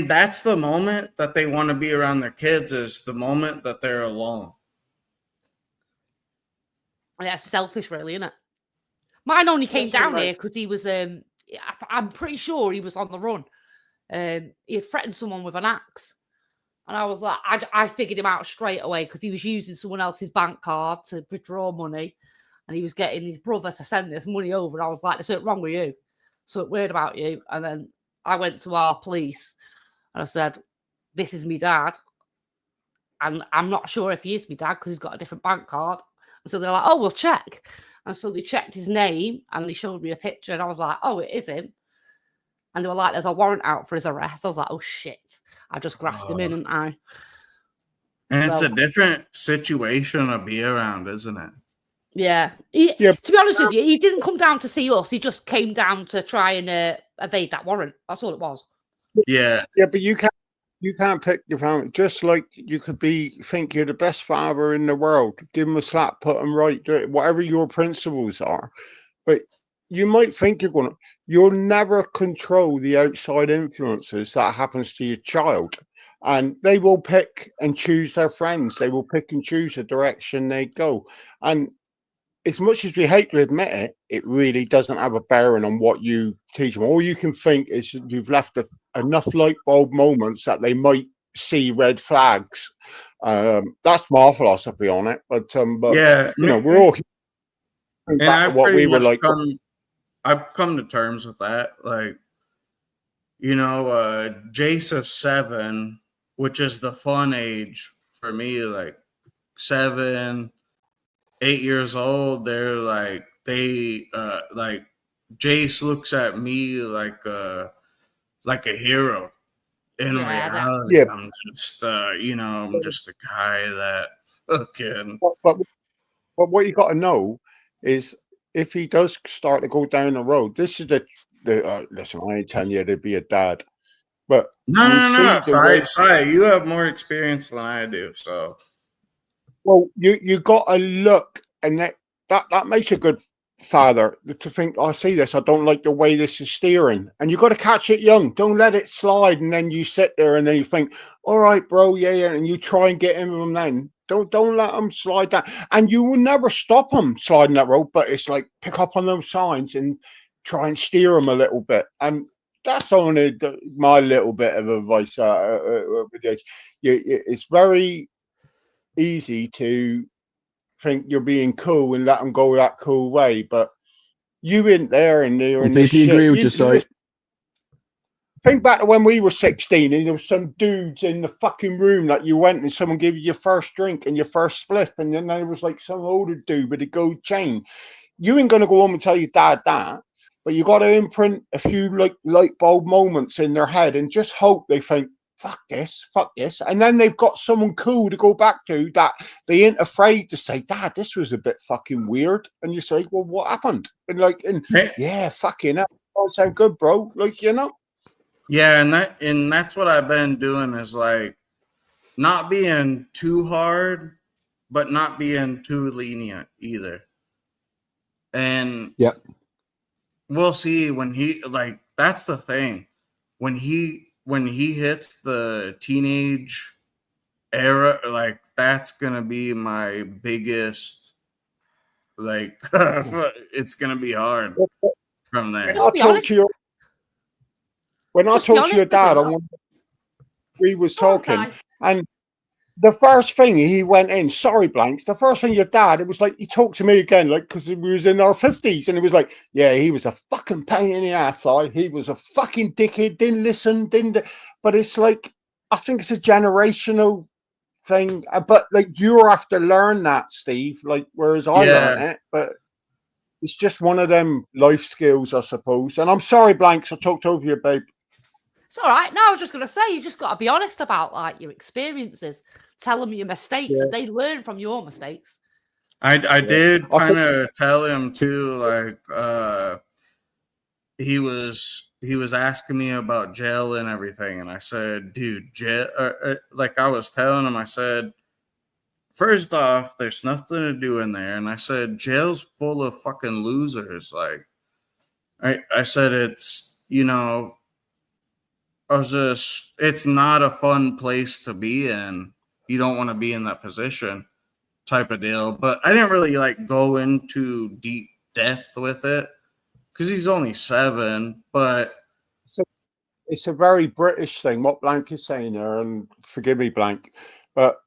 that's the moment that they want to be around their kids, is the moment that they're alone.
Yeah, it's selfish, really, isn't it? Mine only came
That's
down
right.
here because he was. I'm pretty sure he was on the run. He had threatened someone with an axe, and I was like, I figured him out straight away because he was using someone else's bank card to withdraw money, and he was getting his brother to send this money over. And I was like, "There's something wrong with you. Something weird about you." And then I went to our police, and I said, "This is me dad, and I'm not sure if he is me dad because he's got a different bank card." And so they're like, "Oh, we'll check." And so they checked his name and they showed me a picture, and I was like, "Oh, it is him." And they were like, "There's a warrant out for his arrest." I was like, "Oh shit!" I just grasped him in, and
And it's a different situation to be around, isn't it?
Yeah. To be honest with you, he didn't come down to see us. He just came down to try and evade that warrant. That's all it was.
Yeah.
Yeah, but you can't pick your family. Just like you could think you're the best father in the world, give him a slap, put him right, do it, whatever your principles are. But you might think you'll never control the outside influences that happens to your child. And they will pick and choose their friends. They will pick and choose the direction they go. And as much as we hate to admit it, it really doesn't have a bearing on what you teach them. All you can think is you've left enough light bulb moments that they might see red flags. That's my philosophy on it. But
Yeah,
you know, we're all
and
back to
I've
what
pretty
we were
much
like.
I've come to terms with that. Like, you know, Jace is 7, which is the fun age for me. Like 7, 8 years old, they're like like Jace looks at me like a hero. In reality,
Yeah.
I'm just you know, I'm just a guy that fucking.
But what you got to know is if he does start to go down the road, this is the listen. I ain't telling you to be a dad, but
No.
way.
Sorry, you have more experience than I do, so.
Well, you got to look, and that makes a good father to think. I see this. I don't like the way this is steering, and you got to catch it young. Don't let it slide, and then you sit there and then you think, "All right, bro, yeah," and you try and get him, and then don't let them slide down, and you will never stop them sliding that road. But it's like pick up on those signs and try and steer them a little bit, and that's only my little bit of advice. It's very easy to think you're being cool and let them go that cool way, but you ain't there and you're in this
Completely
shit.
agree with you, Si.
Think back to when we were 16 and there was some dudes in the fucking room that you went and someone gave you your first drink and your first spliff, and then there was like some older dude with a gold chain. You ain't gonna go home and tell your dad that, but you got to imprint a few like light bulb moments in their head and just hope they think, fuck this, and then they've got someone cool to go back to that they ain't afraid to say, Dad, this was a bit fucking weird, and you say, well, what happened? And like, yeah, fucking hell, that sound good, bro. Like, you know.
Yeah, and that's what I've been doing is like not being too hard, but not being too lenient either. And
yeah,
we'll see when he like that's the thing. When he hits the teenage era, like that's gonna be my biggest like it's gonna be hard from there.
I talked to your when I talked to your dad, we was talking, and the first thing he went in, sorry, Blanks, the first thing your dad, it was like, he talked to me again, like, because we was in our 50s, and it was like, yeah, he was a fucking pain in the ass, he was a fucking dickhead, didn't listen, but it's like, I think it's a generational thing, but like, you have to learn that, Steve, like, whereas I learned it, but it's just one of them life skills, I suppose, and I'm sorry, Blanks, I talked over you, babe.
It's all right. No, I was just going to say, you just got to be honest about like your experiences. Tell them your mistakes, and they learn from your mistakes.
I did kind of tell him too, like he was asking me about jail and everything, and I said, dude, jail. Like I was telling him, I said, first off, there's nothing to do in there, and I said, jail's full of fucking losers. Like I said, it's it's not a fun place to be in. You don't want to be in that position type of deal. But I didn't really like go into deep depth with it because he's only 7. But
it's a very British thing, what Blank is saying there, and forgive me, Blank, but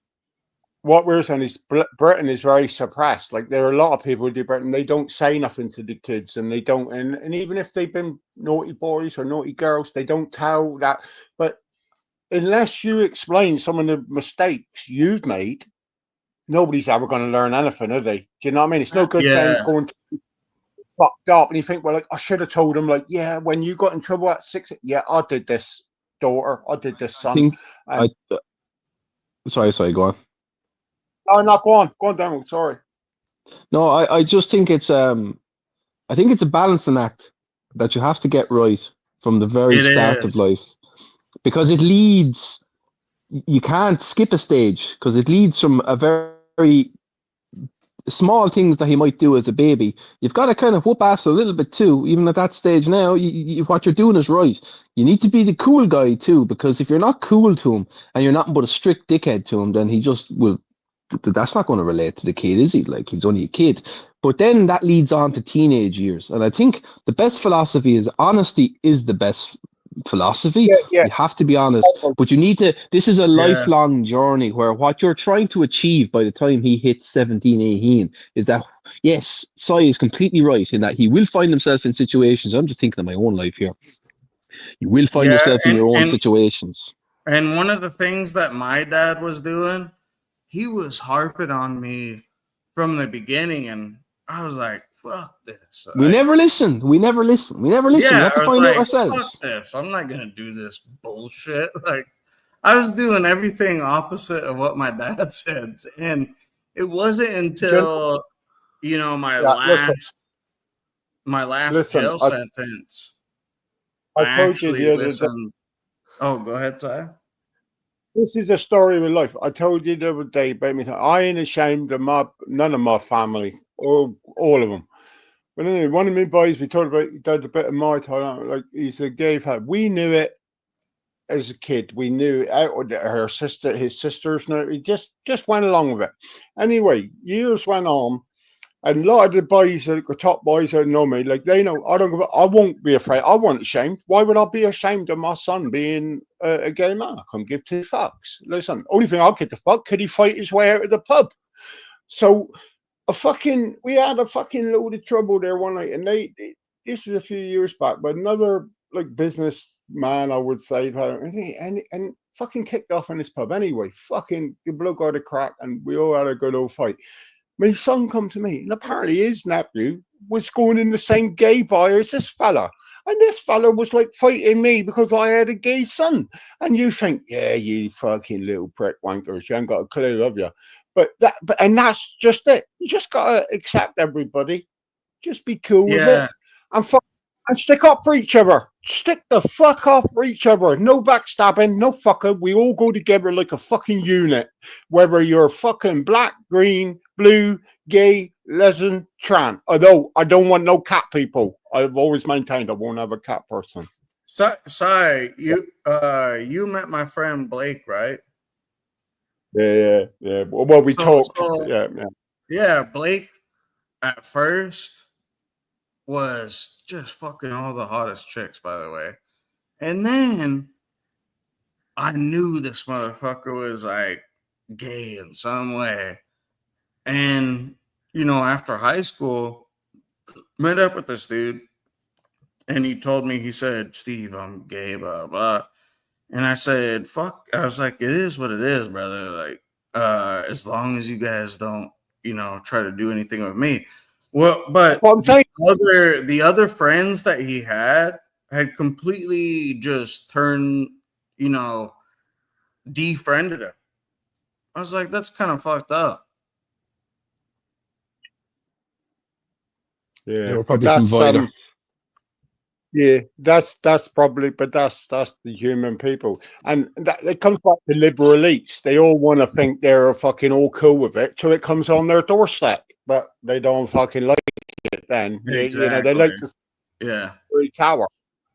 what we're saying is Britain is very suppressed. Like there are a lot of people who do Britain, they don't say nothing to the kids, and they don't, and even if they've been naughty boys or naughty girls, they don't tell that. But unless you explain some of the mistakes you've made, nobody's ever going to learn anything, are they? Do you know what I mean? It's no good them going fucked up, and you think, well, like I should have told them, like, yeah, when you got in trouble at 6, yeah, I did this, daughter, I did this, son.
Sorry, go on.
Oh no, go on, Daniel. Sorry.
No, I just think it's I think it's a balancing act that you have to get right from the very start of life, because it leads. You can't skip a stage because it leads from a very small things that he might do as a baby. You've got to kind of whoop ass a little bit too, even at that stage. Now, what you're doing is right. You need to be the cool guy too, because if you're not cool to him and you're nothing but a strict dickhead to him, then he just will. That's not going to relate to the kid, is he? Like, he's only a kid. But then that leads on to teenage years. And I think the best philosophy is honesty is the best philosophy.
Yeah.
You have to be honest, but you need to, this is a
Yeah.
lifelong journey where what you're trying to achieve by the time he hits 17, 18 is that, yes, Sai is completely right in that he will find himself in situations. I'm just thinking of my own life here. You will find
Yeah,
yourself in your own
and
situations.
and one of the things that my dad was doing, he was harping on me from the beginning, and I was like, "Fuck this!"
We never listen. We never listen. We have
Yeah,
to
I was
find out
like,
ourselves.
"Fuck this! I'm not gonna do this bullshit." Like, I was doing everything opposite of what my dad said, and it wasn't until my last
Listen,
jail
I
sentence
told you
actually
the other day.
listened. Oh, go ahead, Si.
This is a story of my life. I told you the other day about me. I ain't ashamed of none of my family, or all of them. But anyway, one of my boys, we talked about, he did a bit of my time. Like, he's a gay fan. We knew it as a kid. We knew it. Her sister, his sisters knew it. He just went along with it. Anyway, years went on. And a lot of the boys, the top boys that know me, like, they know I won't be afraid. I wasn't ashamed. Why would I be ashamed of my son being a gay man? I couldn't give two fucks. Listen, only thing I'll give a fuck, could he fight his way out of the pub? So we had a fucking load of trouble there one night, and this was a few years back, but another like businessman, I would say, and fucking kicked off in this pub anyway. Fucking the bloke got a crack, and we all had a good old fight. My son come to me, and apparently his nephew was going in the same gay bar as this fella. And this fella was like fighting me because I had a gay son. And you think, yeah, you fucking little prick wankers, you ain't got a clue, have you? But that's just it. You just gotta accept everybody. Just be cool with it. And stick up for each other. Stick the fuck up for each other. No backstabbing, no fucker. We all go together like a fucking unit. Whether you're fucking black, green, blue, gay, lesbian, trans. Although I don't want no cat people. I've always maintained I won't have a cat person.
Si, you met my friend Blake, right?
Yeah. Well, we talked.
Yeah, Blake at first was just fucking all the hottest chicks, by the way. And then I knew this motherfucker was like gay in some way. And, after high school, met up with this dude. And he told me, he said, "Steve, I'm gay, blah, blah." And I said, fuck. I was like, it is what it is, brother. Like, as long as you guys don't, try to do anything with me. Well, but the other friends that he had completely just turned, defriended him. I was like, that's kind of fucked up.
Yeah,
but that's
that's probably, but that's the human people, and that it comes back to liberal elites. They all want to think they're fucking all cool with it till it comes on their doorstep, but they don't fucking like it. Then
Exactly.
they like to tower.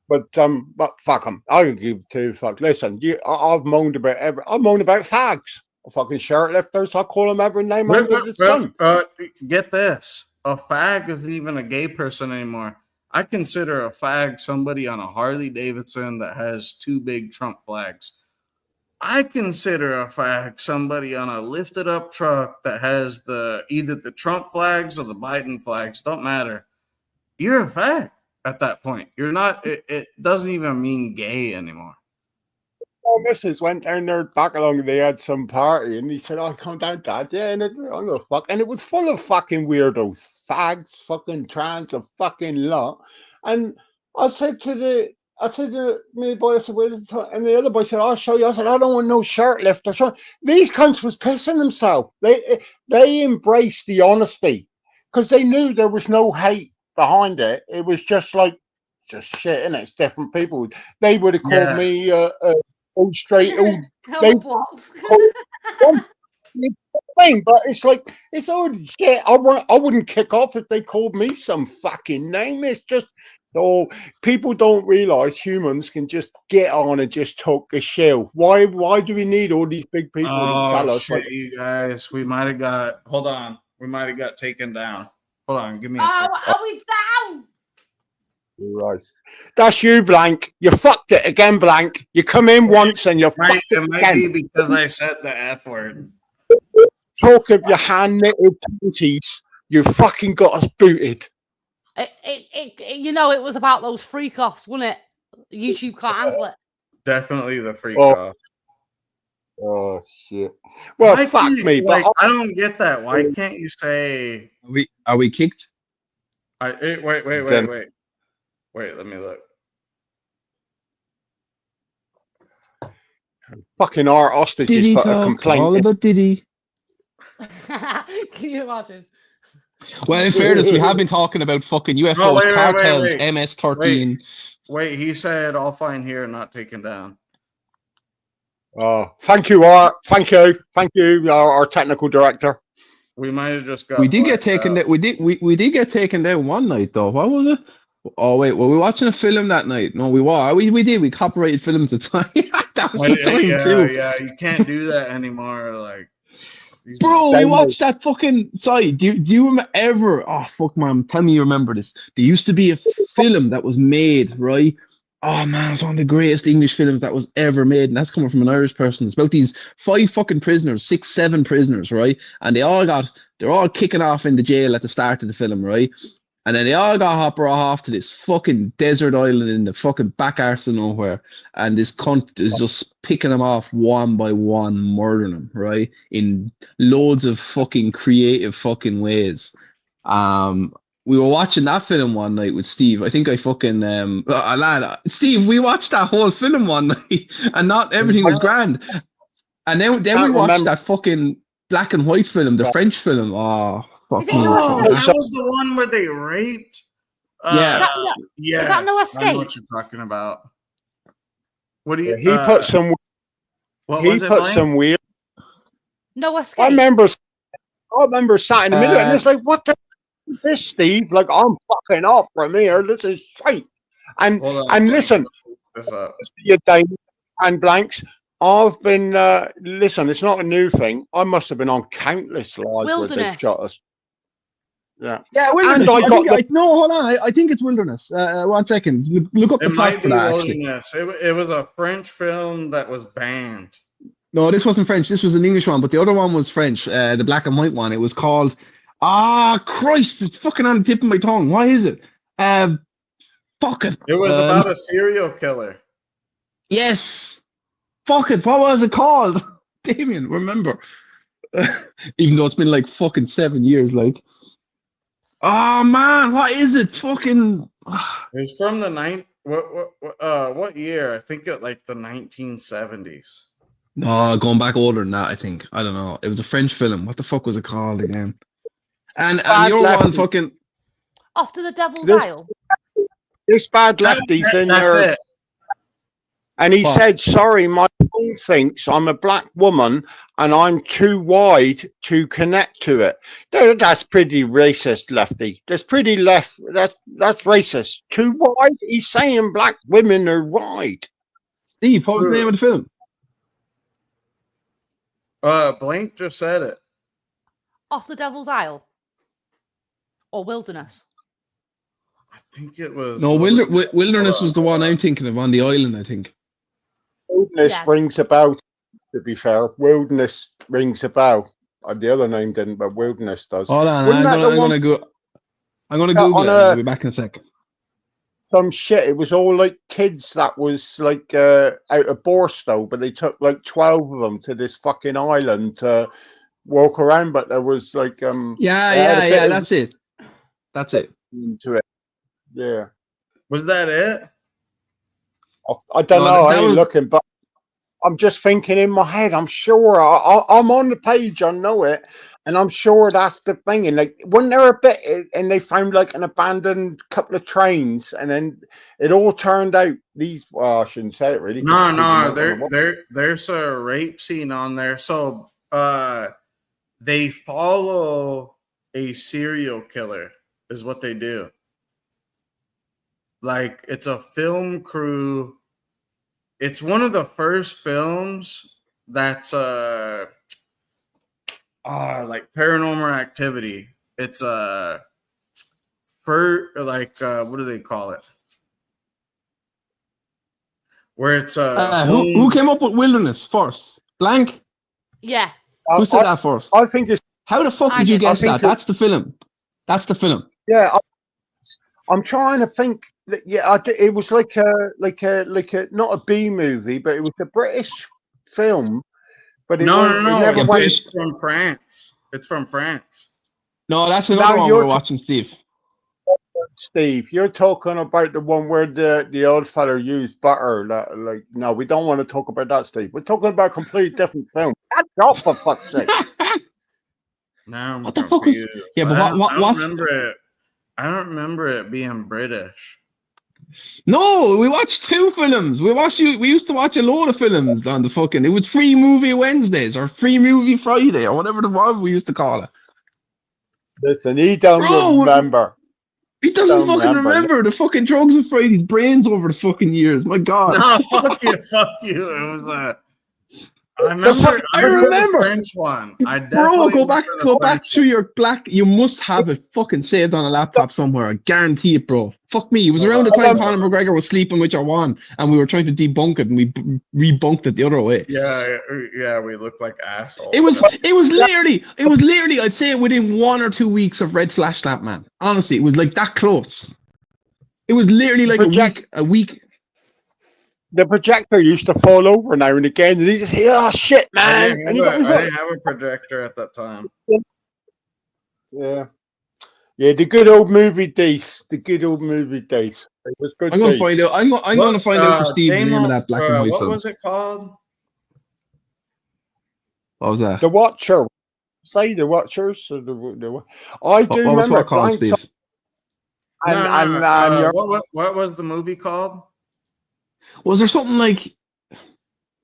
But fuck them. I don't give two fucks. Listen, I've moaned about fags, fucking shirt lifters. I call them every name under the sun.
Get this: a fag isn't even a gay person anymore. I consider a fag somebody on a Harley Davidson that has two big Trump flags. I consider a fag somebody on a lifted up truck that has either the Trump flags or the Biden flags. Don't matter. You're a fag at that point. You're not. It doesn't even mean gay anymore.
Oh, missus went down there back along. They had some party, and he said, "I'll come down, Dad." Yeah, and and it was full of fucking weirdos, fags, fucking trans, a fucking lot. And I said to me boy, I said, and the other boy said, "I'll show you." I said, "I don't want no shirt lifters." These cunts was pissing themselves. They embraced the honesty because they knew there was no hate behind it. It was just shit, and it's different people. They would have called me old straight, old. But it's like, it's old shit. I wouldn't kick off if they called me some fucking name. It's just so people don't realize humans can just get on and just talk a shell. Why do we need all these big people to tell us?
Shit, you guys, we might have got. Hold on, we might have got taken down. Hold on, give me a second.
Oh, are we down?
Right. That's you, Blank. You fucked it again, Blank. You come in once and you
It might,
fucked it
it might be
again.
because I said the F word.
Talk of your hand-knitted panties. You fucking got us booted.
You know, it was about those freak offs, wasn't it? YouTube can't handle it.
Definitely the freak
Oh.
off.
Oh shit. Well,
Why
fuck
can't-
me,
like,
but
I don't get that. Why can't you say?
Are we kicked?
Wait.
Then-
Wait, let me look.
fucking our hostages
Diddy
put a
talk
complaint
all
in.
about Diddy.
Can you imagine?
Well, in fairness, we have been talking about fucking UFOs,
No, wait,
cartels,
wait.
MS-13.
Wait, he said all fine here, not taken down.
Oh, thank you, Art. Thank you, our technical director.
We might have just got.
We did get
blacked
taken
out.
down. We did get taken down one night though. What was it? Oh wait, were we watching a film that night? No, we were. We did. We copyrighted films at the time. That was the time too.
Yeah, you can't do that anymore. Like, these
Bro, we
Same
watched that fucking side. Do you remember ever? Oh fuck, man! Tell me you remember this. There used to be a film that was made, right? Oh man, it's one of the greatest English films that was ever made, and that's coming from an Irish person. It's about these 5 fucking prisoners, 6, 7 prisoners, right? And they're all kicking off in the jail at the start of the film, right? And then they all got brought off to this fucking desert island in the fucking back arse of nowhere. And this cunt is just picking them off one by one, murdering them, right? In loads of fucking creative fucking ways. We were watching that film one night with Steve. I think I fucking Steve, we watched that whole film one night and not everything was grand. And then we watched that fucking black and white film, the French film. Oh, fuck me.
Oh, that was the one where they raped.
Yeah.
Yes,
Is that No
I know
Escape?
what you're talking about. What do you?
He put some.
What
He
was it,
put
Blaine?
some weird.
No
I
escape.
remember sat in the middle, and it's like, what the is this, Steve? Like, I'm fucking up from here. This is shite. And
Hold on,
and
Blaine,
listen,
look this up.
you Dave and Blanks. I've been listen. It's not a new thing. I must have been on countless lives where they've
Wilderness.
shot us. Yeah.
Yeah, Wilderness.
And I got
no, hold on. I think it's Wilderness. 1 second. Look up
It
the plot
might
for
be
that, actually.
Wilderness. It was a French film that was banned.
No, this wasn't French. This was an English one, but the other one was French. The black and white one. It was called. Christ! It's fucking on the tip of my tongue. Why is it? Fuck it.
It was about a serial killer.
Yes. Fuck it. What was it called? Damien, remember? Even though it's been like fucking 7 years, like. Oh man, what is it? Fucking.
It's from the what year? I think it like the 1970s.
No, going back older than that, I think. I don't know. It was a French film. What the fuck was it called again? And your one fucking.
Off to the Devil's
This-
Isle.
This bad lefty's in
That's
there.
it.
And he
What?
said, sorry, my phone thinks I'm a black woman and I'm too wide to connect to it. That's pretty racist, lefty. That's pretty left. That's racist. Too wide? He's saying black women are wide.
Steve, what was the name of the film?
Blank just said it.
Off the Devil's Isle. Or Wilderness.
I think it was.
No, Wilderness was the one I'm thinking of on the island, I think.
Wilderness
Yeah.
rings a bell, to be fair. Wilderness rings a bell. The other name didn't, but Wilderness does.
Hold on,
Wasn't that
I'm
the
gonna
one-
go. I'm gonna
Yeah,
Google
on
it.
a-
I'll be back in a sec.
Some shit. It was all like kids that was like out of Borstow, but they took like 12 of them to this fucking island to walk around. But there was like
Yeah,
they had a bit of
that's it. That's it.
into it. Yeah,
Was that it?
I don't
No,
know. I
that
ain't
was-
looking, but I'm just thinking in my head. I'm sure I'm on the page. I know it, and I'm sure that's the thing. And like when they're a bit, and they found like an abandoned couple of trains, and then it all turned out these. Well, I shouldn't say it really. 'cause
No,
people
no.
might wanna watch.
There's a rape scene on there. So they follow a serial killer. Is what they do. Like it's a film crew. It's one of the first films that's like Paranormal Activity. It's what do they call it? Where it's
who came up with Wilderness first? Blank.
Yeah.
Who said that first?
I think it's.
How the fuck did you guess that? That's the film. That's the film.
Yeah, I'm trying to think. Yeah, it was like a not a B movie, but it was a British film. But
No.
It never
It's from France. It's from France.
No, that's another one we're watching, Steve.
Steve, you're talking about the one where the old fella used butter. No, we don't want to talk about that, Steve. We're talking about a completely different film. That's not for fuck's sake.
No,
what the fuck was? Yeah, but
I
what?
don't remember it. I don't remember it being British.
No, we watched 2 films. We used to watch a load of films on the fucking. It was Free Movie Wednesdays or Free Movie Friday or whatever the was we used to call it.
Listen, he don't remember.
He doesn't fucking remember. The fucking drugs have fried his brains over the fucking years. My God.
No, fuck you. It was I remember the French one. I definitely
go back to your black. You must have it fucking saved on a laptop somewhere. I guarantee it, bro. Fuck me. It was around the time Conor McGregor was sleeping with your one, and we were trying to debunk it, and we rebunked it the other way.
Yeah, we looked like assholes.
It was literally. I'd say within 1 or 2 weeks of Red Flash Slap, man. Honestly, it was like that close. It was literally like a week.
The projector used to fall over now and again, and he just shit, man.
I didn't have a projector at that time.
Yeah, the good old movie days. It was good.
I'm gonna find out. I'm gonna find out for Steve the name of that black and white film.
What was it called?
What was that?
The Watcher. Say The Watchers. I do remember.
What called, Steve?
What was the movie called?
Was there something like?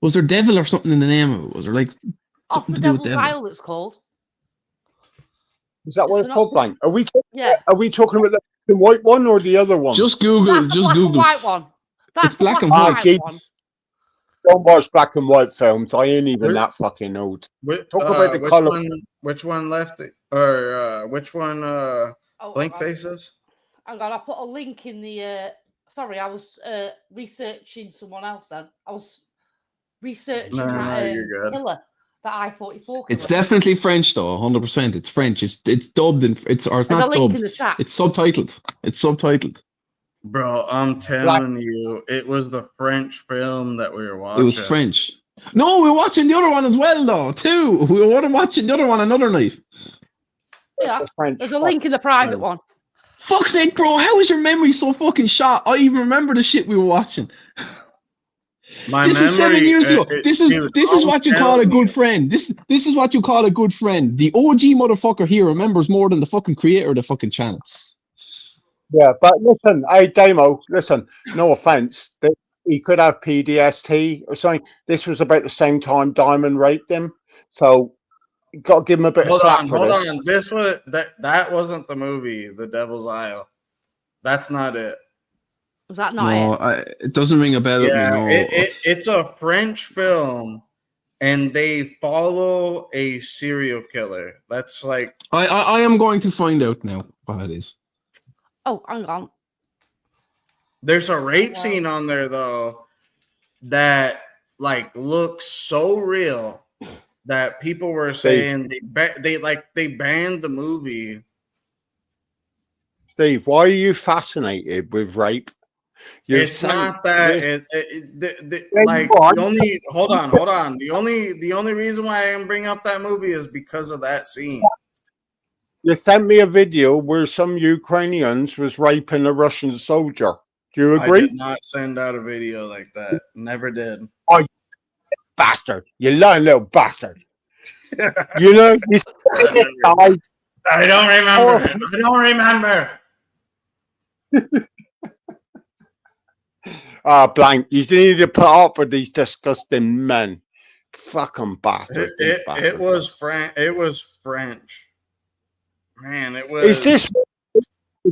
Was there devil or something in the name of it? Was there like?
Off the Devil's Isle, it's called.
Is that what it's called, Blank? Are we?
Yeah.
Are we talking about the white one or the other one?
Just Google.
That's the black and white one. That's the
black and
white one.
Don't watch black and white films. I ain't even that fucking old.
Talk about the color. Which one left it? Or which one? Blank Faces.
Hang on, I put a link in the. Sorry, I was researching someone else. Then I was researching that killer, that I-44.
It's definitely French though, 100%. It's French. It's dubbed in. It's not dubbed.
In the chat.
It's subtitled.
Bro, I'm telling you, it was the French film that we were watching.
It was French. No, we were watching the other one as well, though. Too. We were watching the other one another night.
Yeah, there's a link in the private one.
Fuck's sake, bro! How is your memory so fucking shot? I even remember the shit we were watching. This is 7 years ago. This is what you call a good friend. This is what you call a good friend. The OG motherfucker here remembers more than the fucking creator of the fucking channel.
Yeah, but listen, hey Damo, listen. No offense, he could have PTSD or something. This was about the same time Diamond raped him, so you got to give him a bit of slack for this.
Hold on. This was that wasn't the movie, The Devil's Isle. That's not it.
Was that not it?
It doesn't ring a bell.
Yeah,
no.
It's a French film, and they follow a serial killer. That's like
I am going to find out now what it is.
Oh, hang on.
There's a rape scene on there though that like looks so real that people were saying they banned the movie.
Steve, why are you fascinated with rape?
It's not that. Hold on. The only reason why I am bringing up that movie is because of that scene.
You sent me a video where some Ukrainians was raping a Russian soldier. Do you agree?
I did not send out a video like that. Never did.
Oh, you bastard! You lying little bastard! You know,
I don't remember.
Blank. You need to put up with these disgusting men. Fucking bastards.
It was French. It was French. Man, it was.
Is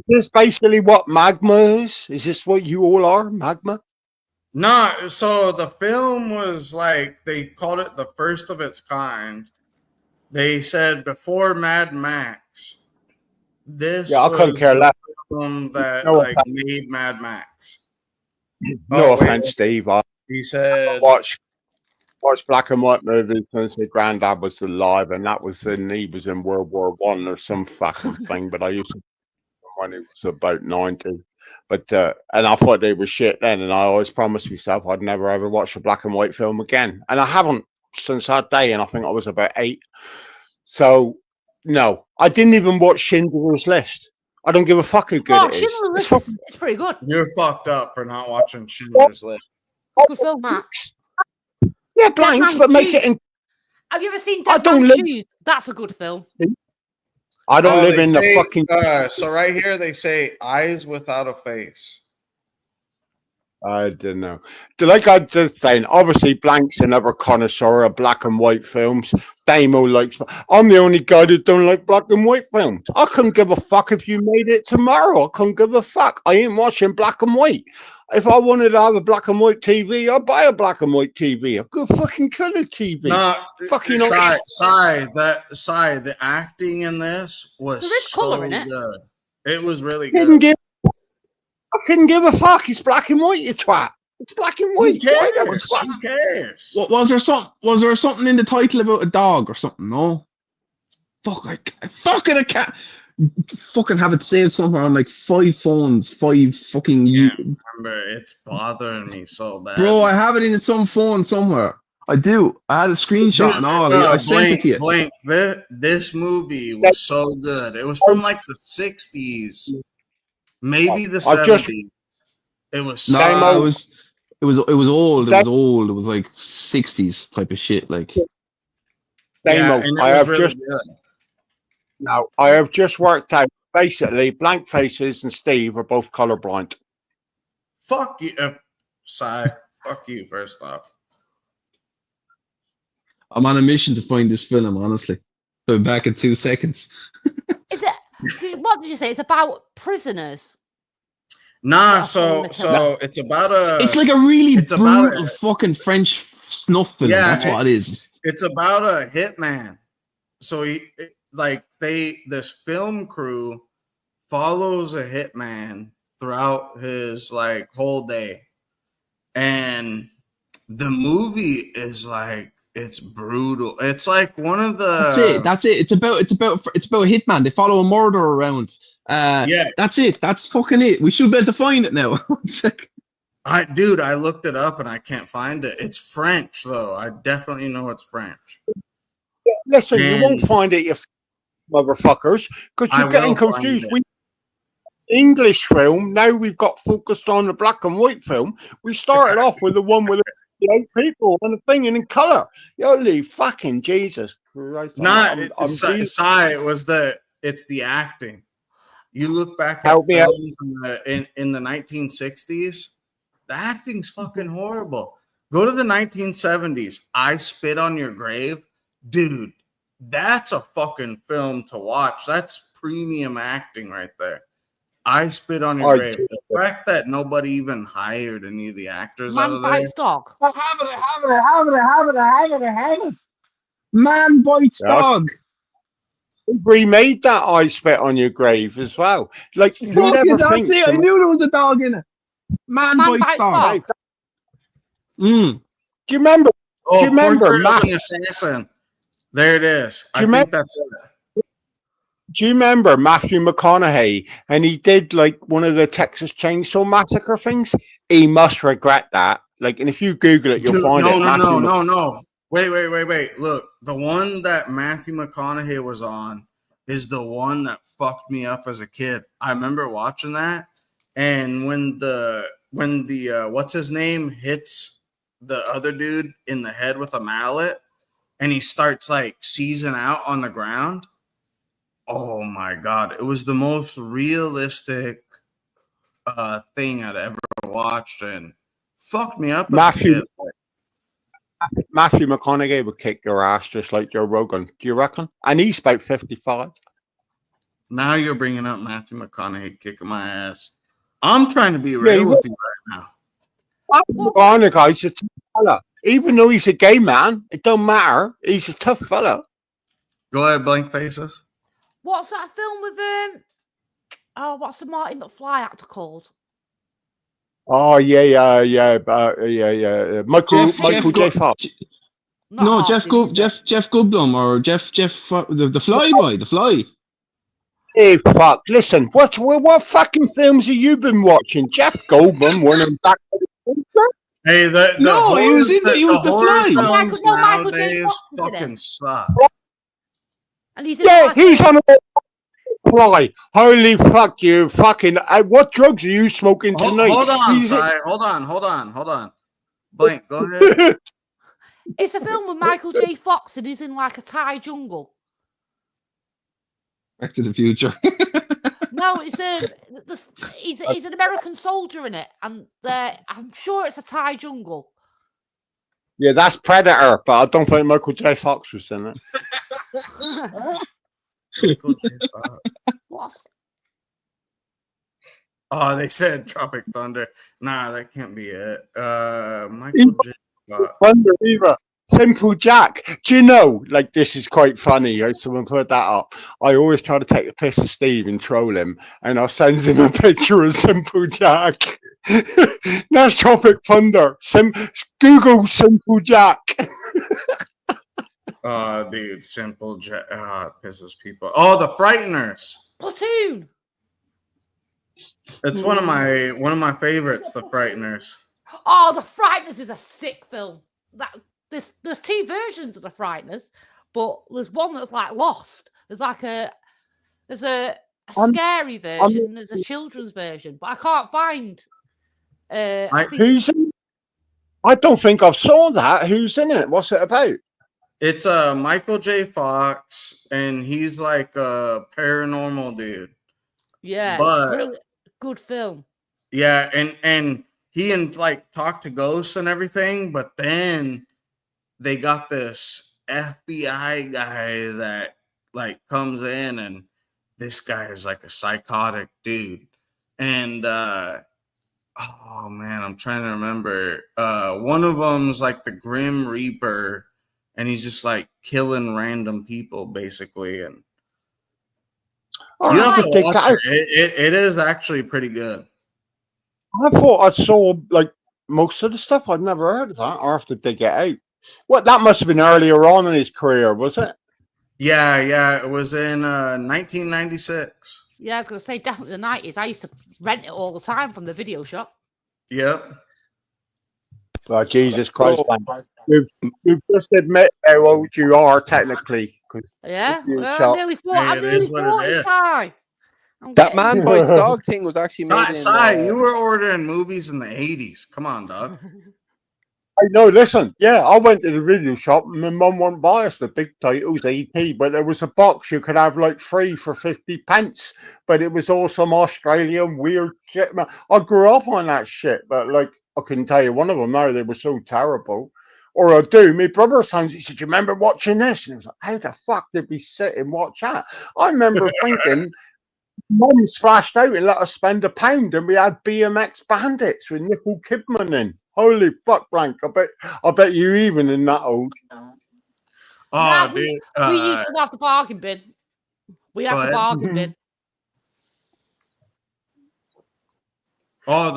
this basically what Magma is? Is this what you all are, Magma?
No, so the film was like, they called it the first of its kind. They said before Mad Max. This
Yeah, I couldn't
was
care
the
less.
film that
No
like
offense,
made Mad Max.
no
Oh wait,
offense, Steve. I
he said
watched black and white movies since my granddad was alive, and that was in he was in World War One or some fucking thing. But I used to when he was about 90. But and I thought they were shit then, and I always promised myself I'd never ever watch a black and white film again, and I haven't since that day. And I think I was about 8. So no, I didn't even watch Schindler's List. I don't give a fuck how good
Oh,
it is.
Schindler's
It's
List
fucking
it's pretty good.
you're fucked up for not watching Schindler's List.
Good film, Matt.
yeah,
Dead
blanks,
Man's
but make
Shoes.
it in.
Have you ever seen
I
Dead
don't
Man's
live.
Shoes? That's a good film.
I don't
Oh,
live
they
in the
say
fucking.
so right here they say eyes without a face.
I don't know. Like I was just saying, obviously Blank's another connoisseur of black and white films. Damo likes. I'm the only guy that don't like black and white films. I couldn't give a fuck if you made it tomorrow. I couldn't give a fuck. I ain't watching black and white. If I wanted to have a black and white TV, I'd buy a black and white TV. A good fucking color TV.
No,
Fucking
the acting in this was
There is
so
colour in it.
good. It was really
couldn't
good.
I couldn't give a fuck. It's black and white, you twat. It's black and
Who
white. Why never
cares?
fuck?
Who cares?
What was there something in the title about a dog or something? No. Fuck, I can't fucking have it saved somewhere on like 5 phones, 5 fucking
Remember, it's bothering me so bad.
Bro, I have it in some phone somewhere. I do. I had a screenshot and all. I sent it to you.
Blink. This movie was so good. It was from like the 60s, maybe the 70s. It was
No,
so
it was old. It was old. It was like 60s type of shit. Like
Damo,
and it
I
was
have
really
just
good.
now I have just worked out basically Blank Faces and Steve are both colorblind.
Fuck you, Sai. Fuck you. First off,
I'm on a mission to find this film. Honestly, I'll be back in 2 seconds.
Is it? What did you say? It's about prisoners.
nah.
That's
So it's about a.
It's like a really
It's about
brutal fucking French snuff film.
Yeah,
That's what it is.
It's about a hitman. So this film crew follows a hitman throughout his like whole day, and the movie is like it's brutal. It's like one of the.
That's it. It's about a hitman. They follow a murderer around.
Yeah.
That's it. That's fucking it. We should be able to find it now.
I looked it up and I can't find it. It's French though. I definitely know it's French.
Listen, you won't find it, you motherfuckers, because
I
you're getting
will find
confused.
it.
We English film. Now we've got focused on the black and white film. We started off with the one with the 8 people and the thing in color. Holy fucking Jesus Christ!
It's the acting. You look back at
Help me out.
films in the 1960s, the acting's fucking horrible. Go to the 1970s. I Spit on Your Grave, dude. That's a fucking film to watch. That's premium acting right there. I Spit on Your Grave. The fact that nobody even hired any of the actors out
Man
of there.
bites dog.
I have it. Man bites dog.
We remade that I Spit on Your Grave as well. Like who'd ever think?
I knew there was a dog in it. Man bites dog.
Do you remember?
Oh,
do you remember
Portrait of
Matt?
an Assassin? There it is. I
you
think
remember-
that's it.
Do you remember Matthew McConaughey? And he did like one of the Texas Chainsaw Massacre things. He must regret that. Like, and if you Google it, you'll
Dude,
find it.
No. Wait. Look, the one that Matthew McConaughey was on is the one that fucked me up as a kid. I remember watching that, and when the what's his name hits the other dude in the head with a mallet, and he starts like seizing out on the ground. Oh my god, it was the most realistic thing I'd ever watched, and fucked me up.
Matthew McConaughey would kick your ass just like Joe Rogan. Do you reckon? And he's about 55.
Now you're bringing up Matthew McConaughey kicking my ass. I'm trying to be real with you right now.
McConaughey's a tough fella. Even though he's a gay man, it don't matter. He's a tough fella.
Go ahead, Blank Faces.
What's that film with Oh, what's the Marty McFly actor called?
Oh yeah. Michael J. Fox.
Not
No,
Harvey, is it?
Jeff Goldblum or Jeff the Fly boy, the Fly.
Hey, fuck! Listen, what fucking films have you been watching? Jeff Goldblum winning back.
Hey, the
No, he was the
horror
Fly.
films
No, Michael J.
nowadays
Fox is in it.
fucking suck.
And he's in
Yeah,
like
he's on a Fly. Holy fuck you! Fucking, what drugs are you smoking tonight?
Hold on,
He's-
Si. Hold on. Blink, go ahead.
It's a film with Michael J. Fox, and he's in like a Thai jungle.
Back to the Future.
No, it's he's an American soldier in it, and I'm sure it's a Thai jungle.
Yeah, that's Predator, but I don't think Michael J. Fox was in it.
Michael J. Fox.
What?
Oh, they said Tropic Thunder. Nah, that can't be it. Michael J. Fox.
Thunder Weaver. Simple Jack. Do you know, like, this is quite funny. Right? Someone put that up. I always try to take the piss of Steve and troll him, and I send him a picture of Simple Jack. That's Tropic Thunder. Google Simple Jack.
Oh, dude, Simple Jack. Oh, it pisses people. Oh, The Frighteners.
Platoon.
It's one of my favorites, The Frighteners.
Oh, The Frighteners is a sick film. There's two versions of The Frighteners, but there's one that's like lost. There's a scary version. And there's a children's version, but I can't find.
Who's in? I don't think I've saw that. Who's in it? What's it about?
It's Michael J. Fox, and he's like a paranormal dude.
Yeah,
But-
really good film.
Yeah, and he like talk to ghosts and everything, but then they got this FBI guy that like comes in, and this guy is like a psychotic dude. And oh man, I'm trying to remember. One of them's like the Grim Reaper, and he's just like killing random people basically. And you have to watch it. It is actually pretty good.
I thought I saw like most of the stuff. I'd never heard of that. I have to dig it out. What, that must have been earlier on in his career, was it?
Yeah, it was in 1996.
Yeah, I was gonna say definitely the 90s. I used to rent it all the time from the video shop.
Yep.
Oh, Jesus Christ, man. You've just admit how old you are technically. 'cause
Yeah,
you
well,
shot-
I'm nearly 40. I'm nearly 45.
That Man Bites Dog thing was actually made in...
You were ordering movies in the 80s. Come on, dog.
I know, listen, yeah, I went to the video shop and my mum wouldn't buy us the big titles, EP, but there was a box you could have like free for 50 pence, but it was all some Australian weird shit, man. I grew up on that shit, but like, I couldn't tell you one of them now, they were so terrible. Or I do, my brother sounds, he said, you remember watching this? And I was like, how the fuck did we sit and watch that? I remember thinking, Mum splashed out and let us spend £1 and we had BMX Bandits with Nicole Kidman in. Holy fuck, Blank. I bet you even in that old.
Oh,
we
dude.
used to have the bargain bin. We had the bargain bin.
Oh,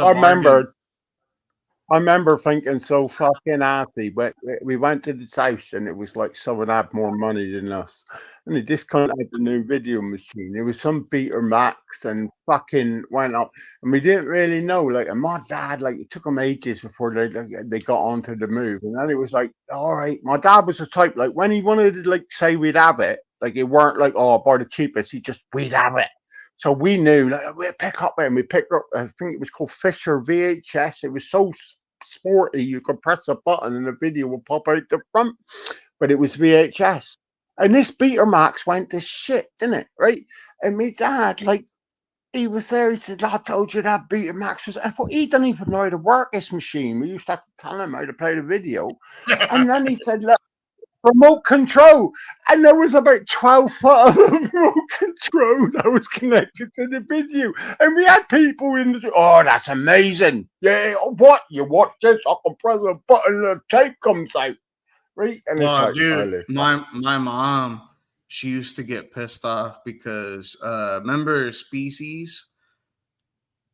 I remember thinking so fucking happy. But we went to the South and it was like someone had more money than us. And they just couldn't have the new video machine. It was some Betamax and fucking went up. And we didn't really know. Like, and my dad, like, it took them ages before they got onto the move. And then it was like, all right. My dad was the type, like, when he wanted to, like, say we'd have it, like, it weren't like, oh, I'll buy the cheapest. He just, we'd have it. So we knew, like, we'd pick up it, and we picked up, I think it was called Fisher VHS. It was so sporty, you could press a button and the video would pop out the front, but it was VHS. And this Betamax went to shit, didn't it? Right? And my dad, like, he was there, he said, I told you that Betamax was, I thought, he didn't even know how to work this machine. We used to have to tell him how to play the video. And then he said, look, remote control, and there was about 12 foot of remote control that was connected to the video, and we had people in the, oh, that's amazing, yeah, what, you watch this, I can press a button and the tape comes out, right? And
Well,
like,
dude, my mom, she used to get pissed off because remember Species?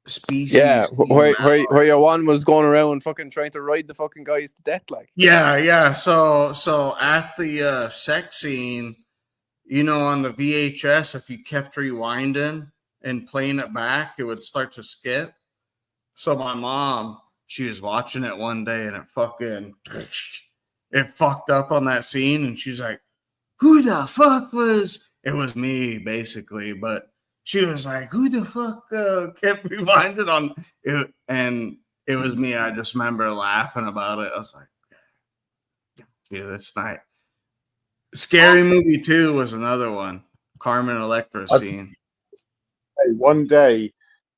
Yeah,
Steve
where your one was going around fucking trying to ride the fucking guys to death, like.
Yeah. So at the sex scene, you know, on the VHS, if you kept rewinding and playing it back, it would start to skip. So my mom, she was watching it one day and it fucked up on that scene, and she's like, "Who the fuck was?" It was me, basically, but she was like, "Who the fuck kept rewinding on it?" And it was me. I just remember laughing about it. I was like, "Yeah, this night." Scary Movie 2 was another one. Carmen Electra scene.
One day,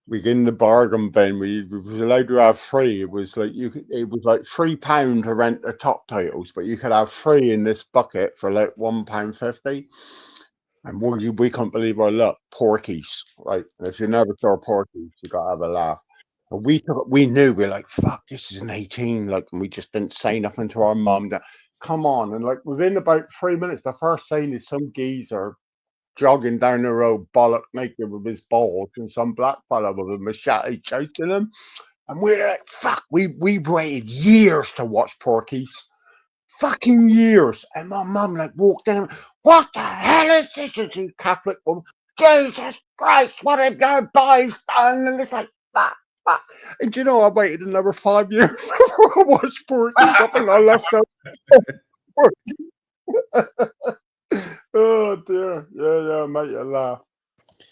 we in the bargain bin. We was allowed to have free. It was like it was like £3 to rent the top titles, but you could have free in this bucket for like £1.50. And we couldn't believe our luck. Porky's, right? And if you never saw Porky's, you gotta have a laugh. And we knew, we were like, fuck, this is an 18, like, and we just didn't say nothing to our mum. That come on, and like within about 3 minutes, the first scene is some geezer jogging down the road, bollock naked with his balls, and some black fella with a machete chasing him. And we're like, fuck, we waited years to watch Porky's. Fucking years. And my mum like walked down, what the hell is this? And she's Catholic woman. Jesus Christ, what have your boys done? And it's like, fuck. And you know, I waited another 5 years before I watched Porky's. I think I left out. Oh dear. Yeah, mate, you laugh.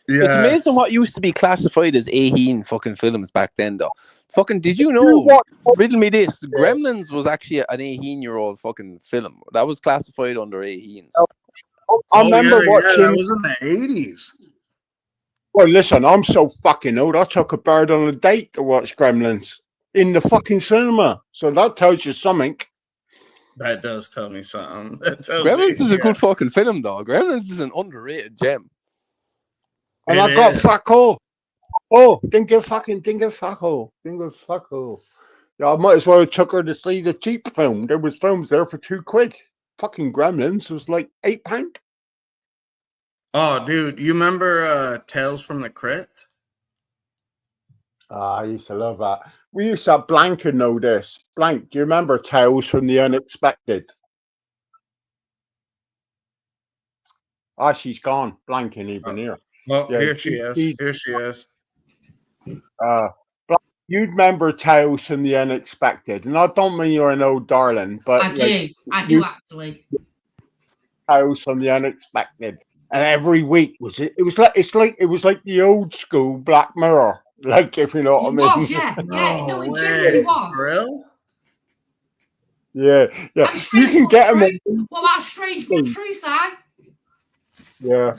Yeah.
It's amazing what used to be classified as 18 fucking films back then, though. Fucking, did you know? Riddle me this: Gremlins was actually an 18-year-old fucking film. That was classified under 18s.
I remember watching.
That was in the 80s.
Well, listen, I'm so fucking old. I took a bird on a date to watch Gremlins in the fucking cinema. So that tells you something.
That does tell me something.
Gremlins is a good fucking film, though. Gremlins is an underrated gem.
And I got fuck all. Oh, didn't give fuck all. Yeah, I might as well have took her to see the cheap film. There was films there for £2. Fucking Gremlins was like £8.
Oh, dude, you remember Tales from the Crypt?
I used to love that. We used to have Blanca know this. Blank, do you remember Tales from the Unexpected? Ah, she's gone. Blank ain't even here.
Well,
Yeah,
here she is.
You'd remember Tales from the Unexpected, and I don't mean you're an old darling, but
I do actually.
Tales from the Unexpected, and every week it was like the old school Black Mirror, like, if you know what I mean.
Was, yeah, no, it genuinely was.
Real?
Yeah. You can get them.
What about Strange but True, Si?
Yeah.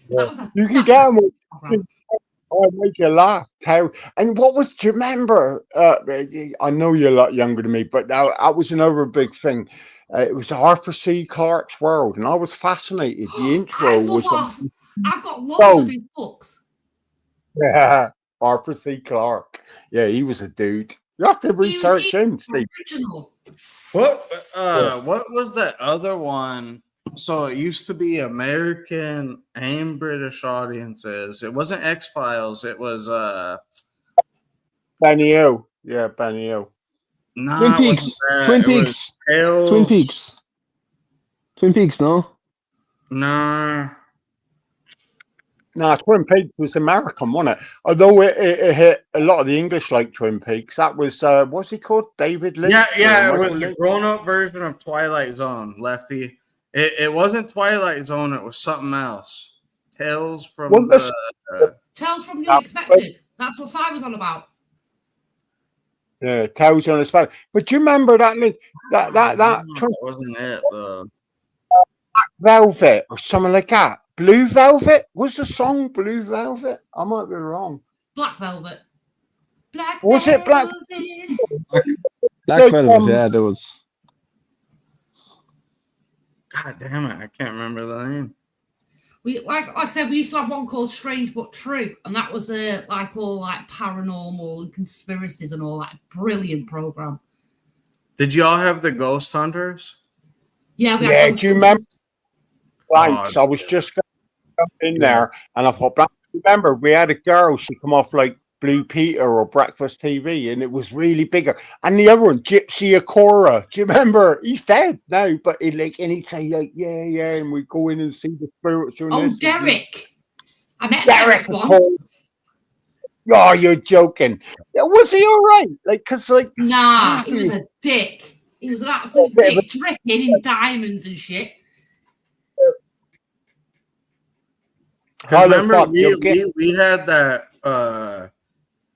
You
can get them. Oh, make you laugh. And what was? Do you remember? I know you're a lot younger than me, but that was another big thing. It was Arthur C. Clarke's World, and I was fascinated. The intro was.
I've got loads of his books.
Yeah, Arthur C. Clarke. Yeah, he was a dude. You have to research him, Steve.
Original.
What was that other one? So it used to be American and British audiences. It wasn't X-Files. It was
Benny Hill. Yeah, Benny Hill.
No,
Twin Peaks. Twin Peaks. Twin Peaks. Twin Peaks, no?
Nah.
No, Twin Peaks was American, wasn't it? Although it hit a lot of the English like Twin Peaks. That was what's he called? David Lynch?
Yeah, it was the grown-up version of Twilight Zone, Lefty. It wasn't Twilight Zone, it was something else. Tales from
Tales from the Unexpected. That's what Si was on about.
Yeah, Tales from the Unexpected. But do you remember that
wasn't it though.
Black Velvet or something like that? Blue Velvet? Was the song Blue Velvet? I might be wrong.
Black Velvet.
Was it Black?
Black Velvet, yeah, there was.
God damn it, I can't remember the name.
We like I said, we used to have one called Strange but True, and that was like all like paranormal and conspiracies and all that. Brilliant program.
Did y'all have the Ghost Hunters?
Yeah, we had
do you remember? Blanks. I was just going to jump in there, and I thought, Blanks, remember, we had a girl. She come off like Blue Peter or Breakfast TV, and it was really bigger. And the other one, Gypsy Akora. Do you remember? He's dead now, but he like, and he'd say like, yeah, and we go in and see the spiritual.
Oh, Derek. I met
Derek
Derek once.
Oh, you're joking. Yeah, was he all right? Like, cause like,
nah, he was a dick. He was an absolute dick, dripping in diamonds and shit.
Remember, we had that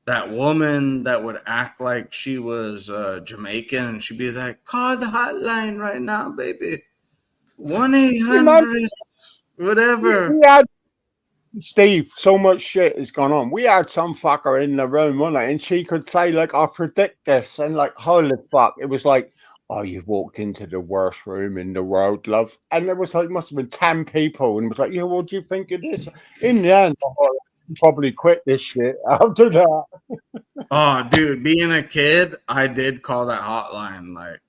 that woman that would act like she was Jamaican, and she'd be like, "Call the hotline right now, baby. 1-800 whatever."
We had, Steve, so much shit has gone on. We had some fucker in the room, wasn't it? And she could say, like, I predict this. And, like, holy fuck. It was like, oh, you walked into the worst room in the world, love. And there was, like, must have been 10 people. And it was like, yeah, what do you think of this? In the end, I probably quit this shit after that.
Oh, dude, being a kid, I did call that hotline. Like,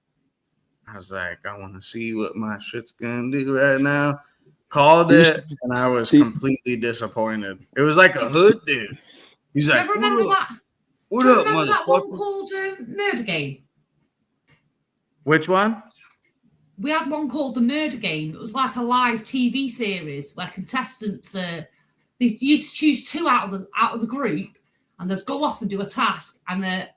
I was like, I want to see what my shit's going to do right now. Called it, and I was completely disappointed. It was like a hood dude. He's like,
remember that?
What
Do you
up,
remember that one
motherfucker?
called Murder Game?
Which one?
We had one called The Murder Game. It was like a live TV series where contestants they used to choose two out of the group, and they'd go off and do a task, and a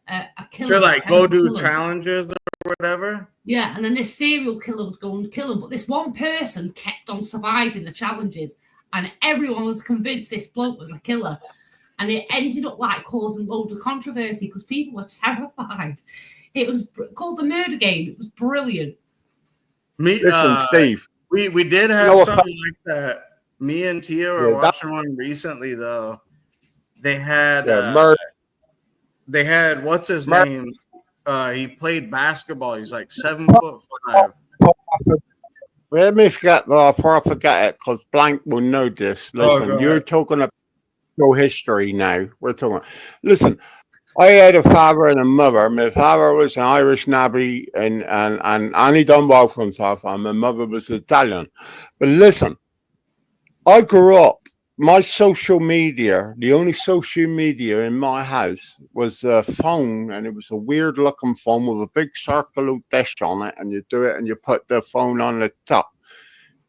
killer.
So, like,
would
go
tend to
do
kill them.
challenges or whatever?
Yeah, and then this serial killer would go and kill them, but this one person kept on surviving the challenges, and everyone was convinced this bloke was a killer, and it ended up like causing loads of controversy because people were terrified. It was called The Murder Game. It was brilliant.
Listen, Steve.
We did have something like that. Me and Tia were watching one recently, though. They had they had what's his name? He played basketball. He's like 7'5".
Let me forget before I forget it, because Blank will know this. Listen, you're talking about no history now. We're talking. Listen, I had a father and a mother. My father was an Irish navvy, and he done well for himself. And my mother was Italian. But listen, I grew up. My social media, the only social media in my house was a phone, and it was a weird looking phone with a big circle of dish on it, and you do it and you put the phone on the top.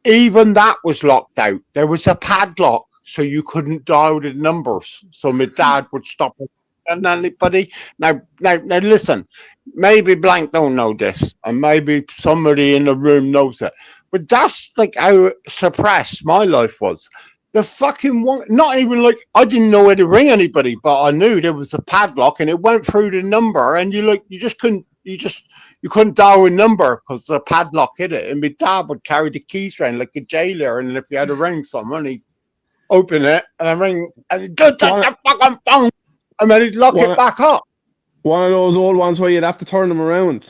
Even that was locked out. There was a padlock, so you couldn't dial the numbers. So my dad would stop it. And anybody now listen, maybe Blank don't know this, and maybe somebody in the room knows it, but that's like how suppressed my life was. The fucking one, not even like I didn't know where to ring anybody, but I knew there was a padlock and it went through the number, and you couldn't dial a number because the padlock hit it. And my dad would carry the keys around like a jailer, and if you had to ring someone, he'd open it and ring, and he'd go take the fucking phone, and then he'd lock it back up.
One of those old ones where you'd have to turn them around.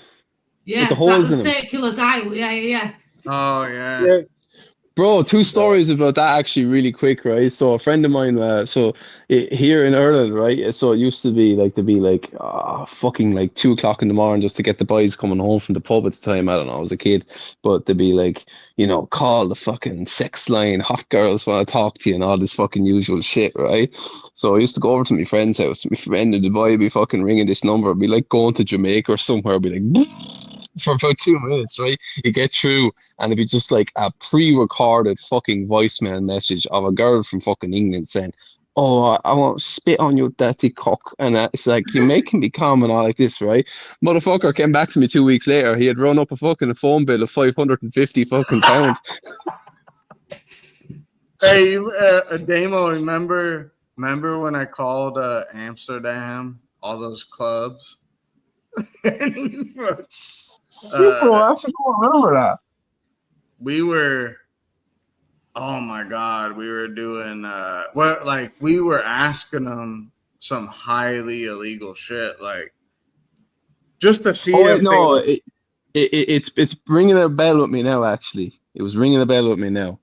Yeah,
with the holes
that
in them.
circular dial. Yeah.
Oh yeah.
Bro, two stories about that actually really quick, right? So a friend of mine, here in Ireland, right? So it used to be like fucking like 2 o'clock in the morning just to get the boys coming home from the pub at the time. I don't know, I was a kid, but they'd be like, call the fucking sex line, hot girls want to talk to you and all this fucking usual shit, right? So I used to go over to my friend's house. My friend and the boy would be fucking ringing this number. It'd be like going to Jamaica or somewhere. It'd be like for about 2 minutes, right? You get through, and it'd be just like a pre-recorded fucking voicemail message of a girl from fucking England saying, "Oh, I want to spit on your dirty cock," and it's like, you're making me calm and all like this, right? Motherfucker came back to me 2 weeks later. He had run up a fucking phone bill of 550 fucking pounds.
Hey, Damo, remember when I called Amsterdam, all those clubs?
I actually don't remember that.
We were, oh my God, we were doing, we were asking them some highly illegal shit, like, just to see if
no, it's ringing a bell with me now, actually. It was ringing a bell with me now.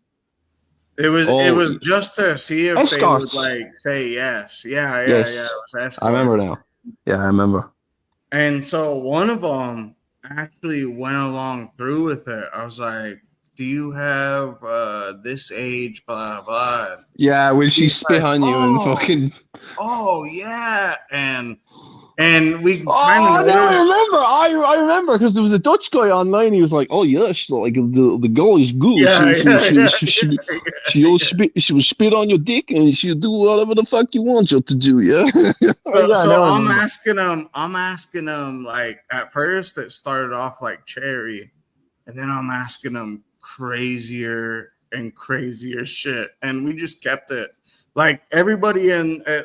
It was just to see if
escorts.
they would, like, say yes. Yeah, it
Yes.
was escorts.
I remember now. Yeah, I remember.
And so one of them actually went along through with it. I was like, do you have this age, blah blah.
Yeah, will she
He's
spit
like,
on you and fucking?
oh yeah, and we kind
Oh,
of
no,
noticed.
I remember because there was a Dutch guy online. He was like, "Oh yes, like the girl is good.
Yeah,
She will spit on your dick and she'll do whatever the fuck you want her to do." Yeah.
So I'm asking him like at first it started off like cherry, and then I'm asking him crazier and crazier shit, and we just kept it. Like everybody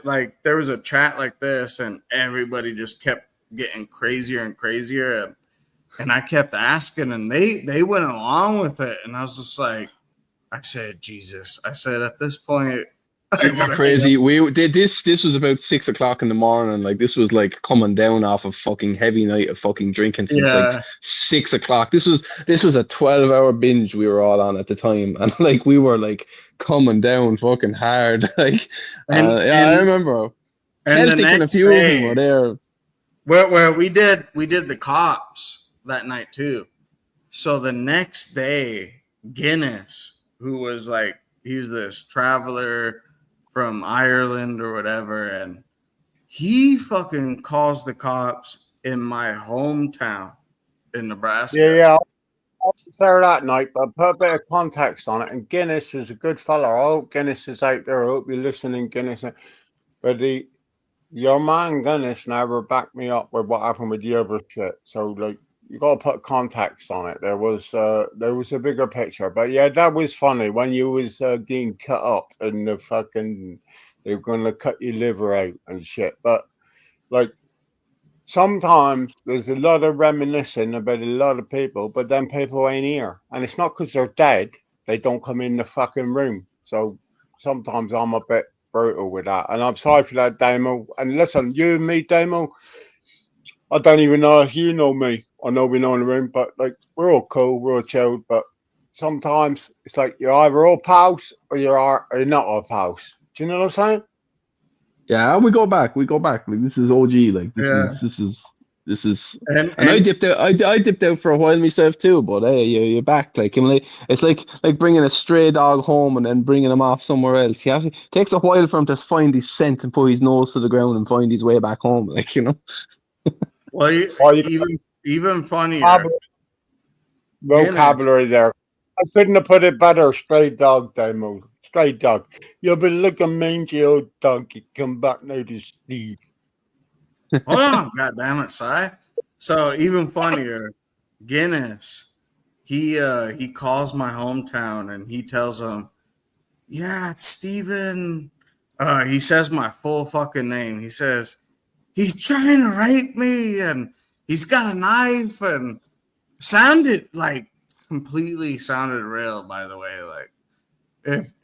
like there was a chat like this, and everybody just kept getting crazier and crazier, and I kept asking, and they went along with it, and I was just like, I said, Jesus, I said at this point,
It got crazy. We did this. This was about 6 o'clock in the morning. Like this was like coming down off a fucking heavy night of fucking drinking since like 6 o'clock. This was a 12-hour binge we were all on at the time, and like we were like coming down fucking hard. Like I remember.
And the
Celtic and a
next
few of them
day,
were there.
Where we did the cops that night too. So the next day, Guinness, who was like he's this traveler from Ireland or whatever, and he fucking calls the cops in my hometown in Nebraska.
Yeah. I was there that night, but put a bit of context on it. And Guinness is a good fella. I hope Guinness is out there. I hope you're listening, Guinness. But your man Guinness never backed me up with what happened with the other shit. So like you gotta put context on it. There was a bigger picture. But yeah, that was funny when you was getting cut up and the fucking they were gonna cut your liver out and shit. But like sometimes there's a lot of reminiscing about a lot of people, but then people ain't here. And it's not because they're dead, they don't come in the fucking room. So sometimes I'm a bit brutal with that. And I'm sorry for that, Damo. And listen, you and me, Damo, I don't even know if you know me. I know we know in the room, but like we're all cool, we're all chilled. But sometimes it's like you're either all pals or you're not all pals. Do you know what I'm saying?
Yeah, we go back. Like this is OG. Like this is. And I dipped out. I dipped out for a while myself too. But hey, you're back. Like it's like bringing a stray dog home and then bringing him off somewhere else. It takes a while for him to find his scent and put his nose to the ground and find his way back home. Like
Well, even funnier.
Vocabulary there. I couldn't have put it better. Stray dog, Damo. Stray dog. You've been looking mangy old donkey. Come back now to Steve.
Hold on, God damn it, Si. So even funnier, Guinness. He calls my hometown and he tells them, yeah, it's Steven. He says my full fucking name. He says he's trying to rape me and he's got a knife and sounded completely real, by the way. Like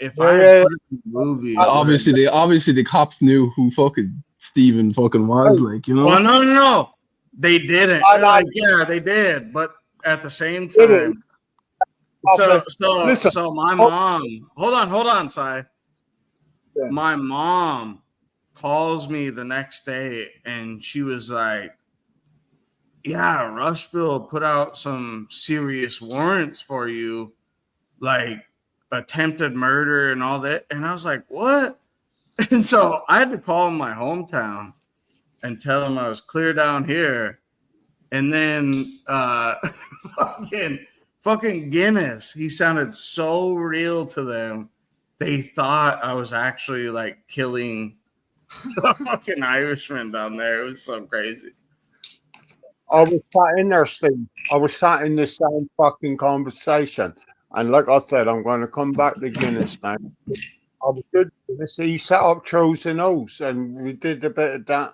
if I had put it in the movie,
obviously the cops knew who fucking Steven fucking was, like, you know.
Well, no. They didn't. Yeah, they did, but at the same time. So my mom, hold on, Si. Yeah. My mom calls me the next day and she was like, yeah, Rushville put out some serious warrants for you, like attempted murder and all that. And I was like, what? And so I had to call my hometown and tell them I was clear down here. And then fucking Guinness, he sounded so real to them. They thought I was actually like killing a fucking Irishman down there. It was so crazy.
I was sat in there, Steve. I was sat in the same fucking conversation. And like I said, I'm going to come back to Guinness now. I was good. He set up Trolls and O's and we did a bit of that.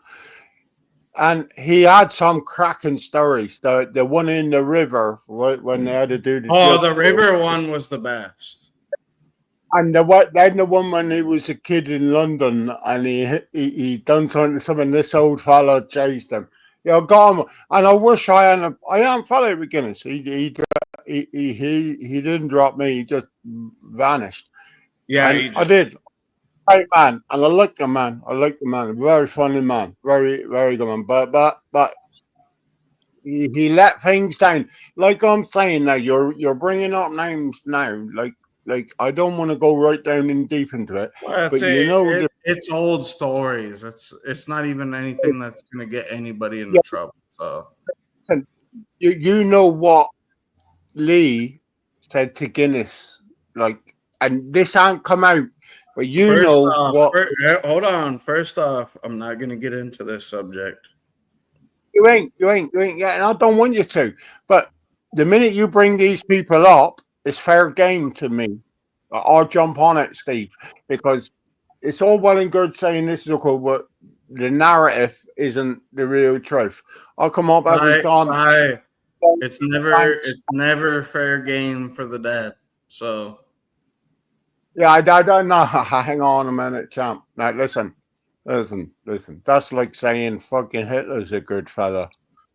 And he had some cracking stories. The one in the river when they had to do
the river one was the best.
And the one when he was a kid in London and he done something this old fella chased him. Yeah, gone. And I wish I am following with Guinness. He didn't drop me. He just vanished.
Yeah,
I did. Great man, and I like the man. A very funny man, very very good man. But he let things down. Like I'm saying now, you're bringing up names now. Like I don't want to go right down in deep into it,
Well,
but you know,
it's old stories. It's not even anything that's gonna get anybody into trouble. So
you know what Lee said to Guinness, like, and this ain't come out, but you know what?
Hold on. First off, I'm not gonna get into this subject.
You ain't yet, and I don't want you to. But the minute you bring these people up, it's fair game to me. I'll jump on it, Steve, because it's all well and good saying this is cool, but the narrative isn't the real truth. I'll come up every time.
It's never fair game for the dead. So
yeah, I don't know. Hang on a minute, champ. Now listen. That's like saying fucking Hitler's a good fella.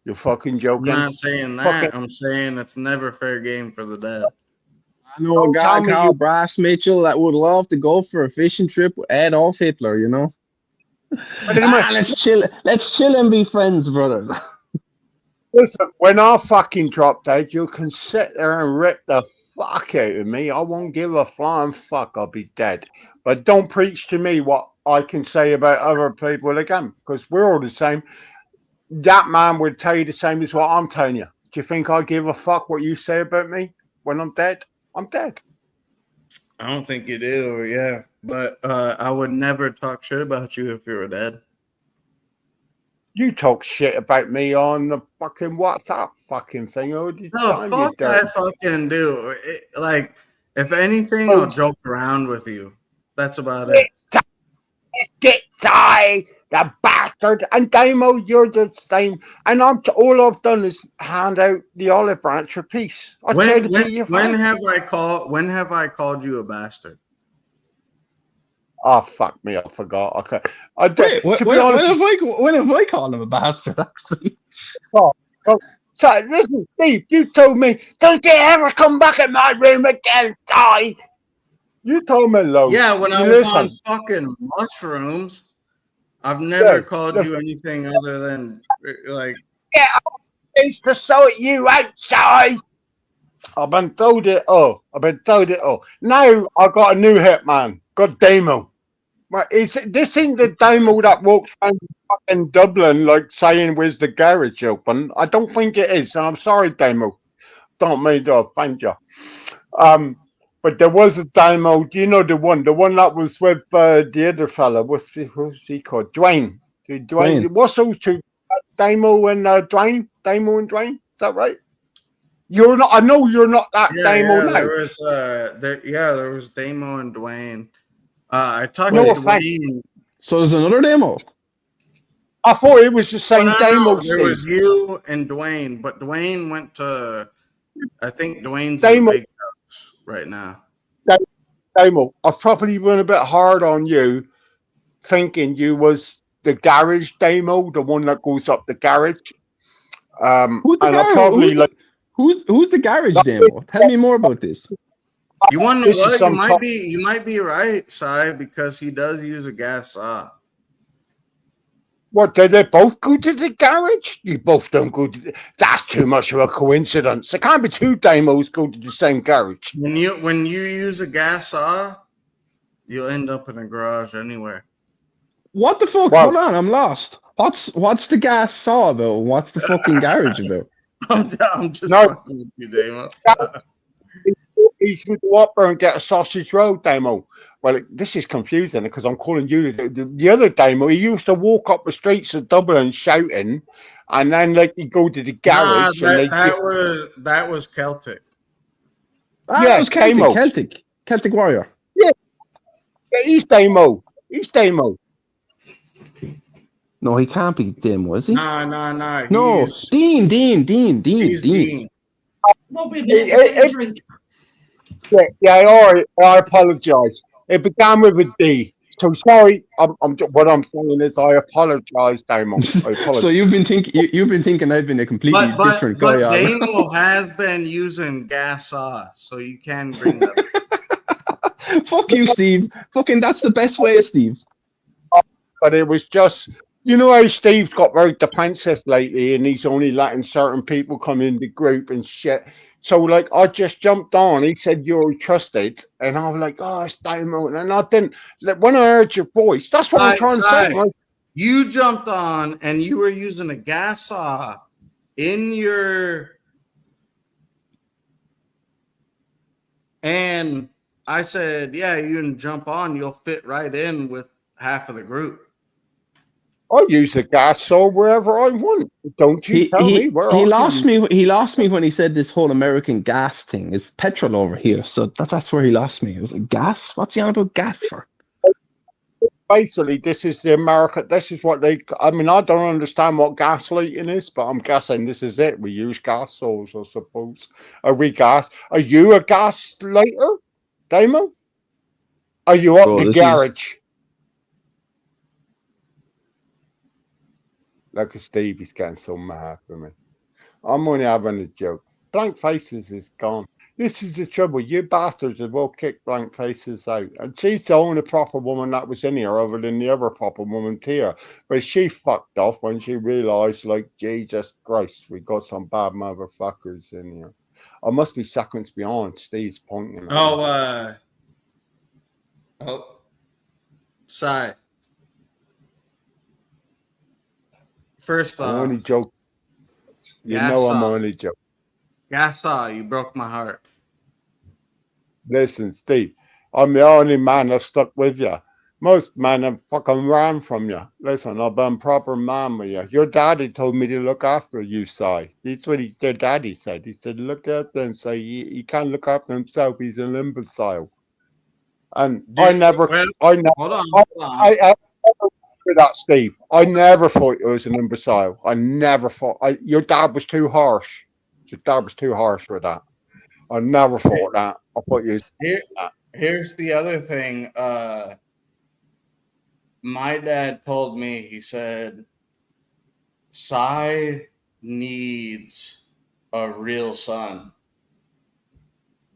You're fucking joking.
I'm not saying that. I'm saying it's never fair game for the dead.
I know a guy called Brass Mitchell that would love to go for a fishing trip with Adolf Hitler, you know? Let's chill and be friends, brothers.
Listen, when I fucking drop dead, you can sit there and rip the fuck out of me. I won't give a flying fuck. I'll be dead. But don't preach to me what I can say about other people again, because we're all the same. That man would tell you the same as what I'm telling you. Do you think I give a fuck what you say about me when I'm dead? I'm dead.
I don't think you do, yeah. But I would never talk shit about you if you were dead.
You talk shit about me on the fucking WhatsApp fucking thing all the time.
No, fuck I fucking do. Like, if anything, I'll joke around with you. That's about it.
Get die, the bastard. And Damo, you're the same. And all I've done is hand out the olive branch for peace.
When have I called you a bastard?
Oh, fuck me, I forgot. Okay.
When have I called him a bastard, actually?
So, listen, Steve, you told me, don't you ever come back in my room again, die. You told me, Lo.
Yeah, when I was on fucking mushrooms, I've never called you anything other than, like...
Yeah, it's to sort you outside. I've been told it all. Now I got a new hitman. Got Damo. This ain't the Damo that walks around fucking Dublin like saying where's the garage open. I don't think it is, and I'm sorry, Damo. Don't mean to offend you. But there was a Damo. Do you know the one that was with the other fella? What's he called? Dwayne. Dwayne. What's those two? Damo and Dwayne. Damo and Dwayne. Is that right? You're not. I know you're not that Damo now.
There was Damo and Dwayne. I talked to Dwayne.
So there's another Damo.
I thought it was the same Damo.
There was you and Dwayne, but Dwayne went to. I think Dwayne's in the big house right now.
Damo, I probably went a bit hard on you, thinking you was the garage Damo, the one that goes up the garage.
Who's the garage Damo? Tell me more about this.
You want to know what? You might be right, Si, because he does use a gas saw.
What, did they both go to the garage? You both don't go to that's too much of a coincidence. There can't be two Damos go to the same garage.
When you use a gas saw, you'll end up in a garage anywhere.
What the fuck? Hold on, I'm lost. What's the gas saw about? What's the fucking garage about?
I'm just fucking with you, Damo.
He should go up there and get a sausage roll, Damo. Well, this is confusing because I'm calling you the other Damo. He used to walk up the streets of Dublin shouting, and then he'd go to the garage.
That was Celtic.
That was Celtic. Celtic warrior.
Yeah, he's Damo.
No, he can't be Damo, is he?
No.
No, Dean.
He's Dean.
Won't be a minute. Drink.
I apologise. It began with a D. So sorry. What I'm saying is I apologise, Damo.
So you've been thinking I've been a completely different guy.
But Damo has been using gas saw, so you can bring that.
Fuck you, Steve. Fucking that's the best way, Steve.
But it was just You know how Steve's got very defensive lately, and he's only letting certain people come in the group and shit. So, like, I just jumped on. He said you're trusted, and I was like, "Oh, it's Diamond." And I didn't. Like, when I heard your voice, that's what I'm trying to say. Like,
you jumped on, and you were using a gas saw in your, and I said, "Yeah, you can jump on. You'll fit right in with half of the group."
I use a gas saw wherever I want. Don't you tell me where
he
I
lost
can-
me. He lost me when he said this whole American gas thing. It's petrol over here, so that's where he lost me. It was like gas. What's he on about gas for?
Basically, this is the America. This is what they. I mean, I don't understand what gas lighting is, but I'm guessing this is it. We use gas saws, I suppose. Are we gas? Are you a gas lighter, Damo? Are you up
Bro,
the
this
garage? Look at Steve, he's getting so mad for me. I'm only having a joke. Blank Faces is gone. This is the trouble. You bastards have all kicked Blank Faces out. And she's the only proper woman that was in here other than the other proper woman, Tia. But she fucked off when she realised, like, Jesus Christ, we got some bad motherfuckers in here. I must be seconds behind. Steve's pointing at me.
Sai. First
I'm
off,
only joking. You
gas
know I'm
saw.
only joking.
Gas saw, you broke my heart.
Listen, Steve, I'm the only man that's stuck with you. Most men have fucking ran from you. Listen, I've been proper man with you. Your daddy told me to look after you, Si. That's what your daddy said. He said, look after him, Si. He can't look after himself. He's an imbecile. And I never,
hold on.
I never for that, Steve. I never thought you was an imbecile. I never thought. Your dad was too harsh. Your dad was too harsh for that. I never thought that. I thought you.
Here's the other thing. My dad told me, he said, Sai needs a real son.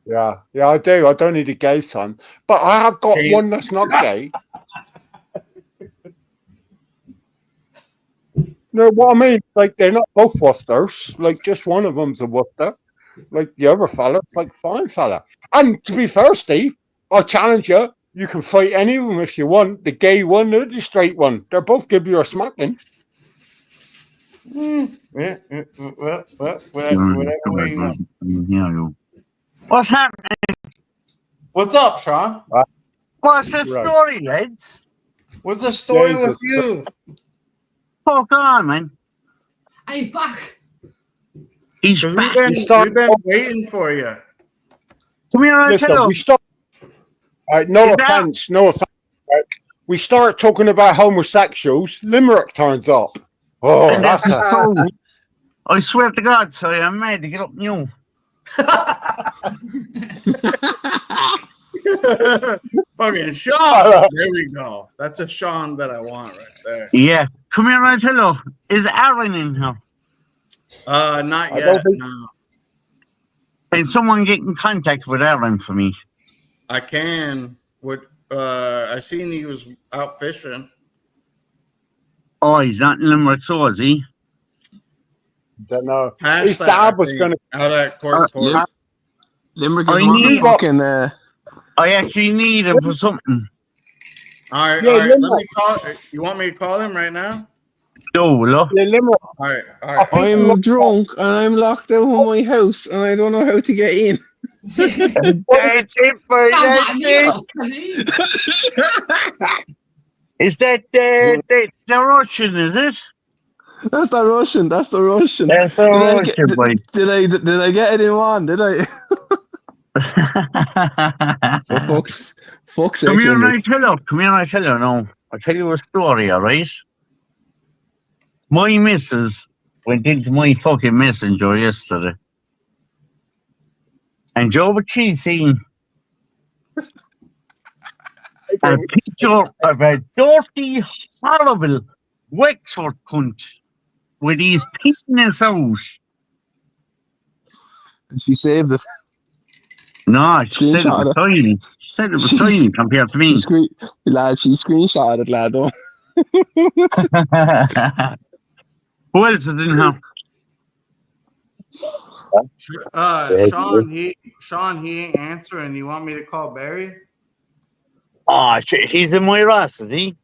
Yeah, I do. I don't need a gay son, but I have got one that's not gay. No, what I mean, like they're not both woofers. Like just one of them's a woofer. Like the other fella, it's like fine fella. And to be fair, Steve, I'll challenge you. You can fight any of them if you want. The gay one or the straight one. They'll both give you a smacking.
Whatever way you want.
What's happening?
What's up, Sean?
What's the story, lads?
What's the story with you?
Fuck on, man.
He's back.
He's
back.
back.
We've been waiting for you.
Come here, I
Listen,
tell
we
you.
start. No offense. Right? We start talking about homosexuals. Limerick turns up. Oh,
And
that's
that's
a.
so. I swear to God, so I'm mad to get up new.
Fucking Sean. There we go. That's a Sean that I want right there.
Yeah. Come here, I tell you. Is Aaron in here?
Not yet. No.
Can someone get in contact with Aaron for me?
I can. I seen he was out fishing.
Oh, he's not in Limerick, so is he?
Don't know.
Past
His
that,
dad
I
was
think,
going to.
out at Court.
Limerick
I
is one of the
need-
fucking.
I actually need him for something.
All right,
Yeah,
all right. Let
Limerick.
me call. You want me to call him right now?
No, look.
Yeah, Limerick.
All right, all right.
I'm drunk and I'm locked out of my house and I don't know how to get in.
That's it, boy.
Sounds
That's
like me.
it.
What's coming?
Is that the Russian, is it?
That's the Russian. That's the Russian.
That's the Russian, boy.
Did I get it in one? Did I? For fuck's sake.
Come here and I
Limerick.
tell you. Come here and I tell you. No, I'll tell you a story, all right? My missus went into my fucking messenger yesterday. And Joe, what she seen? A picture of a dirty, horrible Wexford cunt with his piss in his house.
And she saved it.
No, she said it
Screenshot
was
it.
tiny. She said it was tiny compared to me.
Lad, she screenshotted it, lad. Though.
Who else is in here?
Sean, he ain't answering. You want me to call Barry?
Oh, shit, he's in my Ross, is he?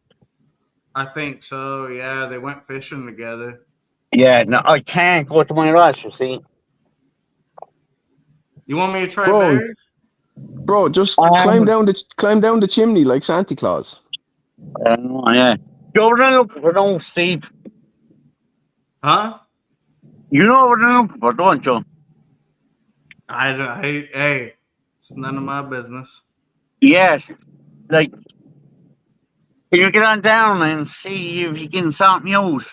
I think so. Yeah, they went fishing together.
Yeah, no, I can't go to my Ross, you see.
You want me to try
Bro,
Barry?
bro, just climb down the chimney like Santa Claus.
Yeah. You're not looking for no Steve.
Huh?
You know what I'm looking for, don't you?
Hey, it's none of my business.
Yes. Like, can you get on down and see if you can sort me out?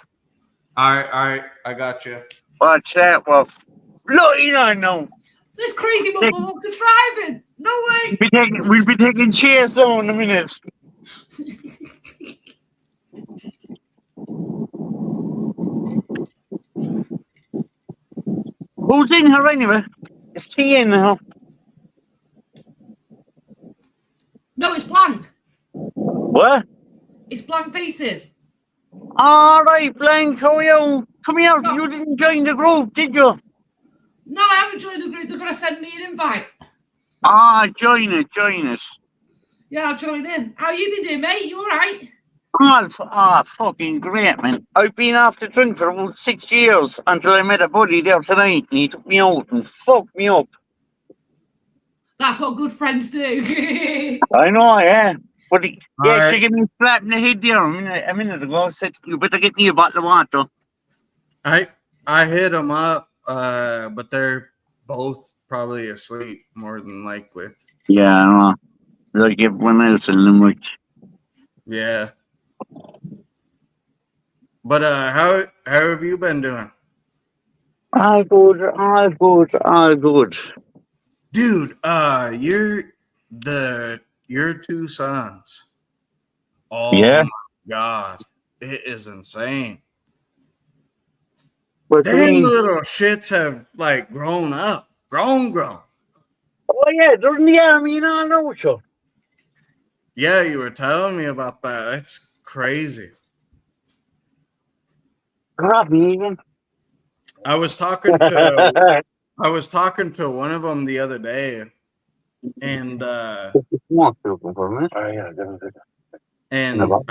All right, I got you.
Watch that, well. Look, you don't know.
This crazy motherfucker's driving. No way.
We'll be taking chairs down in a minute. Who's in here anyway? Is T in here?
No, it's blank.
What?
It's blank faces.
All right, Blank, how are you? Come here. No. You didn't join the group, did you?
No, I haven't joined the group. They're going to send me an invite.
Join it.
Yeah, I'll join in. How you been doing, mate? You all right?
Fucking great, man. I've been off the drink for about 6 years until I met a buddy there tonight and he took me out and fucked me up.
That's what good friends do.
I know, yeah. But she
right.
gave me flat in the head there a minute ago. I said, you better get me a bottle of water.
I hit them up, but they're both probably asleep, more than likely.
Yeah, I know. Like everyone else in Limerick.
Yeah. But how have you been doing?
All good.
Dude, your two sons. Oh
yeah.
My God. It is insane.
What
Them little shits have like grown up. Grown.
Oh yeah, they're in the army and all know you.
Yeah, you were telling me about that. It's crazy.
Even.
I was talking to one of them the other day, and I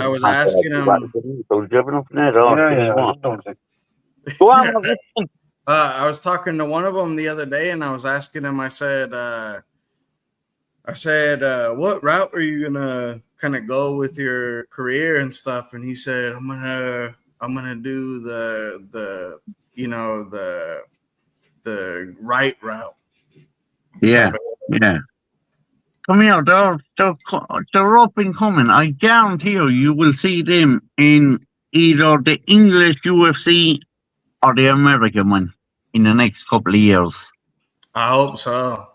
was asking him. I was talking to one of them the other day, and I was asking him. I said, what route are you gonna kind of go with your career and stuff? And he said, I'm gonna do the right route.
Yeah. Come here, they're up and coming. I guarantee you will see them in either the English UFC or the American one in the next couple of years.
I hope so.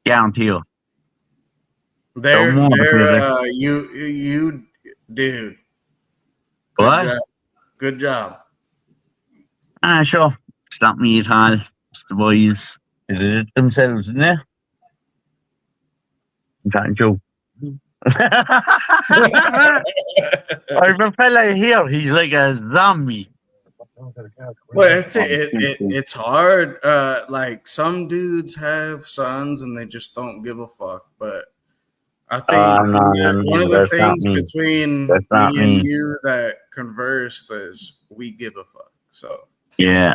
Guarantee you.
They're you dude. Good job.
Sure. Stop me at all. It's the boys did it themselves, isn't it? I'm trying to. I have a fella here, he's like a zombie.
Well, it's hard. Like some dudes have sons and they just don't give a fuck. But I think one of the things between me and you that conversed is we give a fuck. So
yeah.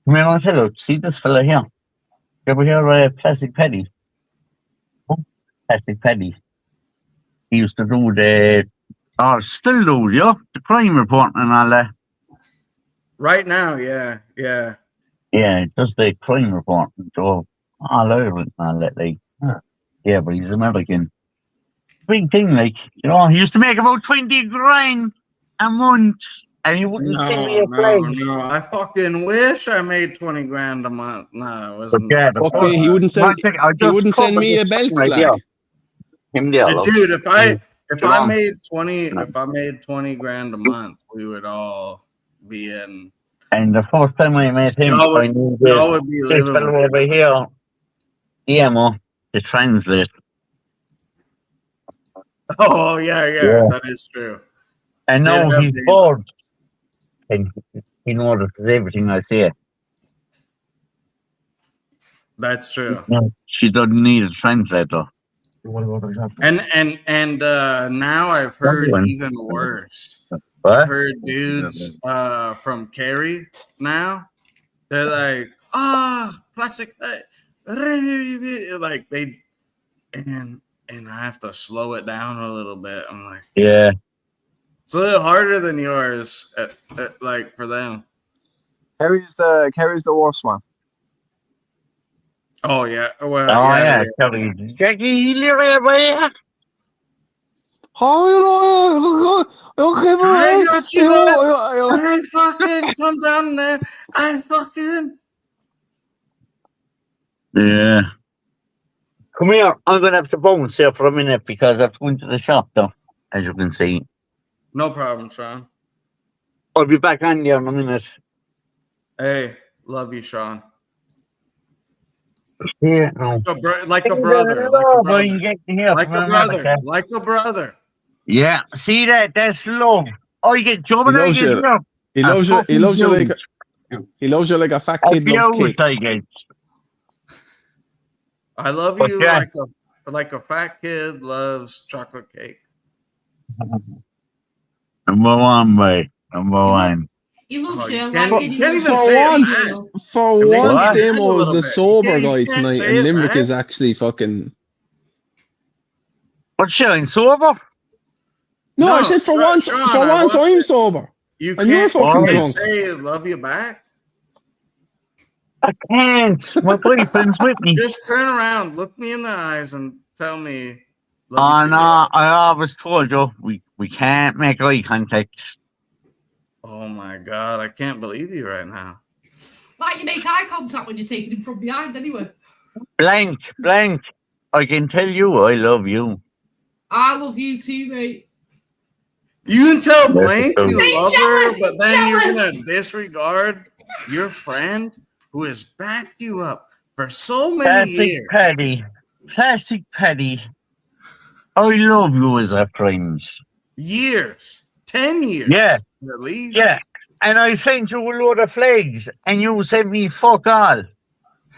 Come here, I'll tell you. See this fella here. You ever hear Plastic Paddy? Plastic Paddy. He used to do still do, the crime report and all that.
Right now, yeah.
Yeah, just the crime report and so all over it and all that, like. Yeah, but he's American. Big thing, like, he used to make about 20 grand a month. And you wouldn't send me a flag.
No, I fucking wish I made 20 grand a month. No, it wasn't.
Okay, he wouldn't send me a belt flag.
Dude, if I made 20 grand a month, we would all be in.
And the first time I met him, I knew
would be
this fellow over here, EMO, to translate.
Oh yeah, that is true.
And
They'd
now
have
he's
daylight.
bored. And he notices everything I say.
That's true.
No, she doesn't need a translator.
And now I've heard
Someone-
even worse.
What?
I've heard dudes from Cary now. They're like, plastic, like they, and I have to slow it down a little bit. I'm like,
Yeah.
it's a little harder than yours, like for them.
Kerry's the worst one.
Oh yeah, well,
Oh,
yeah.
yeah. Sorry. Jackie,
I got you. I fucking come down there. I fucking.
Yeah. Come here. I'm going to have to bounce here for a minute because I have to go into the shop, though, as you can see.
No problem, Sean.
I'll be back on there in a minute.
Hey, love you, Sean.
Yeah, no.
Like a brother. Like a brother.
Yeah, see that? That's love. Oh, you get jumping.
He loves you. He loves you. He loves you like. He loves you like a fat kid loves cake.
I love
But
you
yeah.
like a fat kid loves chocolate cake.
Number one, boy. Number one.
He loves you.
Can't
Like
even
For
say
once,
that.
for
It makes
once,
me
Damo
mad a
is
little
the
bit.
sober
You
guy
can't
tonight,
say
and
it,
Limerick
man.
is actually fucking.
What's showing sober?
No, I said for once.
Sean,
For
I
once,
want
I'm
it.
sober.
You
And you're
can't
fucking
fucking
drunk.
say love you back.
I can't. My boyfriend's with me.
Just turn around, look me in the eyes, and tell me love
Oh,
you too.
no. I always told you we can't make eye contact.
Oh my god, I can't believe you right now.
Like you make eye contact when you're taking him from behind anyway.
Blank. I can tell you I love you.
I love you too, mate.
You can tell Blank
Stay
you love
jealous,
her, but then you're
jealous.
gonna disregard your friend who has backed you up for so many years.
Plastic Paddy. I love you as a friend.
Years. 10 years.
Yeah.
At least.
Yeah. And I sent you a load of flags and you sent me fuck all.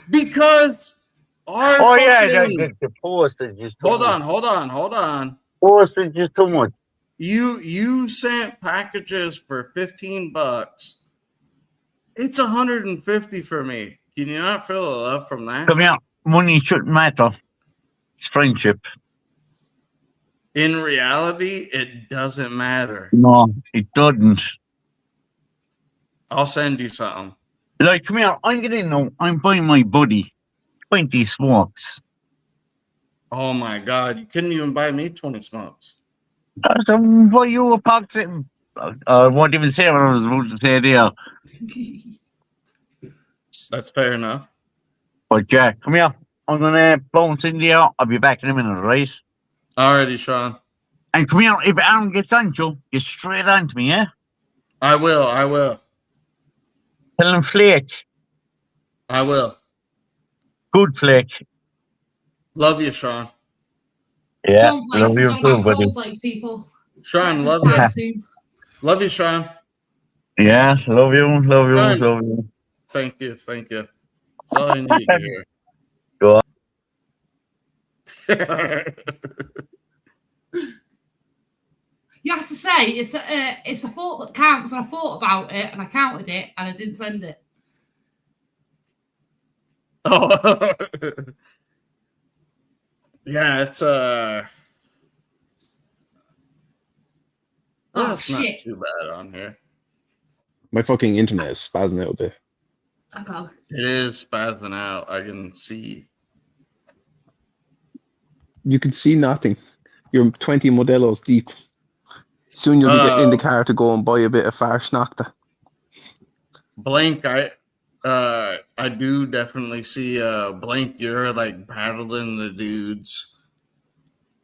Because our
Oh, yeah.
fucking...
The postage is too
Hold
much.
on.
Postage is too much.
You sent packages for $15. It's 150 for me. Can you not feel the love from that?
Come here. Money shouldn't matter. It's friendship.
In reality, it doesn't matter.
No, it doesn't.
I'll send you something.
Like, come here. I'm getting no. I'm buying my buddy 20 smokes.
Oh my god, you couldn't even buy me 20 smokes.
What you a pack? I won't even say what I was about to say there.
That's fair enough.
But Jack, come here. I'm gonna bounce in there. I'll be back in a minute, right?
Alrighty, Sean.
And come here. If Aaron gets on you, get straight on to me, yeah?
I will.
Tell him flake.
I will.
Good flake.
Love you, Sean.
Yeah,
Cornflakes,
love you
it's all
too,
about
buddy.
cornflakes, people.
Sean, love
Breakfast
you.
time soon.
Love you, Sean.
Yeah, love you.
Sean. Thank you. That's all I need to hear.
Go on.
You have to say it's a thought that counts, and I thought about it and I counted it and I didn't send it.
Oh. Yeah, it's
Oh,
it's not
shit.
too bad on here.
My fucking internet is spazzing out a bit.
Okay.
It is spazzing out. I can see.
You can see nothing. You're 20 Modelos deep. Soon you'll be getting in the car to go and buy a bit of Farschnachter.
Blank, I do definitely see Blank, you're like battling the dudes.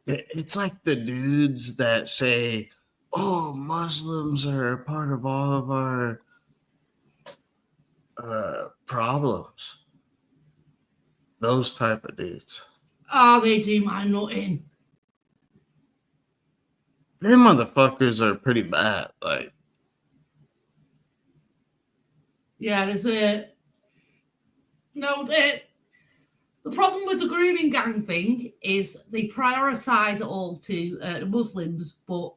It's like the dudes that say, oh, Muslims are part of all of our problems. Those type of dudes.
Oh, they do my nutting.
them motherfuckers are pretty bad. Like,
Yeah, there's a the problem with the grooming gang thing is they prioritize it all to Muslims, but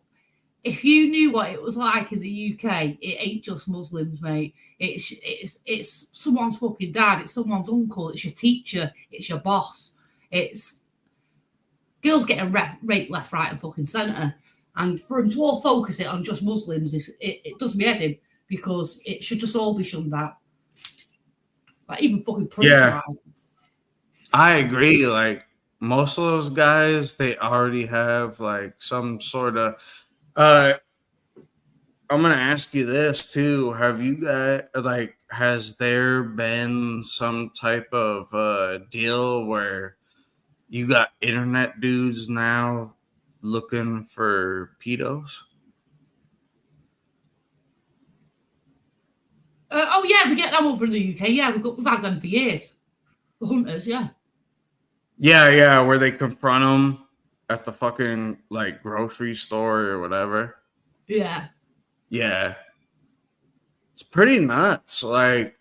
if you knew what it was like in the UK, it ain't just Muslims, mate. It's someone's fucking dad, it's someone's uncle, it's your teacher, it's your boss, it's girls getting raped left, right, and fucking centre. And for them to all focus it on just Muslims, it does me head in, because it should just all be shunned out. Like even fucking priests.
yeah, I agree. Like most of those guys, they already have like some sort of. I'm gonna ask you this too. Have you got like? Has there been some type of deal where you got internet dudes now looking for pedos?
Oh yeah, we get them over in the UK. Yeah, we've had them for years. The hunters, yeah.
Yeah, where they confront them at the fucking like grocery store or whatever.
Yeah.
Yeah. It's pretty nuts. Like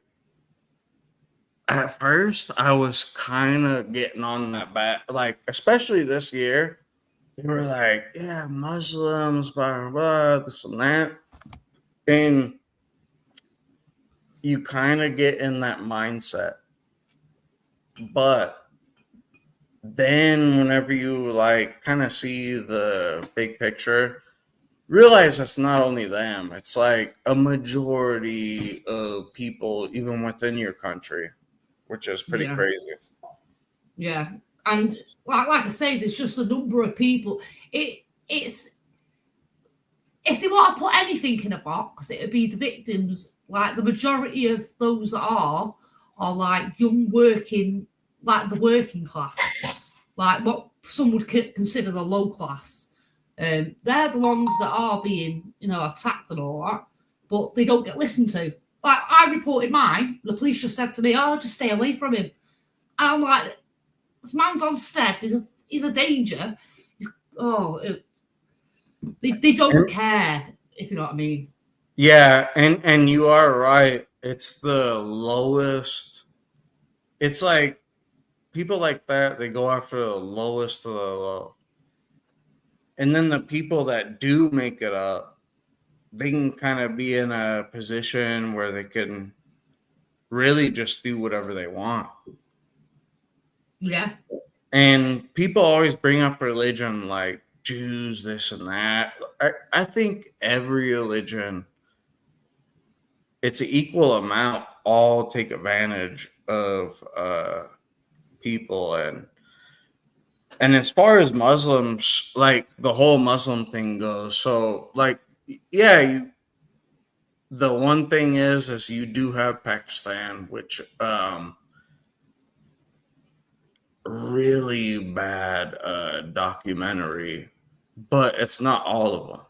at first I was kind of getting on that back, like especially this year. They were like, yeah, Muslims, blah blah blah, this and that. And you kind of get in that mindset. But then whenever you like kind of see the big picture, realize it's not only them, it's like a majority of people even within your country, which is pretty
Yeah.
crazy.
Yeah. And like I say, there's just a number of people. It's if they want to put anything in a box, it would be the victims. Like the majority of those that are like young working, like the working class, like what some would consider the low class. They're the ones that are being, attacked and all that, but they don't get listened to. Like I reported mine, the police just said to me, "Oh, just stay away from him," and I'm like, "This man's on stead. He's a danger." They don't care, if you know what I mean.
Yeah, and you are right. It's the lowest. It's like people like that, they go after the lowest of the low. And then the people that do make it up, they can kind of be in a position where they can really just do whatever they want.
Yeah.
And people always bring up religion like Jews, this and that. I think every religion, it's an equal amount, all take advantage of people. And as far as Muslims, like the whole Muslim thing goes, so like, yeah, the one thing is you do have Pakistan, which really bad documentary, but it's not all of them.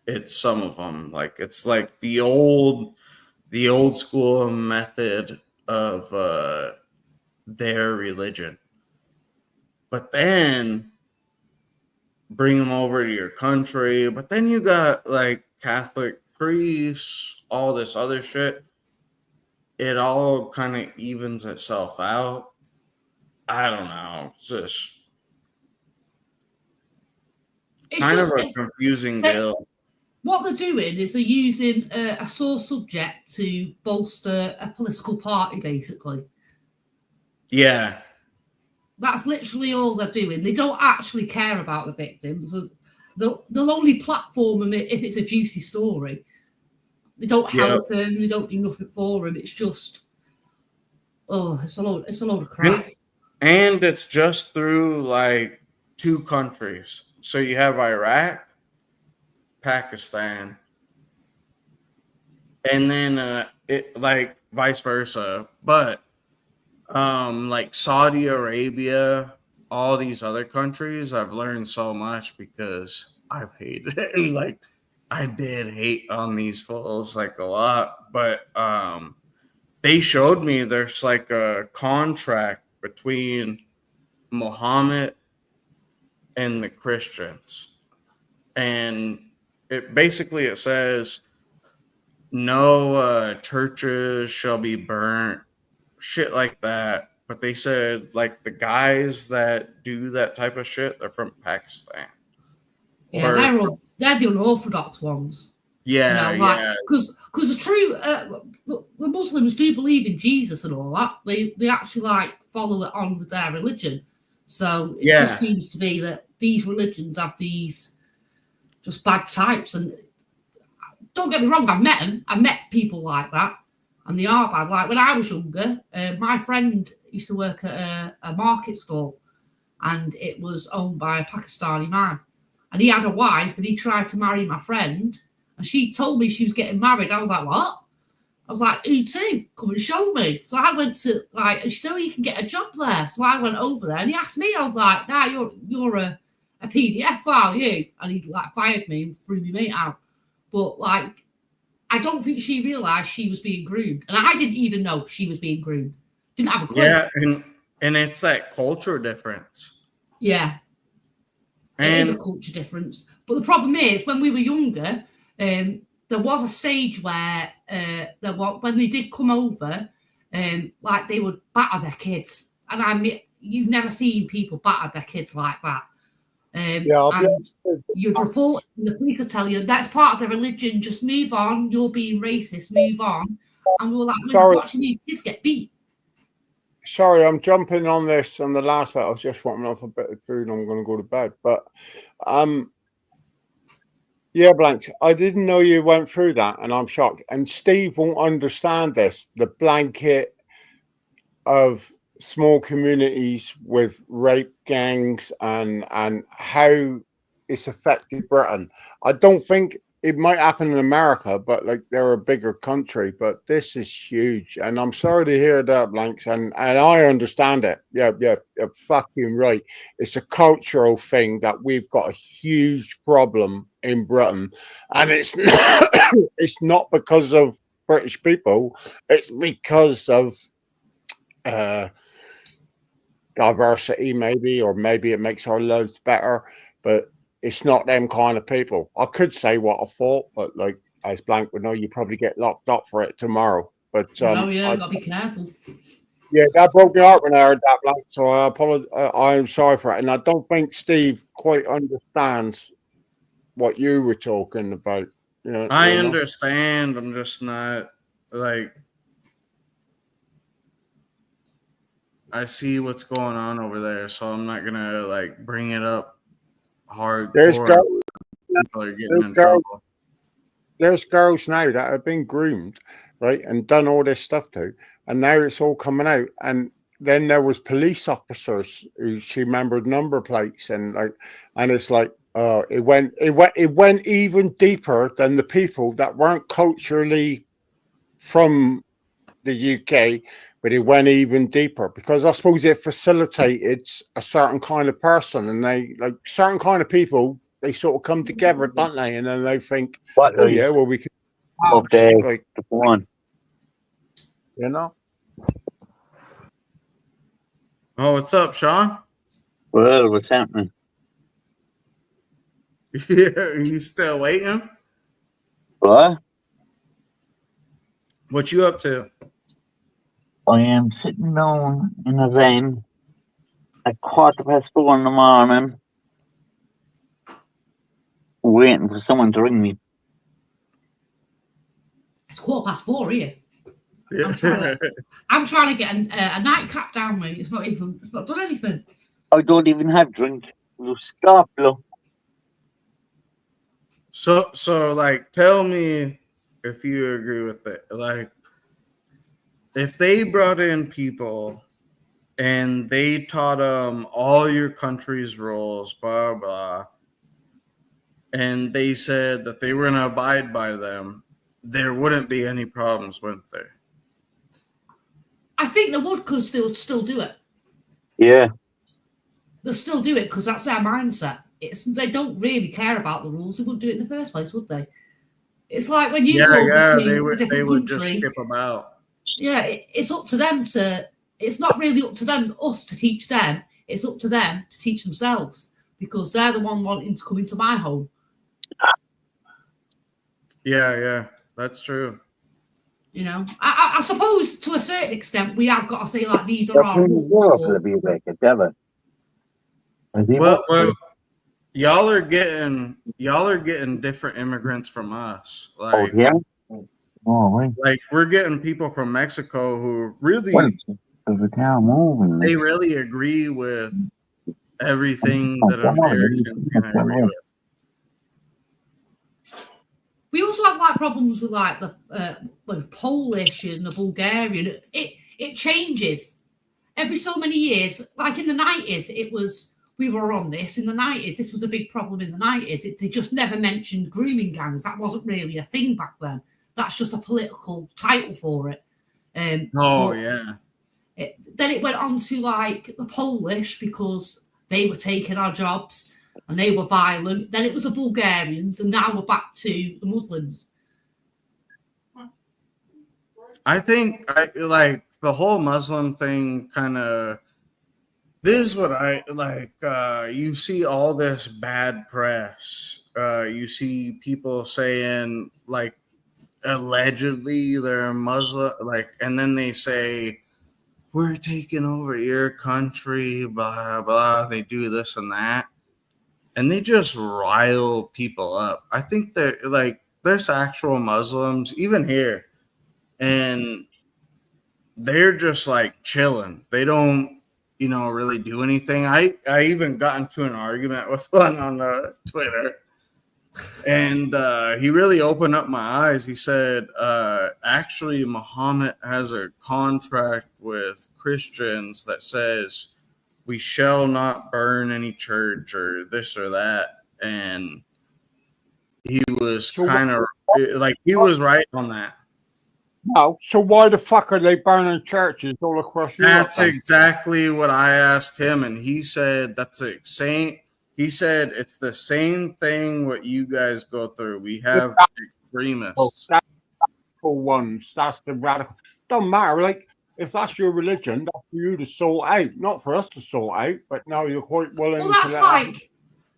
It's some of them. Like it's like the old school method of their religion. But then bring them over to your country. But then you got like Catholic priests, all this other shit. It all kind of evens itself out. I don't know. It's just kind of a confusing deal.
What they're doing is they're using a sore subject to bolster a political party, basically.
Yeah.
That's literally all they're doing. They don't actually care about the victims. They'll only platform them if it's a juicy story. They don't help them. They don't do nothing for them. It's just, it's a load of crap.
And it's just through like two countries. So you have Iraq, Pakistan, and then it like vice versa. But like Saudi Arabia, all these other countries, I've learned so much because I've hated it. Like I did hate on these fools like a lot, but they showed me there's like a contract between Muhammad and the Christians. and it says no churches shall be burnt, shit like that. But they said like the guys that do that type of shit, they're from Pakistan.
Yeah, they're the unorthodox ones.
Yeah,
you know, like,
yeah.
Because the true the Muslims do believe in Jesus and all that. They actually like follow it on with their religion. So it just seems to be that these religions have these just bad types. And don't get me wrong, I've met them. I've met people like that, and they are bad. Like when I was younger, my friend used to work at a market stall, and it was owned by a Pakistani man. And he had a wife, and he tried to marry my friend. And she told me she was getting married. I was like, what? I was like, who too? Come and show me. So I went to, like, and she said, oh, you can get a job there. So I went over there, and he asked me. I was like, nah, you're a PDF file, you. And he, like, fired me and threw me mate out. But, like, I don't think she realised she was being groomed. And I didn't even know she was being groomed. Didn't have a clue.
Yeah, and it's that culture difference.
Yeah. It is a culture difference. But the problem is, when we were younger, there was a stage where when they did come over, like they would batter their kids. And I mean, you've never seen people batter their kids like that. And you'd report, and the police would tell you that's part of their religion. Just move on. You're being racist. Move on. And we were like, we're watching these kids get beat.
Sorry, I'm jumping on this on the last bit. I was just wanting off a bit of food and I'm going to go to bed. But yeah, Blanks, I didn't know you went through that, and I'm shocked. And Steve won't understand this, the blanket of small communities with rape gangs and how it's affected Britain. I don't think it might happen in America, but like they're a bigger country, but this is huge. And I'm sorry to hear that, Blanks, and I understand it. Yeah, you're fucking right. It's a cultural thing that we've got a huge problem in Britain, and it's not, it's not because of British people, it's because of diversity, maybe, or maybe it makes our lives better, but it's not them kind of people. I could say what I thought, but like as Blank would know, you probably get locked up for it tomorrow. But
oh yeah, gotta be careful.
Yeah, that broke my heart when I heard that, Blank. So I apologize. I'm sorry for it, and I don't think Steve quite understands what you were talking about. You know,
I understand. I'm just not like. I see what's going on over there, so I'm not gonna like bring it up hard.
There's girls now that have been groomed, right, and done all this stuff to, and now it's all coming out. And then there was police officers who she remembered number plates, and it's like it went even deeper than the people that weren't culturally from the UK, but it went even deeper because I suppose it facilitated a certain kind of person, and they like certain kind of people, they sort of come together, don't they? And then they think, oh yeah, well we can like
the one,
you know.
Oh, what's up, Sean?
Well, what's happening?
Yeah, are you still waiting?
What?
What you up to?
I am sitting down in a van at 4:15 in the morning, waiting for someone to ring me.
It's 4:15 here. I'm trying to get a nightcap down, mate. It's not done anything.
I don't even have drink. You stop, look.
So like, tell me if you agree with it. Like, if they brought in people and they taught them all your country's rules, blah, blah, and they said that they were going to abide by them, there wouldn't be any problems, wouldn't there?
I think they would, because they would still do it.
Yeah.
They'll still do it because that's their mindset. They don't really care about the rules. They wouldn't do it in the first place, would they? It's like when you go to a different country,
just skip about.
Yeah, it's up to them to. It's not really up to them, us, to teach them. It's up to them to teach themselves, because they're the one wanting to come into my home.
Yeah, that's true.
You know, I suppose to a certain extent we have got to say like these are our rules.
Well, y'all are getting different immigrants from us. Like, like we're getting people from Mexico who really they really agree with everything that Americans can agree with.
We also have like problems with like the Polish and the Bulgarian. It changes every so many years. Like in the 90s, it was we were on this. In the 90s, this was a big problem in the 90s. They just never mentioned grooming gangs. That wasn't really a thing back then. That's just a political title for it.
Then
it went on to like the Polish because they were taking our jobs and they were violent. Then it was the Bulgarians, and now we're back to the Muslims.
I think like the whole Muslim thing kind of. This is what I like. You see all this bad press. You see people saying like allegedly they're Muslim, like, and then they say we're taking over your country, blah blah. They do this and that, and they just rile people up. I think that like there's actual Muslims even here, and they're just like chilling. They don't, really do anything. I even got into an argument with one on Twitter, and he really opened up my eyes. He said, actually, Muhammad has a contract with Christians that says we shall not burn any church or this or that. And he was kind of like, he was right on that.
No, so why the fuck are they burning churches all across Europe?
That's exactly what I asked him, and he said that's the same. He said it's the same thing what you guys go through. We have extremists.
That's the radical ones. That's the radical. Don't matter. Like if that's your religion, that's for you to sort out, not for us to sort out. But now you're quite willing.
Well,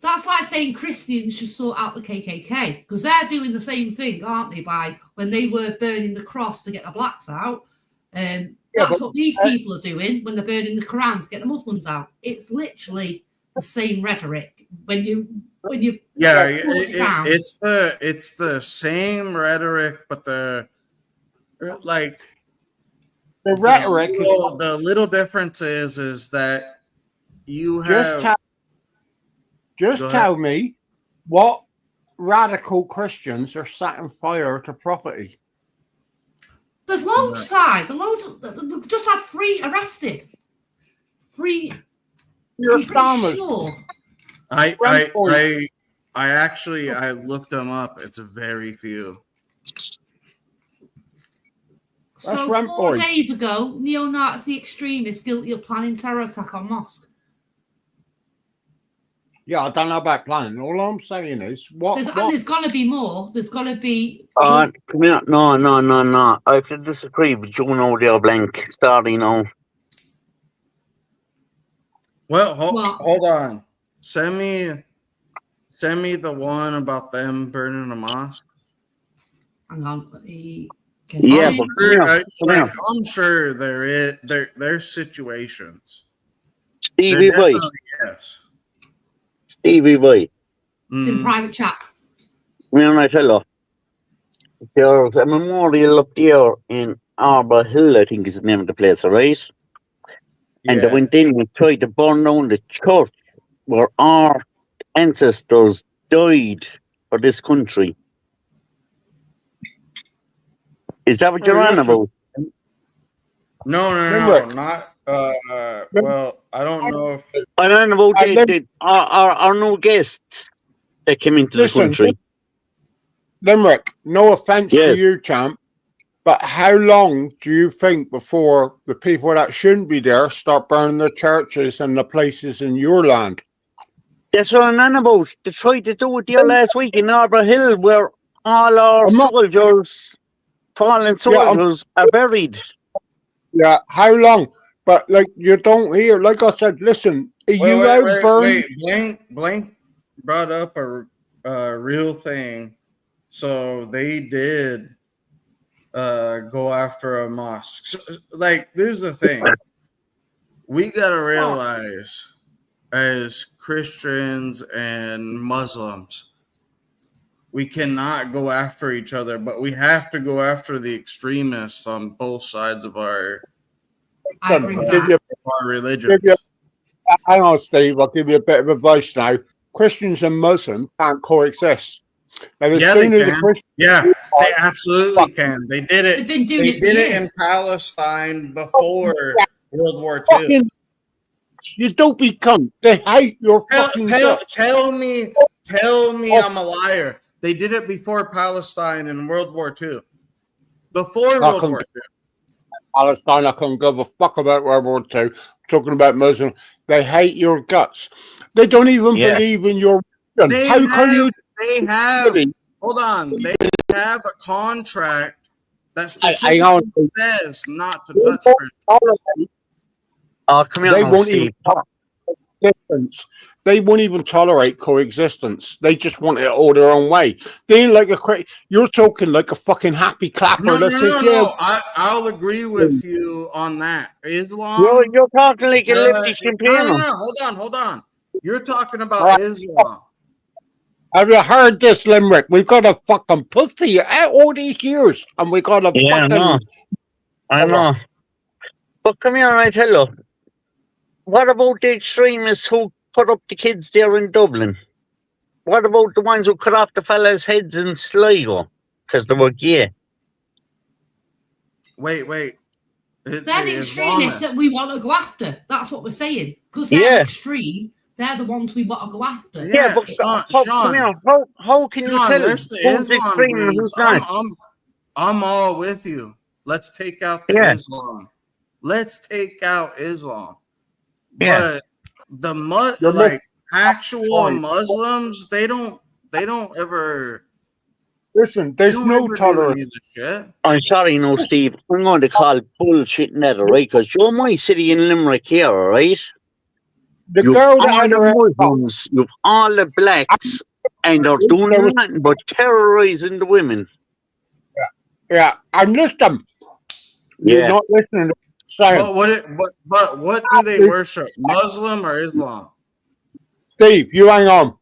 that's like saying Christians should sort out the KKK because they're doing the same thing, aren't they? By when they were burning the cross to get the blacks out, that's what these people are doing when they're burning the Quran to get the Muslims out. It's literally the same rhetoric. When you
it's the same rhetoric, but the rhetoric the little difference is that you have.
Just tell me what radical Christians are setting fire to property.
There's loads, Ty. We've just had 3 arrested. 3.
You're farmers.
Sure.
I actually looked them up. It's very few.
So 4 days ago, neo-Nazi extremists guilty of planning terror attack on mosque.
Yeah, I don't know about planning. All I'm saying is,
there's going to be more. There's going to be.
Come here. No. I have to disagree with Juno there, Blank. Sorry, no.
Well, hold on. Send me the one about them burning a mosque.
Hang on.
Yeah,
I'm sure there's situations.
Stevie Boy.
Yes.
Stevie Boy.
It's in private chat.
When I tell you, there's a memorial up there in Arbor Hill, I think is the name of the place, right?
Yeah.
And they went in and tried to burn down the church where our ancestors died for this country. Is that what you're on about?
No, not. Well, I don't know if
I don't know about our new guests that came into the country.
Limerick, no offense to you, champ, but how long do you think before the people that shouldn't be there start burning the churches and the places in your land?
That's what I'm on about. They tried to do it there last week in Arbor Hill, where all our fallen soldiers are buried.
Yeah, how long? But like you don't hear, like I said, listen,
wait, Blank brought up a real thing. So they did go after a mosque. So, like, there's the thing. We got to realize as Christians and Muslims, we cannot go after each other, but we have to go after the extremists on both sides of our religions.
Hang on, Steve. I'll give you a bit of advice now. Christians and Muslims can't coexist. Now,
Yeah, they can. Yeah, they absolutely can. They did it.
They've been doing
They
it
did
for
it in
years.
Palestine before World War II.
Fucking, you dopey cunt. They hate your fucking guts.
Tell me I'm a liar. They did it before Palestine in World War II. Before World War II.
Palestine, I couldn't give a fuck about World War II. Talking about Muslims, they hate your guts. They don't even believe in your religion. How can you?
They have. Hold on. They have a contract that
Hang on.
specifically says not to touch Christians.
Oh, come here,
They
now,
won't
Steve.
even coexistence. They won't even tolerate coexistence. They just want it all their own way. They ain't like you're talking like a fucking happy clapper.
No. I'll agree with you on that. Islam.
You're talking like a lefty campaigner.
No. Hold on. You're talking about Islam.
Have you heard this, Limerick? We've got a fucking pussy all these years, and we got a fucking.
I know. But come here, I tell you. What about the extremists who put up the kids there in Dublin? What about the ones who cut off the fellas' heads in Sligo because they were gay?
Wait.
They're the extremists that we want to go after. That's what we're saying. Because they're extreme, they're the ones we want to go after.
Yeah, but Sean, come here. How can you tell who's extreme and who's not?
I'm all with you. Let's take out the Islam. Let's take out Islam.
Yeah.
But the actual Muslims, they don't ever.
Listen, there's no tolerance.
I'm sorry, no, Steve. I'm going to call bullshit in that, all right? Because you're my city in Limerick here, all right? You've all the Muslims, you've all the blacks, and they're doing nothing but terrorizing the women.
Yeah, and listen. You're not listening to what I'm saying.
But what do they worship? Muslim or Islam?
Steve, you hang on.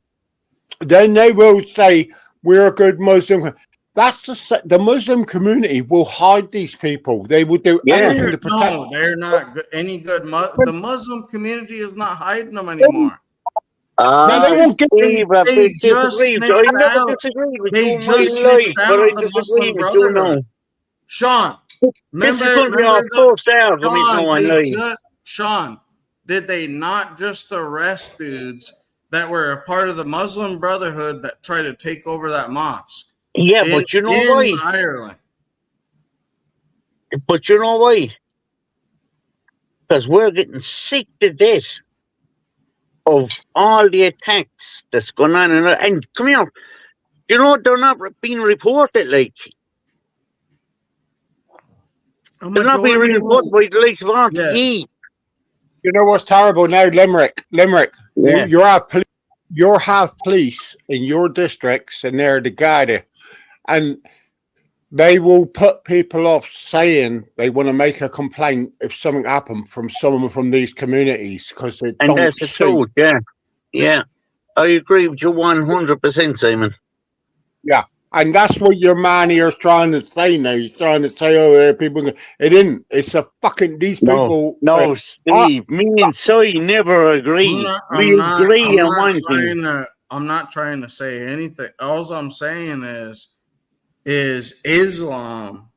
Then they will say we're a good Muslim. That's the Muslim community will hide these people. They will do anything to protect.
No, they're not any good. The Muslim community is not hiding them anymore.
They
won't get
they just snitched out. They just snitched out the Muslim Brotherhood.
Sean, Sean, did they not just arrest dudes that were a part of the Muslim Brotherhood that tried to take over that mosque?
Yeah, but you know why?
Ireland.
But you know why? Because we're getting sick to death of all the attacks that's going on. And come here, you know, they're not being reported like. They're not being reported by the likes of RTE.
You know what's terrible now, Limerick?
Yeah.
You have police in your districts, and they're the guide, and they will put people off saying they want to make a complaint if something happened from someone from these communities because they don't.
That's the truth, yeah. I agree with you 100%, Simon.
Yeah. And that's what your man here is trying to say now. He's trying to say, oh, people. It isn't. It's a fucking these people.
No, Steve. Me and Soy never agree. We agree on one thing.
I'm not trying to say anything. All I'm saying is Islam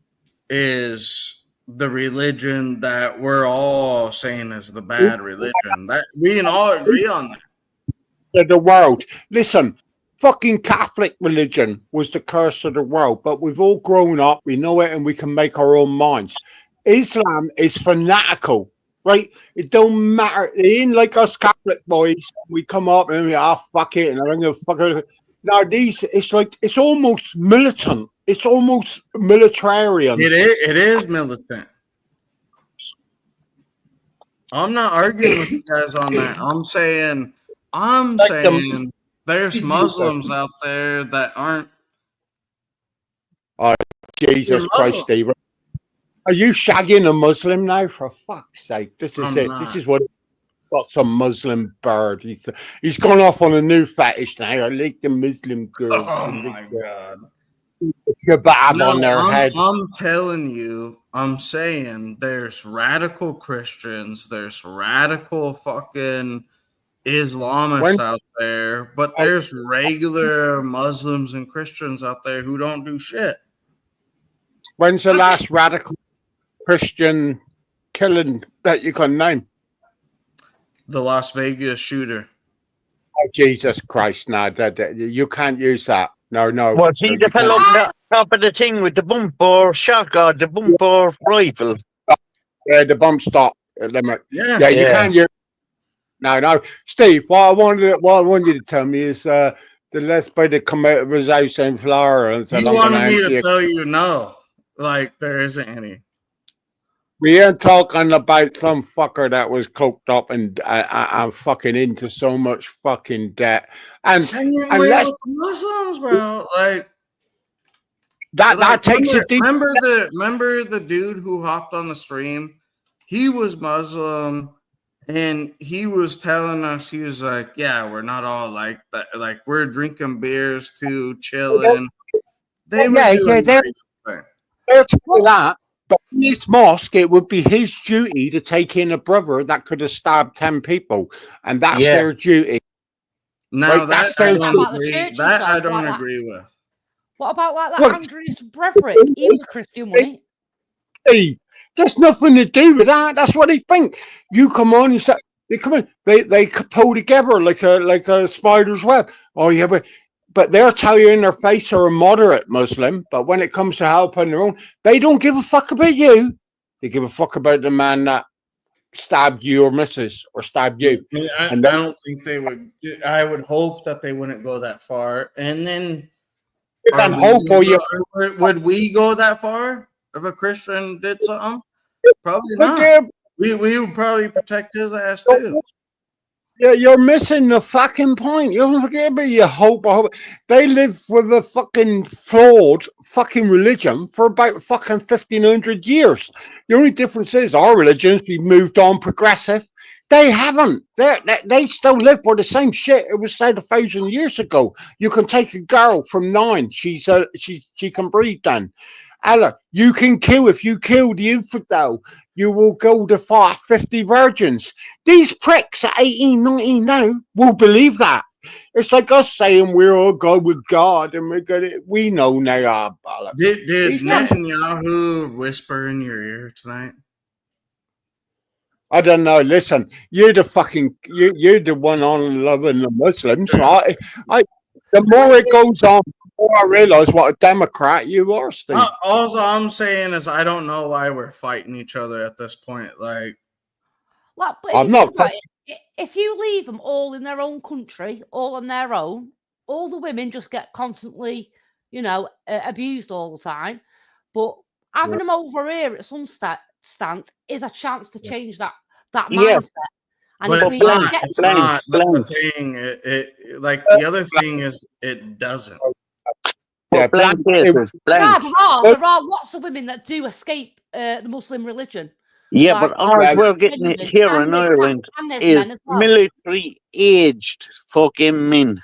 is the religion that we're all saying is the bad religion. That we can all agree on that.
The world. Listen. Fucking Catholic religion was the curse of the world, but we've all grown up, we know it, and we can make our own minds. Islam is fanatical, right? It don't matter. It ain't like us Catholic boys. We come up and we fuck it, and I'm gonna fuck it. Now it's like it's almost militant. It's almost militarian.
It is militant. I'm not arguing with you guys on that. I'm saying. There's Muslims out there that aren't
Oh, Jesus Christ,
Muslim.
Steve. Are you shagging a Muslim now? For fuck's sake. This is
I'm
it.
not.
This is what got some Muslim bird. He's gone off on a new fetish now. I like the Muslim girls.
Oh
I like
my god.
the shabab
No,
on their head.
I'm telling you, I'm saying there's radical Christians, there's radical fucking Islamists out there, but there's regular Muslims and Christians out there who don't do shit.
When's the last radical Christian killing that you can name?
The Las Vegas shooter.
Oh, Jesus Christ, no, you can't use that. No.
Was he the fellow on top of the thing with the bumper shotgun, the bumper rifle?
Yeah, the bump stop limit.
Yeah,
you can't use. No, Steve. What I want you to tell me is the last boy that come out of his house in Florida and said,
You wanted me to tell you no, like there isn't any.
We ain't talking about some fucker that was coked up and fucking into so much fucking debt. And
Same way with Muslims, bro. Like
that takes a deep.
Remember the dude who hopped on the stream? He was Muslim, and he was telling us, he was like, "Yeah, we're not all like that. Like we're drinking beers too, chilling." They were doing
They're telling that. But in this mosque, it would be his duty to take in a brother that could have stabbed 10 people, and that's their duty.
Now
Right,
that
that's
I
their
don't
duty.
agree. That I don't agree with.
What about like that
What?
Andrews Breverick? He was a Christian, wasn't he?
Hey, there's nothing to do with that. That's what they think. You come on and start. They come in. They pull together like a spider's web. Oh yeah, but they'll tell you in their face they're a moderate Muslim. But when it comes to helping their own, they don't give a fuck about you. They give a fuck about the man that stabbed you or missus or stabbed you.
I don't think they would. I would hope that they wouldn't go that far. And then would we go that far if a Christian did something? Probably not. We would probably protect his ass too.
Yeah, you're missing the fucking point. You don't forget about your hope. They live with a fucking flawed fucking religion for about fucking 1,500 years. The only difference is our religions, we've moved on progressive. They haven't. They still live by the same shit it was said 1,000 years ago. You can take a girl from 9. She can breathe then. Allah, you can kill if you kill the infidel. You will go to 50 virgins. These pricks at 18, 19 now will believe that. It's like us saying we're all God with God and we're gonna. We know now.
Did Netanyahu whisper in your ear tonight?
I don't know. Listen, you're the fucking you're the one on loving the Muslims. The more it goes on, the more I realize what a Democrat you are, Steve.
All I'm saying is I don't know why we're fighting each other at this point. Like
but
I'm not.
If you leave them all in their own country, all on their own, all the women just get constantly, abused all the time. But having them over here at some stance is a chance to change that mindset. And
but
if
it's
we
not.
get-
It's not. That's the thing. The other thing is it doesn't.
Yeah,
there are lots of women that do escape the Muslim religion.
Yeah,
Like,
but all we're getting
women,
here
and
in
there's
Ireland
and there's
is
men as well.
military-aged fucking men.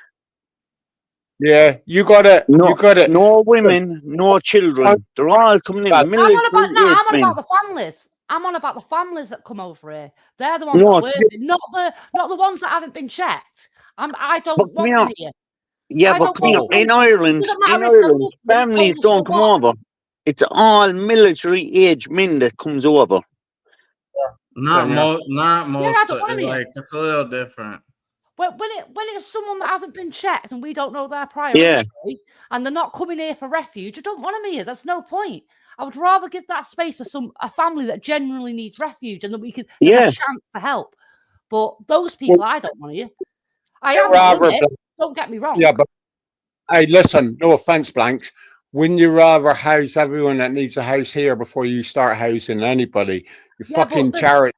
Yeah, you got it.
No women, no children. They're all coming in.
I'm on
Military-aged men.
about the families. I'm on about the families that come over here. They're the ones
No,
that work, not the ones that haven't been checked. I don't
But
want
come
them
here.
here.
Yeah,
I
but
don't
come here.
want them.
In Ireland,
Doesn't matter if they're Muslim,
families
Polish,
don't
or
come
what.
over. It's all military-aged men that comes over.
Not most.
I don't want them here.
Like it's a little different.
When it's someone that hasn't been checked and we don't know their prior history and they're not coming here for refuge, I don't want them here. There's no point. I would rather give that space to a family that genuinely needs refuge and that we could there's a chance to help. But those people, I don't want here. I haven't done it. Don't get me wrong.
Yeah, but hey, listen. No offense, Blanks. Wouldn't you rather house everyone that needs a house here before you start housing anybody? You fucking charity.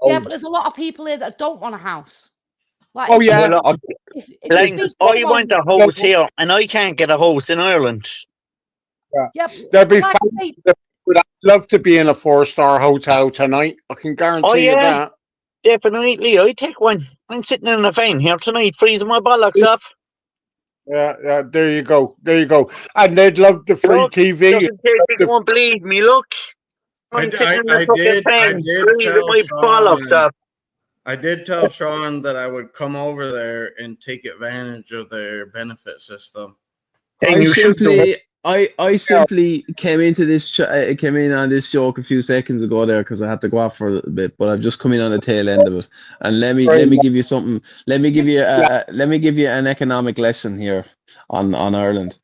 Yeah, but there's a lot of people here that don't want a house. Like,
Oh yeah.
I want a house here, and I can't get a house in Ireland.
Yeah,
There'll be
like I
fans
say,
that would love to be in a 4-star hotel tonight. I can guarantee
Oh,
you
yeah,
that.
definitely. I take one. I'm sitting in a van here tonight, freezing my bollocks off.
Yeah, there you go. There you go. And they'd love the free
Look,
TV.
just in case you won't believe me, look. I'm sitting in a fucking van, freezing
tell
my bollocks
Sean.
off.
I did tell Sean that I would come over there and take advantage of their benefit system.
And you should do it.
I simply came into this came in on this joke a few seconds ago there because I had to go off for a little bit, but I've just come in on the tail end of it. And let me give you something. Let me give you an economic lesson here on Ireland.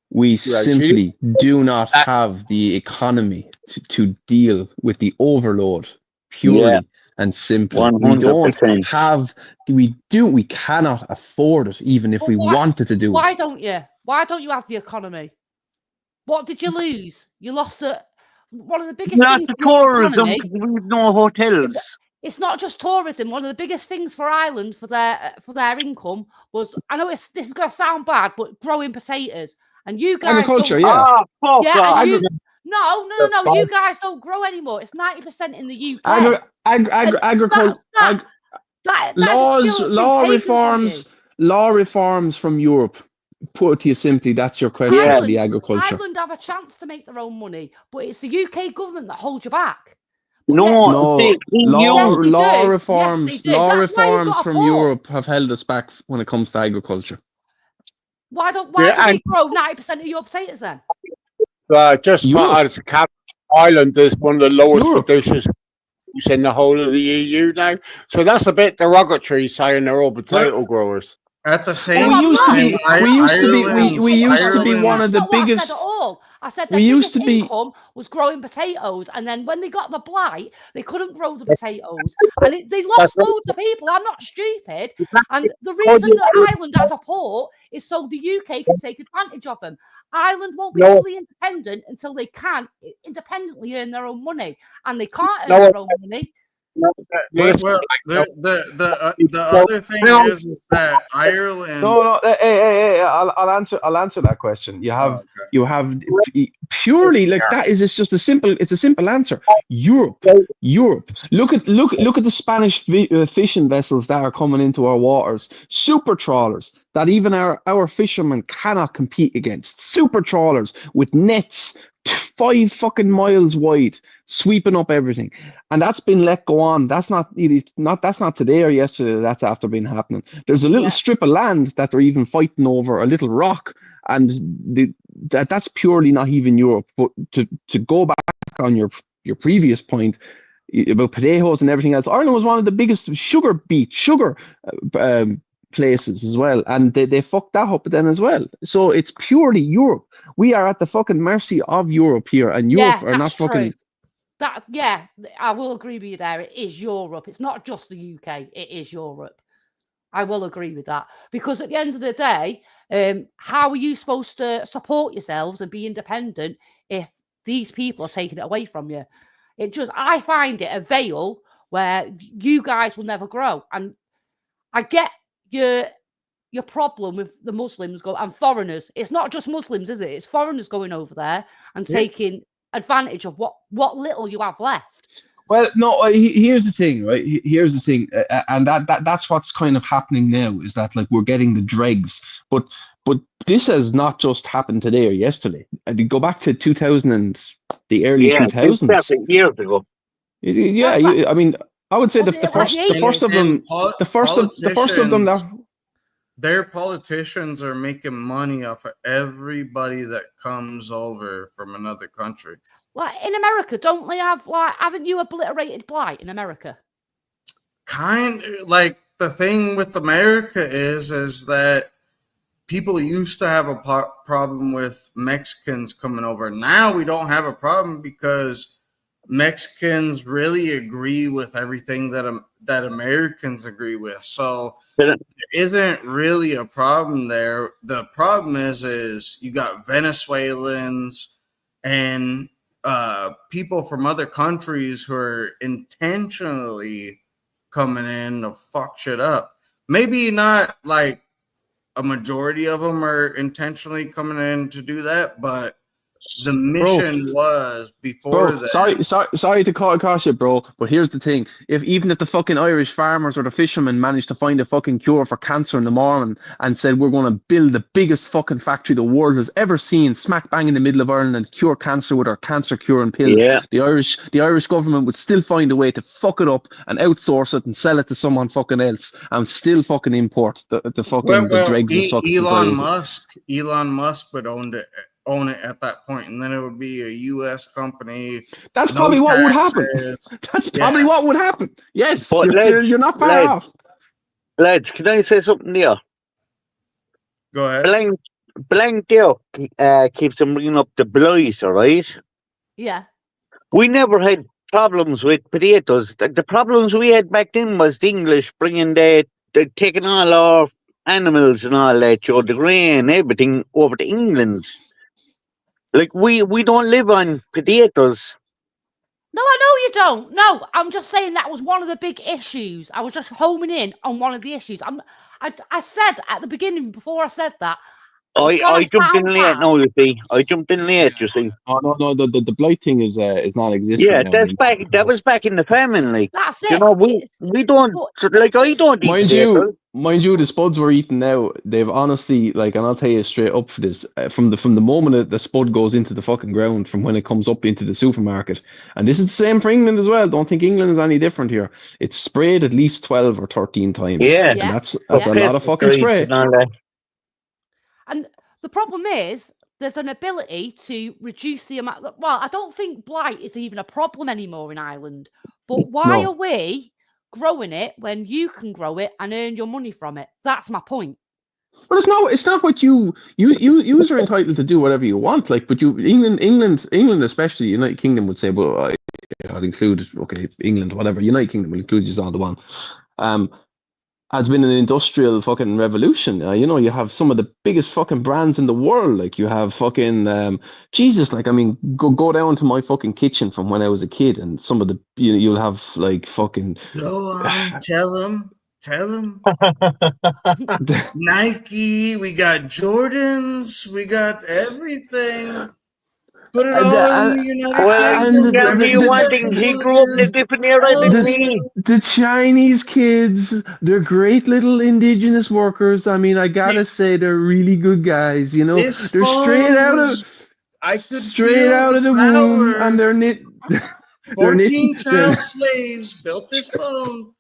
We simply do not have the economy to deal with the overload purely and simply.
100%.
We cannot afford it even if we wanted to do it.
why don't you? Why don't you have the economy? What did you lose? You lost one of the biggest
Lots
things
of
for the
tourism
economy.
because we've no hotels.
It's not just tourism. One of the biggest things for Ireland for their income was, I know this is going to sound bad, but growing potatoes. And you guys
Agriculture,
don't,
yeah.
Oh, fuck
yeah,
off.
and no, you guys don't grow anymore. It's 90% in the UK.
Agriculture. Law reforms from Europe. Put to you simply, that's your question for the agriculture.
Ireland have a chance to make their own money, but it's the UK government that holds you back.
Law reforms
Yes, they do.
law
That's why you've
reforms
got a
from
poor.
Europe have held us back when it comes to agriculture.
Why don't
Yeah,
we grow 90% of your potatoes then?
Just as a cap, Ireland is one of the lowest produces in the whole of the EU now. So that's a bit derogatory saying they're all potato growers.
At the same
we used
time,
we used to be one of the biggest.
I said at all. I said
we
the
used
biggest
to be-
income was growing potatoes, and then when they got the blight, they couldn't grow the potatoes, and they lost loads of people. I'm not stupid, and the reason that Ireland has a port is so the UK can take advantage of them. Ireland won't be fully independent until they can independently earn their own money, and they can't earn their own money.
Well, the other thing is that Ireland.
No. Hey, I'll answer that question. You have purely like that is. It's just a simple. It's a simple answer. Europe. Look at the Spanish fishing vessels that are coming into our waters. Super trawlers that even our fishermen cannot compete against. Super trawlers with nets 5 fucking miles wide, sweeping up everything, and that's been let go on. That's not today or yesterday. That's after been happening. There's a little strip of land that they're even fighting over, a little rock, and that's purely not even Europe. But to go back on your previous point about potatoes and everything else, Ireland was one of the biggest sugar places as well, and they fucked that up then as well. So it's purely Europe. We are at the fucking mercy of Europe here, and Europe are not fucking.
I will agree with you there. It is Europe. It's not just the UK. It is Europe. I will agree with that, because at the end of the day, how are you supposed to support yourselves and be independent if these people are taking it away from you? I find it a veil where you guys will never grow, and I get your problem with the Muslims and foreigners. It's not just Muslims, is it? It's foreigners going over there and taking advantage of what little you have left.
Well, no. Here's the thing, right? Here's the thing, and that's what's kind of happening now is that like we're getting the dregs, but this has not just happened today or yesterday. And you go back to 2000 and the early 2000s.
Years ago.
I mean, I would say the first of them that.
Their politicians are making money off of everybody that comes over from another country.
Like in America, don't they have haven't you obliterated blight in America?
Like the thing with America is that people used to have a problem with Mexicans coming over. Now we don't have a problem because Mexicans really agree with everything that Americans agree with. So there isn't really a problem there. The problem is you got Venezuelans and people from other countries who are intentionally coming in to fuck shit up. Maybe not like a majority of them are intentionally coming in to do that, but the mission was before
Bro,
that.
sorry to call shit, bro. But here's the thing: even if the fucking Irish farmers or the fishermen managed to find a fucking cure for cancer in the morning and said we're going to build the biggest fucking factory the world has ever seen, smack bang in the middle of Ireland, and cure cancer with our cancer curing pills,
Yeah.
the Irish government would still find a way to fuck it up and outsource it and sell it to someone fucking else and still fucking import the fucking the dregs of fucking
Elon
society.
Musk would own it at that point, and then it would be a U.S. company.
That's
no
probably what would happen.
taxes.
That's probably what would happen. Yes,
But
you're not far off.
Lads, can I say something there?
Go ahead.
Blank there keeps on bringing up the blight, all right?
Yeah.
We never had problems with potatoes. The problems we had back then was the English bringing taking all our animals and all that, the grain, everything over to England. Like, we don't live on potatoes.
No, I know you don't. No, I'm just saying that was one of the big issues. I was just homing in on one of the issues. I said at the beginning, before I said that,
I jumped in late now, you see. I jumped in late, you see.
Oh no, the blight thing is non-existent.
Yeah,
now.
that was back in the famine, like.
That's it.
You know, we don't, like, I don't eat potatoes.
Mind you, the spuds we're eating now, they've honestly, like, and I'll tell you straight up for this, from the moment that the spud goes into the fucking ground, from when it comes up into the supermarket, and this is the same for England as well. Don't think England is any different here. It's sprayed at least 12 or 13 times.
Yeah,
and that's a lot of fucking spray.
And the problem is, there's an ability to reduce the amount. Well, I don't think blight is even a problem anymore in Ireland. But why are we growing it when you can grow it and earn your money from it? That's my point.
But it's not what you are entitled to do whatever you want. Like, but England, especially United Kingdom would say, well, I'd include England, whatever. United Kingdom will include you all the one. Has been an industrial fucking revolution. You have some of the biggest fucking brands in the world. Like, you have fucking Jesus. Like, I mean, go down to my fucking kitchen from when I was a kid, and some of the you'll have like fucking.
Go on, tell them. Nike. We got Jordans. We got everything. Put it all in the United Kingdom.
He grew up in a different era than me.
The Chinese kids, they're great little indigenous workers. I mean, I gotta say, they're really good guys. You know, they're straight out of the womb, and they're knit.
14 child slaves built this phone.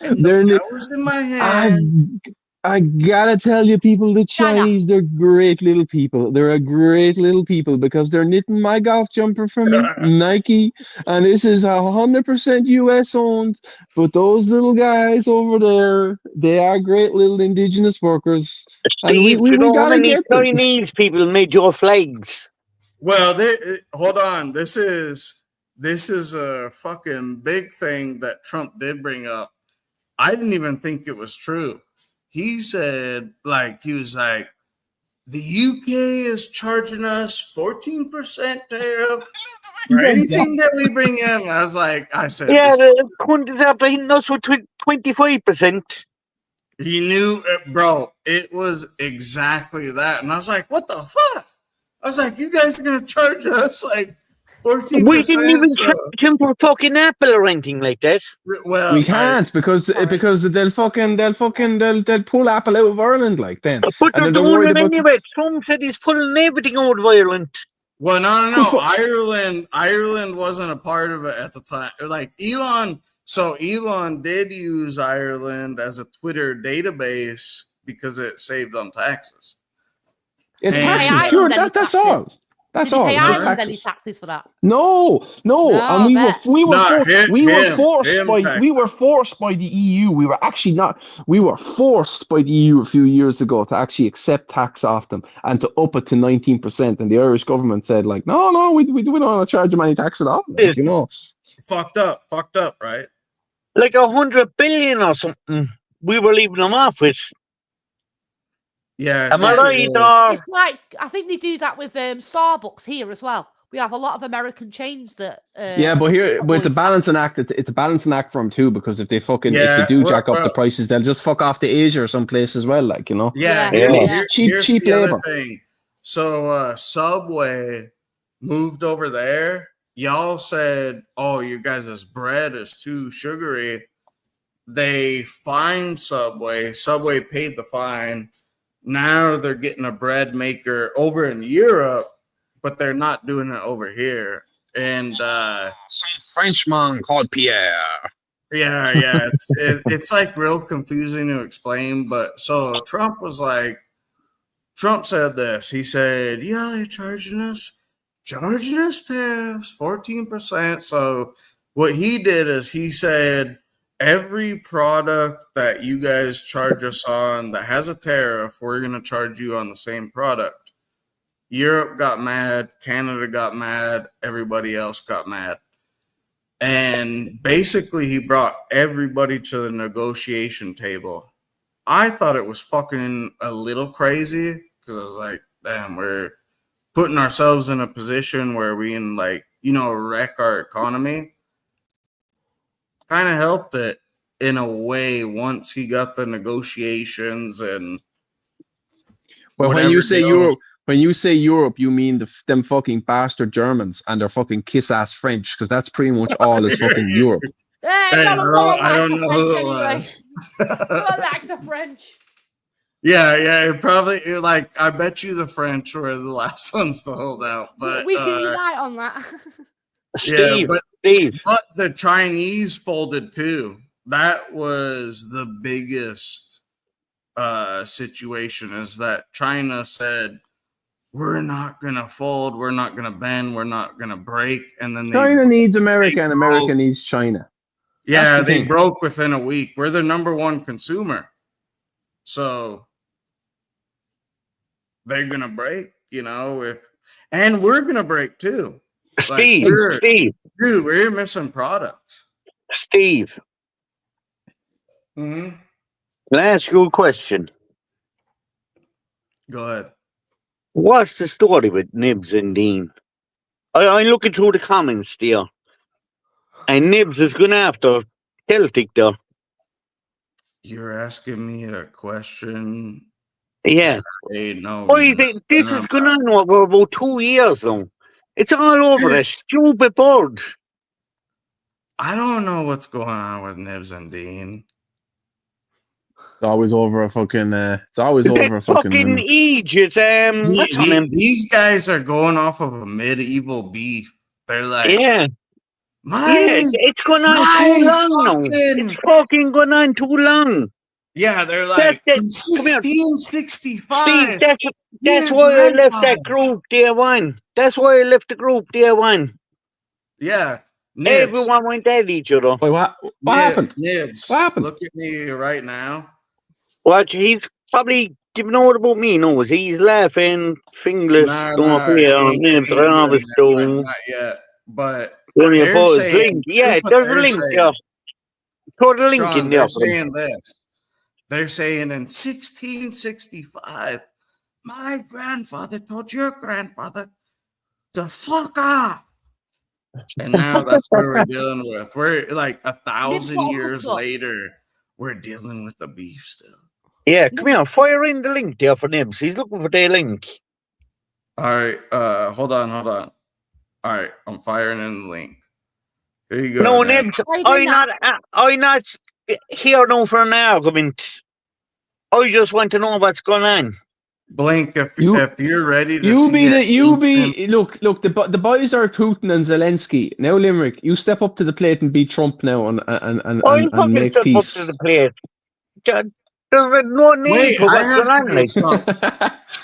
And the power's in my hand.
I gotta tell you, people, the Chinese, they're great little people. They're a great little people because they're knitting my golf jumper for me, Nike, and this is 100% US owned. But those little guys over there, they are great little indigenous workers. And we gotta get them.
Chinese people made your flags.
Well, hold on. This is a fucking big thing that Trump did bring up. I didn't even think it was true. He said, he was like, the UK is charging us 14% tariff for anything that we bring in. I said,
yeah, the countries are paying us with 25%.
He knew, bro, it was exactly that. And I was like, what the fuck? I was like, you guys are going to charge us like 14%.
We didn't even charge him for fucking Apple or anything like that.
Well,
we can't because they'll pull Apple out of Ireland like then.
But they're doing it anyway. Trump said he's pulling everything out of Ireland.
Well, no. Ireland wasn't a part of it at the time. Like Elon did use Ireland as a Twitter database because it saved on taxes.
It's taxes, sure. That's all. That's all.
Did he pay Ireland any taxes for that?
No. And we were forced by the EU. We were forced by the EU a few years ago to actually accept tax off them and to up it to 19%. And the Irish government said, like, no, we don't want to charge them any tax at all. Like, you know,
fucked up, right?
Like 100 billion or something. We were leaving them off with.
Yeah,
am I right?
It's like, I think they do that with Starbucks here as well. We have a lot of American chains that.
But it's a balancing act. It's a balancing act for them too, because if they do jack up the prices, they'll just fuck off to Asia or someplace as well. Like, you know.
Yeah.
Cheap
the
labor.
Other thing. So Subway moved over there, y'all said, "Oh, you guys' bread is too sugary." They fined Subway. Subway paid the fine. Now they're getting a bread maker over in Europe, but they're not doing it over here. And
some Frenchman called Pierre.
Yeah, it's like real confusing to explain. But so Trump said this. He said, "Yeah, they're charging us tariffs, 14%." So what he did is he said, every product that you guys charge us on that has a tariff, we're going to charge you on the same product. Europe got mad, Canada got mad, everybody else got mad. And basically he brought everybody to the negotiation table. I thought it was fucking a little crazy because I was like, damn, we're putting ourselves in a position where we can, like, wreck our economy. Kind of helped it in a way once he got the negotiations and
Well, when you say Europe, you mean them fucking bastard Germans and their fucking kiss-ass French, because that's pretty much all is fucking Europe.
Hey, I don't know who it was.
Likes the French.
Yeah, probably, like, I bet you the French were the last ones to hold out. But
we can unite on that.
Steve, but the Chinese folded too. That was the biggest situation, is that China said, we're not going to fold, we're not going to bend, we're not going to break. And then
China needs America and America needs China.
Yeah, they broke within a week. We're the number one consumer. So they're going to break, and we're going to break too.
Steve,
Dude, we're missing products.
Steve.
Mm-hmm.
Can I ask you a question?
Go ahead.
What's the story with Nibs and Dean? I'm looking through the comments there. And Nibs is going after Celtic there.
You're asking me a question?
Yeah.
No.
This is going on over about 2 years now. It's all over a stupid board.
I don't know what's going on with Nibs and Dean.
It's always over a fucking. It's always over a fucking.
Egypt.
These guys are going off of a medieval beef. They're like,
it's going on too long now. It's fucking going on too long.
Yeah, they're like 1665.
Steve, that's why I left that group day one. That's why I left the group day one.
Yeah.
Nibs. Everyone went at each other.
Wait, what happened?
Nibs.
What happened?
Look at me right now.
Watch, he's probably giving out about me, knows. He's laughing, fingerless,
Not yet. But
there's a link there. Throw the link in there.
They're saying this. They're saying in 1665, my grandfather told your grandfather to fuck off. And now that's what we're dealing with. We're like 1,000 years later, we're dealing with the beef still.
Yeah, come here. Fire in the link there for Nibs. He's looking for the link.
All right. Hold on. All right. I'm firing in the link. Here you go.
No, Nibs. I'm not here now for an argument. I just want to know what's going on.
Blink if you're ready to
look, the boys are Putin and Zelensky. Now, Limerick, you step up to the plate and beat Trump now and make peace.
Up to the plate. There's no need for what's going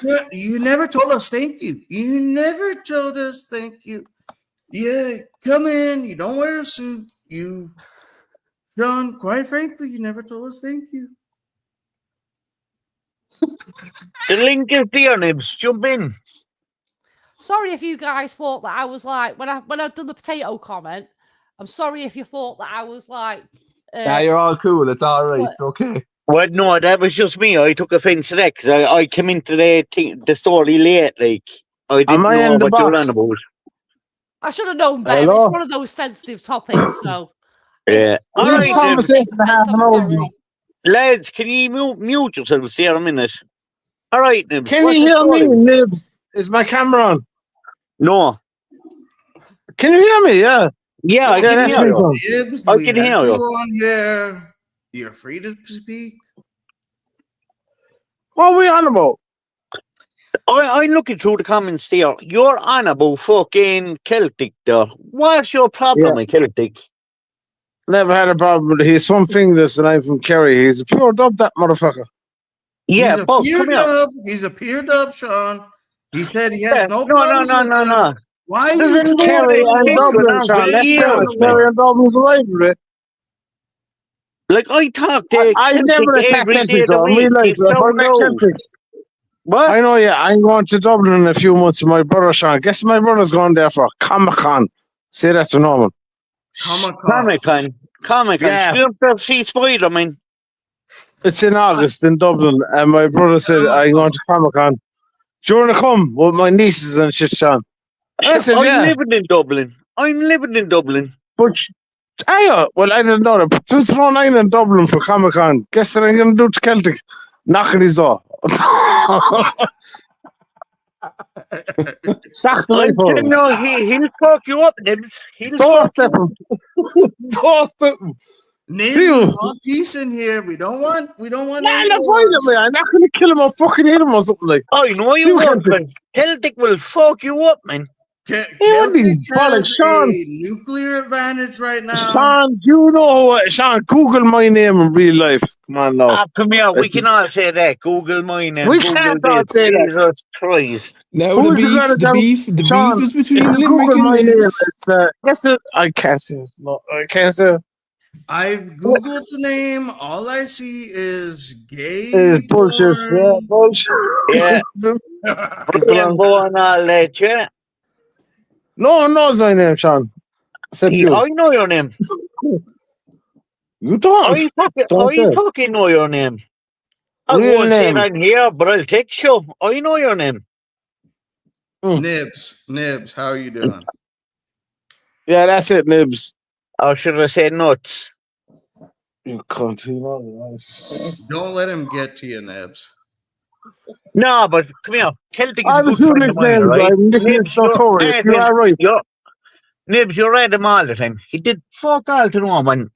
on.
You never told us thank you. You never told us thank you. Yeah, come in. You don't wear a suit. John, quite frankly, you never told us thank you.
The link is there, Nibs. Jump in.
Sorry if you guys thought that I was like, when I've done the potato comment, I'm sorry if you thought that I was like.
Yeah, you're all cool. It's all right. It's okay.
Well, no, that was just me. I took offense to that because I came into the story late. Like, I didn't know what you were on about.
I should have known better. It's one of those sensitive topics, so.
Yeah.
All right,
lads, can you mute yourselves there a minute? All right, Nibs.
Can you hear me, Nibs? Is my camera on?
No.
Can you hear me? Yeah.
Yeah, I can
that's
hear
me,
you.
son.
Gibbs,
I
we
can
had
hear
you
you.
on here. You're free to speak.
What are we on about?
I'm looking through the comments there. You're on about fucking Celtic there. What's your problem
Yeah.
with Celtic?
Never had a problem with it. He's from Finglas and I'm from Kerry. He's a pure dub, that motherfucker.
Yeah,
He's a
but
peer
come here.
dub. He's a peer dub, Sean. He said he has
Yeah,
no
no,
problems with them.
no.
Why are
There's
you
a
trying
lot
Kerry
of
and
to
Dublin,
difference
Sean.
with
Let's go.
years,
It's Kerry
man.
and Dublin's away from it.
Like, I talk to
I
Celtic
never attack
every day
Celtic
of the
though. In
week.
real life,
You
if I
sound
met
old.
Celtic.
What?
I know, yeah. I'm going to Dublin in a few months with my brother, Sean. Guess my brother's going there for Comic-Con. Say that to Norman.
Comic-Con.
Yeah.
Still to see Spider-Man.
It's in August in Dublin, and my brother said I'm going to Comic-Con. Do you want to come with my nieces and shit, Sean? I said,
I'm
yeah.
living in Dublin.
But, well, I didn't know that. But 2009 in Dublin for Comic-Con. Guess what I'm going to do to Celtic? Knock on his door. Sack the
I'm
life out of
telling
him.
you, he'll fuck you up, Nibs. He'll
Don't
fuck
step
you
him. Don't step him.
Name,
Phew.
we want peace in here. We don't want
Nah,
any
let's find
wars.
him, man. I'm not going to kill him or fucking hit him or something like.
I know you
You
won't,
can-
but Celtic will fuck you up, man.
Celtic
bollocks,
has
Sean.
a nuclear advantage right now.
Sean, do you know what? Sean, Google my name in real life. Come on, now.
Ah, come here, we can all say that. Google mine and
We
Google
can't all
this.
say that.
Jesus Christ.
Now
Who's it gonna go?
the
Sean,
beef is
if
between
you
Limerick
Google
and
my name,
Nibs.
it's guess it. I can't say it. No, I can't say it.
I've googled the name. All I see is gay.
It's bullshit. Yeah, bullshit.
Yeah.
Get
Rainbow and all that, yeah.
No one knows my name, Sean. Except you.
I know your name.
You don't.
I fucking know your name. I
Real
won't say it
name.
on here, but I'll text you. I know your name.
Nibs, how are you doing?
Yeah, that's it, Nibs.
Or should I say nuts?
You can't. You know,
Don't let him get to you, Nibs.
No, but come here. Celtic is a
I'm
good friend of mine,
names.
right?
I'm Nicholas Notorious. You are right.
Nibs, you read him all the time. He did fuck all to no man.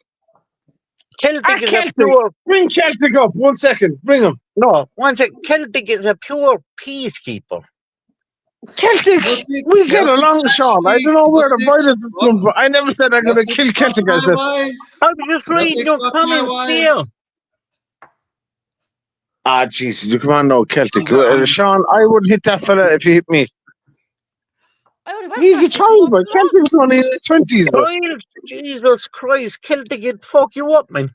Celtic is a pure...
Bring Celtic up. 1 second. Bring him.
No, 1 second. Celtic is a pure peacekeeper.
Celtic, we get along, Sean. I don't know where the violence is coming from. I never said I'm going to kill Celtic. I said,
I'm just reading your comments there.
ah, Jesus, you come on now, Celtic. Sean, I wouldn't hit that fella if he hit me. He's a child, but Celtic's only in his 20s. But.
Child, Jesus Christ, Celtic would fuck you up, man.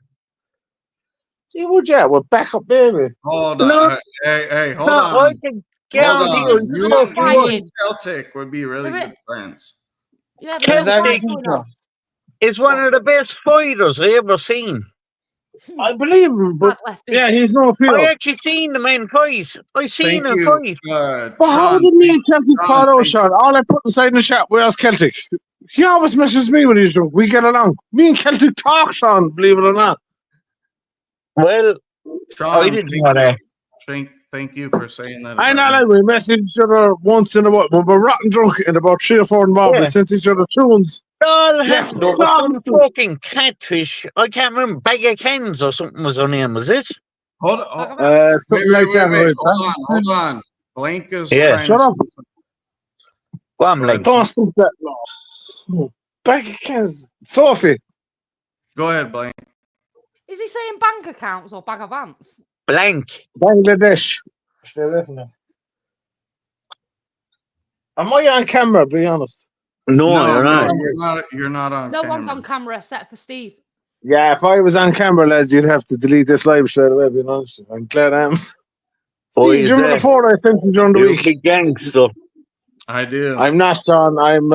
See, would you? We're back up, baby.
Hold on.
No.
Hey, hold
No,
on.
I can guarantee
Hold on.
you,
You and Celtic would be really good friends.
Yeah,
Celtic is one of the best fighters I ever seen.
I believe him, but yeah, he's no fear.
I actually seen the man fight. I seen him fight.
But how did me and Celtic fall out, Sean? All I put inside in the chat, where's Celtic? He always messages me when he's drunk. We get along. Me and Celtic talk, Sean, believe it or not.
Well, I didn't know that.
Thank you for saying that.
I know, like, we message each other once in a while. When we're rotten drunk and about 3 or 4 involved, we
Yeah.
sent each other tunes.
All
Yeah,
happened over some fucking catfish. I can't remember. Bag of cans or something was her name, was it?
Hold on.
Something like that. Right?
Hold on. Blank is
Yeah.
trying
Shut
to
up.
Well, I'm like,
Don't stop that. No. Back of cans. Sophie.
Go ahead, Blank.
Is he saying bank accounts or bag of ants?
blank.
Bangladesh. Stay away from them. Am I on camera, be honest?
No, you're not.
You're not on
No
camera.
one's on camera except for Steve.
Yeah, if I was on camera, lads, you'd have to delete this live straight away, being honest. I'm glad I am.
Oh,
Steve,
is
do you remember
that-
the photo I sent you during the
You're a
week?
big gangster.
I do.
I'm not, Sean. I'm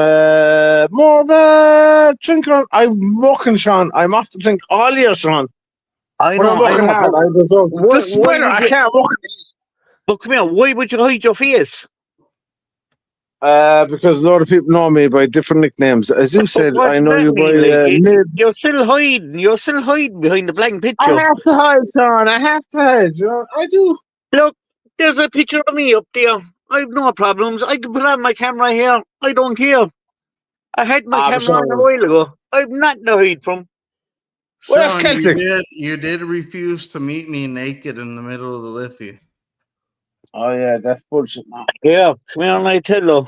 more of a drinker. I'm walking, Sean. I'm off to drink all year, Sean.
I
But
know.
I'm walking hard. I deserve
Why-
this
why
weather.
would
I
you-
can't walk.
But come here, why would you hide your face?
Because a lot of people know me by different nicknames. As you said,
What
I know
does
you
that
by
mean? Like,
Nibs.
you're still hiding. You're still hiding behind the blank
I
picture.
have to hide, Sean. I have to hide. You know, I do.
Look, there's a picture of me up there. I've no problems. I can put on my camera here. I don't care. I had my
Ah, but
camera on a while ago. I'm not the hide from.
Well, that's
Sean,
Celtic.
you did refuse to meet me naked in the middle of the Liffey.
Oh yeah, that's bullshit now.
Yeah, come here and I tell you.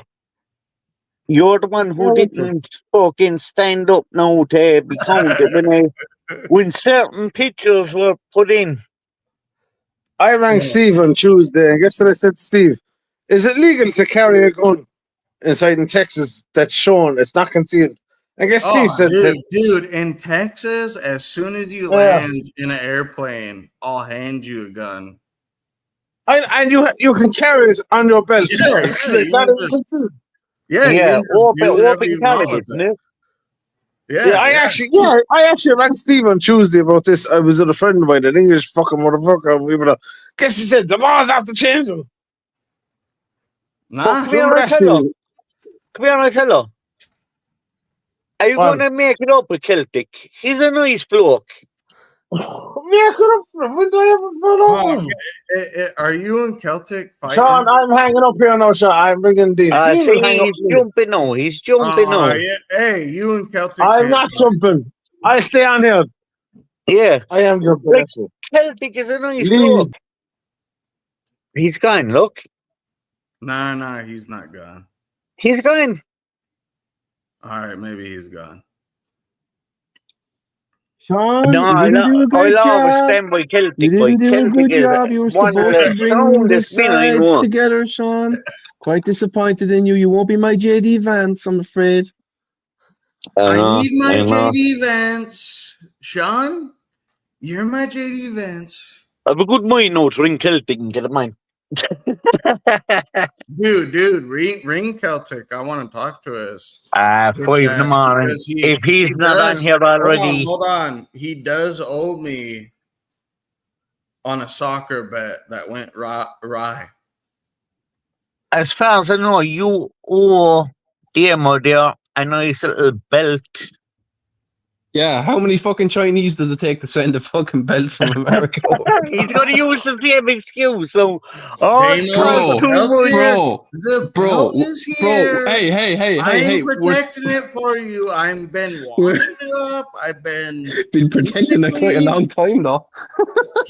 You're the one who didn't fucking stand up now to be counted when certain pictures were put in.
I rang Steve on Tuesday, and guess what I said to Steve? Is it legal to carry a gun inside in Texas that's shown it's not concealed? I guess Steve said that.
Dude, in Texas, as soon as you
Yeah.
land in an airplane, I'll hand you a gun.
And you can carry it on your belt.
Yeah,
Not
you
even
can
concealed.
you can just do whatever you want
carried
with
it,
it.
Yeah, I actually rang Steve on Tuesday about this. I was with a friend of mine, an English fucking motherfucker, and we were like, guess he said the laws have to change them.
Nah,
Come here and I tell you. Come here and I tell you. Are you
What?
going to make it up with Celtic? He's a nice bloke.
Make it up for him. When do I ever follow him?
Are you and Celtic fighting?
Sean, I'm hanging up here now, Sean. I'm bringing Dean. Dean will hang up
He's
with me.
jumping now. He's jumping now.
Yeah. Hey, you and Celtic.
I'm not jumping. I stay on here.
Yeah.
I am jumping.
Like,
actually.
Celtic is a nice
Leave.
bloke. He's gone, look.
Nah, he's not gone.
He's gone.
All right, maybe he's gone.
Sean,
No,
you didn't do a great
I'll always
job.
stand by Celtic.
You didn't do a good job. You were
one of
supposed to
the
bring the
soundest men I
sides
know.
together, Sean. Quite disappointed in you. You won't be my JD Vance, I'm afraid.
I need my JD Vance. Sean, you're my JD Vance.
I have a good mind now to ring Celtic and get a mine.
Dude, ring Celtic. I want to talk to us.
5 in the morning. If he's not on here already.
Hold on. He does owe me on a soccer bet that went awry.
As far as I know, you owe Demo there a nice little belt.
Yeah, how many fucking Chinese does it take to send a fucking belt from America?
He's going to use the same excuse. So, oh,
bro, hey,
I'm protecting it for you. I've been washing it up. I've been
protecting it quite a long time now.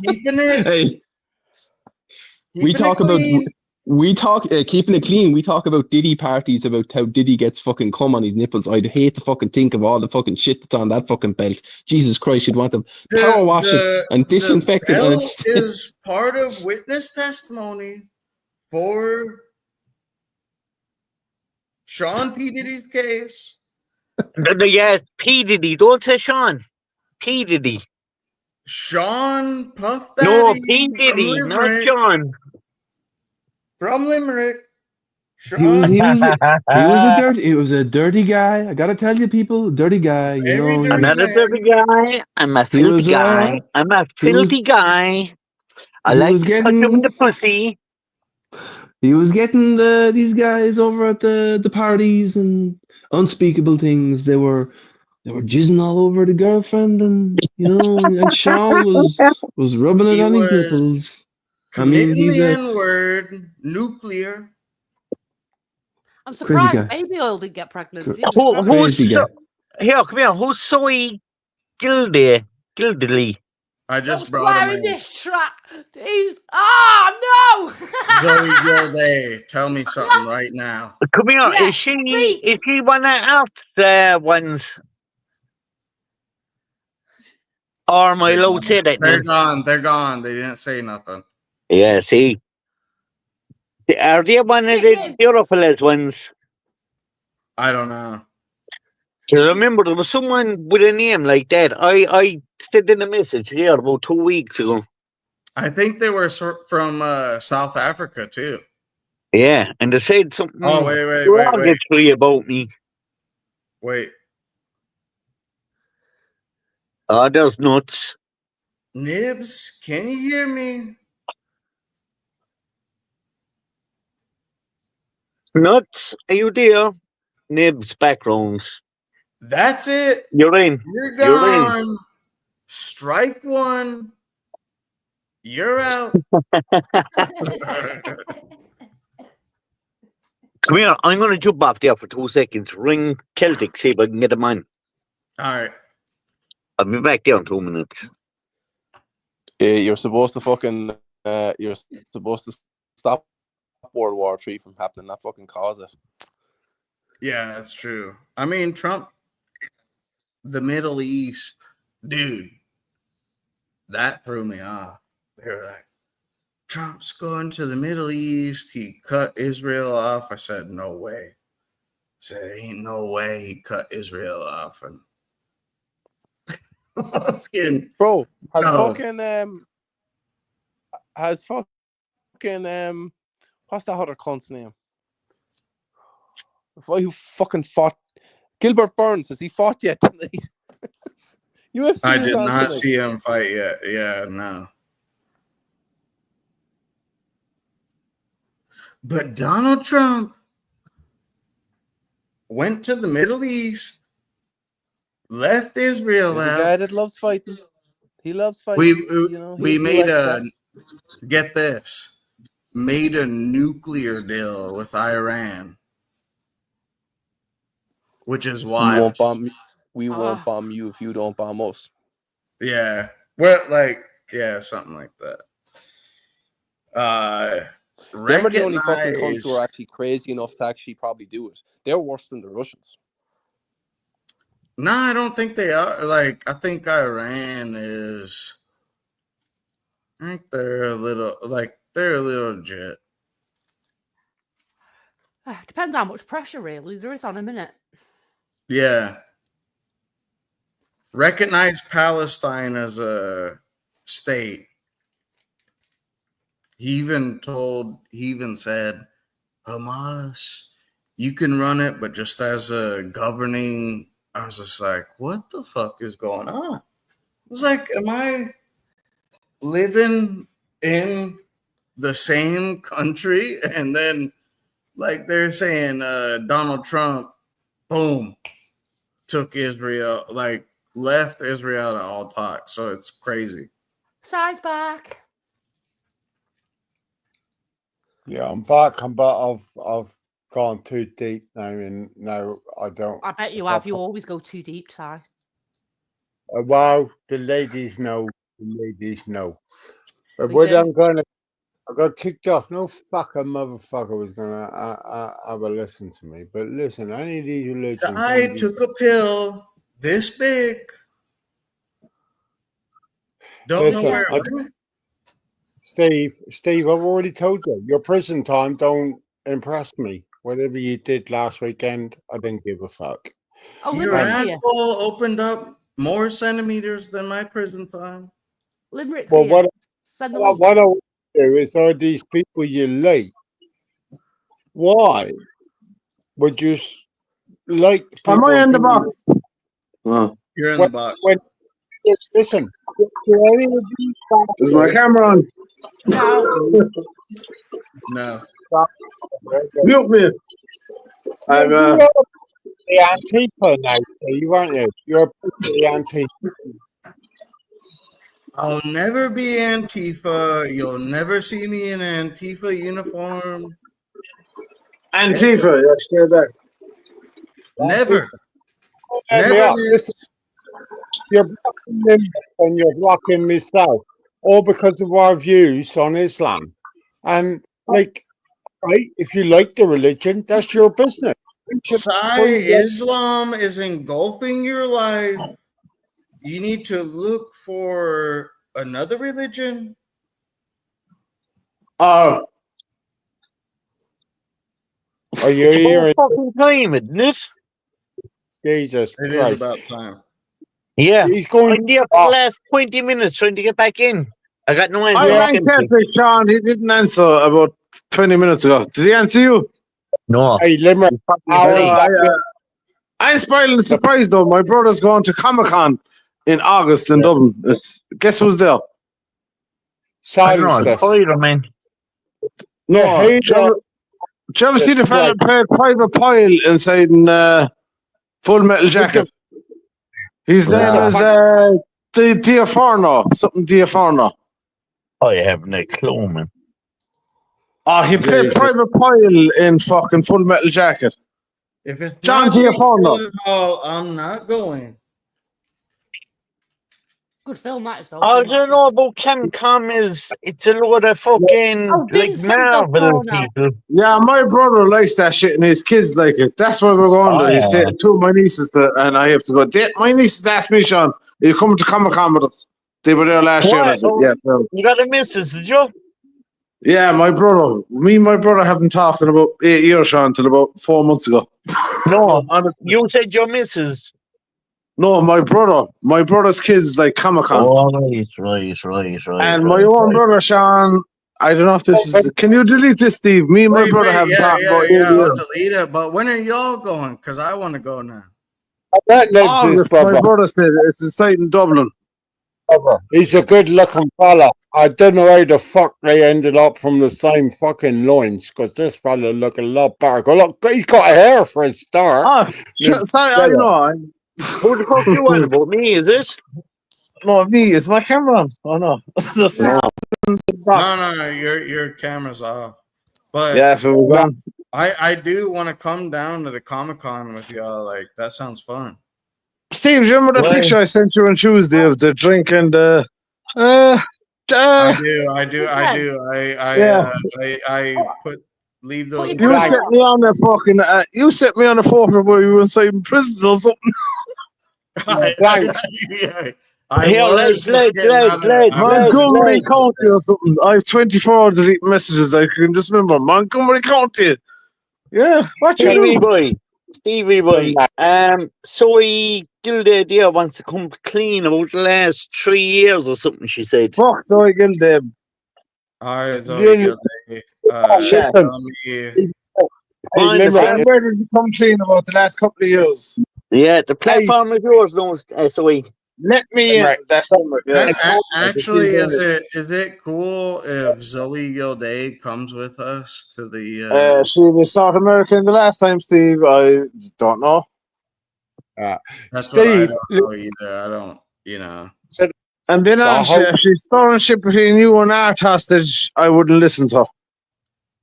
Keeping it.
Hey,
we talk about
keeping it clean. We talk about Diddy parties, about how Diddy gets fucking cum on his nipples. I'd hate to fucking think of all the fucking shit that's on that fucking belt. Jesus Christ, you'd want them power wash it and disinfect it.
The
And
belt is part of witness testimony for Sean P. Diddy's case.
Yes, P. Diddy. Don't say Sean. P. Diddy.
Sean Puff Daddy.
No, P. Diddy, not Sean.
From Limerick.
He was a dirty guy. I gotta tell you, people, dirty guy. You know,
I'm not a dirty guy. I'm a filthy guy. I'm a filthy guy. I like to touch him in the pussy.
He was getting these guys over at the parties and unspeakable things. They were jizzing all over the girlfriend, and you know, and Sean was rubbing it on his nipples. I mean, he's
the
a
N-word, nuclear.
I'm surprised baby oil didn't get pregnant.
Here, come here. Who's Soy Gildley?
I just brought him in.
This track. He's no.
Zoe Gilday, tell me something right now.
Come here.
Yeah,
is she one of the ones? Or am I allowed to say that?
They're gone. They're gone. They didn't say nothing.
Yeah, see. Are they one of the European ones?
I don't know.
I remember there was someone with a name like that. I sent in a message here about 2 weeks ago.
I think they were from South Africa too.
Yeah, and they said something.
Oh, wait.
derogatory about me.
Wait.
Oh, that's nuts.
Nibs, can you hear me?
Nuts, are you there? Nibs background.
That's it.
You're in.
You're gone. Strike one. You're out.
Come here. I'm going to jump off there for 2 seconds. Ring Celtic, see if I can get them on.
All right.
I'll be back there in 2 minutes.
You're supposed to fucking. You're supposed to stop World War III from happening, not fucking cause it.
Yeah, that's true. I mean, Trump, the Middle East, dude, that threw me off. They were like, Trump's going to the Middle East. He cut Israel off. I said, no way. I said, ain't no way he cut Israel off. And
bro, has
No.
fucking what's that other cunt's name? The guy who fucking fought Gilbert Burns, has he fought yet? UFC
I
is
did
on
not
tonight.
see him fight yet. Yeah, no. But Donald Trump went to the Middle East, left Israel
He's a
out.
guy that loves fighting. He loves fighting.
We
you know,
we
he
made
likes
a
that.
get this, made a nuclear deal with Iran, which is
We
wild.
won't bomb. We won't bomb you if you don't bomb us.
Yeah, well, like something like that.
Them are the only fucking cunts who
Recognize.
are actually crazy enough to actually probably do it. They're worse than the Russians.
No, I don't think they are. Like, I think Iran is. I think they're a little legit.
Depends how much pressure really there is on him, innit?
Yeah. Recognize Palestine as a state. He even said, Hamas, you can run it, but just as a governing. I was just like, what the fuck is going on? I was like, am I living in the same country? And then, like, they're saying Donald Trump, boom, took Israel, like, left Israel to all talk. So it's crazy.
Side's back.
Yeah, I'm back. I've gone too deep now, and now I don't.
I bet you have. You always go too deep, Si.
Well, the ladies know. The ladies know. But
We
what
do.
I got kicked off. No fucking motherfucker was gonna have a listen to me. But listen, any of these religions.
So I took a pill this big. Don't know
Listen,
where it went.
Steve, I've already told you. Your prison time don't impress me. Whatever you did last weekend, I didn't give a fuck.
Oh,
Your
Limerick's here.
asshole opened up more centimeters than my prison time.
Limerick's
Well,
here. Send the link.
what I want to do is all these people you like. Why would you like?
Am I
people
in the
who-
box? Oh.
You're in
When-
the box.
Listen, to any of these
Is my camera on?
No.
No.
Mute me. I'm
You're the Antifa now, Steve, aren't you? You're the Antifa.
I'll never be Antifa. You'll never see me in an Antifa uniform.
Antifa, yeah, stay back.
Never.
Let me up. Listen, you're blocking me and you're blocking myself, all because of our views on Islam. And like, right, if you like the religion, that's your business.
Islam is engulfing your life. You need to look for another religion.
Oh.
Are you
It's
hearing?
about fucking time, isn't it?
Jesus
It
Christ.
is about time.
Yeah.
He's going.
I'm there for the last 20 minutes trying to get back in. I got no answer.
I rang Celtic, Sean. He didn't answer about 20 minutes ago. Did he answer you?
No.
Hey, Limerick.
I'm spoiling the surprise though. My brother's going to Comic-Con in August in Dublin. Guess who's there?
Silence this.
Spider-Man.
No,
Yeah,
do you ever see the fella play Private Pile inside in Full Metal Jacket? His name is Diaforno. Something Diaforno.
I haven't a clue, man.
Oh, he played
Jesus.
Private Pile in fucking Full Metal Jacket.
If it's
John
not Jake
Giafondo.
Gyllenhaal, I'm not going.
Good film, that is. Though.
I don't know about Capcom is it's a load of fucking
Oh,
like
Vincent
Marvel
D'Onofrio.
people.
Yeah, my brother likes that shit and his kids like it. That's why we're going
Oh,
there. He's
yeah.
taking two of my nieces and I have to go. My nieces asked me, Sean, are you coming to Comic-Con with us? They were there last year. And I
What?
said,
Oh,
yeah. Well,
you got a missus, did you?
yeah, my brother. Me and my brother haven't talked in about 8 years, Sean, until about 4 months ago.
No,
Honestly.
you said your missus.
No, my brother. My brother's kids like Comic-Con.
Oh, right.
And my own brother, Sean, I don't know if this is... Can you delete this, Steve? Me and my brother haven't talked about 8
I'll
years.
delete it. But when are y'all going? Because I want to go now.
That lives his
August, my
brother.
brother said it's a site in Dublin.
He's a good looking fella. I don't know how the fuck they ended up from the same fucking loins, because this fella look a lot better. Look, he's got hair for a start.
Oh, sorry, I know.
Who the fuck you on about? Me, is it?
No, me. Is my camera on? Oh, no.
No, your camera's off. But
Yeah, if it was on.
I do want to come down to the Comic-Con with y'all. Like, that sounds fun.
Steve, do you remember the picture I sent you on Tuesday of the drink and the...
I do.
Yeah.
I leave those.
You set me on the fucking... you set me on the photo where you were inside in prison or something.
Here, lads.
Montgomery County or something. I have 24 deleted messages. I can just remember Montgomery County. Yeah, what you do?
Stevie boy. Zoe Gilday there wants to come clean about the last 3 years or something, she said.
Fuck Zoe Gilday.
Alright,
Listen.
Where did you come clean about the last couple of years?
Yeah, the platform is yours, no, Zoe.
Let me in. That's
Actually, is it cool if Zoe Gilday comes with us to the?
She was South American the last time, Steve. I don't know.
That's
Steve,
what I don't know either. I don't, you know.
And then if she's throwing shit between you and Art hostage, I wouldn't listen to her.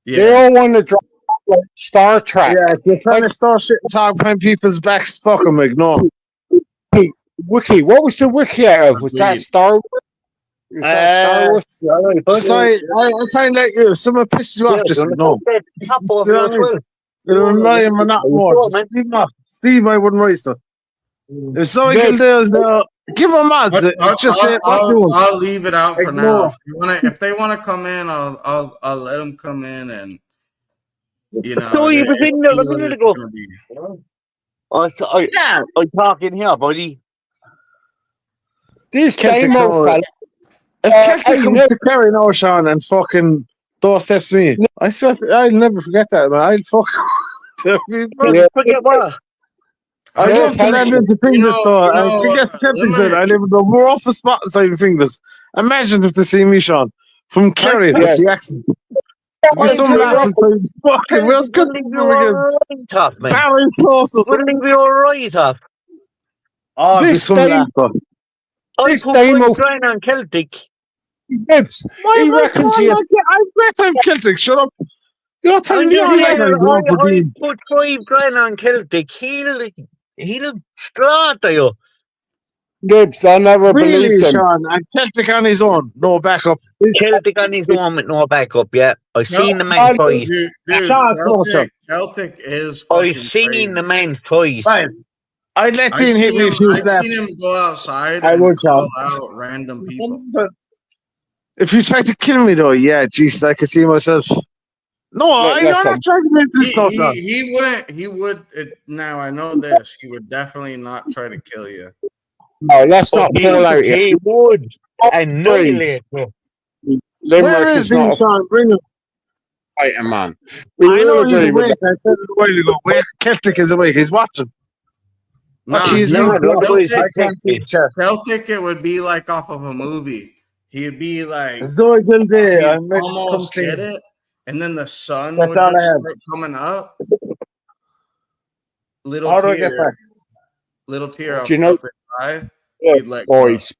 They all want to drop like Star Trek.
Yeah, if you're trying to start shit and talk behind people's backs, fuck them, ignore.
Wiki, what was the wiki out of? Was that Star Wars? Was that Star Wars?
Sorry, I find like you. If someone pisses you off, just ignore. It'll annoy him a lot more. Just Steve, I wouldn't raise her. If Zoe Gilday is there, give her mods.
I'll leave it out for now. If they wanna come in, I'll let them come in, and you know.
So you was in there a minute ago. I'm talking here, buddy.
This
Celtic
game old fella.
If Celtic comes to Kerry now, Sean, and fucking doorsteps me, I swear I'll never forget that, man. I'll fuck.
Forget what?
I love to land into Fingers store. I guess Celtic said I live in the more off a spot inside Fingers. Imagine if they see me, Sean, from Kerry with the accent. There's some laugh inside fucking. Where's good again?
Tough, man.
Barry Close or
something. Wouldn't be alright, tough.
Oh,
this game.
This game of trying on Celtic.
Gibbs, he reckons you.
I'm great time Celtic. Shut up. You're telling me
I put 5 grand on Celtic. He'll slaughter you.
Gibbs, I never
Really,
believed him.
Sean, and Celtic on his own, no backup.
Celtic on his own with no backup, yeah. I've seen the man twice.
Celtic is.
I've seen the man twice.
Right. I'd let Dean hit me a few
I've
snaps.
seen him go outside
I
and
would,
call
Sean.
out random people.
If you try to kill me, though, yeah, Jesus, I can see myself. No, I'm not trying to make this stuff up.
He wouldn't. He would. Now I know this. He would definitely not try to kill you.
No, let's not pull out yet.
He would annihilate you.
Where is Dean, Sean? Bring him.
Right, man.
I know he's awake. I said it a while ago. Where Celtic is awake. He's watching.
No, Celtic, it would be like off of a movie. He'd be like
Zoe Gilday. I
almost get it, and then the sun would just start coming up. Little tear.
Do you know,
He'd let
boys,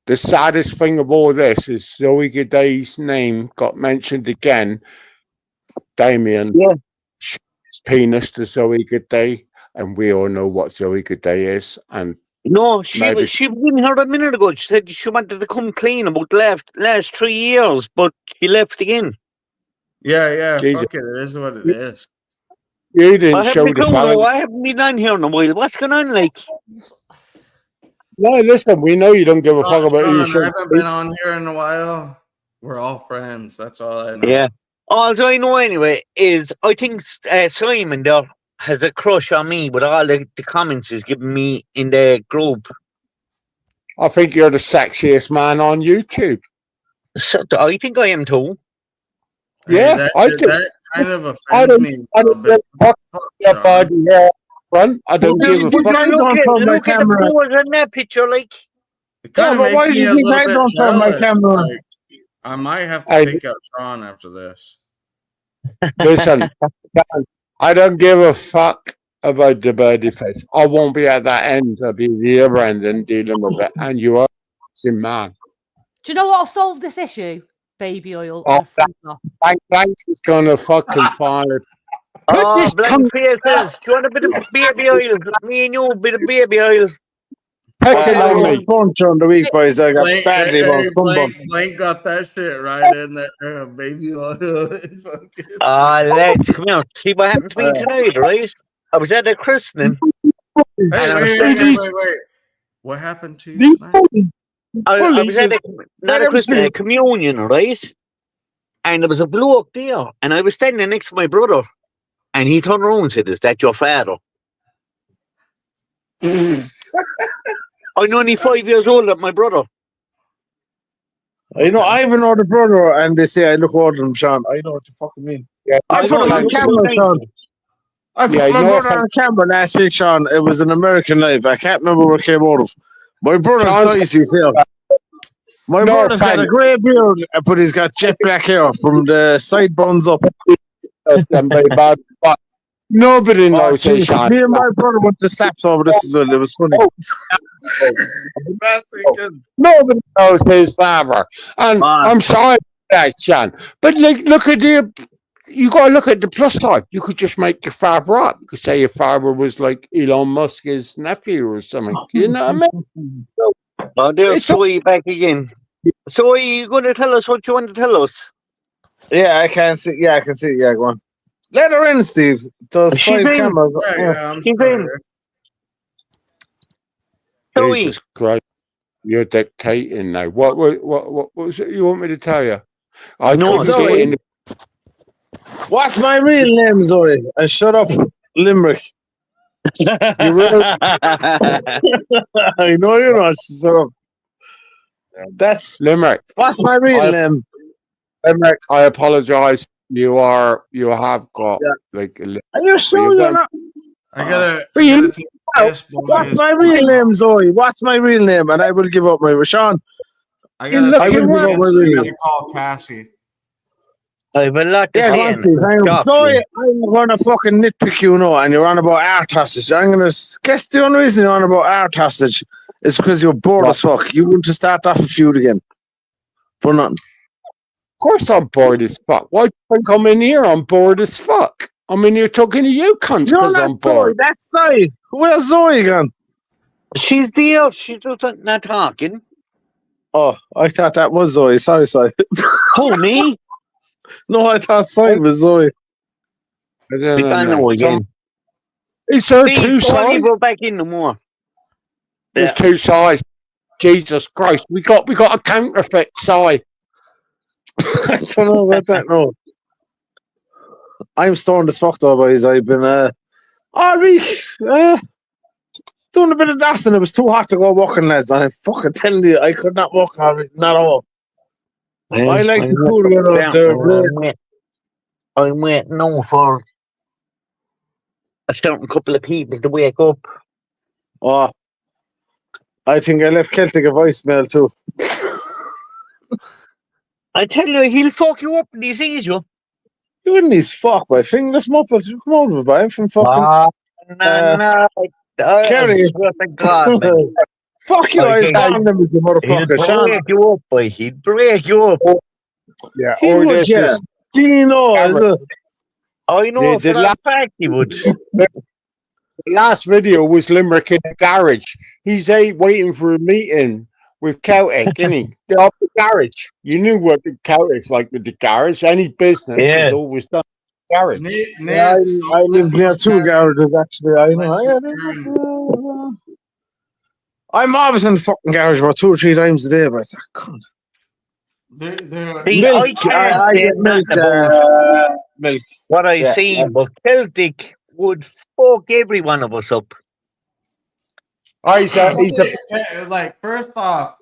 the saddest thing of all this is Zoe Goday's name got mentioned again. Damien, showed his penis to Zoe Goday, and we all know what Zoe Goday is. And
no, she
maybe
was in here a minute ago. She said she wanted to come clean about the last 3 years, but she left again.
Yeah,
Jesus.
fuck it. It is what it is.
You didn't
I
show
haven't
the
been
fellow.
I haven't been on here in a while. What's going on, like?
No, listen, we know you don't give a fuck about
Sean,
your
I
show.
haven't been on here in a while. We're all friends. That's all I know.
Yeah. All I know anyway is I think Simon there has a crush on me with all the comments he's giving me in the group.
I think you're the sexiest man on YouTube.
So, I think I am too.
Yeah,
that,
I do.
that kind of
I
offends
don't,
me
I
a little
don't
bit.
give a fuck your body hair front. I don't give a
Look
fuck.
at the pose in that picture, like.
It kind of
but why
makes
do
me
you
a
think
little
I
bit
don't show my
jealous.
camera?
Like, I might have to take out Sean after this.
Listen, I don't give a fuck about the birdie face. I won't be at that end. I'll be the other end and dealing with it. And you are a sexy man.
Do you know what'll solve this issue? Baby oil.
Oh,
and a freezer.
Thanks is gonna fucking find it.
Oh, blank faces. Do you want a bit of baby oil? Me and you, a bit of baby oil.
Picking
I
on
got
me.
punch during the week, boys. I got
Blake,
badly about sunburn.
Blake got that shit right in there. Baby oil. Fucking-
Lads, come here. See what happened to me tonight, right? I was at a christening.
Hey, wait. What happened to you tonight?
I was at not a christening, a communion, right? And there was a bloke there, and I was standing next to my brother, and he turned around and said, "Is that your father?" I'm only 5 years older than my brother.
I know, I have an older brother, and they say I look older than him, Sean. I know what you fucking mean.
Yeah,
I put him on camera, Sean. I put my brother on camera last week, Sean. It was an American Life. I can't remember where it came out of. My brother's dicey here. My brother's got a grey beard, but he's got jet black hair from the sideburns up.
Nobody knows it, Sean.
Me and my brother went to slaps over this as well. It was funny.
Nobody knows his father. And I'm sorry for that, Sean. But look at you got to look at the plus side. You could just make your father up. You could say your father was like Elon Musk's nephew or something. You know what I mean?
Oh, there's Zoe back again. So are you going to tell us what you want to tell us?
Yeah, I can see. Yeah, I can see. Yeah, go on. Let her in, Steve. Those
She's
5
in.
cameras.
Yeah, I'm
She's
sorry.
Zoe.
Jesus Christ. You're dictating now. What was it you want me to tell you? I couldn't
Zoe.
get in.
What's my real name, Zoe? And shut up, Limerick.
You really?
I know you're not. Shut up. That's
Limerick.
What's my real name?
Limerick, I apologize. You have got like.
Are you sure you're not?
I gotta
What's my real name, Zoe? What's my real name? And I will give up my Rashawn.
I
will
gotta
give up my real name.
gotta call Cassie.
I have a lot to
Yeah,
say.
go on, Steve. I'm sorry, I'm gonna fucking nitpick you now, and you're on about art hostage. I'm gonna guess the only reason you're on about art hostage is because you're bored as fuck. You want to start off a feud again for nothing.
Of course, I'm bored as fuck. Why do you think I'm in here? I'm bored as fuck. I'm in here talking to you cunts
No,
because
not
I'm
Zoe.
bored.
That's Zoe. Where's Zoe gone?
She's there. She's just not talking.
Oh, I thought that was Zoe. Sorry.
Who, me?
No, I thought Zoe was Zoe.
I know again.
Is there
Steve,
two
don't
sides?
go back in no more.
There's two sides. Jesus Christ, we got a counterfeit side.
I don't know about that. No, I'm stoned as fuck though, boys. I've been all week doing a bit of dusting. It was too hot to go walking, lads. I'm fucking telling you, I could not walk all week, not all. I like the cool weather up there.
I'm waiting now for a certain couple of people to wake up.
Oh, I think I left Celtic a voicemail too.
I tell you, he'll fuck you up when he sees you.
You wouldn't need fuck, my fingerless muppet. Come over, boy. I'm from fucking.
No.
Kerry.
Swear to God, man.
Fuck you, I was calling them with the motherfucker,
He'd
Sean.
break you up, boy. He'd break you up.
Yeah,
He
or
would,
they
yeah.
just
Dino, is it?
I know
the
for a fact he would.
last video was Limerick in the garage. He's waiting for a meeting with Celtic, isn't he? They're up the garage. You knew what the Celtic's like with the garage. Any business is always done in the garage.
Yeah, I live near two garages, actually. I know. I'm always in the fucking garage about 2 or 3 times a day, but I can't.
See, I can't say nothing about what I seen, but Celtic would fuck every one of us up.
Like, first off,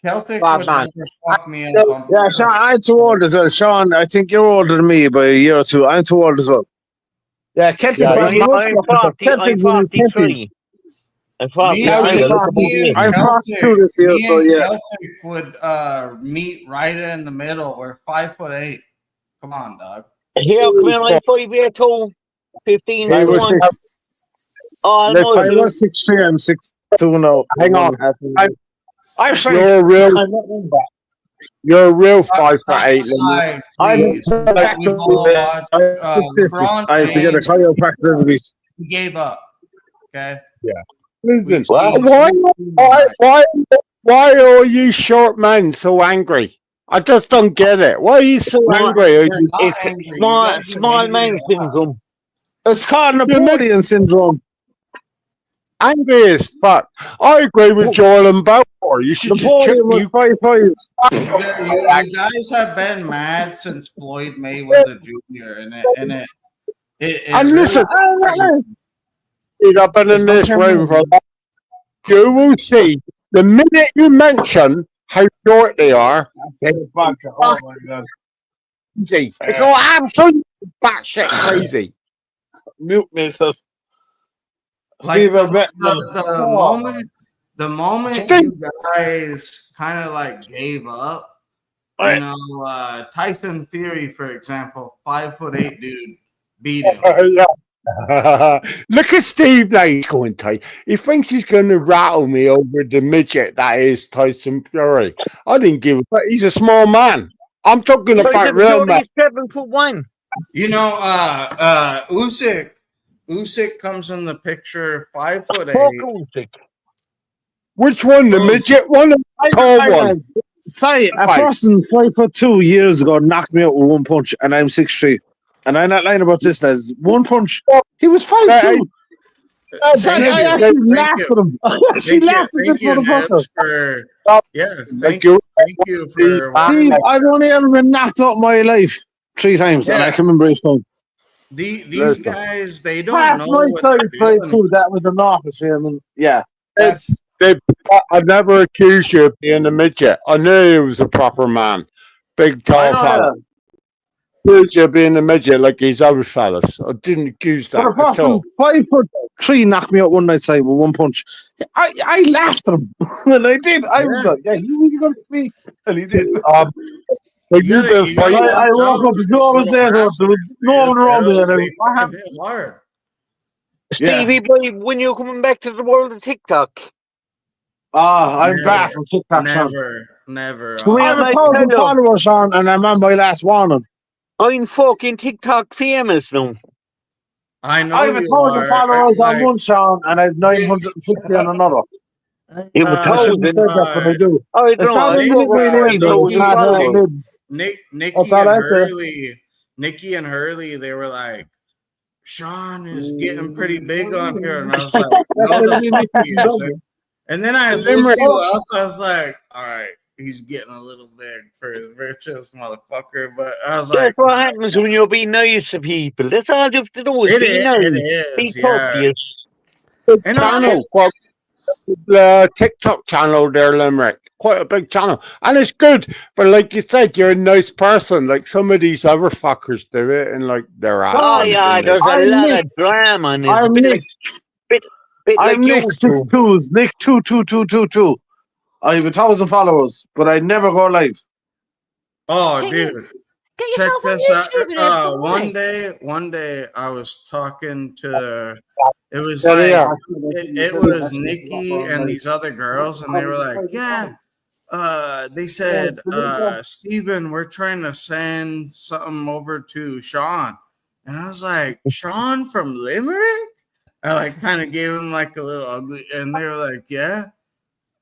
Celtic would never fuck me up.
Yeah, Sean, I'm too old as well. Sean, I think you're older than me by a year or two. I'm too old as well. Yeah, Celtic.
I'm 43. I'm 43.
I'm 42 this year, so yeah.
Celtic would meet right in the middle. We're 5'8". Come on, dog.
Here, come here, I'm 5'2", 15.
I was 6. I was 6'3", I'm 6'2" now.
Hang on.
I'm sorry.
You're a real 5'8".
I have to get a chiropractor every week.
He gave up. Okay.
Yeah. Listen, why are you short men so angry? I just don't get it. Why are you so angry?
It's small man syndrome.
It's called Napoleon syndrome.
Angry as fuck. I agree with Joel and Balfour. You should
Napoleon was 5'5".
You guys have been mad since Floyd Mayweather Jr. And
listen, I've been in this room for a while. You will see the minute you mention how short they are, they go absolutely batshit crazy.
Mute myself.
Like the moment you guys kind of like gave up, you know, Tyson Fury, for example, 5'8" dude beat him.
Look at Steve now. He's going tight. He thinks he's going to rattle me over the midget that is Tyson Fury. I didn't give a fuck. He's a small man. I'm talking about real man.
7'1".
You know, Usyk comes in the picture 5'8".
Which one? The midget one or the tall one?
Sorry, a person 5'2" years ago knocked me out with one punch, and I'm 6'3". And I'm not lying about this, lads. One punch. He was 5'2". I actually laughed at him. I actually laughed at this motherfucker.
Thank you for.
Steve, I've only ever been knocked out in my life 3 times, and I can remember each time.
These guys, they don't
Half
know
my
what
size
they're
5'2". That was enough. I mean, yeah.
I never accused you of being a midget. I knew he was a proper man. Big, tall fella. Accused you of being a midget like these other fellas. I didn't accuse that
But a
at all.
person 5'3" knocked me out one night side with one punch. I laughed at him. And I did. I was like, yeah, you really got me. And he did.
But you've been fighting.
I woke up 2 hours later. There was no one around me. And what happened?
Stevie boy, when you're coming back to the world of TikTok?
I'm back from TikTok.
Never.
So we have 1,000 followers on, and I'm on my last warning.
I'm fucking TikTok famous now.
I know.
I have 1,000 followers on one, Sean, and I have 950 on another.
It was
I shouldn't have said that, but I do.
Nikki and Hurley, they were like, Sean is getting pretty big on here, and I was like, no, the fuck he isn't. And then I looked you up. I was like, all right, he's getting a little big for his riches, motherfucker. But I was like,
that's what happens when you're being nice to people. That's all you have to do is be nice. Be courteous.
Channel, TikTok channel there, Limerick. Quite a big channel, and it's good. But like you said, you're a nice person. Like some of these other fuckers do it, and like they're out.
Oh yeah, there's a lot of drama. And
I'm Nick. I'm Nick 62s. Nick 22222. I have 1,000 followers, but I never go live.
Oh, dude.
Get
check
yourself on
this out.
YouTube and everything.
One day I was talking to. It was
Yeah, they
like
are.
it was Nikki and these other girls, and they were like, "Yeah." They said, "Steven, we're trying to send something over to Sean," and I was like, "Sean from Limerick?" I like kind of gave him like a little ugly, and they were like, "Yeah."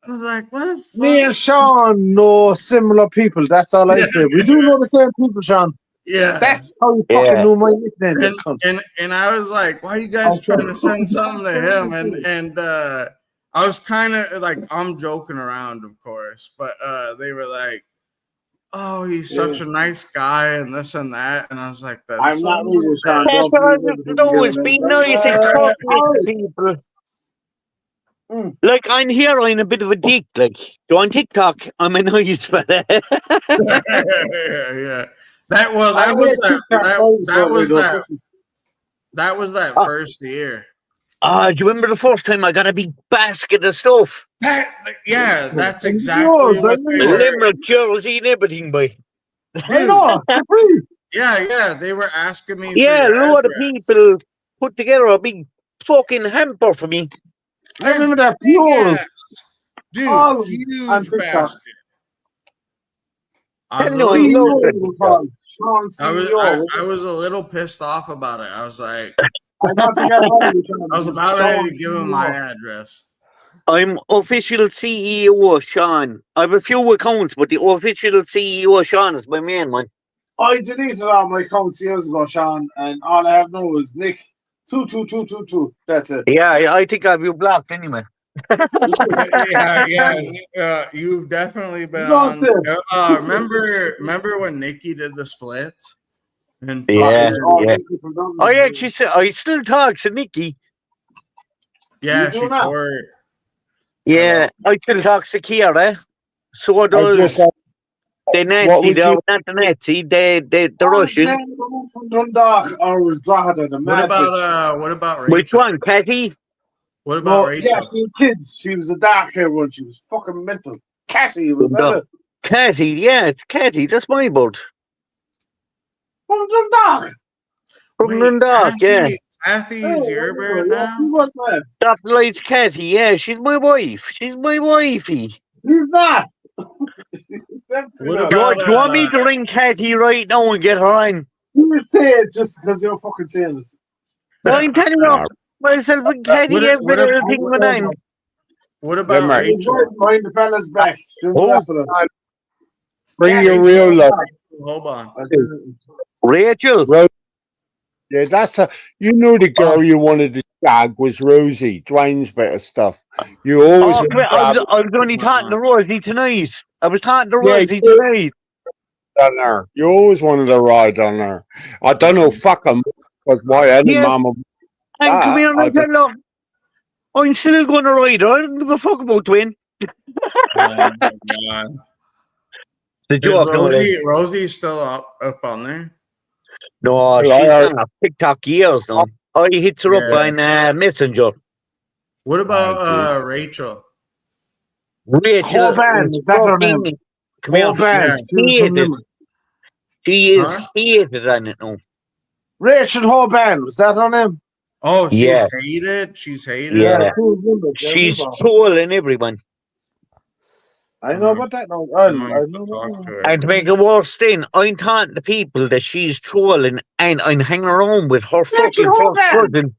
I was like, "What the fuck?"
Me and Sean know similar people. That's all I say. We do know the same people, Sean.
Yeah.
That's how you fucking know my nickname. you cunt.
And I was like, why are you guys trying to send something to him? And I was kind of like, I'm joking around, of course, but they were like, oh, he's such a nice guy and this and that. And I was like, that's
I'm not really Sean.
That's
That's always be nice and talking to people. Like I'm here, I'm a bit of a dick. Like, go on TikTok, I'm a nice fella.
yeah. That was that first year.
Do you remember the first time I got a big basket of stuff?
Yeah, that's exactly what they were.
Limerick jersey and everything, boy.
Yeah, they were asking me.
Yeah,
for
a
your
lot of
address.
people put together a big fucking hamper for me.
I remember that
Yes.
Dude,
Huge basket. I was a little pissed off about it. I was like, I was about ready to give him my address.
I'm official CEO, Sean. I have a few accounts, but the official CEO, Sean, is my main one.
I deleted all my accounts years ago, Sean, and all I have now is Nick 22222. That's it.
Yeah, I think I've you blocked anyway.
yeah. You've definitely been on. Remember when Nikki did the splits? And
Yeah. I actually said I still talk to Nikki.
Yeah, she tore it.
Yeah, I still talk to Kiara. So does the Nazi, not the Nazi, the Russian.
From Dundalk or was Drogheda, the
What about Rachel?
Which one, Cathy?
What about Rachel?
Yeah, she had kids. She was a dark hair one. She was fucking mental. Cathy, was that it?
Cathy, yeah, it's Cathy. That's my boat.
From Dundalk.
From Dundalk, yeah.
Cathy is your bird now?
That lights Cathy, yeah. She's my wife. She's my wifey.
Who's that?
Do you want me to ring Cathy right now and get her on?
You say it just because you're fucking saying this.
No, I'm telling you, myself and Cathy everything went on.
What about Rachel?
Mind the fella's back.
Bring your real love.
Hold on.
Rachel.
Yeah, that's you know the girl you wanted to shag was Rosie, Dwayne's better stuff. You always
I was only talking to Rosie tonight. I was talking to Rosie tonight.
On her. You always wanted to ride on her. I don't know, fuck them. Because why any mama.
And come here and tell her, I'm still going to ride her. I don't give a fuck about Twin. The joke.
Rosie's still up on there.
No, she's on a TikTok years now. Oh, he hits her up on Messenger.
What about Rachel?
Rachel,
is that her name?
Come here. She is hated on it now.
Rachel Hoban, was that her name?
Oh, she's hated. She's hated.
Yeah. She's trolling everyone.
I know about that now.
And to make it worse thing, I'm talking to people that she's trolling and I'm hanging around with her fucking first cousin.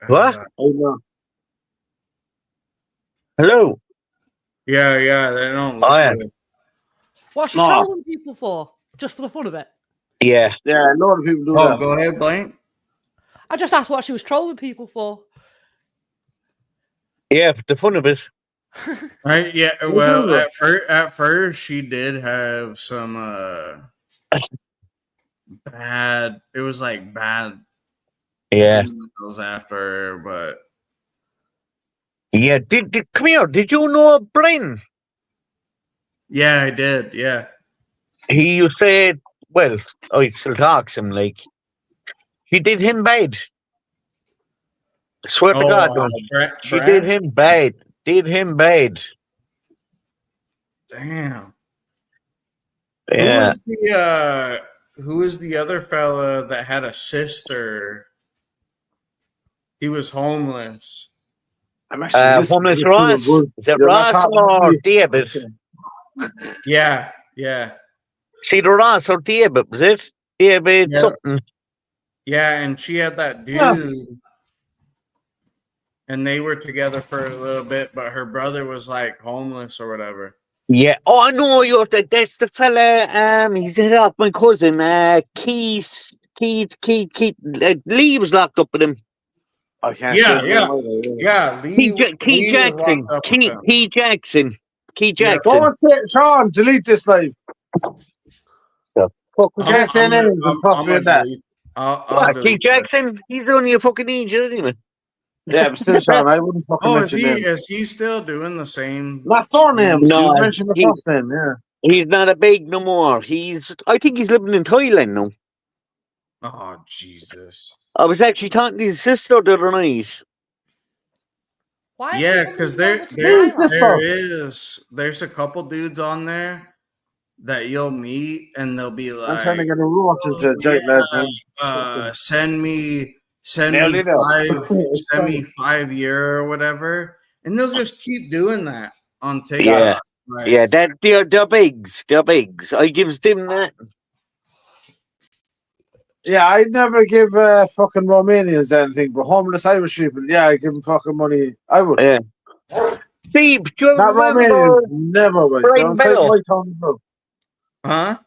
What? Hello?
Yeah, they don't look good.
What's she trolling people for? Just for the fun of it?
Yeah.
Yeah, a lot of people do that.
Go ahead, Blaine.
I just asked what she was trolling people for.
Yeah, for the fun of it.
Right? Yeah. Well, at first she did have some bad. It was like bad.
Yeah.
Emails after her, but
yeah. Come here. Did you know Brian?
Yeah, I did. Yeah.
He used to say, well, I still talk to him like he did him bad. Swear to God, she did him bad. Did him bad.
Damn.
Yeah.
Who was the other fella that had a sister? He was homeless.
I'm actually listening
Homeless
to you
Ross.
good.
Is it
You're not
Ross
talking to
or
me.
David?
Yeah.
See the Ross or David, was it? David
Yeah.
something.
Yeah, and she had that dude,
Yeah.
and they were together for a little bit, but her brother was like homeless or whatever.
Yeah. Oh, I know that's the fella. He's hit off my cousin. Keith. Lee was locked up with him.
I can't
Yeah,
say
yeah,
that.
yeah.
Keith Jackson. Keith Jackson. Keith Jackson.
Go and say, Sean, delete this live.
Fuck,
We can't say names and trust me in that.
I'll
Keith
delete that.
Jackson? He's only a fucking angel anyway.
Yeah, but still, Sean, I wouldn't fucking
Oh, is
mention
he
him.
is he still doing the same?
Not surnames.
No,
You mentioned the first name, yeah.
He's not a big no more. I think he's living in Thailand now.
Oh, Jesus.
I was actually talking to his sister the other night.
Why?
Yeah, because there's a couple dudes on there that you'll meet and they'll be like,
I'm trying to get a roster to Jake lads, man.
send me
Nearly there.
5 year or whatever, and they'll just keep doing that on TikTok.
Yeah.
Right.
Yeah, they're bigs. They're bigs. I gives them that.
Yeah, I'd never give fucking Romanians anything, but homeless Irish people, yeah, I give them fucking money. I would.
Yeah. Steve, do you
Not
remember
Romanians, never would.
Brian
Don't say
Bello?
my tongue, bro.
Huh?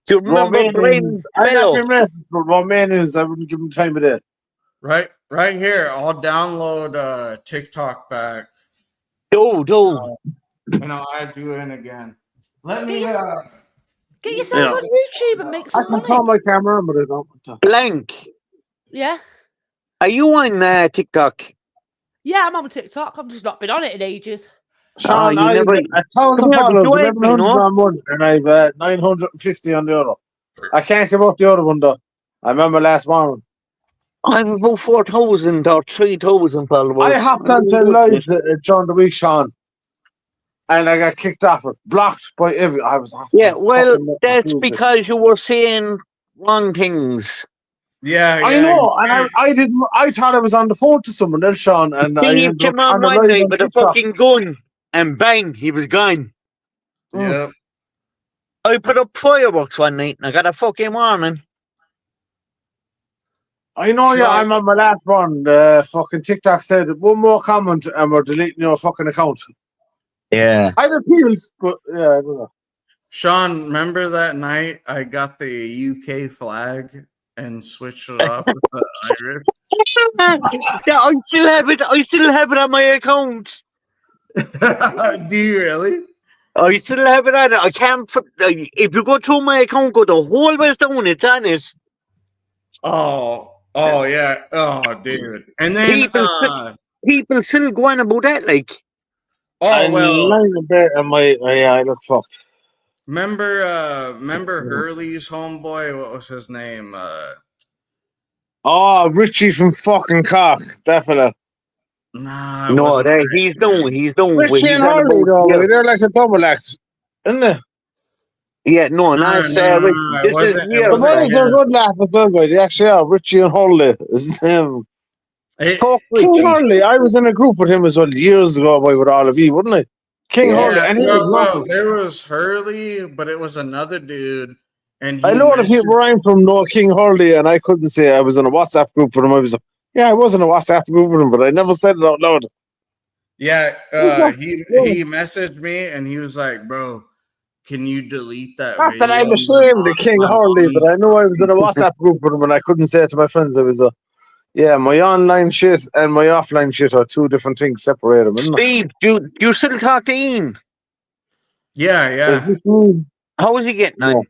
Do you remember Brian
Romanians, I'm not
Bello?
being racist, but Romanians, I wouldn't give them time of day.
Right here. I'll download TikTok back.
Do.
And I'll add you in again. Let me.
Get yourself on YouTube and make
I
some
can
money.
call my camera, but I don't want to.
Blank.
Yeah.
Are you on TikTok?
Yeah, I'm on TikTok. I've just not been on it in ages.
Sean,
you
I have
never-
1,000
Come here, but
followers,
you ain't
1,100
been,
on one, and I've 950 on the other. I can't give up the other one, though. I remember last morning.
I'm about 4,000 or 3,000 followers.
I hopped onto lives during the week, Sean, and I got kicked off it, blocked by every. I was off.
Yeah, well, that's because you were saying wrong things.
Yeah,
I know, and I didn't. I thought I was on the phone to someone else, Sean, and I
He
ended
came
up
on
on a
one
live
night
on
with a
TikTok.
fucking gun, and bang, he was gone.
Yep.
I put up fireworks one night, and I got a fucking warning.
I know, yeah, I'm on my last one. Fucking TikTok said one more comment and we're deleting your fucking account.
Yeah.
I have appeals, but yeah, I don't know.
Sean, remember that night I got the UK flag and switched it off with the Irish?
Yeah, I still have it on my account.
Do you really?
I still have it on it. I can't. If you go through my account, go the whole way down. It's on it.
Oh yeah. Oh, dude. And then
People still go on about that, like.
oh well.
lying a bit and I look fucked.
Remember Hurley's homeboy? What was his name?
Oh, Richie from fucking Cork, that fella.
Nah, it
No,
wasn't
that he's done.
Richie and Harley, though, they're like a double act, isn't they?
Yeah, no, not Richie. This is
The boys are good laugh as well, boy. They actually are. Richie and Harley is him. King Harley, I was in a group with him as well years ago, boy, with all of you, wouldn't I? King Harley, and he was massive.
there was Hurley, but it was another dude. And he
I know the people where I'm from know King Harley, and I couldn't say I was in a WhatsApp group with him. I was, yeah, I was in a WhatsApp group with him, but I never said it out loud.
Yeah, he messaged me and he was like, "Bro, can you delete that?"
Not that I'm ashamed of King Harley, but I know I was in a WhatsApp group with him, and I couldn't say it to my friends. I was yeah, my online shit and my offline shit are two different things. Separate them.
Steve, do you still talk to Ian?
Yeah.
How is he getting on?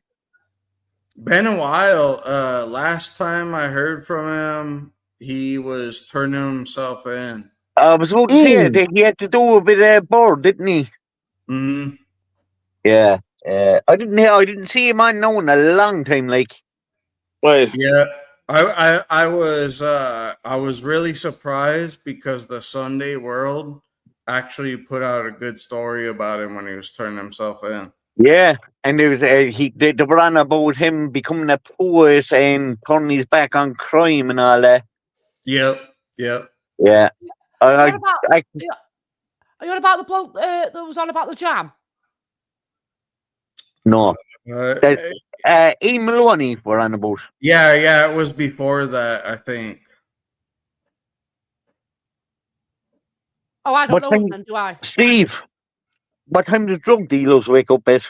Been a while. Last time I heard from him, he was turning himself in.
I was about to say that he had to do a bit of board, didn't he?
Mm-hmm.
Yeah. I didn't see him on now in a long time. Like,
right?
Yeah. I was really surprised because the Sunday World actually put out a good story about him when he was turning himself in.
Yeah, and there was they were on about him becoming a poet and turning his back on crime and all that.
Yep.
Yeah,
Are you on about, are you on about the bloke that was on about the jam?
no. Ian Maloney were on about.
Yeah, it was before that, I think.
Oh, I don't
What
know
time,
him then, do I?
Steve? What time do drug dealers wake up at?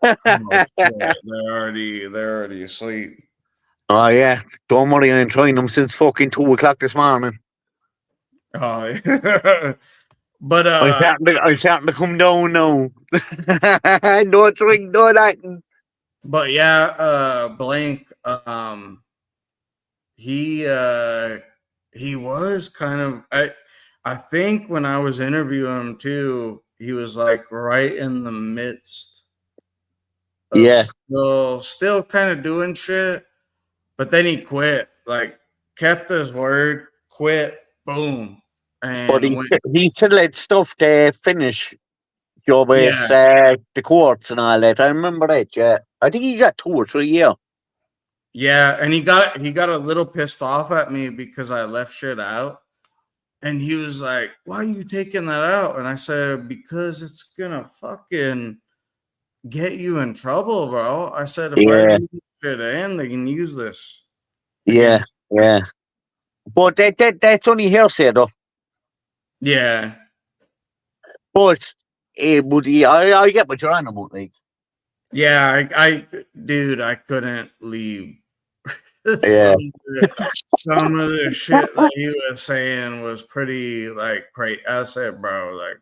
Oh, shit, they're already asleep.
Oh yeah, don't worry, I ain't trying them since fucking 2 o'clock this morning.
Oh, yeah. But
I'm starting to come down now. No drink, no nothing.
But yeah, Blank, he was kind of I think when I was interviewing him too, he was like right in the midst of
Yeah.
still kind of doing shit, but then he quit, like kept his word, quit, boom,
But
and went,
he still had stuff to finish, Joe, with the courts and all that. I remember that, yeah. I think he got 2 or 3 years.
yeah, and he got a little pissed off at me because I left shit out. And he was like, "Why are you taking that out?" And I said, "Because it's gonna fucking get you in trouble, bro." I said, "If I
Yeah.
leave this shit in, they can use this."
Yeah, yeah. But that's only hearsay, though.
Yeah.
But I get what you're on about, like.
Yeah, dude, I couldn't leave.
Yeah.
Some of the shit that he was saying was pretty like great. I said, bro, like,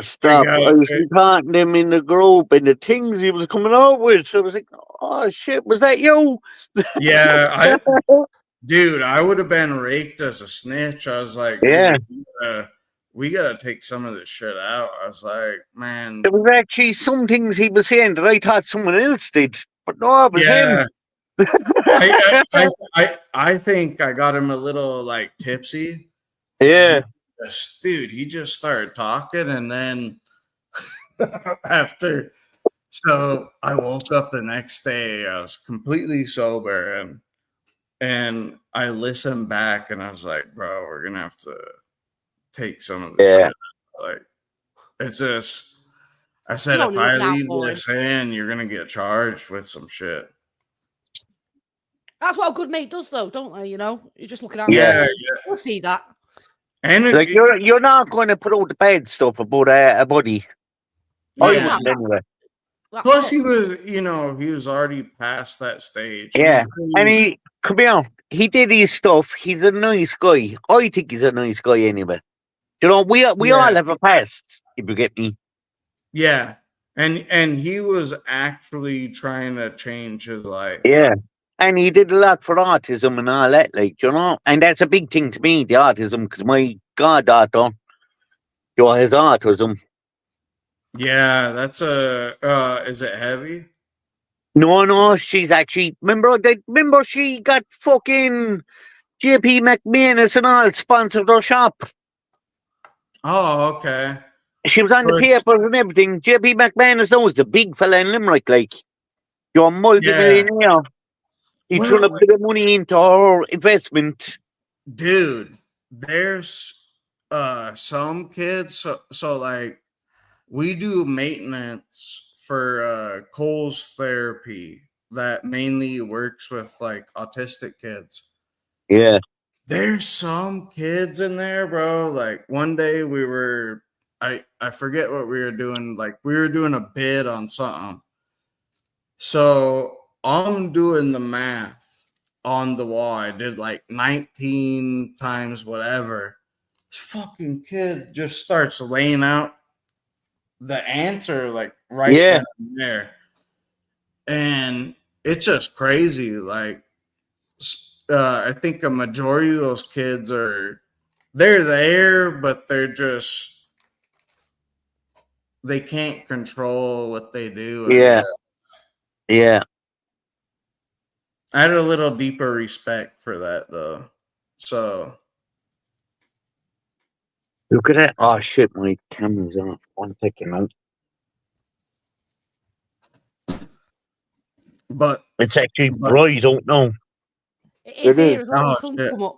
Stop. I was talking to him in the group and the things he was coming out with. So I was like, oh shit, was that you?
yeah, dude, I would have been raked as a snitch. I was like,
Yeah.
dude, we gotta take some of this shit out. I was like, man,
There was actually some things he was saying that I thought someone else did, but no, it was him.
I think I got him a little like tipsy.
Yeah.
He just started talking, and then after, so I woke up the next day. I was completely sober, and I listened back, and I was like, bro, we're gonna have to take some of this shit. Like, it's just, I said,
You
if
don't
I
need that,
leave
boy.
this in, you're gonna get charged with some shit.
That's what a good mate does, though, don't they? You know, you're just looking out.
Yeah.
We'll see that.
And
like you're not going to put out the bad stuff about a buddy. I
Yeah.
wouldn't anyway.
Plus, he was already past that stage. He
Yeah,
was
and
really-
come here. He did his stuff. He's a nice guy. I think he's a nice guy anyway. You know, we all have a past. If you get me.
yeah, and he was actually trying to change his life.
Yeah, and he did a lot for autism and all that, like, you know, and that's a big thing to me, the autism, because my goddaughter, has autism.
Yeah, that's is it heavy?
No, she's actually remember she got fucking JP McManus and all sponsored her shop.
Oh, okay.
She was on the papers and everything. JP McManus knows the big fella in Limerick, like, you're a multi-millionaire. He threw a bit of money into her investment.
Dude, there's some kids, so like we do maintenance for Coles Therapy that mainly works with like autistic kids.
Yeah.
There's some kids in there, bro. Like one day I forget what we were doing. Like we were doing a bid on something. So I'm doing the math on the wall. I did like 19 times whatever. This fucking kid just starts laying out the answer like right then and there. And it's just crazy. Like I think a majority of those kids they're there, but they can't control what they do.
Yeah. Yeah.
I had a little deeper respect for that though. So
look at that. Oh shit, my camera's off. I'm taking out.
But
it's actually bright out now.
It is here
is.
as well.
Oh,
The sun's
shit.
come up.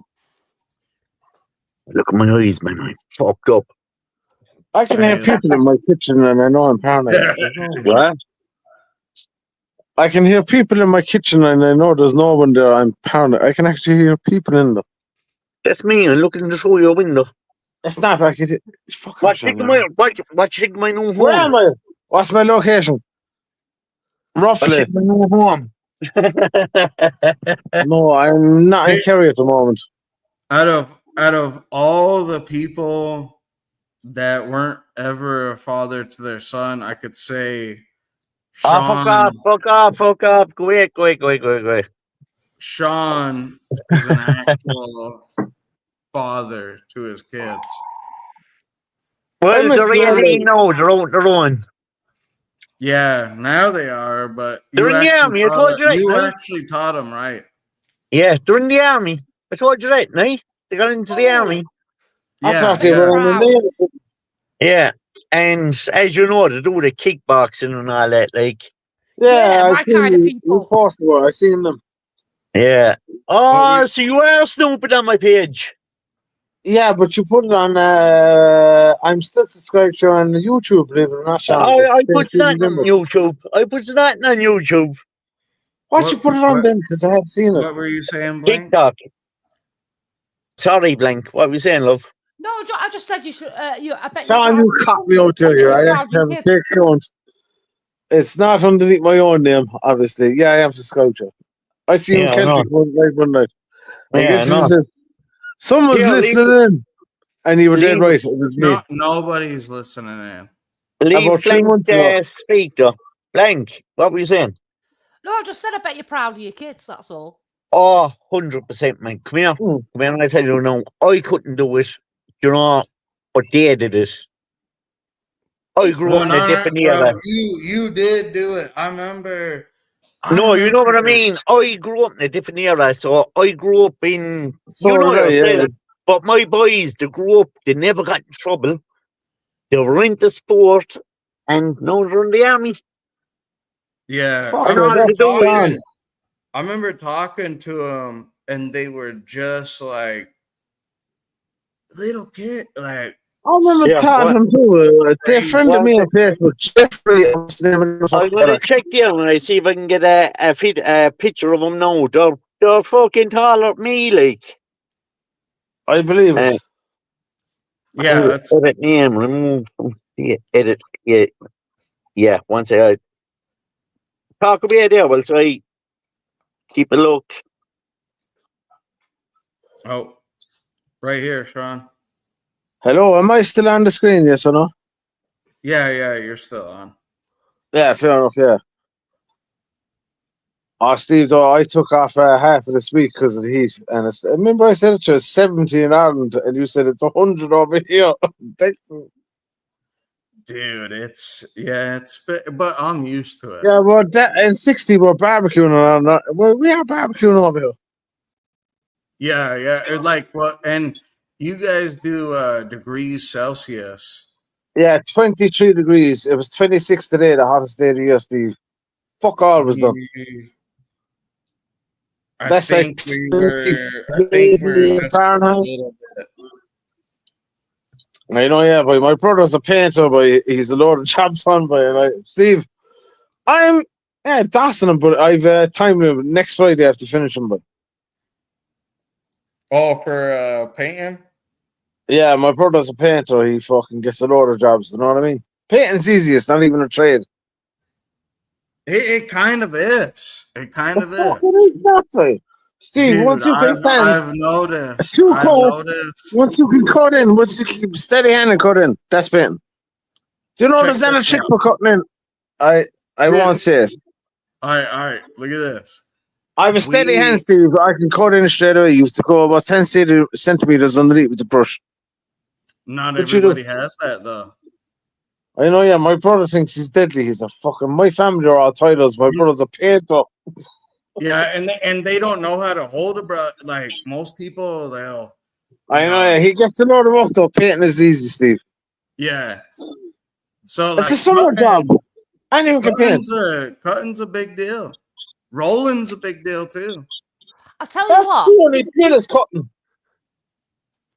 Look at my eyes, man. I'm fucked up.
I can hear people in my kitchen and I know I'm paranoid.
What?
I can hear people in my kitchen and I know there's no one there. I'm paranoid. I can actually hear people in there.
That's me. I'm looking through your window.
It's not. I can. Fuck
What you think of my new home?
Where am I? What's my location?
What's
Roughly.
my new home?
No, I'm not in Kerry at the moment.
Out of all the people that weren't ever a father to their son, I could say Sean.
Fuck off. Go away.
Sean is an actual father to his kids.
Well, they're really no, they're out their own.
Yeah, now they are, but
They're in the army, I told you that,
you
no?
actually taught them right.
Yeah, they're in the army. I told you that, no? They got into the army. Yeah, and as you know, they do the kickboxing and all that, like.
Yeah, I seen you posted one. I seen them.
Yeah. Oh, so you are stupid on my page.
Yeah, but you put it on. I'm still subscribed to you on YouTube, believe it or not. Sean.
I put that on YouTube.
What you put it on then? Because I had seen it.
What were you saying, Blank?
TikTok. Sorry, Blank. What were you saying, love?
No, I just said you should. I bet
Sean, you caught me out there. Here. I have to take account. It's not underneath my own name, obviously. Yeah, I am subscribed to you. I see you in Celtic one night. Someone's listening in, and you were dead right. It was me.
Nobody's listening in.
Leave
About 3 months ago.
Blank speak, though. Blank, what were you saying?
No, I just said I bet you're proud of your kids. That's all.
Oh, 100%, man. Come here. Come here, and I tell you now, I couldn't do it. You know, but they did it. I grew up in a different era.
You did do it. I remember.
No, you know what I mean? I grew up in a different era, so I grew up in, but my boys, they grew up, they never got in trouble. They were into sport, and now they're in the army.
Yeah. I remember talking to them, and they were just like little kid, like.
I remember talking to him too. A friend of me on Facebook, Jeffrey.
I'm gonna check there and I see if I can get a picture of them now. They're fucking taller than me, like.
I believe it.
Yeah.
Edit name, remove. Edit. Yeah. Once I talk about there, we'll try. Keep a look.
Oh, right here, Sean.
Hello, am I still on the screen? Yes or no?
Yeah, you're still on.
Yeah, fair enough. Yeah. Oh, Steve, though, I took off half of this week because of the heat, and remember I said it's 70 in Ireland, and you said it's 100 over here.
Dude, it's but I'm used to it.
Yeah, well, and 60 we're barbecuing on. We are barbecuing over here.
Yeah, like what? And you guys do degrees Celsius.
Yeah, 23 degrees. It was 26 today, the hottest day of the year, Steve. Fuck all was done.
I think we're
Fahrenheit. I know, yeah, but my brother's a painter, but he's a load of chops on, but Steve, I'm dossing him, but I've time limit. Next Friday I have to finish him, but.
Oh, for painting?
Yeah, my brother's a painter. He fucking gets a load of jobs, you know what I mean? Painting's easy, it's not even a trade.
It kind of is. It kind of is.
It is not, right? Steve,
Dude,
once you can
I've noticed.
Once you can cut in, once you keep steady hand and cut in, that's painting. Do you know there's not a trick for cutting in? I won't say it.
All right. Look at this.
I have a steady hand, Steve. I can cut in straight away. You have to go about 10 centimeters underneath with the brush.
Not everybody has that, though.
I know, yeah. My brother thinks he's deadly. He's a fucking. My family are all titles. My brother's a painter.
Yeah, and they don't know how to hold a brush. Like most people, they'll.
I know, yeah. He gets a lot of work though. Painting is easy, Steve.
Yeah. So
it's a summer job. Anyone can paint.
Cutting's a big deal. Rolling's a big deal too.
I tell you
That's
what.
the only skill is cutting.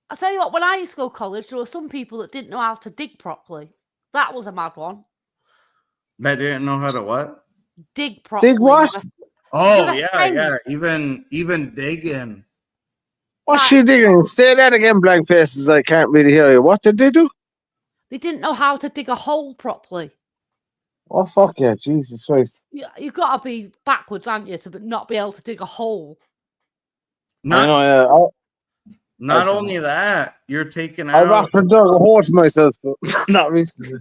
I tell you what. When I used to go to college, there were some people that didn't know how to dig properly. That was a mad one.
That didn't know how to what?
Dig properly.
what?
Oh
You're a
yeah,
hen.
yeah. Even digging.
What's she digging? Say that again, blank faces. I can't really hear you. What did they do?
They didn't know how to dig a hole properly.
Oh, fuck yeah. Jesus Christ.
You've got to be backwards, aren't you, to not be able to dig a hole.
I know, yeah.
Not only that, you're taking
I've
out
often dug a hole for myself, but not recently.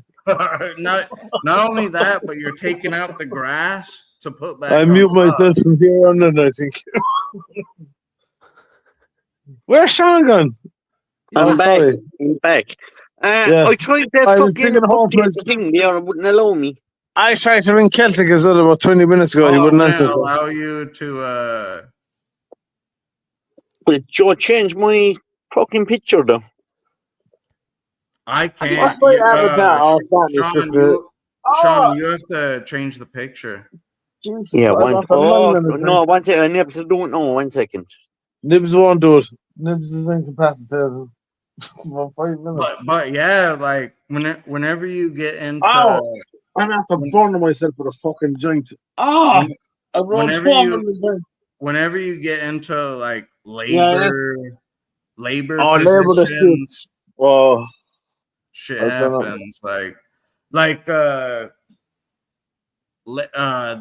not only that, but you're taking out the grass to put back.
I
on
mute
top.
myself from here on in, I think. Where's Sean gone?
I'm back.
Sorry.
I'm back.
Yeah.
I tried that
I was
fucking
digging a hole for
update thing there. It wouldn't allow me.
I tried to ring Celtic as well about 20 minutes ago. He
Oh,
wouldn't
it
answer.
wouldn't allow you to.
But Joe changed my fucking picture though.
I
What's
can't.
my avatar? Oh, it's
Sean,
just
Sean, you have to change the picture.
Jesus,
Yeah,
I
one.
got the
Oh,
money in the
no, one second. I never do it. No, 1 second.
Nibs won't do it. Nibs is incapacitated for 5 minutes.
But yeah, like whenever you get into
Ow! I'm after burning myself with a fucking joint. Ah! I rolled
whenever
12
you
in the joint.
whenever you get into like
Yeah,
labor
Oh, labor
positions,
Oh,
shit
I don't know.
happens.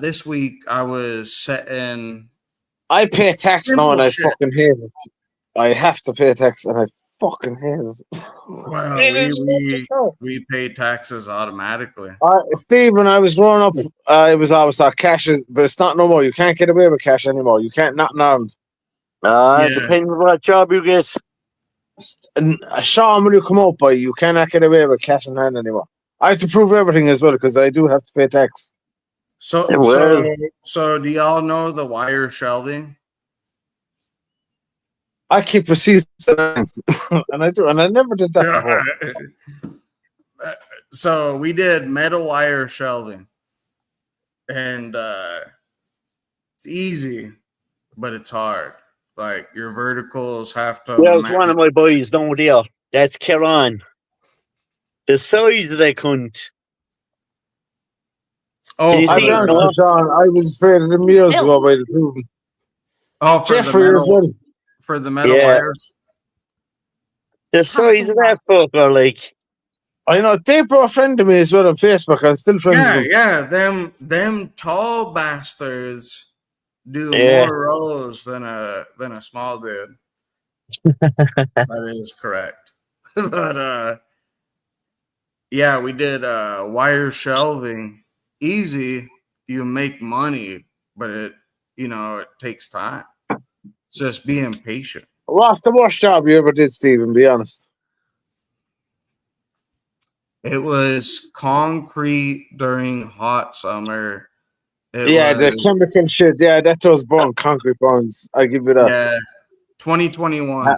This week I was setting.
I pay tax now and I
Simple shit.
fucking hate it. I have to pay tax and I fucking hate it.
Well, we pay taxes automatically.
Steve, when I was growing up, it was always thought cash is, but it's not no more. You can't get away with cash anymore. You can't, not in Ireland.
It depends on what job you get.
And Sean, will you come out by? You cannot get away with cash in hand anymore. I have to prove everything as well because I do have to pay tax.
So do y'all know the wire shelving?
I keep receipts and I do, and I never did that before.
So we did metal wire shelving, and it's easy, but it's hard. Like your verticals have to.
There's one of my boys down there. That's Kieran. The size of that cunt.
Oh, I was afraid of them years ago by the proven.
Oh, for
Jeffrey
the
as
metal,
well.
for the metal
Yeah.
wires.
The size of that fucker, like.
I know they brought a friend to me as well on Facebook. I'm still friends with them.
Them tall bastards do
Yeah.
more rows than a small dude. That is correct. But yeah, we did wire shelving. Easy, you make money, but it takes time. Just being patient.
What's the worst job you ever did, Stephen? Be honest.
It was concrete during hot summer.
The chemical shit. Yeah, that does burn concrete burns. I give you that.
Yeah, 2021.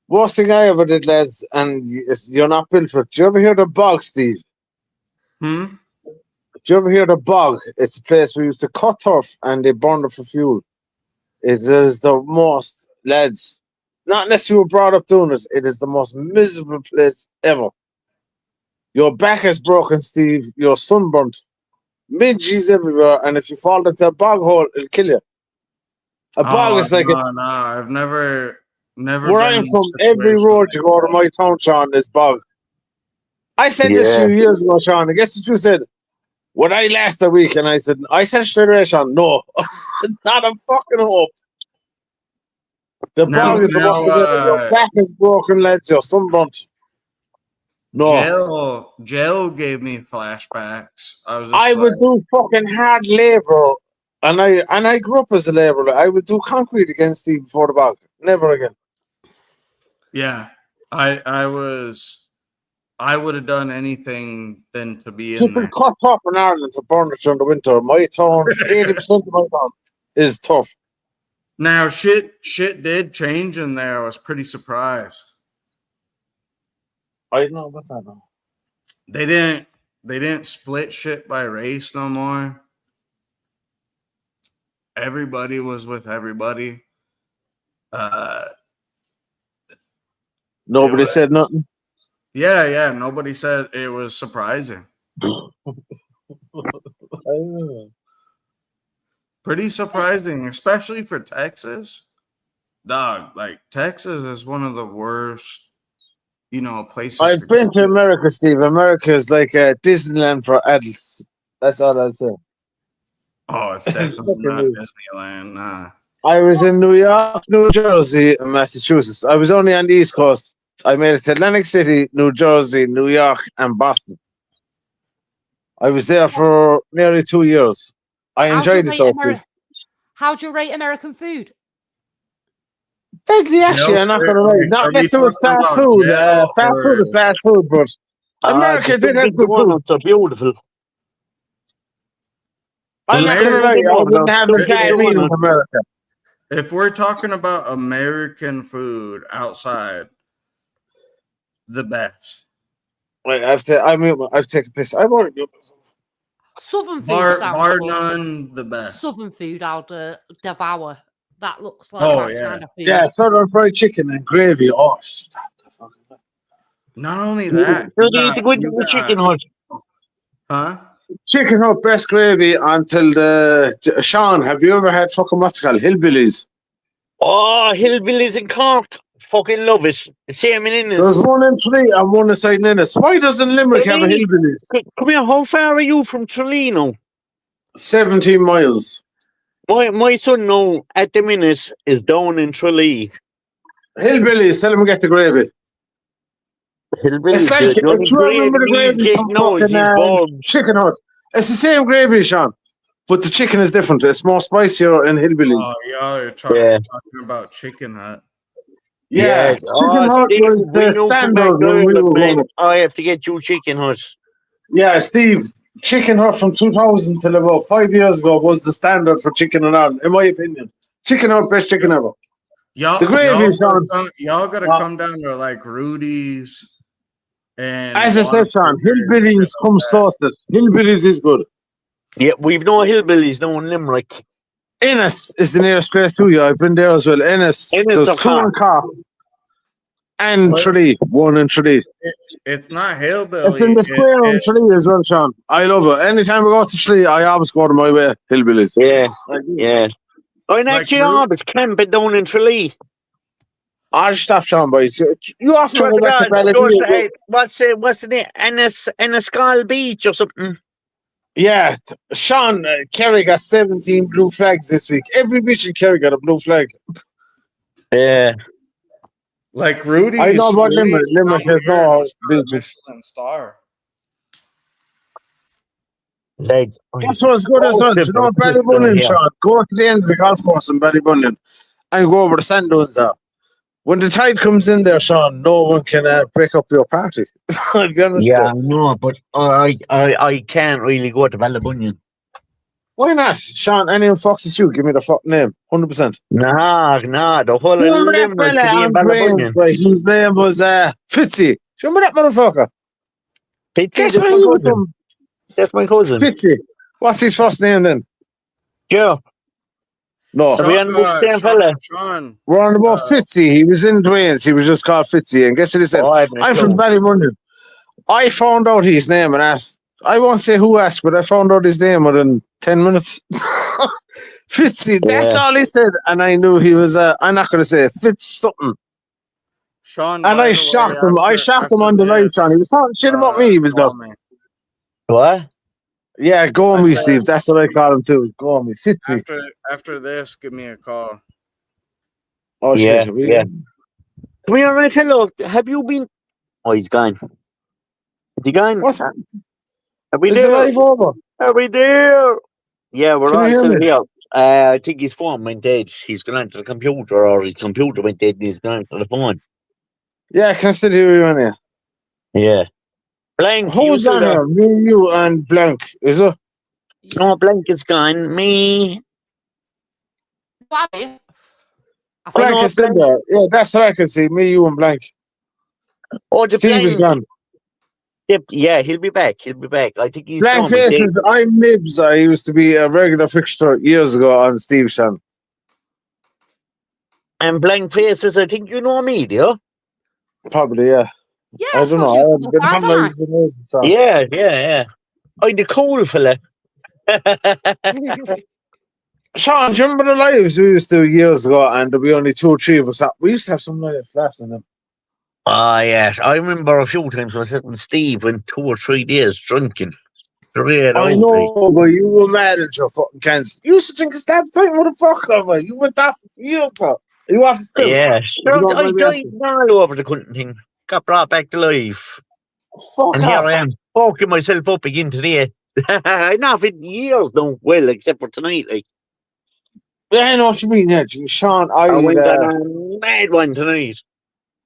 Worst thing I ever did, lads, and you're not built for it. Do you ever hear the bog, Steve?
Hmm?
Do you ever hear the bog? It's a place we used to cut turf and they burned it for fuel. It is the most, lads, not unless you were brought up doing it, it is the most miserable place ever. Your back is broken, Steve. You're sunburnt. Midges everywhere, and if you fall into a bog hole, it'll kill you. A bog is like
no, I've never
where
been
I'm
in
from,
a
every
situation
road
like
you go to my town, Sean, is bog. I said this a few years ago, Sean. I guess what you said. Would I last a week? And I said straight away, Sean, no. Not a fucking hope. The bog is the one your back is broken, lads. You're sunburnt. No.
Jail gave me flashbacks.
I would do fucking hard labor, and I grew up as a laborer. I would do concrete again, Steve, before the bog. Never again.
Yeah, I would have done anything than to be in
People
there.
cut up in Ireland to burn it during the winter. My town, 80% of my town is tough.
Now shit did change in there. I was pretty surprised.
I know about that now.
They didn't split shit by race no more. everybody was with everybody.
Nobody said nothing.
Yeah. Nobody said it was surprising. Pretty surprising, especially for Texas. Dog, like Texas is one of the worst, places.
I've been to America, Steve. America is like Disneyland for adults. That's all I'll say.
Oh, it's definitely not Disneyland. Nah.
I was in New York, New Jersey, and Massachusetts. I was only on the East Coast. I made it to Atlantic City, New Jersey, New York, and Boston. I was there for nearly 2 years. I enjoyed it though.
How do you rate American food?
Deadly, actually, I'm not gonna lie. Not unless it was fast food. Fast food is fast food, but America did have good food.
So beautiful.
I'm not gonna lie. I wouldn't have a bad meal in America.
If we're talking about American food outside, the best.
Wait, I've taken a piss. I've already
Southern food
bar none, the best.
Southern food I'd devour. That looks like kind of food.
Yeah, Southern fried chicken and gravy. Oh, stop the fucking.
Not only that,
you need to go into the Chicken Hut.
Huh?
Chicken Hut, best gravy until the Sean. Have you ever had fucking what's it called Hillbillies?
Oh, Hillbillies in Cork. Fucking love it. Same in Innis.
There's one in Tralee and one inside Innis. Why doesn't Limerick have a Hillbillies?
Come here, how far are you from Trelino?
17 miles.
My son now at the minute is down in Tralee.
Hillbillies, tell him to get the gravy.
Hillbillies,
it's like remember the gravy from Chicken Hut. It's the same gravy, Sean, but the chicken is different. It's more spicier in Hillbillies.
Oh, you're talking about Chicken Hut.
Yeah, Chicken Hut was the standard when we were growing up.
I have to get you Chicken Hut.
Yeah, Steve, Chicken Hut from 2000 till about 5 years ago was the standard for chicken in Ireland, in my opinion. Chicken Hut, best chicken ever.
Y'all,
the gravy,
y'all gotta come down to like Rudy's. And
as I said, Sean, Hillbillies comes closest. Hillbillies is good.
Yeah, we've no Hillbillies now in Limerick.
Ennis is the nearest place to you. I've been there as well. Ennis, there's two in Cork. And Tralee, one in Tralee.
It's not Hillbilly.
It's in the square in Tralee as well, Sean. I love it. Anytime we go to Tralee, I always go to my way, Hillbillies.
Yeah, yeah. I'm actually always camping down in Tralee.
I'll stop, Sean, boys. You often go back to Ballybunion.
What's the name? Enniscall Beach or something?
Yeah, Sean, Kerry got 17 blue flags this week. Every beach in Kerry got a blue flag.
Yeah.
Like Rudy.
I know about Limerick. Limerick has no
Michelin star.
Legs.
That's what's good as well. You know, Ballybunion, Sean. Go to the end of the golf course in Ballybunion and go over the sand dunes there. When the tide comes in there, Sean, no one can break up your party. I'll be honest.
Yeah, no, but I can't really go to Ballybunion.
Why not? Sean, anyone foxes you, give me the fuck name. 100%.
Nah, the whole of Limerick to be in Ballybunion.
His name was Fitzy. Remember that motherfucker?
Fitzy, that's my cousin.
Fitzy. What's his first name then?
Joe.
No.
We're on
about Fitzy. He was in Dwayne's. He was just called Fitzy. And guess what he said? I'm from Ballybunion. I found out his name and asked. I won't say who asked, but I found out his name within 10 minutes. Fitzy. That's all he said. And I knew he was, I'm not going to say Fitz something.
Sean,
and I shocked him. I shocked him on the live, Sean. He was talking shit about me. He was dumb.
What?
Yeah, go on me, Steve. That's what I call him too. Go on me. Fitzy.
After this, give me a call.
Oh,
yeah,
shit.
Yeah. Come here, right, hello. Have you been? Oh, he's gone. Is he gone?
What's happened?
Are we
Is
there?
it live over?
Are we there? Yeah, we're
Can
all
you hear
still
me?
here. I think his phone went dead. He's gone onto the computer, or his computer went dead and he's gone onto the phone.
Yeah, I can still hear you on here.
Yeah. Blank.
Who's on here? Me, you, and Blank. Is it?
No, Blank is gone. Me.
Blank
is still there. Yeah, that's what I can see. Me, you, and Blank.
Oh, the
Steve is
Blank.
gone.
Yep, yeah, he'll be back. He'll be back. I think he's
Blank
filming.
Faces, I'm Nibs. I used to be a regular fixture years ago on Steve's channel.
And Blank Faces, I think you know me, do you?
Probably, yeah.
Yeah,
I don't know. I haven't been
times,
on
haven't
live in ages, so.
Yeah. I'm the cool fella.
Sean, do you remember the lives we used to do years ago and there'd be only 2 or 3 of us? We used to have some live laughs in them.
Ah, yes. I remember a few times when I said to Steve went 2 or 3 days drinking. Straight
I
out,
know, but you were mad at your fucking cans. You used to drink a stab time, motherfucker, man. You went off years ago. You off still?
Yeah,
You
sure,
don't
I
maybe
died all over the cunt thing. Got brought back to life.
Fuck
and
off.
here I am, fucking myself up again today. I'm not in years now, well, except for tonight, like.
Yeah, I know what you mean, yeah. Sean,
I went on a mad one tonight.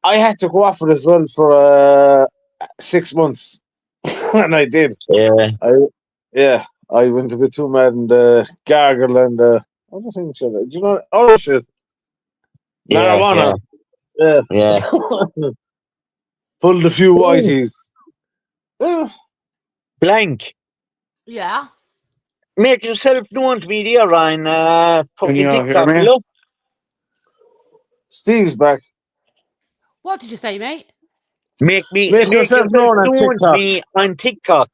I had to go off it as well for 6 months. And I did.
Yeah.
I went a bit too mad and gargle and other things. Do you know other shit? Marijuana.
Yeah.
Pulled a few whiteys.
Blank.
Yeah.
Make yourself known to me there on fucking
you hear
TikTok,
me?
look.
Steve's back.
What did you say, mate?
Make
yourself known on
to
TikTok.
me on TikTok.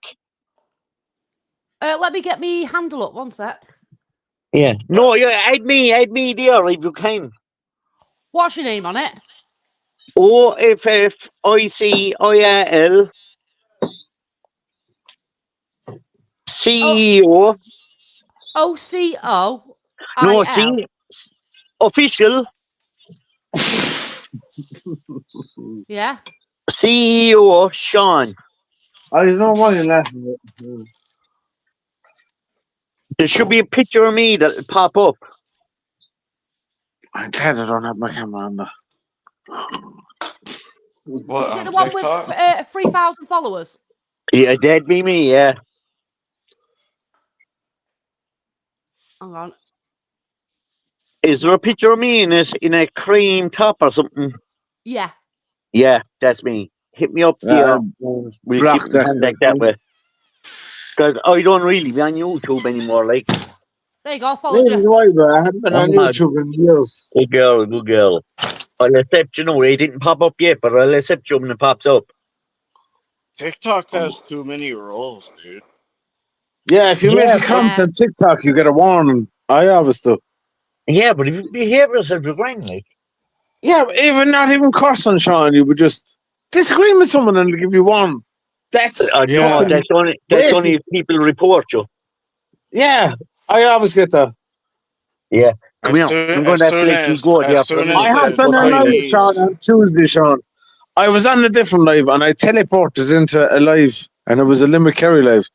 Let me get me handle up. One sec.
Yeah. No, yeah, add me there if you can.
What's your name on it?
OFFICIAL CEO.
OCO.
No, see, official.
Yeah.
CEO Sean.
I don't know why you're laughing.
There should be a picture of me that'll pop up.
I'm glad I don't have my camera on there.
What,
Is it the one with 3,000 followers?
Yeah, that'd be me, yeah.
Hang on.
Is there a picture of me in a cream top or something?
Yeah.
Yeah, that's me. Hit me up here. And we'll keep in contact that way. Because I don't really be on YouTube anymore, like.
There you go. Followed you.
I haven't been on YouTube in years.
Good girl. I'll accept you. No, it didn't pop up yet, but I'll accept you when it pops up.
TikTok has too many roles, dude.
Yeah, if you make a comment on TikTok, you get a warning. I always do.
Yeah, but if you behave yourself, you're going like.
Yeah, but even not even cursing, Sean, you would just disagree with someone and they'll give you one. That's
no, that's only if people report you.
Yeah, I always get that.
Yeah, come here. I'm going to have to let you go.
I hopped on a live, Sean, on Tuesday, Sean. I was on a different live and I teleported into a live and it was a Limerick Kerry live.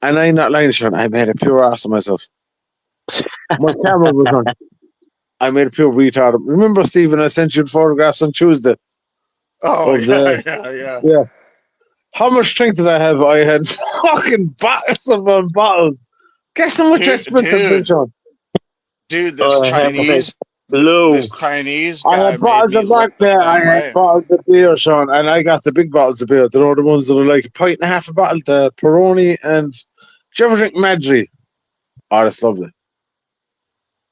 And I'm not lying, Sean, I made a pure ass of myself. My camera was on. I made a pure retard. Remember, Stephen, I sent you the photographs on Tuesday.
Oh,
yeah. How much strength did I have? I had fucking bottles upon bottles. Guess how much I spent on this, Sean?
Dude, this Chinese
I had bottles of vodka, I had bottles of beer, Sean, and I got the big bottles of beer. They're the ones that are like a pint and a half a bottle, the Peroni, and do you ever drink Madri? Oh, that's lovely.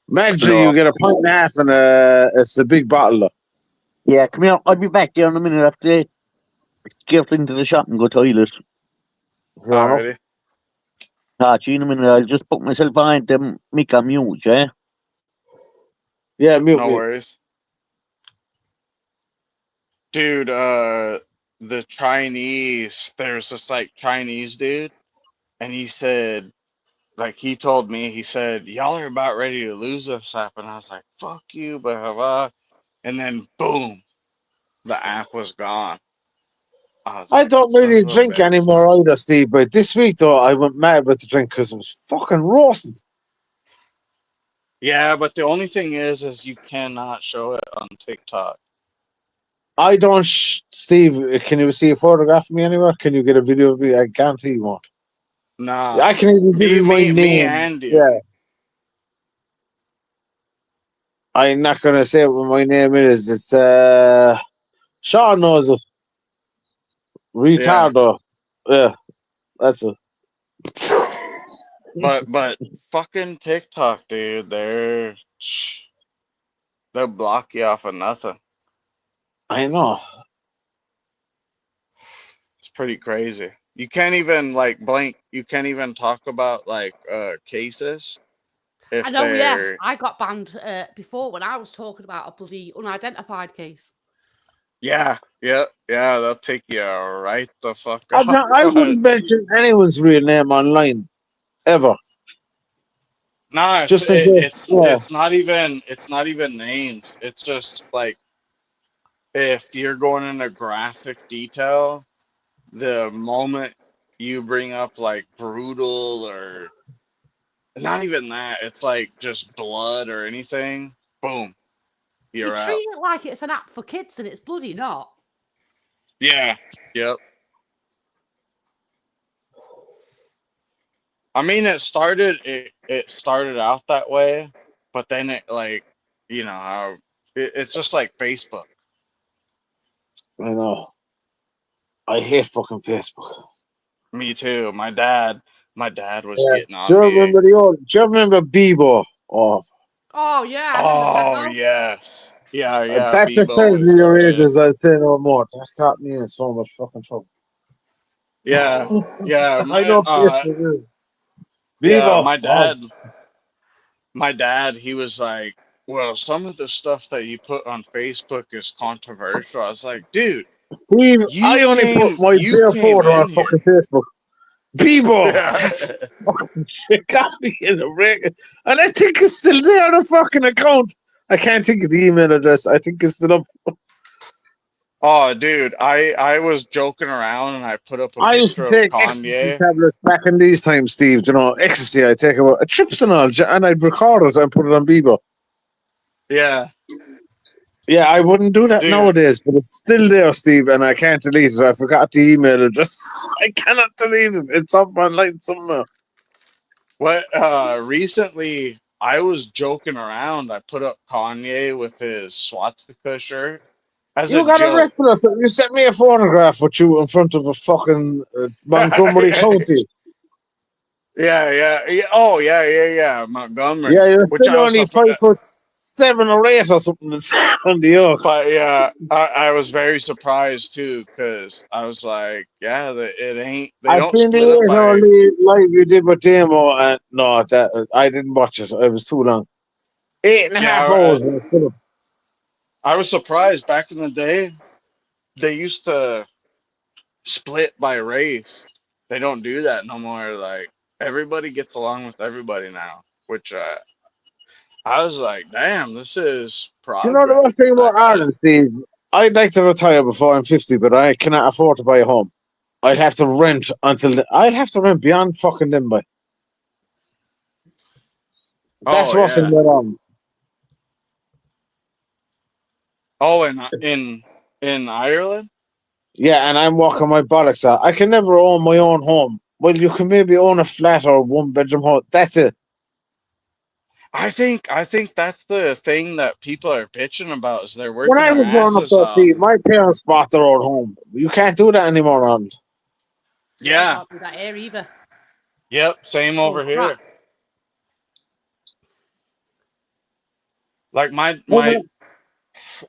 Madri, you get a pint and a half, and it's a big bottle, though.
Yeah, come here. I'll be back there in a minute after get into the shop and go toilet.
Alrighty.
See you in a minute. I'll just put myself on the mic on mute, yeah?
Yeah, mute.
No worries. Dude, the Chinese, there's this like Chinese dude, and he said, like he told me, he said, y'all are about ready to lose this app. And I was like, fuck you, blah, blah, blah. And then boom, the app was gone.
I don't really drink anymore either, Steve, but this week, though, I went mad with the drink because it was fucking roasted.
Yeah, but the only thing is you cannot show it on TikTok.
I don't, Steve, can you see a photograph of me anywhere? Can you get a video of me? I guarantee you won't.
Nah.
I can even give you my name.
Me and you.
Yeah. I'm not going to say what my name is. It's, Sean knows it. Retardo. Yeah, that's it.
But fucking TikTok, dude, they'll block you off of nothing.
I know.
It's pretty crazy. You can't even like blink. You can't even talk about like cases if
I know, yeah.
they're
I got banned before when I was talking about a bloody unidentified case.
yeah. They'll take you right the fuck
I
off.
wouldn't mention anyone's real name online ever.
No,
Just in case.
it's not even names. It's just like if you're going into graphic detail, the moment you bring up like brutal or not even that, it's like just blood or anything, boom,
You
you're
treat
out.
it like it's an app for kids and it's bloody not.
Yeah. Yep. I mean, it started out that way, but then it like, you know, how it's just like Facebook.
I know. I hate fucking Facebook.
Me too. My dad was
Yeah.
getting on
Do you
me.
remember Bebo? Oh,
Oh yeah, I remember that
Oh
now.
yes. Yeah.
that just
Bebo
tells
was
me your
legit.
age, as I'd say no more. That got me in so much fucking trouble.
Yeah.
I
My
know Facebook is.
yeah,
Bebo.
my dad, he was like, well, some of the stuff that you put on Facebook is controversial. I was like, dude,
Steve, I only put my
you
bare
came
photo on
in here.
fucking Facebook. Bebo.
Yeah.
That fucking shit got me in a rig. And I think it's still there on the fucking account. I can't think of the email address. I think it's still up.
Oh, dude, I was joking around and I put up a
I used to
picture of
take ecstasy
Kanye.
tablets back in these times, Steve. You know, ecstasy. I take about a trips and all, and I'd record it and put it on Bebo.
Yeah.
Yeah, I wouldn't do that
Dude.
nowadays, but it's still there, Steve, and I can't delete it. I forgot the email address. I cannot delete it. It's up online somewhere.
What recently I was joking around. I put up Kanye with his swastika shirt as
You
a
got
joke.
arrested us. You sent me a photograph with you in front of a fucking Montgomery County.
Yeah. Oh, yeah. Montgomery.
Yeah, you're
Which
still
I was
only 5'7" or 8" or something that's on the yoke.
But yeah, I was very surprised too because I was like, yeah, it ain't. They
I
don't
seen the
split up by.
only live you did with Demo, and no, that I didn't watch it. It was too long. 8.5 hours.
I was surprised. Back in the day, they used to split by race. They don't do that no more. Like everybody gets along with everybody now, which I was like, damn, this is
Do you know the
progress.
worst thing about Ireland, Steve? I'd like to retire before I'm 50, but I cannot afford to buy a home. I'd have to rent I'd have to rent beyond fucking Limby. That's what's in that on.
Oh, in Ireland?
Yeah, and I'm walking my bollocks out. I can never own my own home. Well, you can maybe own a flat or 1-bedroom home. That's it.
I think that's the thing that people are bitching about is they're working
When I
their
was growing up,
asses
though,
off.
Steve, my parents bought their own home. You can't do that anymore, Arnold.
Yeah.
Can't do that here either.
Yep. Same over here.
crap.
Like my
I'd
my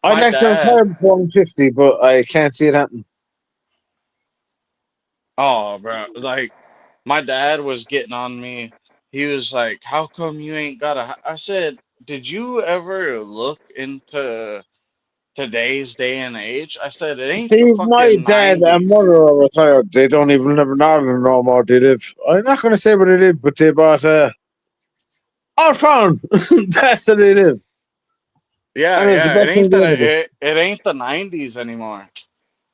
like to
dad.
retire before I'm 50, but I can't see it happening.
Oh, bro. Like my dad was getting on me. He was like, "How come you ain't got a?" I said, "Did you ever look into today's day and age?" I said, "It ain't the
Steve, my
fucking
dad
90s."
and mother are retired. They don't even live in Ireland no more. They live, I'm not going to say where they live, but they bought our farm. That's where they live.
Yeah,
And it's the
yeah. It
best thing
ain't
they ever do.
it ain't the 90s anymore.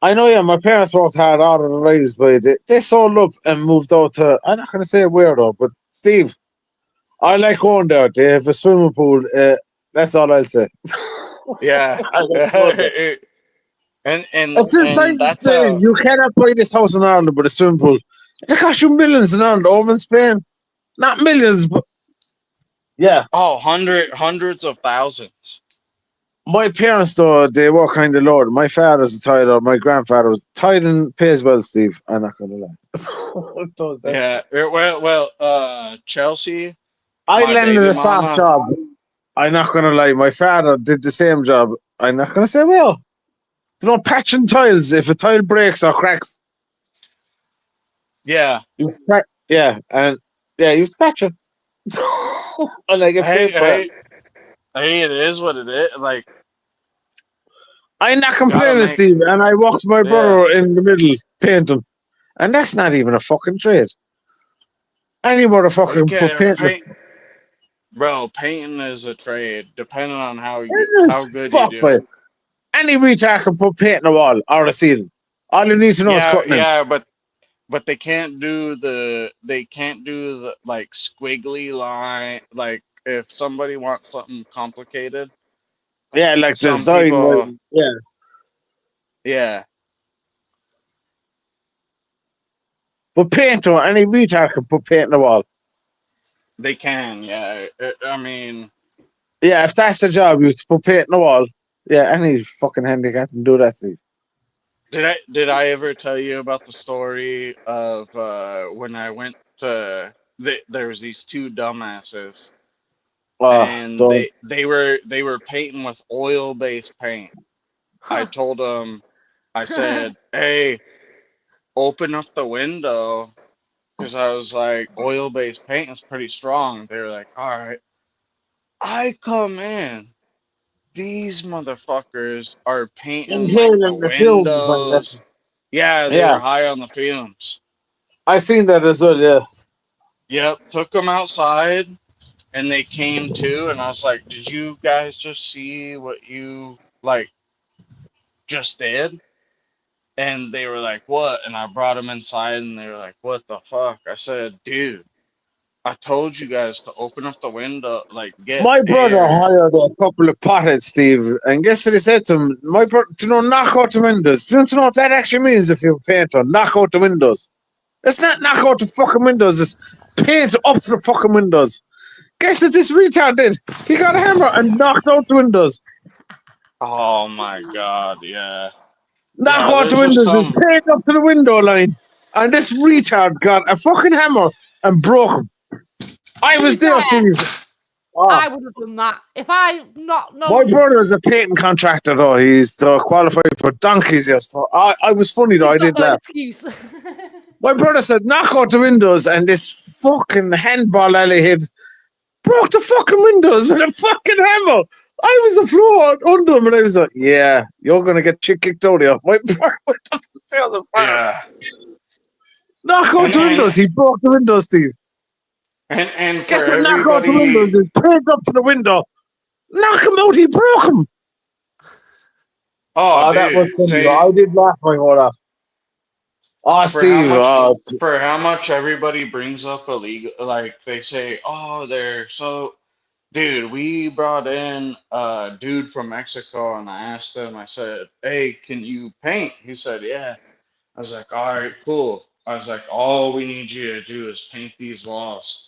I know, yeah, my parents worked hard all of the lives, but they sold up and moved out to, I'm not going to say where though, but Steve, I like going there. They have a swimming pool. That's all I'll say.
Yeah.
I like going there.
and
Since I'm
that's
Spain, you cannot buy this house in Ireland with a swimming pool. It costs you millions in Ireland, over in Spain. Not millions, but yeah.
Oh, hundreds of thousands.
My parents, though, they were kind of lower. My father's a tiler. My grandfather was tiling, pays well, Steve. I'm not gonna lie.
Yeah. Chelsea,
I
my
landed
baby
a staff
mama.
job. I'm not gonna lie. My father did the same job. I'm not gonna say well. You know, patching tiles. If a tile breaks or cracks,
Yeah.
you crack. Yeah, and yeah, you patch it. And I get paid for it.
Hey, it is what it is. Like,
I'm not
gotta
complaining,
make.
Steve. And I walked my
Yeah.
brother in the middle painting, and that's not even a fucking trade. Any motherfucker
You
can put
can't
paint.
bro. Painting is a trade, depending on how good you
Fuck
do
it.
it.
Any retard can put paint on the wall or the ceiling. All you need to know is cutting in.
Yeah, but they can't do the like squiggly line. Like if somebody wants something complicated,
Yeah, like
some
design.
people,
Yeah.
yeah,
But paint on any retard can put paint on the wall.
they can. Yeah, I mean,
Yeah, if that's the job, you to put paint on the wall. Yeah, any fucking handicap can do that, Steve.
did I ever tell you about the story of when I went to there was these two dumbasses and
Don't.
they were painting with oil based paint. I told them, I said, hey, open up the window, because I was like, oil based paint is pretty strong. They were like, all right. I come in, these motherfuckers are painting like the
Inhaling the fumes like that.
windows. Yeah, they
Yeah,
were high on the fumes.
I seen that as well. Yeah.
Yep, took them outside and they came to, and I was like, did you guys just see what you like just did? And they were like, what? And I brought them inside and they were like, what the fuck? I said, dude, I told you guys to open up the window, like get
My brother
air.
hired a couple of potheads, Steve, and guess what he said to him? My brother, knock out the windows. Do you know what that actually means if you're a painter? Knock out the windows. It's not knock out the fucking windows, it's paint up to the fucking windows. Guess what this retard did? He got a hammer and knocked out the windows.
Oh my god, yeah.
Knock
Yeah,
out the
there's just
windows, it's paint up to the window line. And this retard got a fucking hammer and broke him. I
To
was
be
there,
fair,
Steve. Oh.
I would have done that if I not known.
My brother is a painting contractor, though. He's qualified for donkeys. Yes, I was funny though. I
He's
did
got no
laugh.
excuse.
My brother said, "Knock out the windows," and this fucking handball alley hit broke the fucking windows with a fucking hammer. I was the floor under him, and I was like, "Yeah, you're gonna get shit kicked out of you." My brother went up the stairs and fired.
Yeah.
Knock out the windows. He broke the windows, Steve.
And
Guess
for
what? Knock out the
everybody,
windows is paint up to the window. Knock him out. He broke him.
oh,
That was
dude,
funny.
see,
I did laugh my heart off. Oh, Steve.
for how much everybody brings up illegal, like they say, oh, they're so, dude, we brought in a dude from Mexico and I asked him, I said, hey, can you paint? He said, yeah. I was like, all right, cool. I was like, all we need you to do is paint these walls.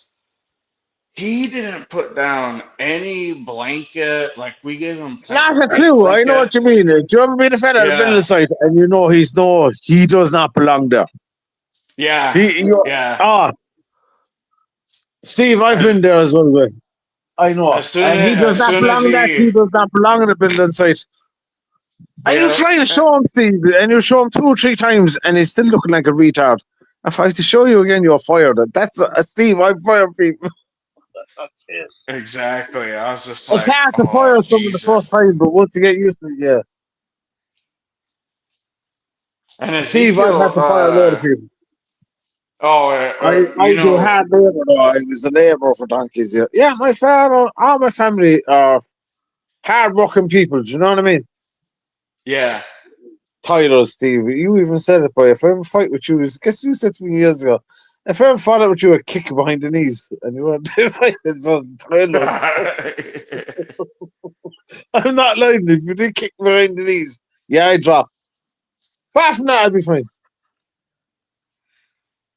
He didn't put down any blanket, like we gave him
Not a clue. I know what you mean. Do you ever meet a fella at a building site and you know he does not belong there?
Yeah.
Yeah. Steve, I've been there as well. With. I know. And he does not belong there. He does not belong in a building site. And you try to show him, Steve, and you show him 2 or 3 times, and he's still looking like a retard. If I have to show you again, you're fired. That's Steve. I fire people.
Exactly. I was just like,
It's hard to fire someone the first time, but once you get used to it, yeah.
And
Steve, I've had to fire a lot of people.
Oh,
I do hard labor though. I was a labourer for donkeys. Yeah, yeah. My father, all my family are hard-working people. Do you know what I mean?
Yeah.
Titles, Steve. You even said it, boy. If I ever fight with you, guess you said to me years ago. If I ever fought out with you, I'd kick you behind the knees, and you want to fight this on titles. I'm not lying. If you did kick me behind the knees, yeah, I'd drop. Apart from that, I'd be fine.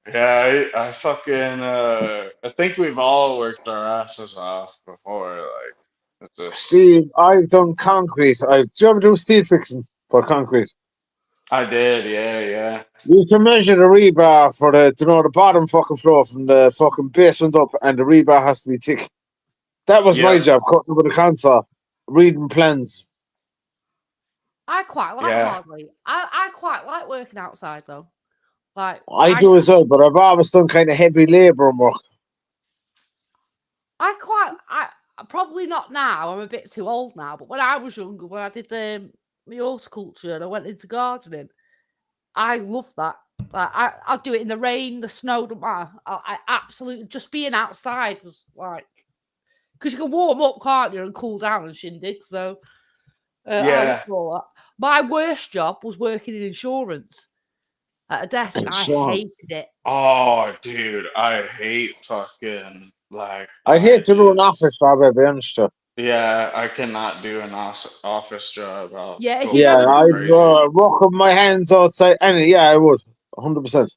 Yeah, I fucking I think we've all worked our asses off before. Like,
It's just,
Steve, I've done concrete. Do you ever do steel fixing for concrete?
I did, yeah.
You have to measure the rebar for the bottom fucking floor from the fucking basement up, and the rebar has to be thick. That was my
Yeah.
job, cutting with a console, reading plans.
I quite like
Yeah.
hard weight. I quite like working outside though. Like
I do as well, but I've always done kind of heavy labour and work.
I probably not now. I'm a bit too old now. But when I was younger, when I did my horticulture and I went into gardening, I loved that. Like I'll do it in the rain, the snow, don't matter. I absolutely just being outside was like, because you can warm up, can't you, and cool down and shindig. So I loved all that. My worst job was working in insurance at a desk, and I hated it.
Oh, dude, I hate fucking like.
I hate to do an office job, I'll be honest with
Yeah, I cannot do an office job.
Yeah,
you. Yeah, I'd work with my hands outside. I would, 100%.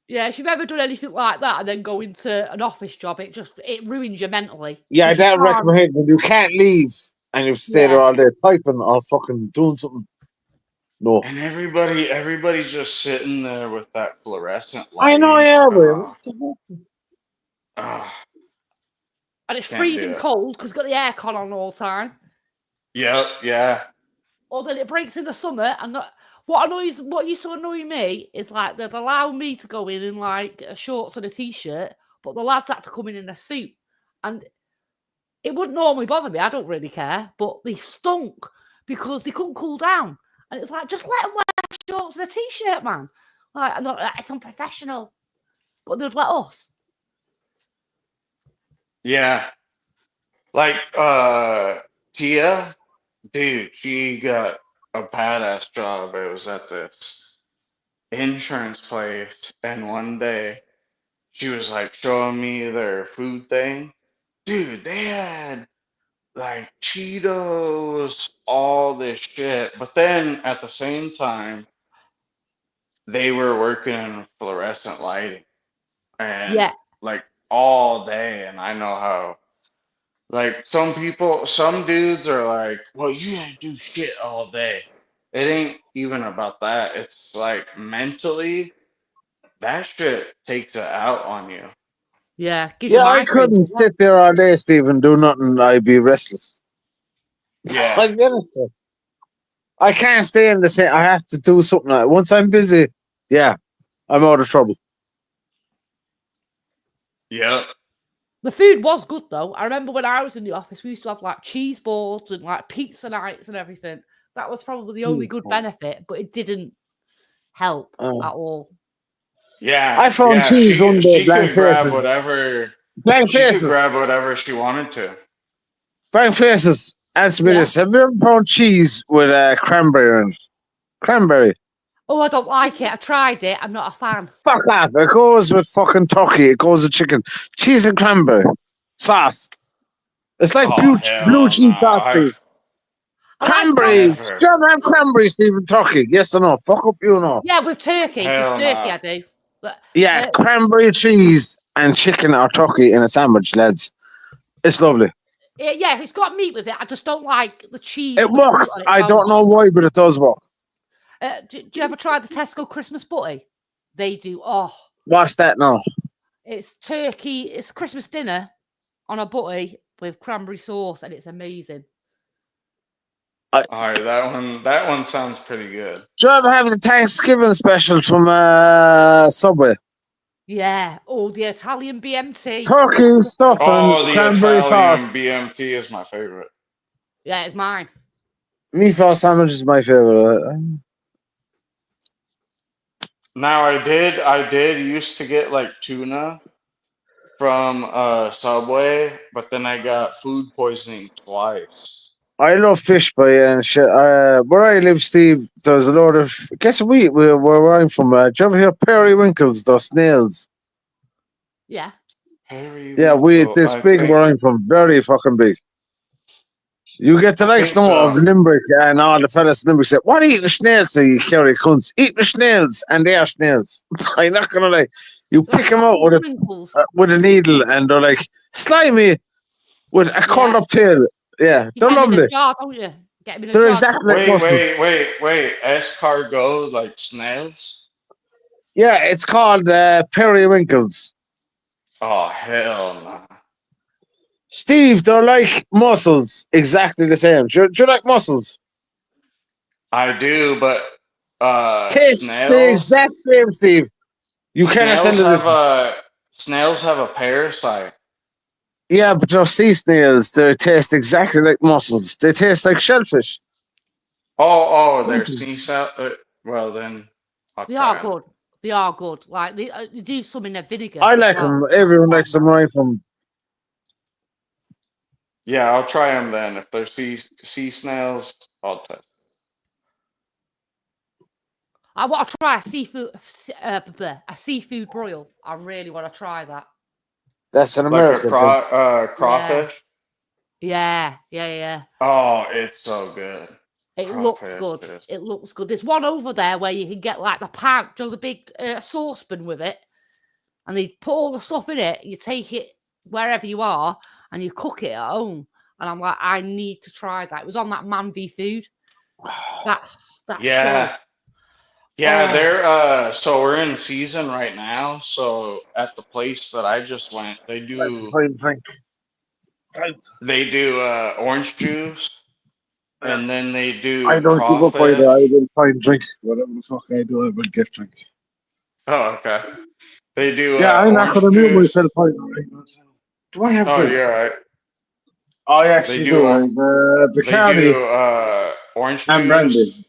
Yeah, if you've ever done anything like that and then go into an office job, it ruins you mentally.
Yeah,
'Cause you
that
can't-
recommend you can't leave and you stay there all day typing or fucking doing something. No.
And everybody's just sitting there with that fluorescent light.
I know, yeah, but
And it's
Can't do
freezing
it.
cold because it's got the aircon on all the time.
Yeah.
Or then it breaks in the summer. And what used to annoy me is like they'd allow me to go in like a shorts and a t-shirt, but the lads had to come in a suit. And it wouldn't normally bother me. I don't really care. But they stunk because they couldn't cool down. And it's like, just let them wear shorts and a t-shirt, man. Like, and they're like, it's unprofessional. But they'd let us.
Yeah. Like Tia, dude, she got a badass job. It was at this insurance place, and one day she was like showing me their food thing. Dude, they had like Cheetos, all this shit. But then at the same time, they were working in fluorescent lighting and like all day. And I know how, like, some dudes are like, well, you didn't do shit all day. It ain't even about that. It's like mentally, that shit takes it out on you.
Yeah, gives you
Yeah, I
migraines,
couldn't
doesn't it?
sit there all day, Steve, and do nothing. I'd be restless.
Yeah.
I'd be honest with you. I can't stay in the same. I have to do something. Once I'm busy, I'm out of trouble.
Yeah.
The food was good though. I remember when I was in the office, we used to have like cheese boards and like pizza nights and everything. That was probably the only good benefit, but it didn't help at all.
Yeah.
I found
yeah,
cheese
she,
one day,
she
blank
could grab
faces.
whatever.
Blank
She could
faces.
grab whatever she wanted to.
Blank faces. Answer me this. Have you ever found cheese with cranberry in it? Cranberry.
Oh, I don't like it. I tried it. I'm not a fan.
Fuck off. It goes with fucking turkey. It goes with chicken. Cheese and cranberry. Sauce. It's like blue cheese sauce, Steve. Cranberry. Do
Never.
you ever have cranberry, Steve, and turkey? Yes or no? Fuck up, you know.
Yeah, with turkey.
Hell
With turkey,
no.
I do. But,
Yeah, cranberry cheese and chicken or turkey in a sandwich, lads. It's lovely.
yeah, if it's got meat with it, I just don't like the cheese.
It
with the fruit
works.
on it.
I don't know why, but it does work.
Do you ever try the Tesco Christmas butty? They do. Oh,
What's that now?
it's turkey. It's Christmas dinner on a butty with cranberry sauce, and it's amazing.
All right, that one sounds pretty good.
Do you ever have the Thanksgiving special from Subway?
Yeah. Oh, the Italian BMT.
Turkey stuff
Oh,
and
the
cranberry
Italian
sauce.
BMT is my favorite.
Yeah, it's mine.
Meatball sandwich is my favorite.
Now I did used to get like tuna from Subway, but then I got food poisoning twice.
I love fish, but and shit. Where I live, Steve, there's a lot of. Guess where I'm from. Do you ever hear periwinkles? Those snails.
Yeah.
Yeah, this big where I'm from, very fucking big. You get the likes
think
now of
so.
Limerick, and all the fellas in Limerick say, "What are you eating snails?" So you carry cunts, eating the snails, and they are snails. I'm not gonna lie. You pick them out with a needle, and they're like slimy with a curled up tail. Yeah,
You
they're
get 'em in a
lovely.
jar, don't you? Get 'em in a
They're
jar.
exactly like
Wait,
mussels.
wait. Escargot like snails?
Yeah, it's called periwinkles.
Oh hell no.
Steve, they're like mussels, exactly the same. Do you like mussels?
I do, but
Taste the exact same, Steve. You cannot tell
snails
the
have
difference.
snails have a parasite.
Yeah, but they're sea snails. They taste exactly like mussels. They taste like shellfish.
Oh, they're sea salad. Well then, I'll
They are
try 'em.
good. They are good. Like they do some in their vinegar.
I
as
like
well.
them. Everyone likes them right from.
Yeah, I'll try them then. If they're sea snails, I'll test.
I want to try a seafood broil. I really want to try that.
That's an
Like a
American thing.
crawfish.
Yeah.
Oh, it's so good.
It looks
Crawfish
good.
is-
It looks good. There's one over there where you can get like the pan, the big saucepan with it, and they put all the stuff in it. You take it wherever you are, and you cook it at home. And I'm like, I need to try that. It was on that Man v Food. That
Yeah.
show.
Yeah,
Oh.
they're so we're in season right now. So at the place that I just went, they
That's a
do
fine drink.
orange juice, and then they do
I don't give up
crawfish.
either. I will find drink. Whatever the fuck I do, I will get drink.
Oh, okay. They do
Yeah, I'm not
orange
going to mute
juice.
myself either. Do I have
Oh,
drink?
you're right.
I actually
They
do.
do.
I'm
They
Bacardi
do orange
and
juice,
brandy.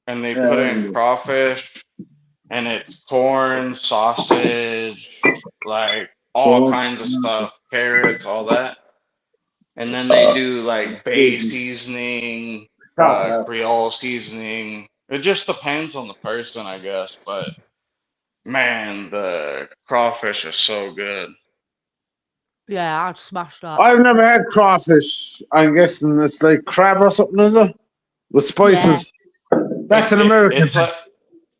and they
Yeah,
put in
brandy.
crawfish, and it's corn, sausage, like all kinds of stuff, carrots, all that. And then they do like bay seasoning, Creole seasoning. It just depends on the person, I guess. But man, the crawfish is so good.
Yeah, I'd smash that.
I've never had crawfish. I'm guessing it's like crab or something, is it? With spices. That's an American
It's
thing.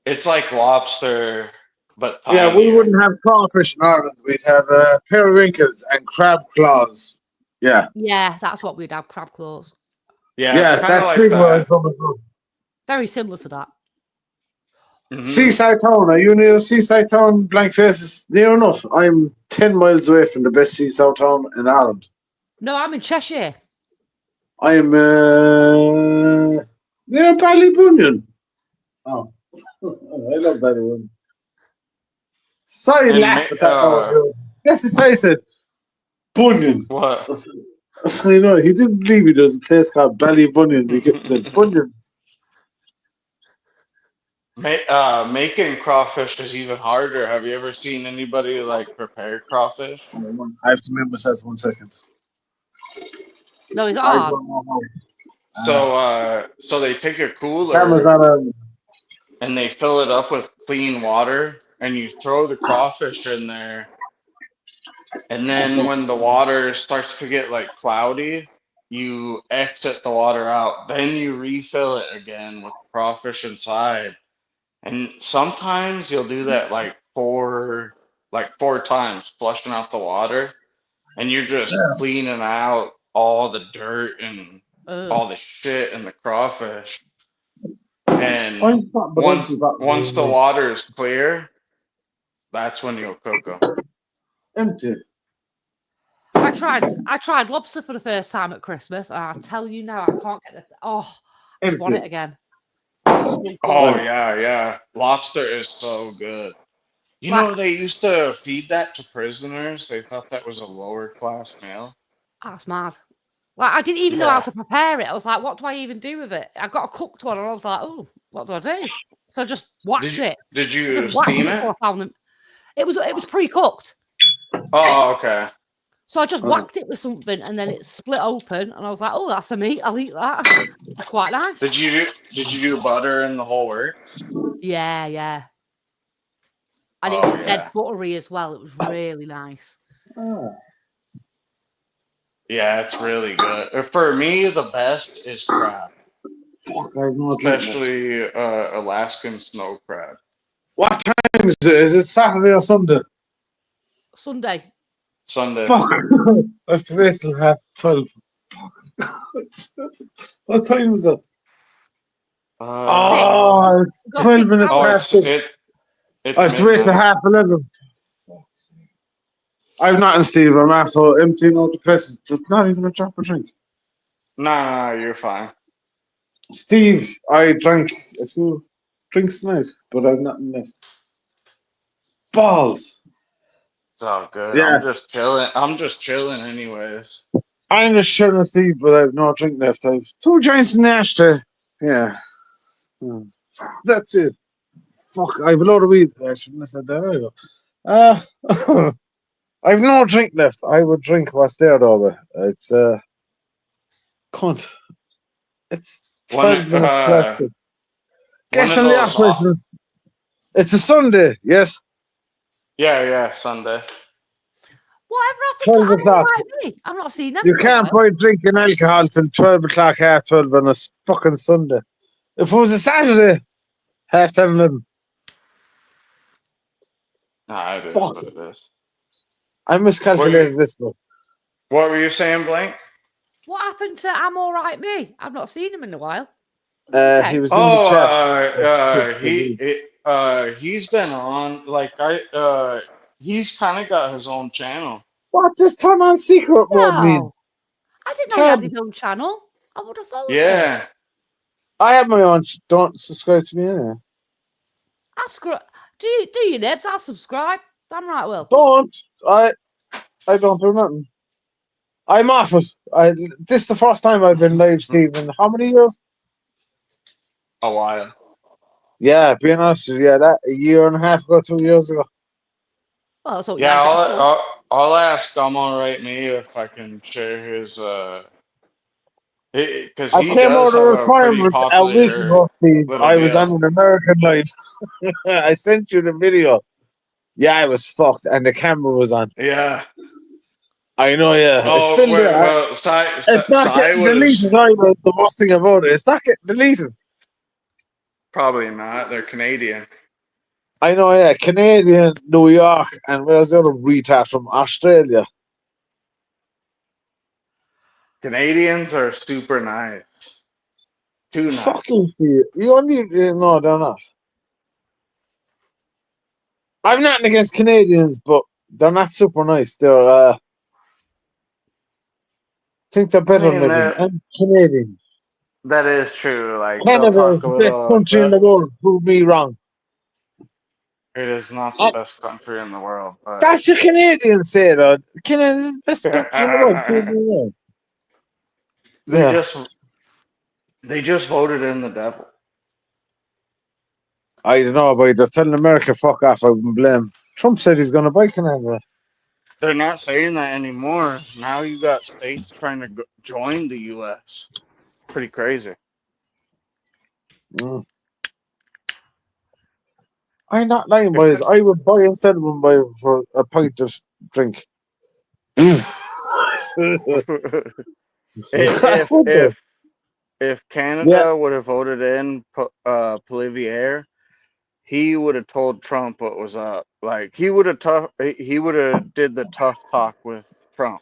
it's like lobster, but
Yeah, we
tinier.
wouldn't have crawfish in Ireland. We'd have periwinkles and crab claws. Yeah.
Yeah, that's what we'd have. Crab claws.
Yeah, it's kind of
that's
like
big where I'm
that.
from as well.
Very similar to that.
Seaside town. Are you near seaside town? Blank faces. Near enough. I'm 10 miles away from the best seaside town in Ireland.
No, I'm in Cheshire.
I am near Ballybunion. Oh, I love Ballybunion. Sorry,
And
laugh at that. Yes, it's I said. Bunyan.
What?
I know, he didn't believe me. There's a place called Ballybunion. He kept saying Bunions.
Making crawfish is even harder. Have you ever seen anybody like prepare crawfish?
I have to mute myself 1 second.
No, it's
I
hard.
don't know how.
So they take a cooler
Cameras on.
and they fill it up with clean water, and you throw the crawfish in there. And then when the water starts to get like cloudy, you exit the water out. Then you refill it again with crawfish inside. And sometimes you'll do that like four times, flushing out the water, and you're just cleaning out all the dirt and all the shit in the crawfish. And once the water is clear, that's when you'll cook them.
Empty.
I tried lobster for the first time at Christmas, and I tell you now, I can't get it. Oh, I just want it again.
Oh yeah. Lobster is so good. You know, they used to feed that to prisoners. They thought that was a lower class meal.
That's mad. Like, I didn't even know how to prepare it. I was like, what do I even do with it? I got a cooked one, and I was like, oh, what do I do? So I just whacked it.
Did you
Just whacked
steam
before
it?
I found them. It was pre-cooked.
Oh, okay.
So I just whacked it with something, and then it split open, and I was like, "Oh, that's a meat. I'll eat that. That's quite nice."
Did you do butter and the whole works?
Yeah. And it was dead buttery as well. It was really nice.
Yeah, it's really good. For me, the best is crab, especially Alaskan snow crab.
What time is it? Is it Saturday or Sunday?
Sunday.
Sunday.
Fuck. I have to wait till 12:30. What time is it?
Uh,
Oh, it's
Got
12
6
minutes
oh,
hours.
past 6.
it's
I have to wait till
midnight.
11:30. I'm not in Steve. I'm after emptying out the places. There's not even a drop of drink.
No, you're fine.
Steve, I drank a few drinks tonight, but I've nothing left. Balls.
It's all good.
Yeah.
I'm just chilling anyways.
I'm just chilling, Steve, but I've no drink left. I've 2 joints in the ashtray. Yeah. That's it. Fuck, I've a load of weed. I shouldn't have said that either. I've no drink left. I would drink what's there, though. It's cunt. It's 12 minutes past it. Guess on the operations. It's a Sunday, yes?
Yeah, Sunday.
Whatever happened to
12
Animal
o'clock.
Like Me? I've not seen them.
You
for a
can't
while.
buy drinking alcohol till 12 o'clock, half 12 on a fucking Sunday. If it was a Saturday, half 10, 11.
Nah, it is
Fuck.
what it is.
I miscalculated this one.
What were you saying, Blank?
What happened to I'm All Right Me? I've not seen him in a while.
He was in the chat.
He's been on he's kind of got his own channel.
What does turn on secret mode mean?
No. I didn't know he had his own channel. I would have followed it.
Yeah.
I have my own. Don't subscribe to me anyway.
Do you, Nibs? I'll subscribe. Damn right, Will.
Don't. I don't do nothing. I'm off it. This is the first time I've been live, Steve, in how many years?
A while.
Yeah, being honest with you, that a year and a half ago, 2 years ago.
Well, so
Yeah, I'll ask I'm All Right Me if I can share his because
I
he
came out
does
of
have a pretty
retirement a week
popular
ago, Steve.
little
I was
deal.
on an American Life. I sent you the video. Yeah, I was fucked, and the camera was on.
Yeah.
I know, yeah. It's
Oh,
still there.
well,
It's not
Sai
getting
was
deleted either. It's the worst thing about it. It's not getting deleted.
probably not. They're Canadian.
I know, yeah. Canadian, New York, and where's the other retard from Australia?
Canadians are super nice. Too nice.
Fucking Steve. You only no, they're not. I'm nothing against Canadians, but they're not super nice. They're think they're better
mean,
than me. I'm Canadian.
That is true. Like they'll
Canada is
talk a
the best
little.
country in the world. Prove me wrong.
It is not the best country in the world. But
That's what Canadians say, though. Canada is the best country in the world. Prove me wrong.
They just voted in the devil.
I don't know, but they're telling America fuck off. I wouldn't blame. Trump said he's going to buy Canada.
They're not saying that anymore. Now you got states trying to join the U.S. Pretty crazy.
I'm not lying, boys. I would buy and sell one buy for a pint of drink.
If Canada would have voted in Poilievre, he would have told Trump what was up. Like he would have did the tough talk with Trump.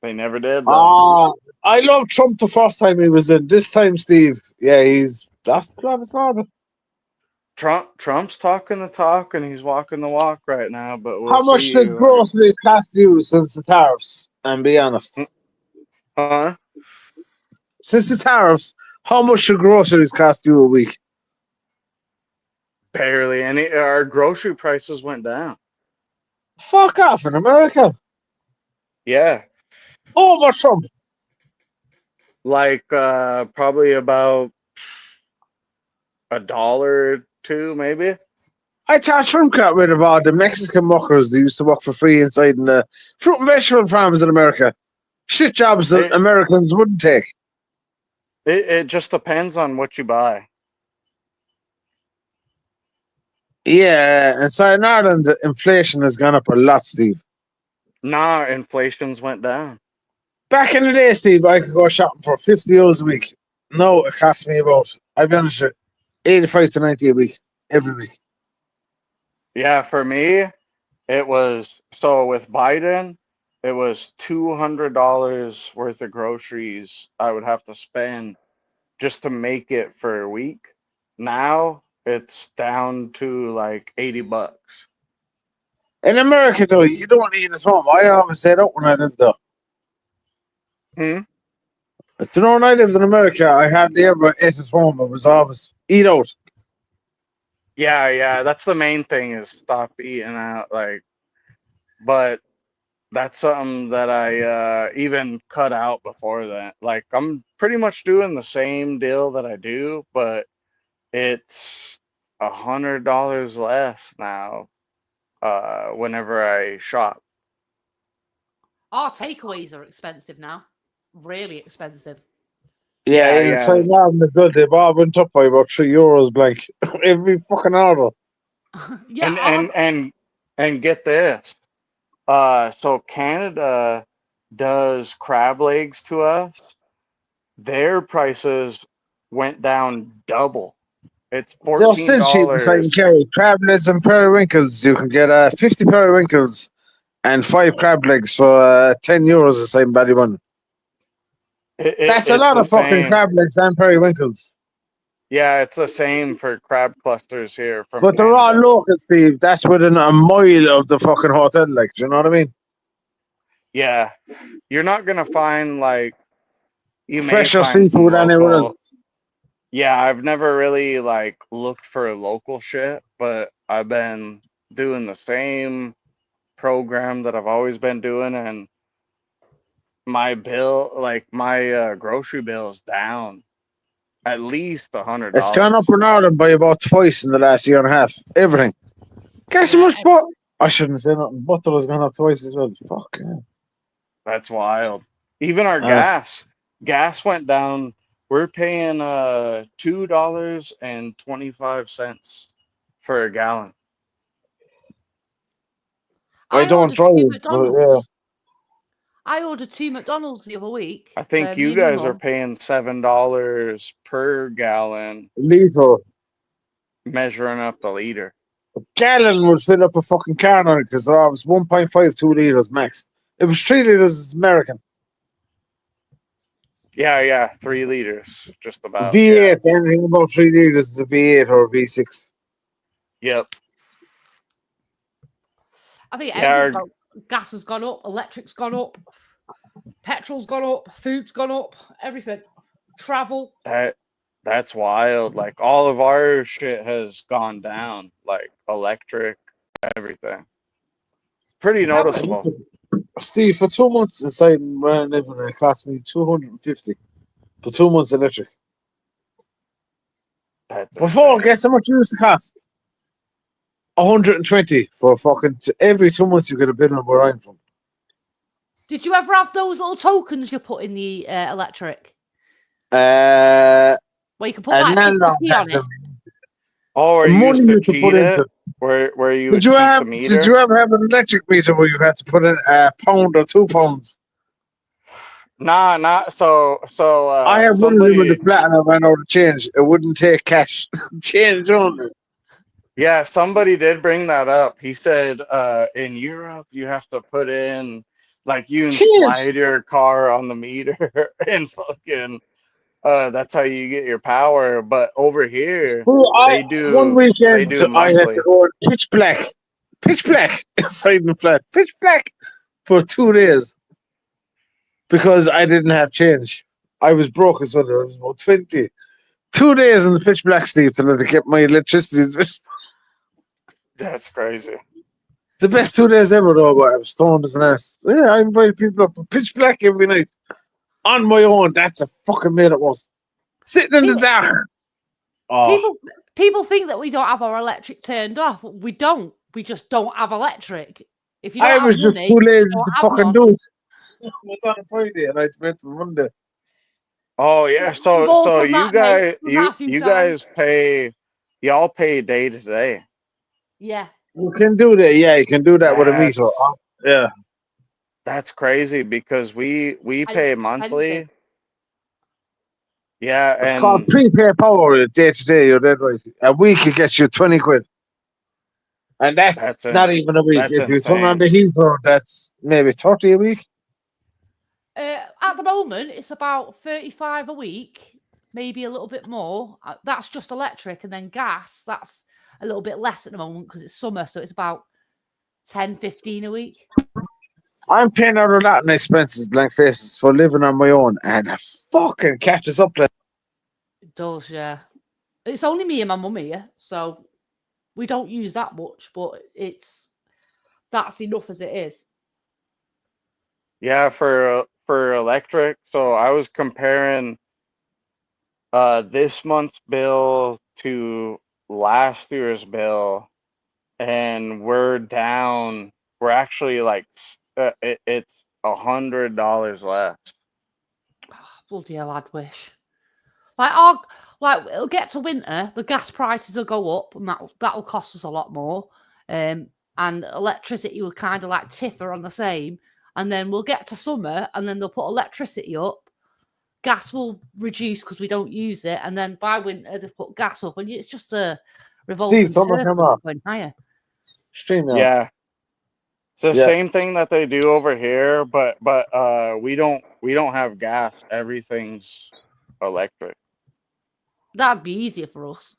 They never did though.
I love Trump the first time he was in. This time, Steve, yeah, that's the plan. It's not.
Trump's talking the talk and he's walking the walk right now. But we'll
How much
see.
does groceries cost you since the tariffs? And be honest.
Huh?
Since the tariffs, how much do groceries cost you a week?
Barely any. Our grocery prices went down.
Fuck off in America.
Yeah.
Over Trump.
Like probably about $1 or $2, maybe.
I thought Trump got rid of all the Mexican workers that used to work for free inside in the fruit and vegetable farms in America. Shit jobs that Americans wouldn't take.
It just depends on what you buy.
Yeah, and so in Ireland, the inflation has gone up a lot, Steve.
Nah, inflation's went down.
Back in the day, Steve, I could go shopping for €50 a week. No, it costs me about, I'll be honest with you, 85 to 90 a week, every week.
Yeah, for me, it was so with Biden, it was $200 worth of groceries I would have to spend just to make it for a week. Now it's down to like $80.
In America, though, you don't eat at home. I always say that when I lived there.
Hmm?
But you know, when I lived in America, I hardly ever ate at home. It was always eat out.
Yeah, that's the main thing is stop eating out. Like, but that's something that I even cut out before that. Like, I'm pretty much doing the same deal that I do, but it's $100 less now. Whenever I shop.
Our takeaways are expensive now. Really expensive.
Yeah, inside Ireland as well, they've all went up by about €3 blank. Every fucking order.
And get this. So Canada does crab legs to us. Their prices went down double. It's
They're still cheap inside
$14.
Kerry. Crab legs and periwinkles. You can get 50 periwinkles and 5 crab legs for €10 inside Ballymun. That's a lot of fucking crab legs and periwinkles.
Yeah, it's the same for crab clusters here from
But they're all
Canada.
local, Steve. That's within a mile of the fucking hotel, like, do you know what I mean?
Yeah, you're not gonna find like you may
Fresher
find some
seafood anywhere
local.
else.
Yeah, I've never really like looked for local shit, but I've been doing the same program that I've always been doing, and my bill, like my grocery bill, is down at least $100.
It's gone up in Ireland by about twice in the last year and a half. Everything. Guess how much butter? I shouldn't say nothing. Butter has gone up twice as well. Fuck. Yeah.
That's wild. Even our gas went down. We're paying $2.25 for a gallon.
I don't drive, but yeah.
I ordered 2 McDonald's the other week.
I think you guys are paying $7 per gallon.
Liter.
Measuring up the liter.
A gallon would fill up a fucking car now because it was 1.5, 2 liters max. If it was 3 liters, it's American.
Yeah, 3 liters, just about.
V8, anything about 3 liters is a V8 or a V6.
Yep.
I think gas has gone up, electric's gone up, petrol's gone up, food's gone up, everything. Travel.
That's wild. Like all of our shit has gone down, like electric, everything. Pretty noticeable.
Steve, for 2 months inside where I live, it cost me $250 for 2 months electric. Before, guess how much it used to cost? $120 for fucking every 2 months you get a bill on where I'm from.
Did you ever have those little tokens you put in the electric?
Where
you can put like 50p on it.
Oh, or you used to cheat it? Where you would cheat the meter?
Did you ever have an electric meter where you had to put in a pound or 2 pounds?
Nah, not so.
I have one of them in the flat and I ran out of change. It wouldn't take cash. Change only.
Yeah, somebody did bring that up. He said in Europe you have to put in like you can slide your car on the meter and fucking that's how you get your power. But over here they do
one weekend
they do
I had
monthly.
to go pitch black inside the flat, pitch black for 2 days because I didn't have change. I was broke as well. I was about 20. 2 days in the pitch black, Steve, to let it get my electricity.
That's crazy.
The best 2 days ever, though, but I was stoned as an ass. Yeah, I invite people up pitch black every night. On my own, that's a fucking mate it was. Sitting in the dark. Oh.
People think that we don't have our electric turned off. We don't. We just don't have electric. If you don't
I
have
was just
money,
too lazy
you don't
to
have
fucking
one.
do it. It was on a Friday and I went to Monday.
Oh yeah, so
We've all
so
done
you
that,
guys
mate. Done that a few
you
times.
guys pay y'all pay day to day.
Yeah.
You can do that, yeah, you can do that with a meter. Yeah.
That's crazy because we pay monthly. Yeah,
It's called
and
prepaid power day to day, you're dead right. A week it gets you 20 quid. And that's not even a week.
That's
If you turn on
insane.
the Heathrow, that's maybe 30 a week.
At the moment, it's about 35 a week, maybe a little bit more. That's just electric, and then gas, that's a little bit less at the moment because it's summer, so it's about 10, 15 a week.
I'm paying out a lot in expenses, blank faces, for living on my own, and it fucking catches up.
It does, yeah. It's only me and my mum here, so we don't use that much, but that's enough as it is.
Yeah, for electric. So I was comparing this month's bill to last year's bill, and we're down. We're actually like it's $100 less.
Bloody hell, I'd wish. It'll get to winter, the gas prices will go up, and that'll cost us a lot more. And electricity will kind of like differ on the same. And then we'll get to summer, and then they'll put electricity up. Gas will reduce because we don't use it, and then by winter they've put gas up, and it's just a revolving
someone come
circle
off.
going higher.
Stream now.
Yeah. It's the
Yeah.
same thing that they do over here, but we don't have gas. Everything's electric.
That'd be easier for us.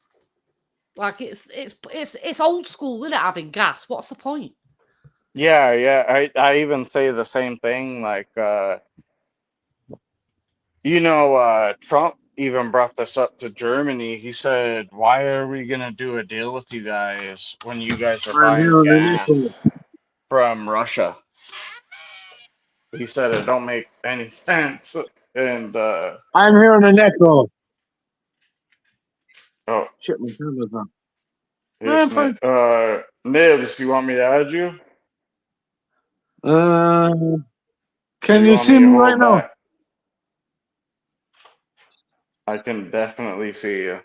Like it's old school, isn't it? Having gas. What's the point?
Yeah. I even say the same thing. Like Trump even brought this up to Germany. He said, "Why are we gonna do a deal with you guys when you guys are buying gas from Russia?" He said it don't make any sense. And
I'm hearing an echo.
oh,
Shit, my camera's on.
yes,
fine.
Nibs, do you want me to add you?
Can
Or
you
want
see
to
me
hold
right now?
back? I can definitely see you.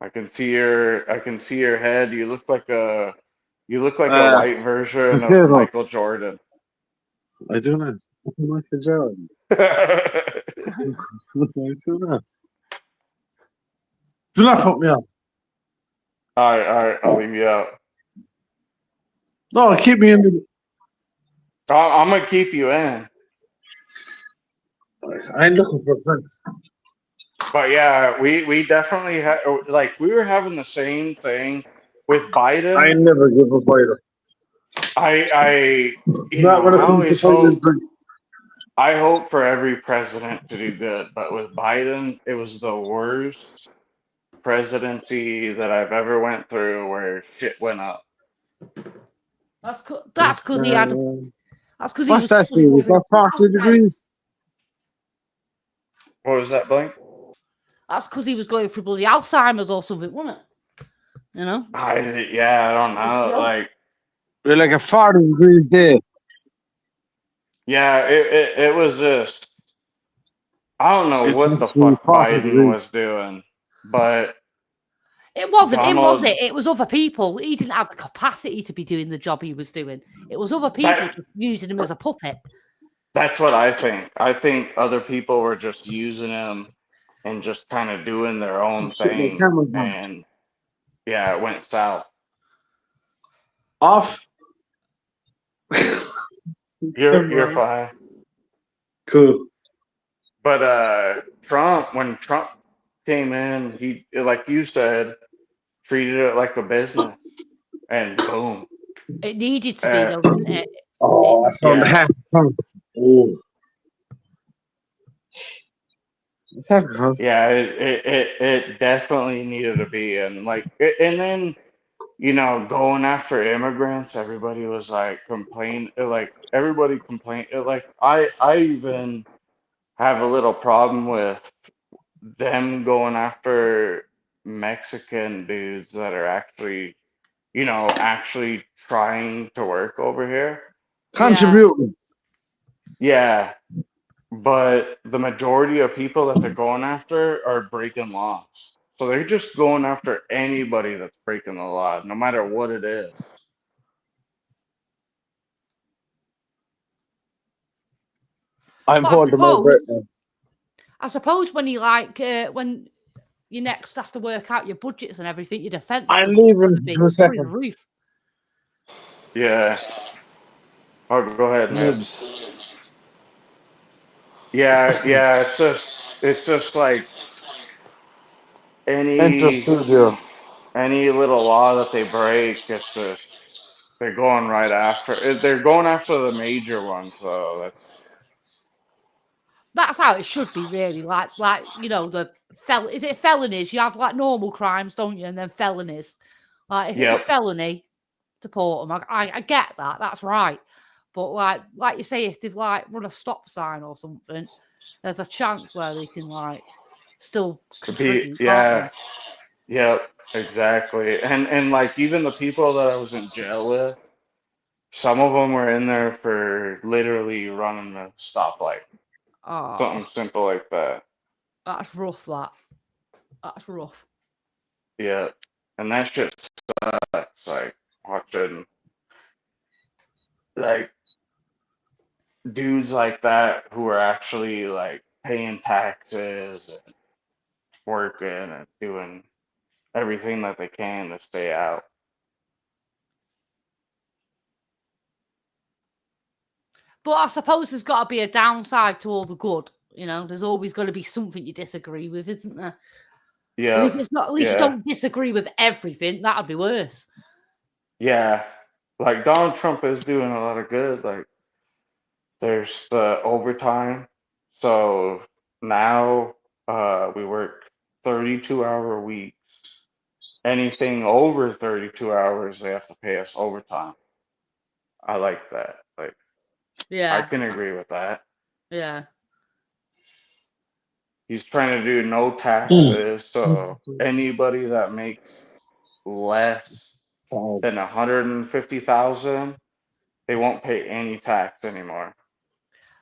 I can see your head. You look like a white version of
Zero.
Michael Jordan.
I do not. Michael Jordan. Do not put me up.
All right, I'll leave you out.
No, keep me in the.
I'm gonna keep you in.
I'm looking for friends.
But yeah, we definitely had we were having the same thing with Biden.
I never give up either.
I
Not when it
I
comes to
always
fighting.
hope I hope for every president to do good, but with Biden, it was the worst presidency that I've ever went through where shit went up.
That's because he had. That's because he
What's
was.
that? See? Was that 40 degrees?
What was that, Blank?
That's because he was going through bloody Alzheimer's or something, wasn't it? You know.
I don't know. Like,
We're like a 40 degrees day.
yeah, it was just. I don't know
It's
what the
actually
fuck
40
Biden
degrees.
was doing, but
It wasn't him, was
Donald-
it? It was other people. He didn't have the capacity to be doing the job he was doing. It was other people just using him as a puppet.
That's what I think. I think other people were just using him and just kind of doing their own
Shit, my
thing,
camera's on.
and yeah, it went south.
Off.
You're fine.
Cool.
But when Trump came in, he, like you said, treated it like a business, and boom.
It needed to be, though, didn't it?
Oh, I found the hat. Oh.
Yeah, it definitely needed to be, and then going after immigrants, everybody was like everybody complained. I even have a little problem with them going after Mexican dudes that are actually trying to work over here.
Contributing.
Yeah, but the majority of people that they're going after are breaking laws. So they're just going after anybody that's breaking the law, no matter what it is.
I'm
But
holding my breath now.
I suppose when he when you next have to work out your budgets and everything. Your defense
I'm
budget's
leaving
gonna be
for a
through the
second.
roof.
Yeah. Oh, go ahead, Nibs.
Nibs.
Yeah. It's just like
Enter
any
studio.
little law that they break. It's just they're going right after. They're going after the major ones, though.
That's how it should be, really. Like you know, is it felonies? You have like normal crimes, don't you, and then felonies. Like if it's
Yep.
a felony, deport them. I get that. That's right. But like you say, if they've like run a stop sign or something, there's a chance where they can like still contribute.
Yeah. Yep. Exactly. And like even the people that I was in jail with, some of them were in there for literally running a stoplight.
Oh,
Something simple like that.
that's rough. That's rough.
Yeah. And that shit sucks. Like watching like dudes like that who are actually like paying taxes and working and doing everything that they can to stay out.
But I suppose there's got to be a downside to all the good. You know, there's always going to be something you disagree with, isn't there?
Yeah.
And if it's not, at least you
Yeah.
don't disagree with everything. That'd be worse.
Yeah. Like Donald Trump is doing a lot of good. Like there's the overtime. So now we work 32-hour weeks. Anything over 32 hours, they have to pay us overtime. I like that. Like I
Yeah,
can agree with that.
yeah.
He's trying to do no taxes, so anybody that makes less than 150,000, they won't pay any tax anymore.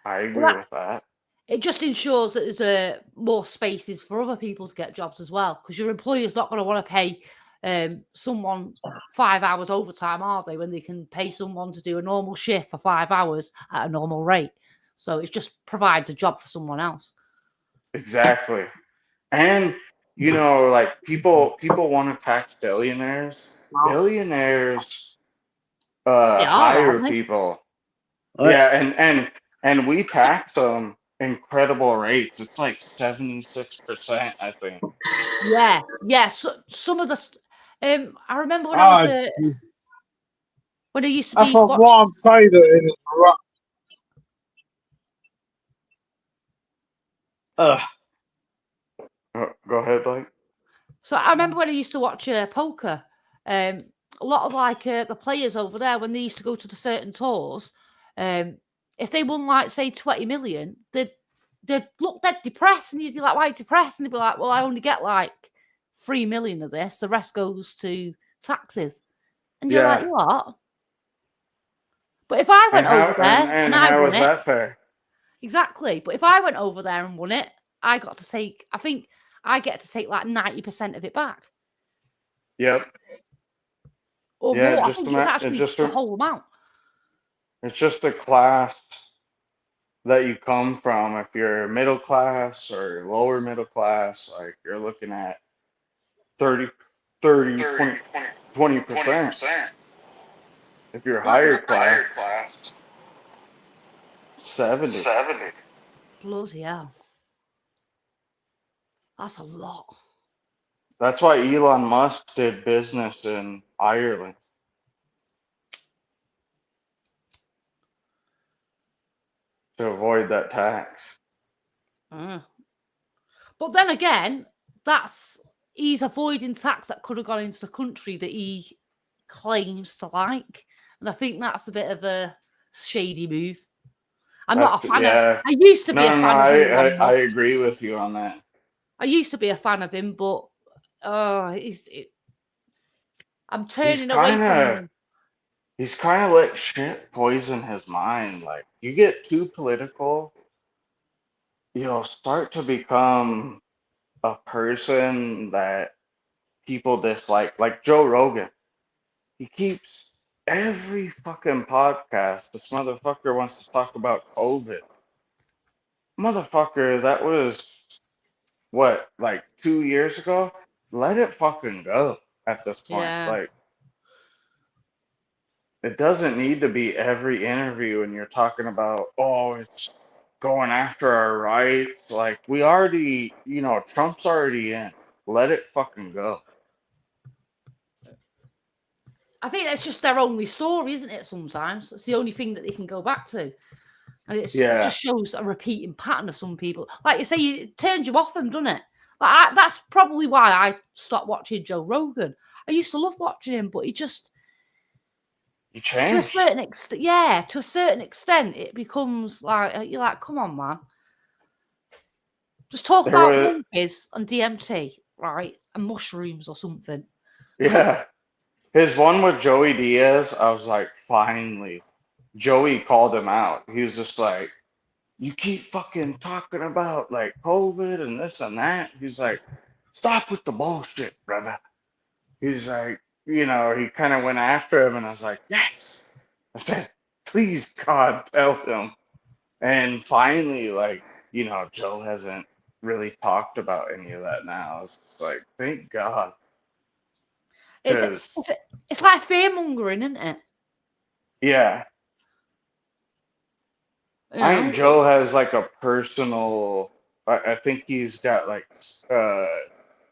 I agree
Well,
with that.
it just ensures that there's more spaces for other people to get jobs as well, because your employer's not going to want to pay someone 5 hours overtime, are they, when they can pay someone to do a normal shift for 5 hours at a normal rate? So it just provides a job for someone else.
Exactly. And you know, like people want to tax billionaires. Billionaires
They are,
hire
aren't they?
people.
Right.
Yeah, and we tax them incredible rates. It's like 76%, I think.
Yeah. So some of the, I remember when I was when I used to
I
be
thought
watching.
one side of it is rock.
Go ahead, Blake.
So I remember when I used to watch poker. A lot of like the players over there, when they used to go to the certain tours, if they won like say 20 million, they'd look dead depressed, and you'd be like, "Why are you depressed?" And they'd be like, "Well, I only get like 3 million of this. The rest goes to taxes." And you're like,
Yeah.
"What?" But if I went over there and I
how
won
is
it,
that fair?
exactly. But if I went over there and won it, I got to take. I think I get to take like 90% of it back,
Yep.
or
Yeah,
more. I
just
think it's actually
just
the whole amount.
it's just the class that you come from. If you're middle class or lower middle class, like you're looking at 30, 20%. If you're higher class, 70.
Bloody hell. That's a lot.
That's why Elon Musk did business in Ireland. To avoid that tax.
But then again, he's avoiding tax that could have gone into the country that he claims to like. And I think that's a bit of a shady move. I'm not a fan of. I used to be a fan of Elon
I
Musk.
agree with you on that.
I used to be a fan of him, but I'm turning away from him.
He's kind of let shit poison his mind. Like, you get too political, you'll start to become a person that people dislike. Like Joe Rogan. He keeps every fucking podcast, this motherfucker wants to talk about COVID. Motherfucker, that was what, like 2 years ago, let it fucking go at this point.
Yeah.
Like, it doesn't need to be every interview and you're talking about, oh, it's going after our rights. Like, we already, Trump's already in. Let it fucking go.
I think that's just their only story, isn't it? Sometimes it's the only thing that they can go back to, and it
Yeah.
just shows a repeating pattern of some people. Like you say, it turns you off them, doesn't it? Like that's probably why I stopped watching Joe Rogan. I used to love watching him, but he just
You
to a
changed.
certain extent, yeah, to a certain extent, it becomes like you're like, come on, man, just talk
There
about
was,
monkeys and DMT, right, and mushrooms or something.
yeah. His one with Joey Diaz, I was like, finally. Joey called him out. He was just like, you keep fucking talking about like COVID and this and that. He's like, stop with the bullshit, brother. He's like, he kind of went after him, and I was like, yes. I said, please, God, tell him. And finally, like, Joe hasn't really talked about any of that now. It's like, thank God. Because,
It's like fear mongering, isn't it?
yeah, I think Joe has like a personal, I think he's got like,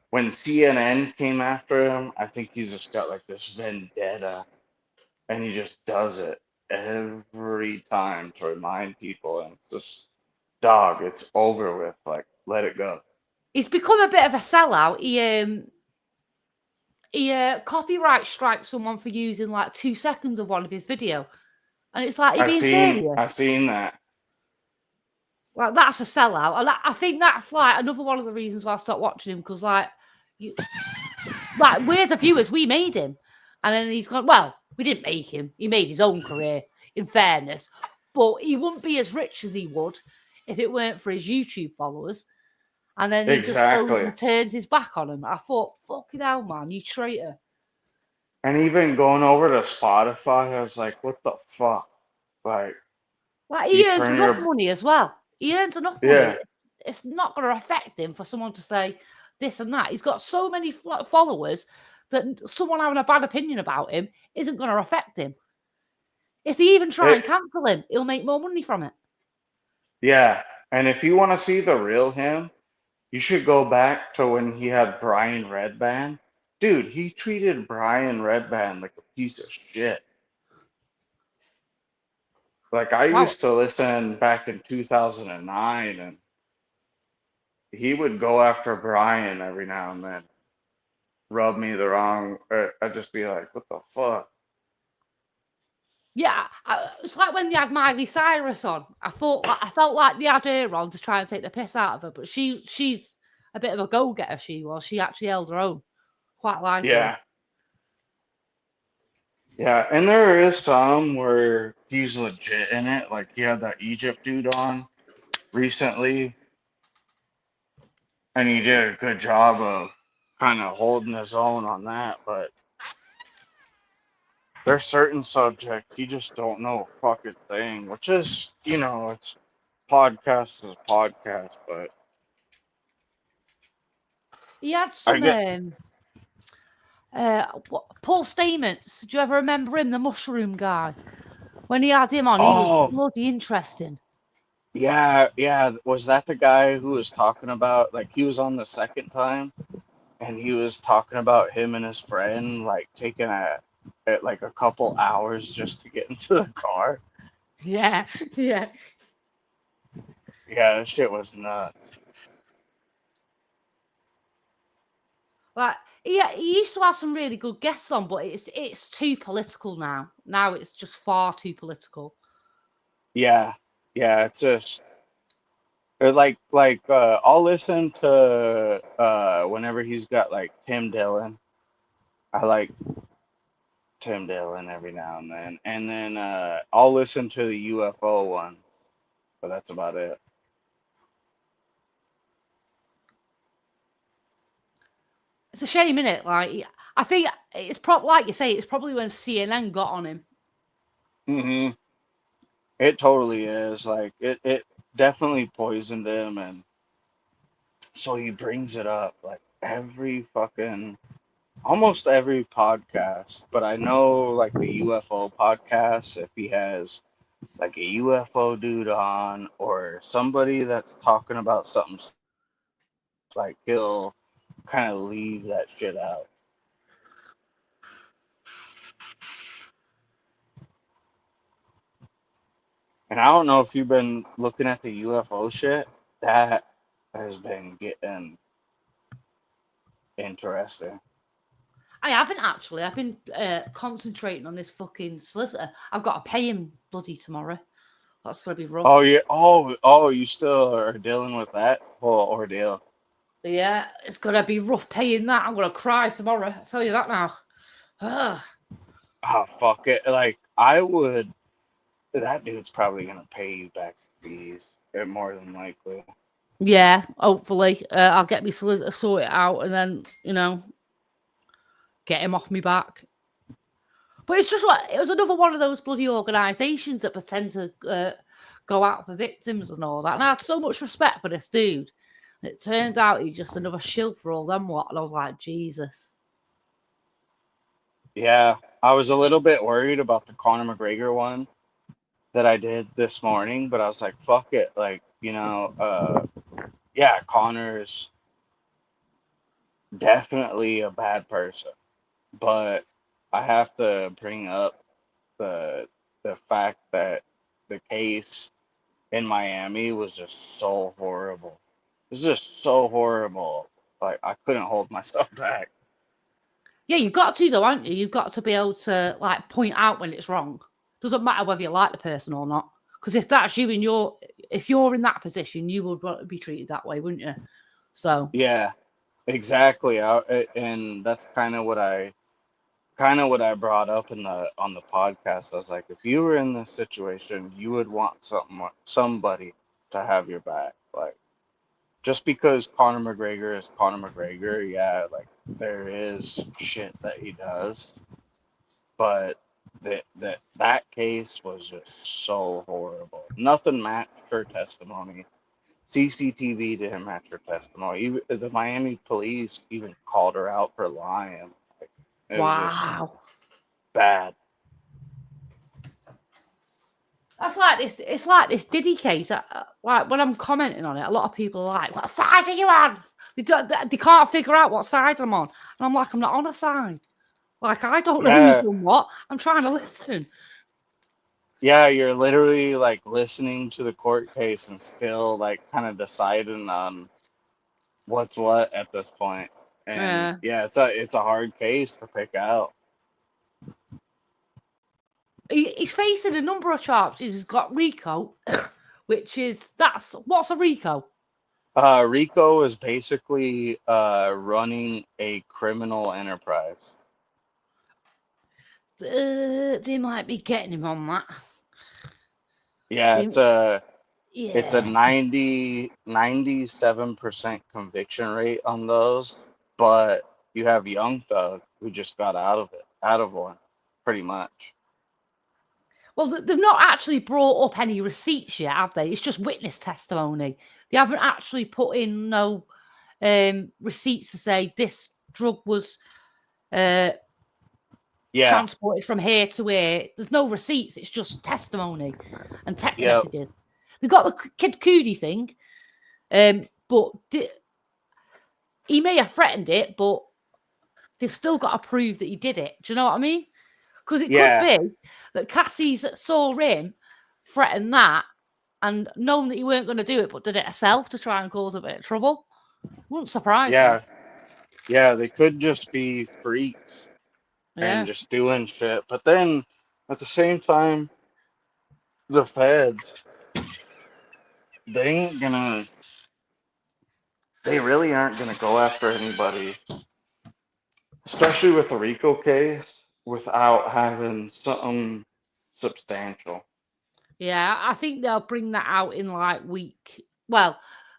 when CNN came after him, I think he's just got like this vendetta, and he just does it every time to remind people, and it's just, dog, it's over with. Like, let it go.
He's become a bit of a sellout. He copyright strikes someone for using like 2 seconds of one of his video, and it's like, are you being serious?
I've seen that.
Like, that's a sellout, and I think that's like another one of the reasons why I stopped watching him, because like we're the viewers, we made him, and then he's gone. Well, we didn't make him; he made his own career. In fairness, but he wouldn't be as rich as he would if it weren't for his YouTube followers. And then he just goes and turns his back on him. I thought, fucking hell, man, you traitor.
And even going over to Spotify, I was like, what the fuck? Like
he earns enough money as well. He earns enough money.
Yeah.
It's not going to affect him for someone to say this and that. He's got so many followers that someone having a bad opinion about him isn't going to affect him. If they even try and cancel him, he'll make more money from it.
Yeah. And if you want to see the real him, you should go back to when he had Brian Redband. Dude, he treated Brian Redband like a piece of shit. Like, I used to listen back in 2009, and he would go after Brian every now and then. Rub me the wrong. I'd just be like, what the fuck?
Yeah, it's like when they had Miley Cyrus on. I felt like they had her on to try and take the piss out of her, but she's a bit of a go-getter. She was. She actually held her own. Quite like her.
Yeah, and there is some where he's legit in it. Like, he had that Egypt dude on recently, and he did a good job of kind of holding his own on that. But there's certain subjects you just don't know a fucking thing, which is, it's podcast is podcast, but
he had some Paul Stamets. Do you ever remember him, the mushroom guy? When he had him on, he was bloody interesting.
Yeah. Was that the guy who was talking about, like, he was on the second time, and he was talking about him and his friend, like, taking a couple hours just to get into the car?
Yeah.
Yeah, that shit was nuts.
Like, he used to have some really good guests on, but it's too political now. Now it's just far too political.
Yeah, it's just like I'll listen to whenever he's got like Tim Dillon. I like Tim Dillon every now and then I'll listen to the UFO one, but that's about it.
It's a shame, innit? Like, I think it's probably, like you say, it's probably when CNN got on him.
Mm-hmm. It totally is. Like, it definitely poisoned him, and So he brings it up like almost every podcast. But I know like the UFO podcast, if he has like a UFO dude on or somebody that's talking about something, like he'll kind of leave that shit out. And I don't know if you've been looking at the UFO shit. That has been getting interesting.
I haven't actually. I've been concentrating on this fucking solicitor. I've got to pay him bloody tomorrow. That's gonna be rough.
Oh yeah. Oh, you still are dealing with that whole ordeal.
Yeah, it's gonna be rough paying that. I'm gonna cry tomorrow. I tell you that now. Ugh.
Oh fuck it. Like I would. That dude's probably gonna pay you back fees. More than likely.
Yeah, hopefully. I'll get me solicitor sort it out and then, get him off me back. But it's just it was another one of those bloody organisations that pretend to go out for victims and all that. And I had so much respect for this dude. And it turns out he's just another shill for all them lot. And I was like, Jesus.
Yeah, I was a little bit worried about the Conor McGregor one that I did this morning, but I was like, fuck it. Like, yeah, Conor's definitely a bad person. But I have to bring up the fact that the case in Miami was just so horrible. It was just so horrible. Like, I couldn't hold myself back.
Yeah, you've got to, though, haven't you? You've got to be able to, point out when it's wrong. Doesn't matter whether you like the person or not. Because if that's you if you're in that position, you would want to be treated that way, wouldn't you? So
yeah, exactly. And that's kind of what I brought up on the podcast. I was like, if you were in this situation, you would want somebody to have your back. Like, just because Conor McGregor is Conor McGregor, yeah, like there is shit that he does, but that case was just so horrible. Nothing matched her testimony. CCTV didn't match her testimony. Even the Miami police even called her out for lying. It was just bad.
that's like this. It's like this Diddy case. Like when I'm commenting on it, a lot of people are like, "What side are you on?" They can't figure out what side I'm on, and I'm like, "I'm not on a side. Like I don't know who's done what. I'm trying to listen."
Yeah, you're literally like listening to the court case and still like kind of deciding on what's what at this point. And yeah, it's a hard case to pick out.
He's facing a number of charges. He's got RICO, what's a RICO?
RICO is basically running a criminal enterprise.
They might be getting him on that.
Yeah, it's a 97% conviction rate on those, but you have Young Thug who just got out of one, pretty much.
Well, they've not actually brought up any receipts yet, have they? It's just witness testimony. They haven't actually put in no receipts to say this drug was transported from here to here. There's no receipts. It's just testimony and text messages. They got the Kid Cudi thing, but he may have threatened it, but they've still got to prove that he did it. Do you know what I mean? Because it could be that Cassie's saw him threaten that and known that he weren't going to do it, but did it herself to try and cause a bit of trouble. Wouldn't surprise me.
Yeah, they could just be freaks and just doing shit. But then at the same time, the feds, they really aren't gonna go after anybody, especially with the RICO case, without having something substantial.
Yeah, I think they'll bring that out in week. Well,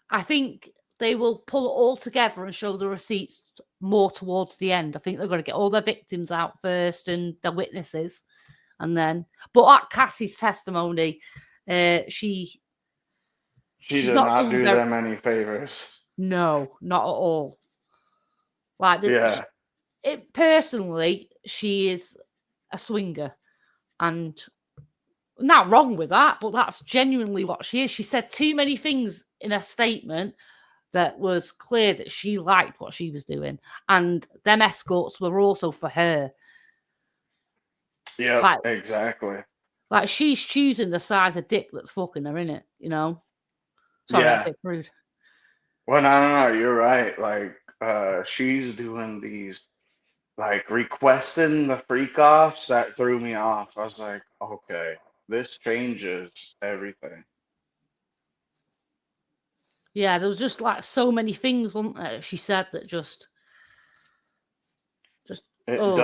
I think they will pull it all together and show the receipts more towards the end. I think they're going to get all their victims out first and the witnesses, and then. But at Cassie's testimony, she
did not do them any favors.
No, not at all. Like,
Yeah.
personally, she is a swinger, and not wrong with that, but that's genuinely what she is. She said too many things in a statement that was clear that she liked what she was doing, and them escorts were also for her.
Yeah,
Like,
exactly.
like she's choosing the size of dick that's fucking her, innit? You know? Sorry, that's a
Yeah.
bit rude.
Well, no, you're right. Like, she's doing these, like, requesting the freak offs that threw me off. I was like, okay, this changes everything.
Yeah, there was just like so many things, wasn't there? She said that just
It
oh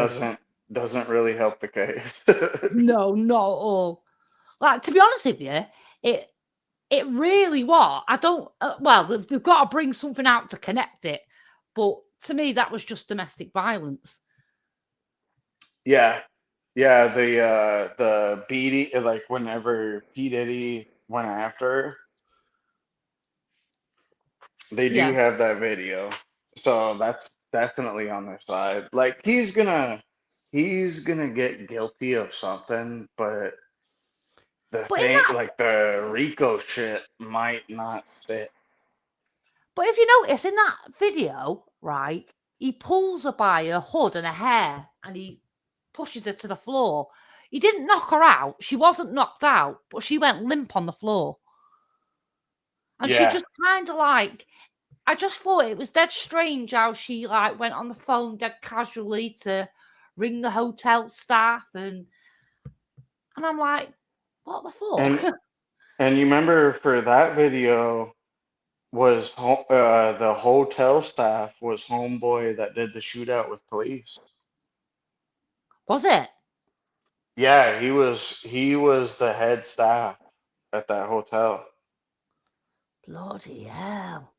doesn't really help the case.
no, not at all. Like, to be honest with you, it really was. I don't. Well, they've got to bring something out to connect it, but to me, that was just domestic violence.
Yeah. Yeah, the beating, like whenever P. Diddy went after her, they do
Yeah,
have that video. So that's definitely on their side. Like, he's gonna get guilty of something, but the
but in
thing,
that,
like the Rico shit might not sit.
but if you notice in that video, right, he pulls her by her hood and her hair, and he pushes her to the floor. He didn't knock her out. She wasn't knocked out, but she went limp on the floor. And she
Yeah.
just kind of like, I just thought it was dead strange how she like went on the phone dead casually to ring the hotel staff, and I'm like, what the fuck?
And you remember for that video was the hotel staff was homeboy that did the shootout with police.
Was it?
Yeah, he was the head staff at that hotel.
Bloody hell.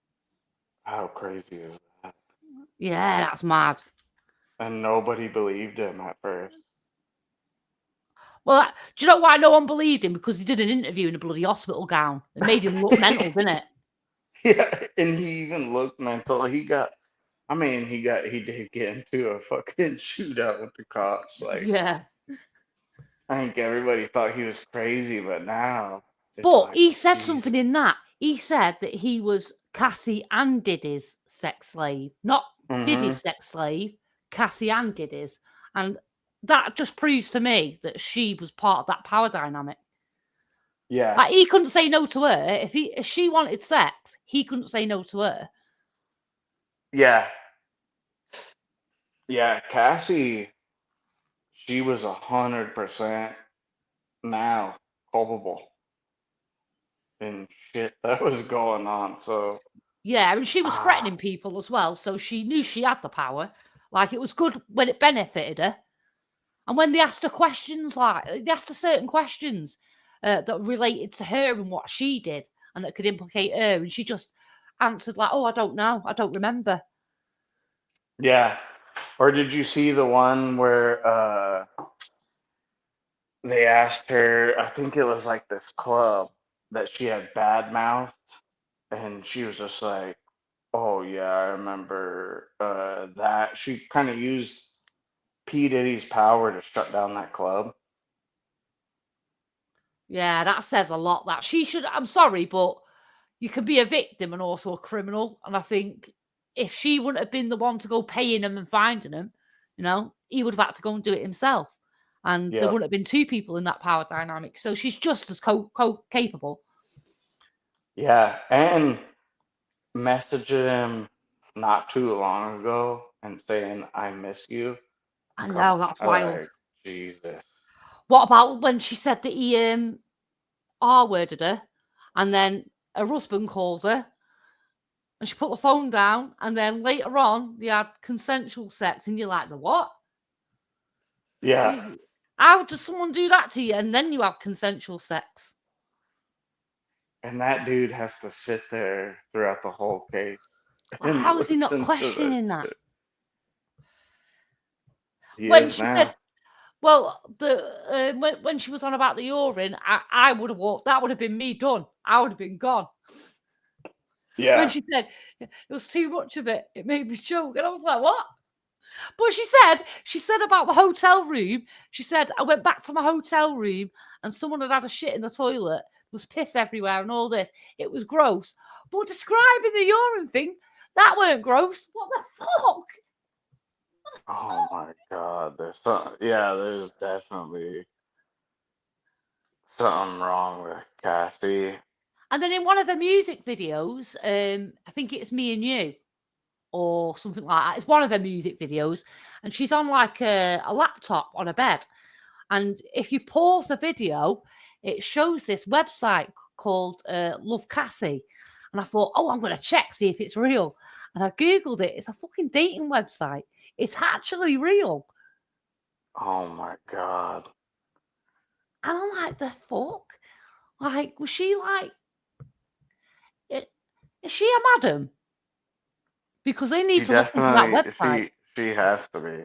How crazy is that?
Yeah, that's mad.
And nobody believed him at first.
Well, do you know why no one believed him? Because he did an interview in a bloody hospital gown. It made him look mental, didn't it?
Yeah, and he even looked mental. He did get into a fucking shootout with the cops. Like,
Yeah.
I think everybody thought he was crazy, but now it's
But
like,
he said something in that. He said that he was Cassie and Diddy's sex slave, not Diddy's sex slave, Cassie and Diddy's. And that just proves to me that she was part of that power dynamic.
yeah,
Like, he couldn't say no to her. If she wanted sex, he couldn't say no to her.
yeah, yeah. Cassie, she was 100% now culpable in shit that was going on. So
Yeah, and she was threatening people as well, so she knew she had the power. Like, it was good when it benefited her. And when they asked her questions, like, they asked her certain questions that related to her and what she did and that could implicate her, and she just answered like, oh, I don't know. I don't remember.
yeah. Or did you see the one where they asked her, I think it was like this club that she had bad mouthed, and she was just like, oh yeah, I remember that. She kind of used P. Diddy's power to shut down that club.
Yeah, that says a lot. That she should, I'm sorry, but you can be a victim and also a criminal. And I think if she wouldn't have been the one to go paying him and finding him, you know, he would have had to go and do it himself. And there
Yep.
wouldn't have been two people in that power dynamic. So she's just as capable.
Yeah, and messaging him not too long ago and saying, I miss you.
I
Come
know,
on,
that's wild.
like, Jesus.
What about when she said that he R-worded her, and then her husband called her, and she put the phone down, and then later on they had consensual sex, and you're like, the what?
Yeah.
How does someone do that to you, and then you have consensual sex?
And that dude has to sit there throughout the whole case.
Like,
and
how is he not
listen to
questioning that?
shit. He
When
is
she
now.
said, well, when she was on about the urine, I would have walked. That would have been me done. I would have been gone.
Yeah.
When she said, It was too much of it. It made me choke. And I was like, what? But she said about the hotel room, she said, I went back to my hotel room and someone had a shit in the toilet. There was piss everywhere and all this. It was gross. But describing the urine thing, that weren't gross. What the fuck?
Oh my God. There's definitely something wrong with Cassie.
And then in one of the music videos, I think it's Me and You or something like that. It's one of the music videos. And she's on like a laptop on a bed. And if you pause the video, it shows this website called Love Cassie. And I thought, oh, I'm going to check, see if it's real. And I Googled it. It's a fucking dating website. It's actually real.
Oh my God.
And I'm like, the fuck? Like, was she like, is she a madam? Because they need
She
to look into that
definitely,
website.
she has to be.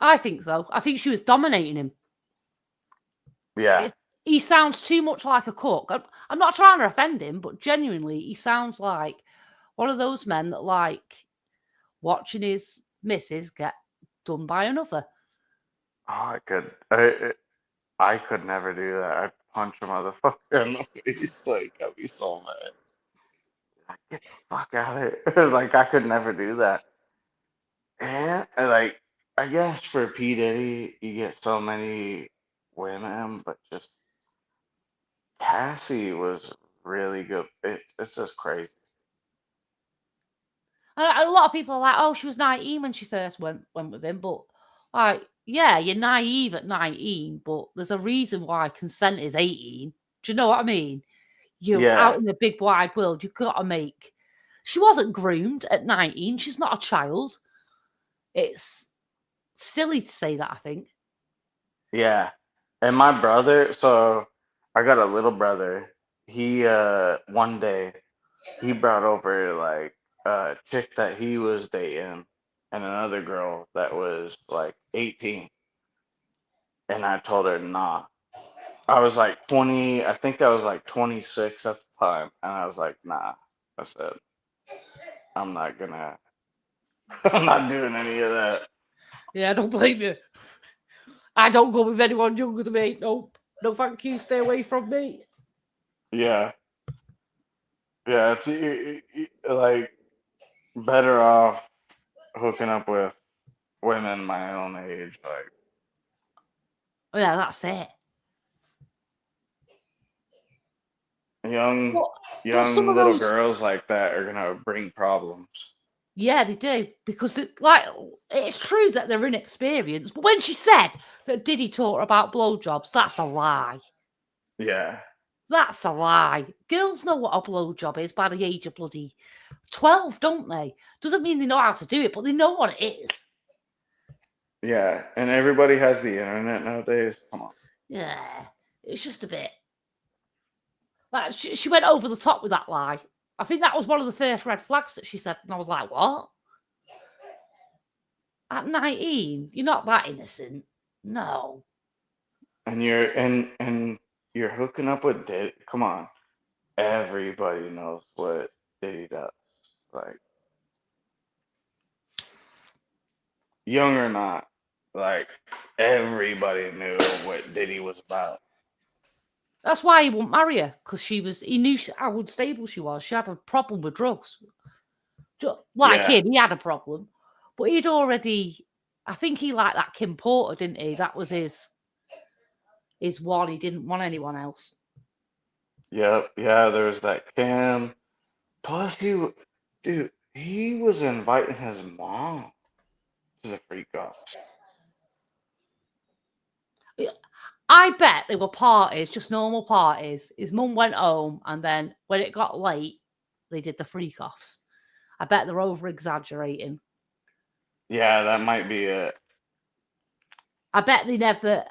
I think so. I think she was dominating him.
Yeah.
He sounds too much like a cook. I'm not trying to offend him, but genuinely, he sounds like one of those men that like watching his missus get done by another.
Oh, I could never do that. I'd punch a motherfucker in the face. Like, I'd be so mad. Like, get the fuck out of here. Like, I could never do that. And, like, I guess for P. Diddy, you get so many women, but just Cassie was really good. It's just crazy.
A lot of people are like, oh, she was 19 when she first went with him. But, like, yeah, you're naive at 19, but there's a reason why consent is 18. Do you know what I mean? You're
Yeah.
out in the big wide world. You've got to make... She wasn't groomed at 19. She's not a child. It's silly to say that, I think.
Yeah. And my brother, so I got a little brother. He one day he brought over like a chick that he was dating and another girl that was like 18. And I told her nah. I was like 20, I think I was like 26 at the time. And I was like, nah. I said, I'm not doing any of that.
Yeah, I don't blame you. I don't go with anyone younger than me. Nope. No, thank you. Stay away from me.
Yeah. Yeah, it's like better off hooking up with women my own age. Like,
Oh, yeah, that's it.
young
some of
little
those-
girls like that are gonna bring problems.
Yeah, they do. Because, like, it's true that they're inexperienced. But when she said that Diddy taught her about blowjobs, that's a lie.
Yeah.
That's a lie. Girls know what a blowjob is by the age of bloody 12, don't they? Doesn't mean they know how to do it, but they know what it is.
Yeah. And everybody has the internet nowadays. Come on.
Yeah, it's just a bit. Like, she went over the top with that lie. I think that was one of the first red flags that she said, and I was like, what? At 19, you're not that innocent. No.
And you're hooking up with Diddy. Come on. Everybody knows what Diddy does. Like, young or not, like everybody knew what Diddy was about.
That's why he wouldn't marry her, because he knew how unstable she was. She had a problem with drugs. Like
Yeah.
him, he had a problem. But he'd already, I think he liked that Kim Porter, didn't he? That was his one. He didn't want anyone else.
Yep. Yeah, there was that Cam. Plus, he was inviting his mom to the freak offs.
I bet they were parties, just normal parties. His mum went home, and then when it got late, they did the freak offs. I bet they're over exaggerating.
Yeah, that might be it.
I bet they never,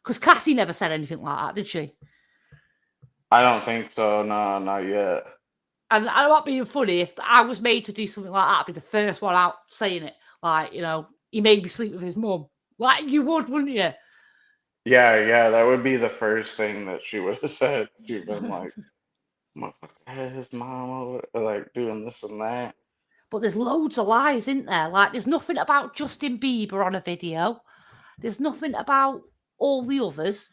because Cassie never said anything like that, did she?
I don't think so. No, not yet.
And I'm not being funny. If I was made to do something like that, I'd be the first one out saying it. Like, he made me sleep with his mum. Like, you would, wouldn't you?
Yeah, that would be the first thing that she would have said. She'd been like, Motherfucker had his mom over, like doing this and that.
But there's loads of lies, isn't there? Like, there's nothing about Justin Bieber on a video. There's nothing about all the others.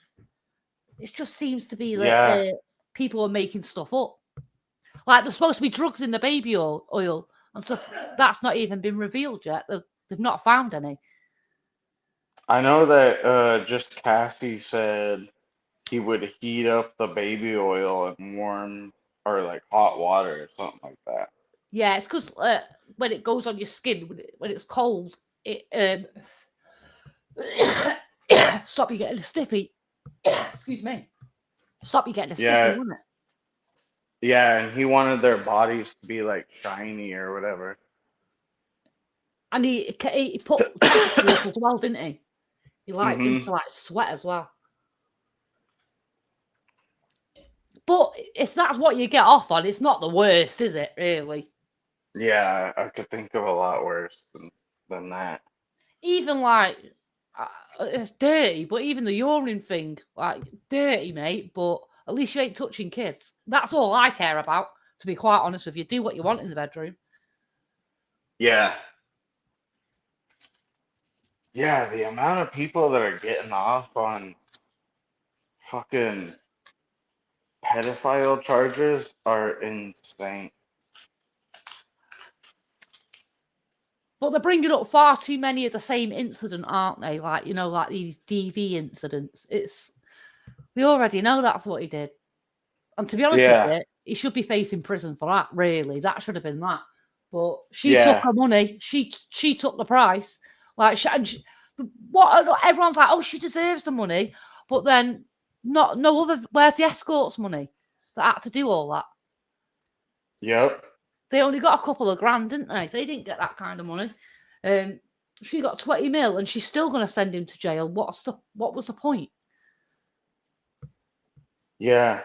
It just seems to be that
Yeah.
people are making stuff up. Like, there's supposed to be drugs in the baby oil and stuff. That's not even been revealed yet. They've not found any.
I know that just Cassie said he would heat up the baby oil in warm or like hot water or something like that.
Yeah, it's because when it goes on your skin, when it's cold, it stop you getting a stiffy. Excuse me. Stop you getting a stiffy,
Yeah.
wouldn't it?
Yeah, and he wanted their bodies to be like shiny or whatever.
And he put temperature up as well, didn't he? He liked them
Mhm.
to like sweat as well. But if that's what you get off on, it's not the worst, is it? Really?
Yeah, I could think of a lot worse than that.
Even like it's dirty, but even the urine thing, like dirty, mate. But at least you ain't touching kids. That's all I care about. To be quite honest with you, do what you want in the bedroom.
Yeah. Yeah, the amount of people that are getting off on fucking pedophile charges are insane.
But they're bringing up far too many of the same incident, aren't they? Like, you know, like these DV incidents. We already know that's what he did. And to be honest
Yeah.
with you, he should be facing prison for that, really. That should have been that. But she
Yeah.
took her money. She took the price. Like, everyone's like, oh, she deserves the money. But then no other, where's the escorts money that had to do all that?
Yep.
They only got a couple of grand, didn't they? They didn't get that kind of money. She got 20 mil and she's still going to send him to jail. What was the point?
Yeah.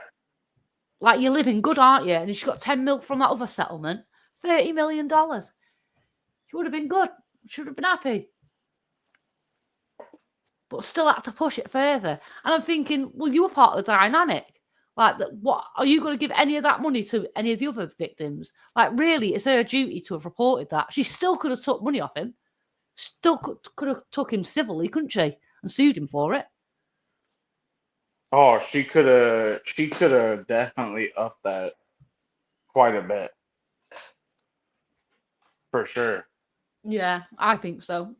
Like, you're living good, aren't you? And she got 10 mil from that other settlement. $30 million. She would have been good. She would have been happy. But still had to push it further. And I'm thinking, well, you were part of the dynamic. Like, what are you going to give any of that money to any of the other victims? Like, really, it's her duty to have reported that. She still could have took money off him. Still could have took him civilly, couldn't she? And sued him for it.
Oh, she could have definitely upped that quite a bit. For sure.
Yeah, I think so.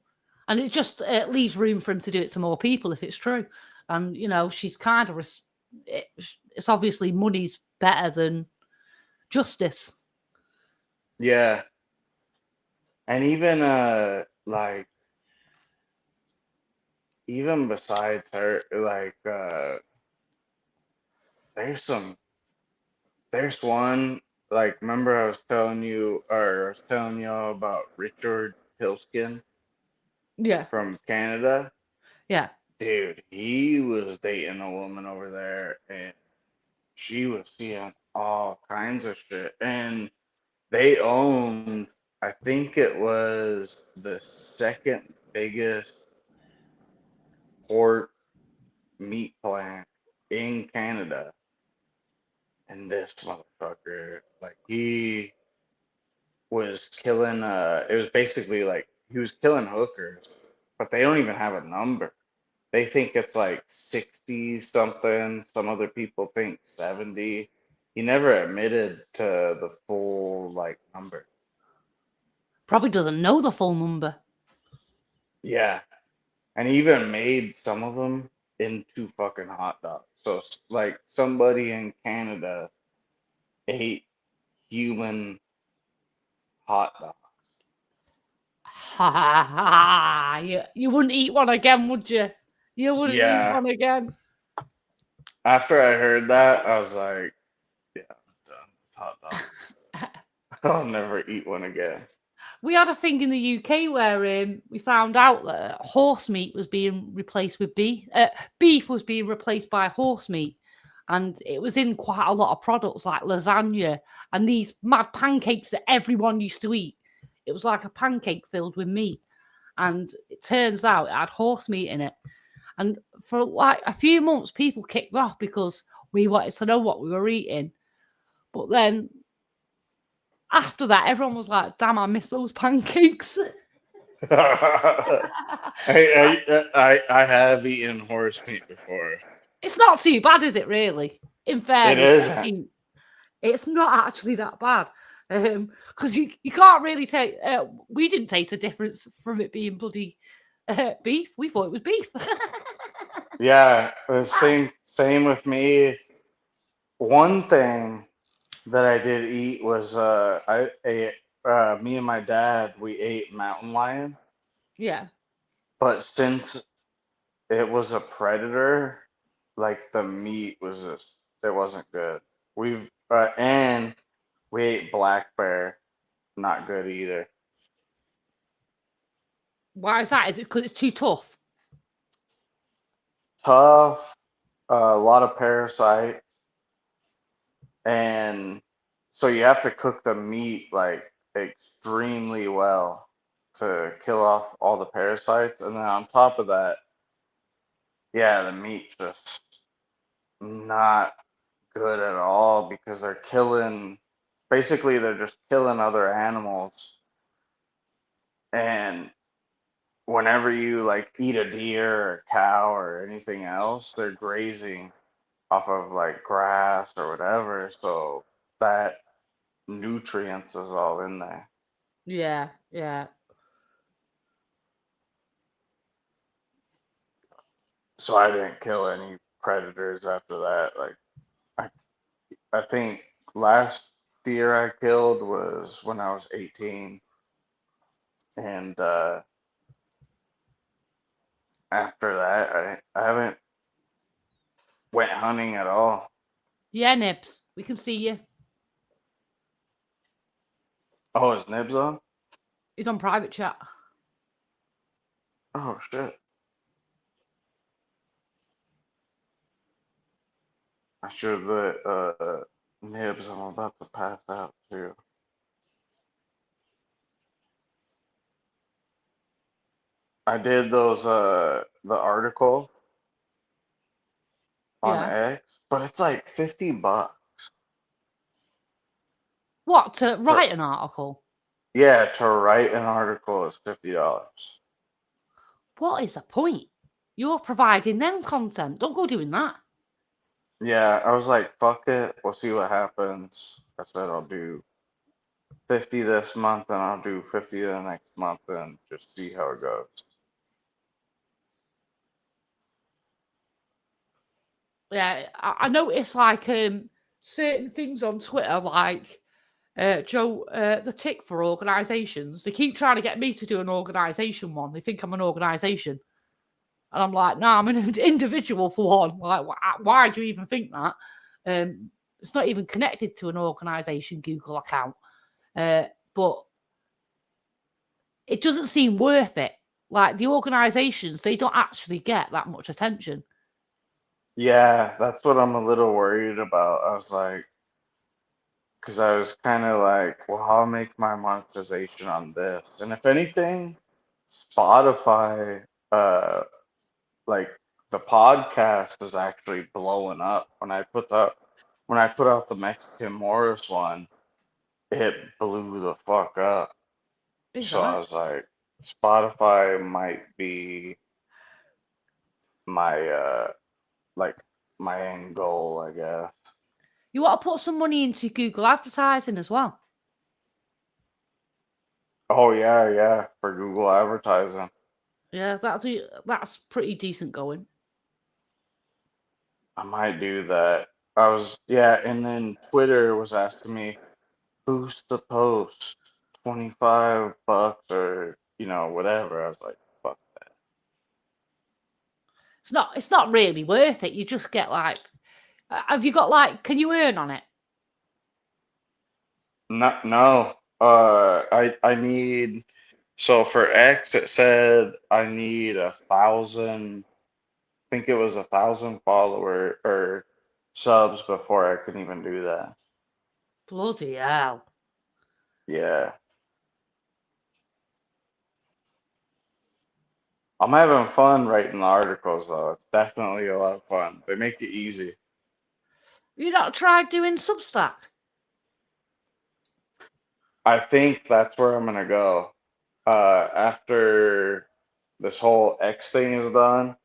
And it just leaves room for him to do it to more people if it's true. And, you know, she's kind of... It's obviously money's better than justice.
Yeah. And even like even besides her, like there's one, like, remember I was telling y'all about Richard Pilskin
Yeah.
from Canada?
Yeah.
Dude, he was dating a woman over there and she was seeing all kinds of shit. And they owned, I think it was the second biggest pork meat plant in Canada. And this motherfucker, like, he was killing, it was basically like he was killing hookers, but they don't even have a number. They think it's like 60 something. Some other people think 70. He never admitted to the full, like, number.
Probably doesn't know the full number.
Yeah. And he even made some of them into fucking hot dogs. So, like, somebody in Canada ate human hot dogs.
Ha ha ha. You wouldn't eat one again, would you? You wouldn't eat one again.
After I heard that, I was like, yeah, I'm done with hot dogs. I'll never eat one again.
We had a thing in the UK where we found out that horse meat was being replaced with beef. Beef was being replaced by horse meat. And it was in quite a lot of products like lasagna and these mad pancakes that everyone used to eat. It was like a pancake filled with meat. And it turns out it had horse meat in it. And for like a few months, people kicked off because we wanted to know what we were eating. But then after that, everyone was like, "Damn, I miss those pancakes."
I have eaten horse meat before.
It's not too bad, is it? Really? In fairness,
isn't.
it's not actually that bad. Because you can't really take. We didn't taste the difference from it being bloody beef. We thought it was beef.
Yeah, it was same with me. One thing that I did eat was I ate me and my dad we ate mountain lion,
Yeah.
but since it was a predator, like the meat was just it wasn't good. And we ate black bear, not good either.
Why is that? Is it because it's too tough?
Tough, a lot of parasites, and so you have to cook the meat like extremely well to kill off all the parasites, and then on top of that, yeah, the meat's just not good at all because they're just killing other animals, and whenever you like eat a deer or a cow or anything else, they're grazing off of like grass or whatever, so that nutrients is all in there.
Yeah, yeah.
So I didn't kill any predators after that. Like I think last deer I killed was when I was 18, and after that I haven't went hunting at all.
Yeah, Nibs, we can see you.
Oh, is Nibs on?
He's on private chat.
Oh shit. I should let Nibs, I'm about to pass out too. I did those the article on
Yeah.
X, but it's like $50.
What, to write an article?
Yeah, to write an article is $50.
What is the point? You're providing them content. Don't go doing that.
Yeah, I was like, fuck it, we'll see what happens. I said I'll do 50 this month and I'll do 50 the next month and just see how it goes.
Yeah, I noticed like certain things on Twitter, like Joe, the tick for organisations. They keep trying to get me to do an organisation one. They think I'm an organisation, and I'm like, no, I'm an individual for one. Like, why do you even think that? It's not even connected to an organisation Google account, but it doesn't seem worth it. Like the organisations, they don't actually get that much attention.
Yeah, that's what I'm a little worried about. I was like, because I was kind of like, well, I'll make my monetization on this. And if anything, Spotify, like the podcast is actually blowing up. When I put out the Mexican Morris one, it blew the fuck up.
Is
So I
that?
was like, Spotify might be my like my end goal, I guess.
You want to put some money into Google advertising as well.
Oh yeah, for Google advertising.
Yeah, that's pretty decent going.
I might do that. And then Twitter was asking me, boost the post, $25 or whatever. I was like, fuck that.
It's not really worth it. You just get like, have you got like, can you earn on it?
No. I need. So for X, it said I need 1,000. I think it was 1,000 follower or subs before I could even do that.
Bloody hell.
Yeah. I'm having fun writing the articles though. It's definitely a lot of fun. They make it easy.
You not tried doing Substack?
I think that's where I'm gonna go. After this whole X thing is done,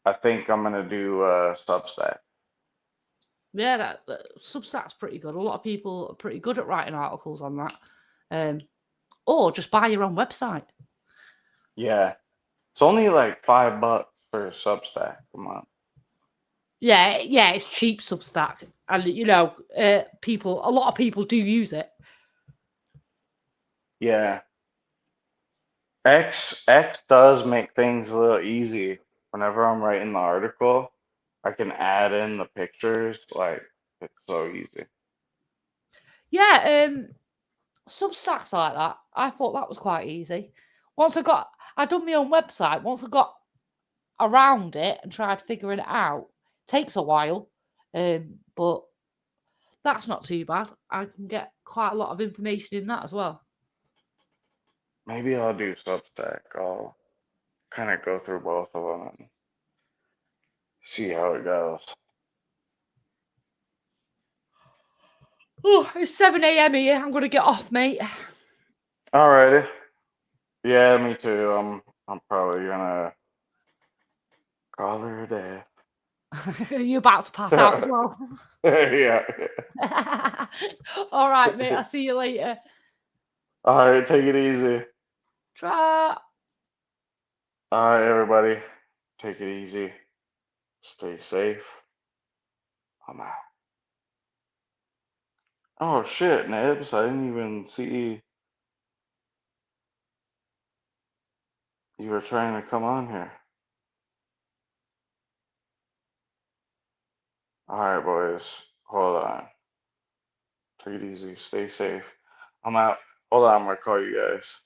I think I'm gonna do Substack.
Yeah, that Substack's pretty good. A lot of people are pretty good at writing articles on that. Or just buy your own website.
Yeah, it's only like $5 for Substack a month.
Yeah, it's cheap Substack, and a lot of people do use it.
Yeah, X does make things a little easy. Whenever I'm writing the article, I can add in the pictures. Like it's so easy.
Yeah, Substack's like that. I thought that was quite easy. I done my own website. Once I got around it and tried figuring it out, takes a while, but that's not too bad. I can get quite a lot of information in that as well.
Maybe I'll do Substack. I'll kind of go through both of them and see how it goes.
Oh, it's 7 a.m. here. I'm gonna get off, mate.
Alrighty. Yeah, me too. I'm probably gonna call her a day.
You're about to pass out as well.
Yeah.
All right, mate. I'll see you later.
All right, take it easy.
Try.
All right, everybody, take it easy. Stay safe. I'm out. Oh shit, Nibs, I didn't even see you were trying to come on here. All right, boys, hold on. Take it easy. Stay safe. I'm out. Hold on, I'm gonna call you guys.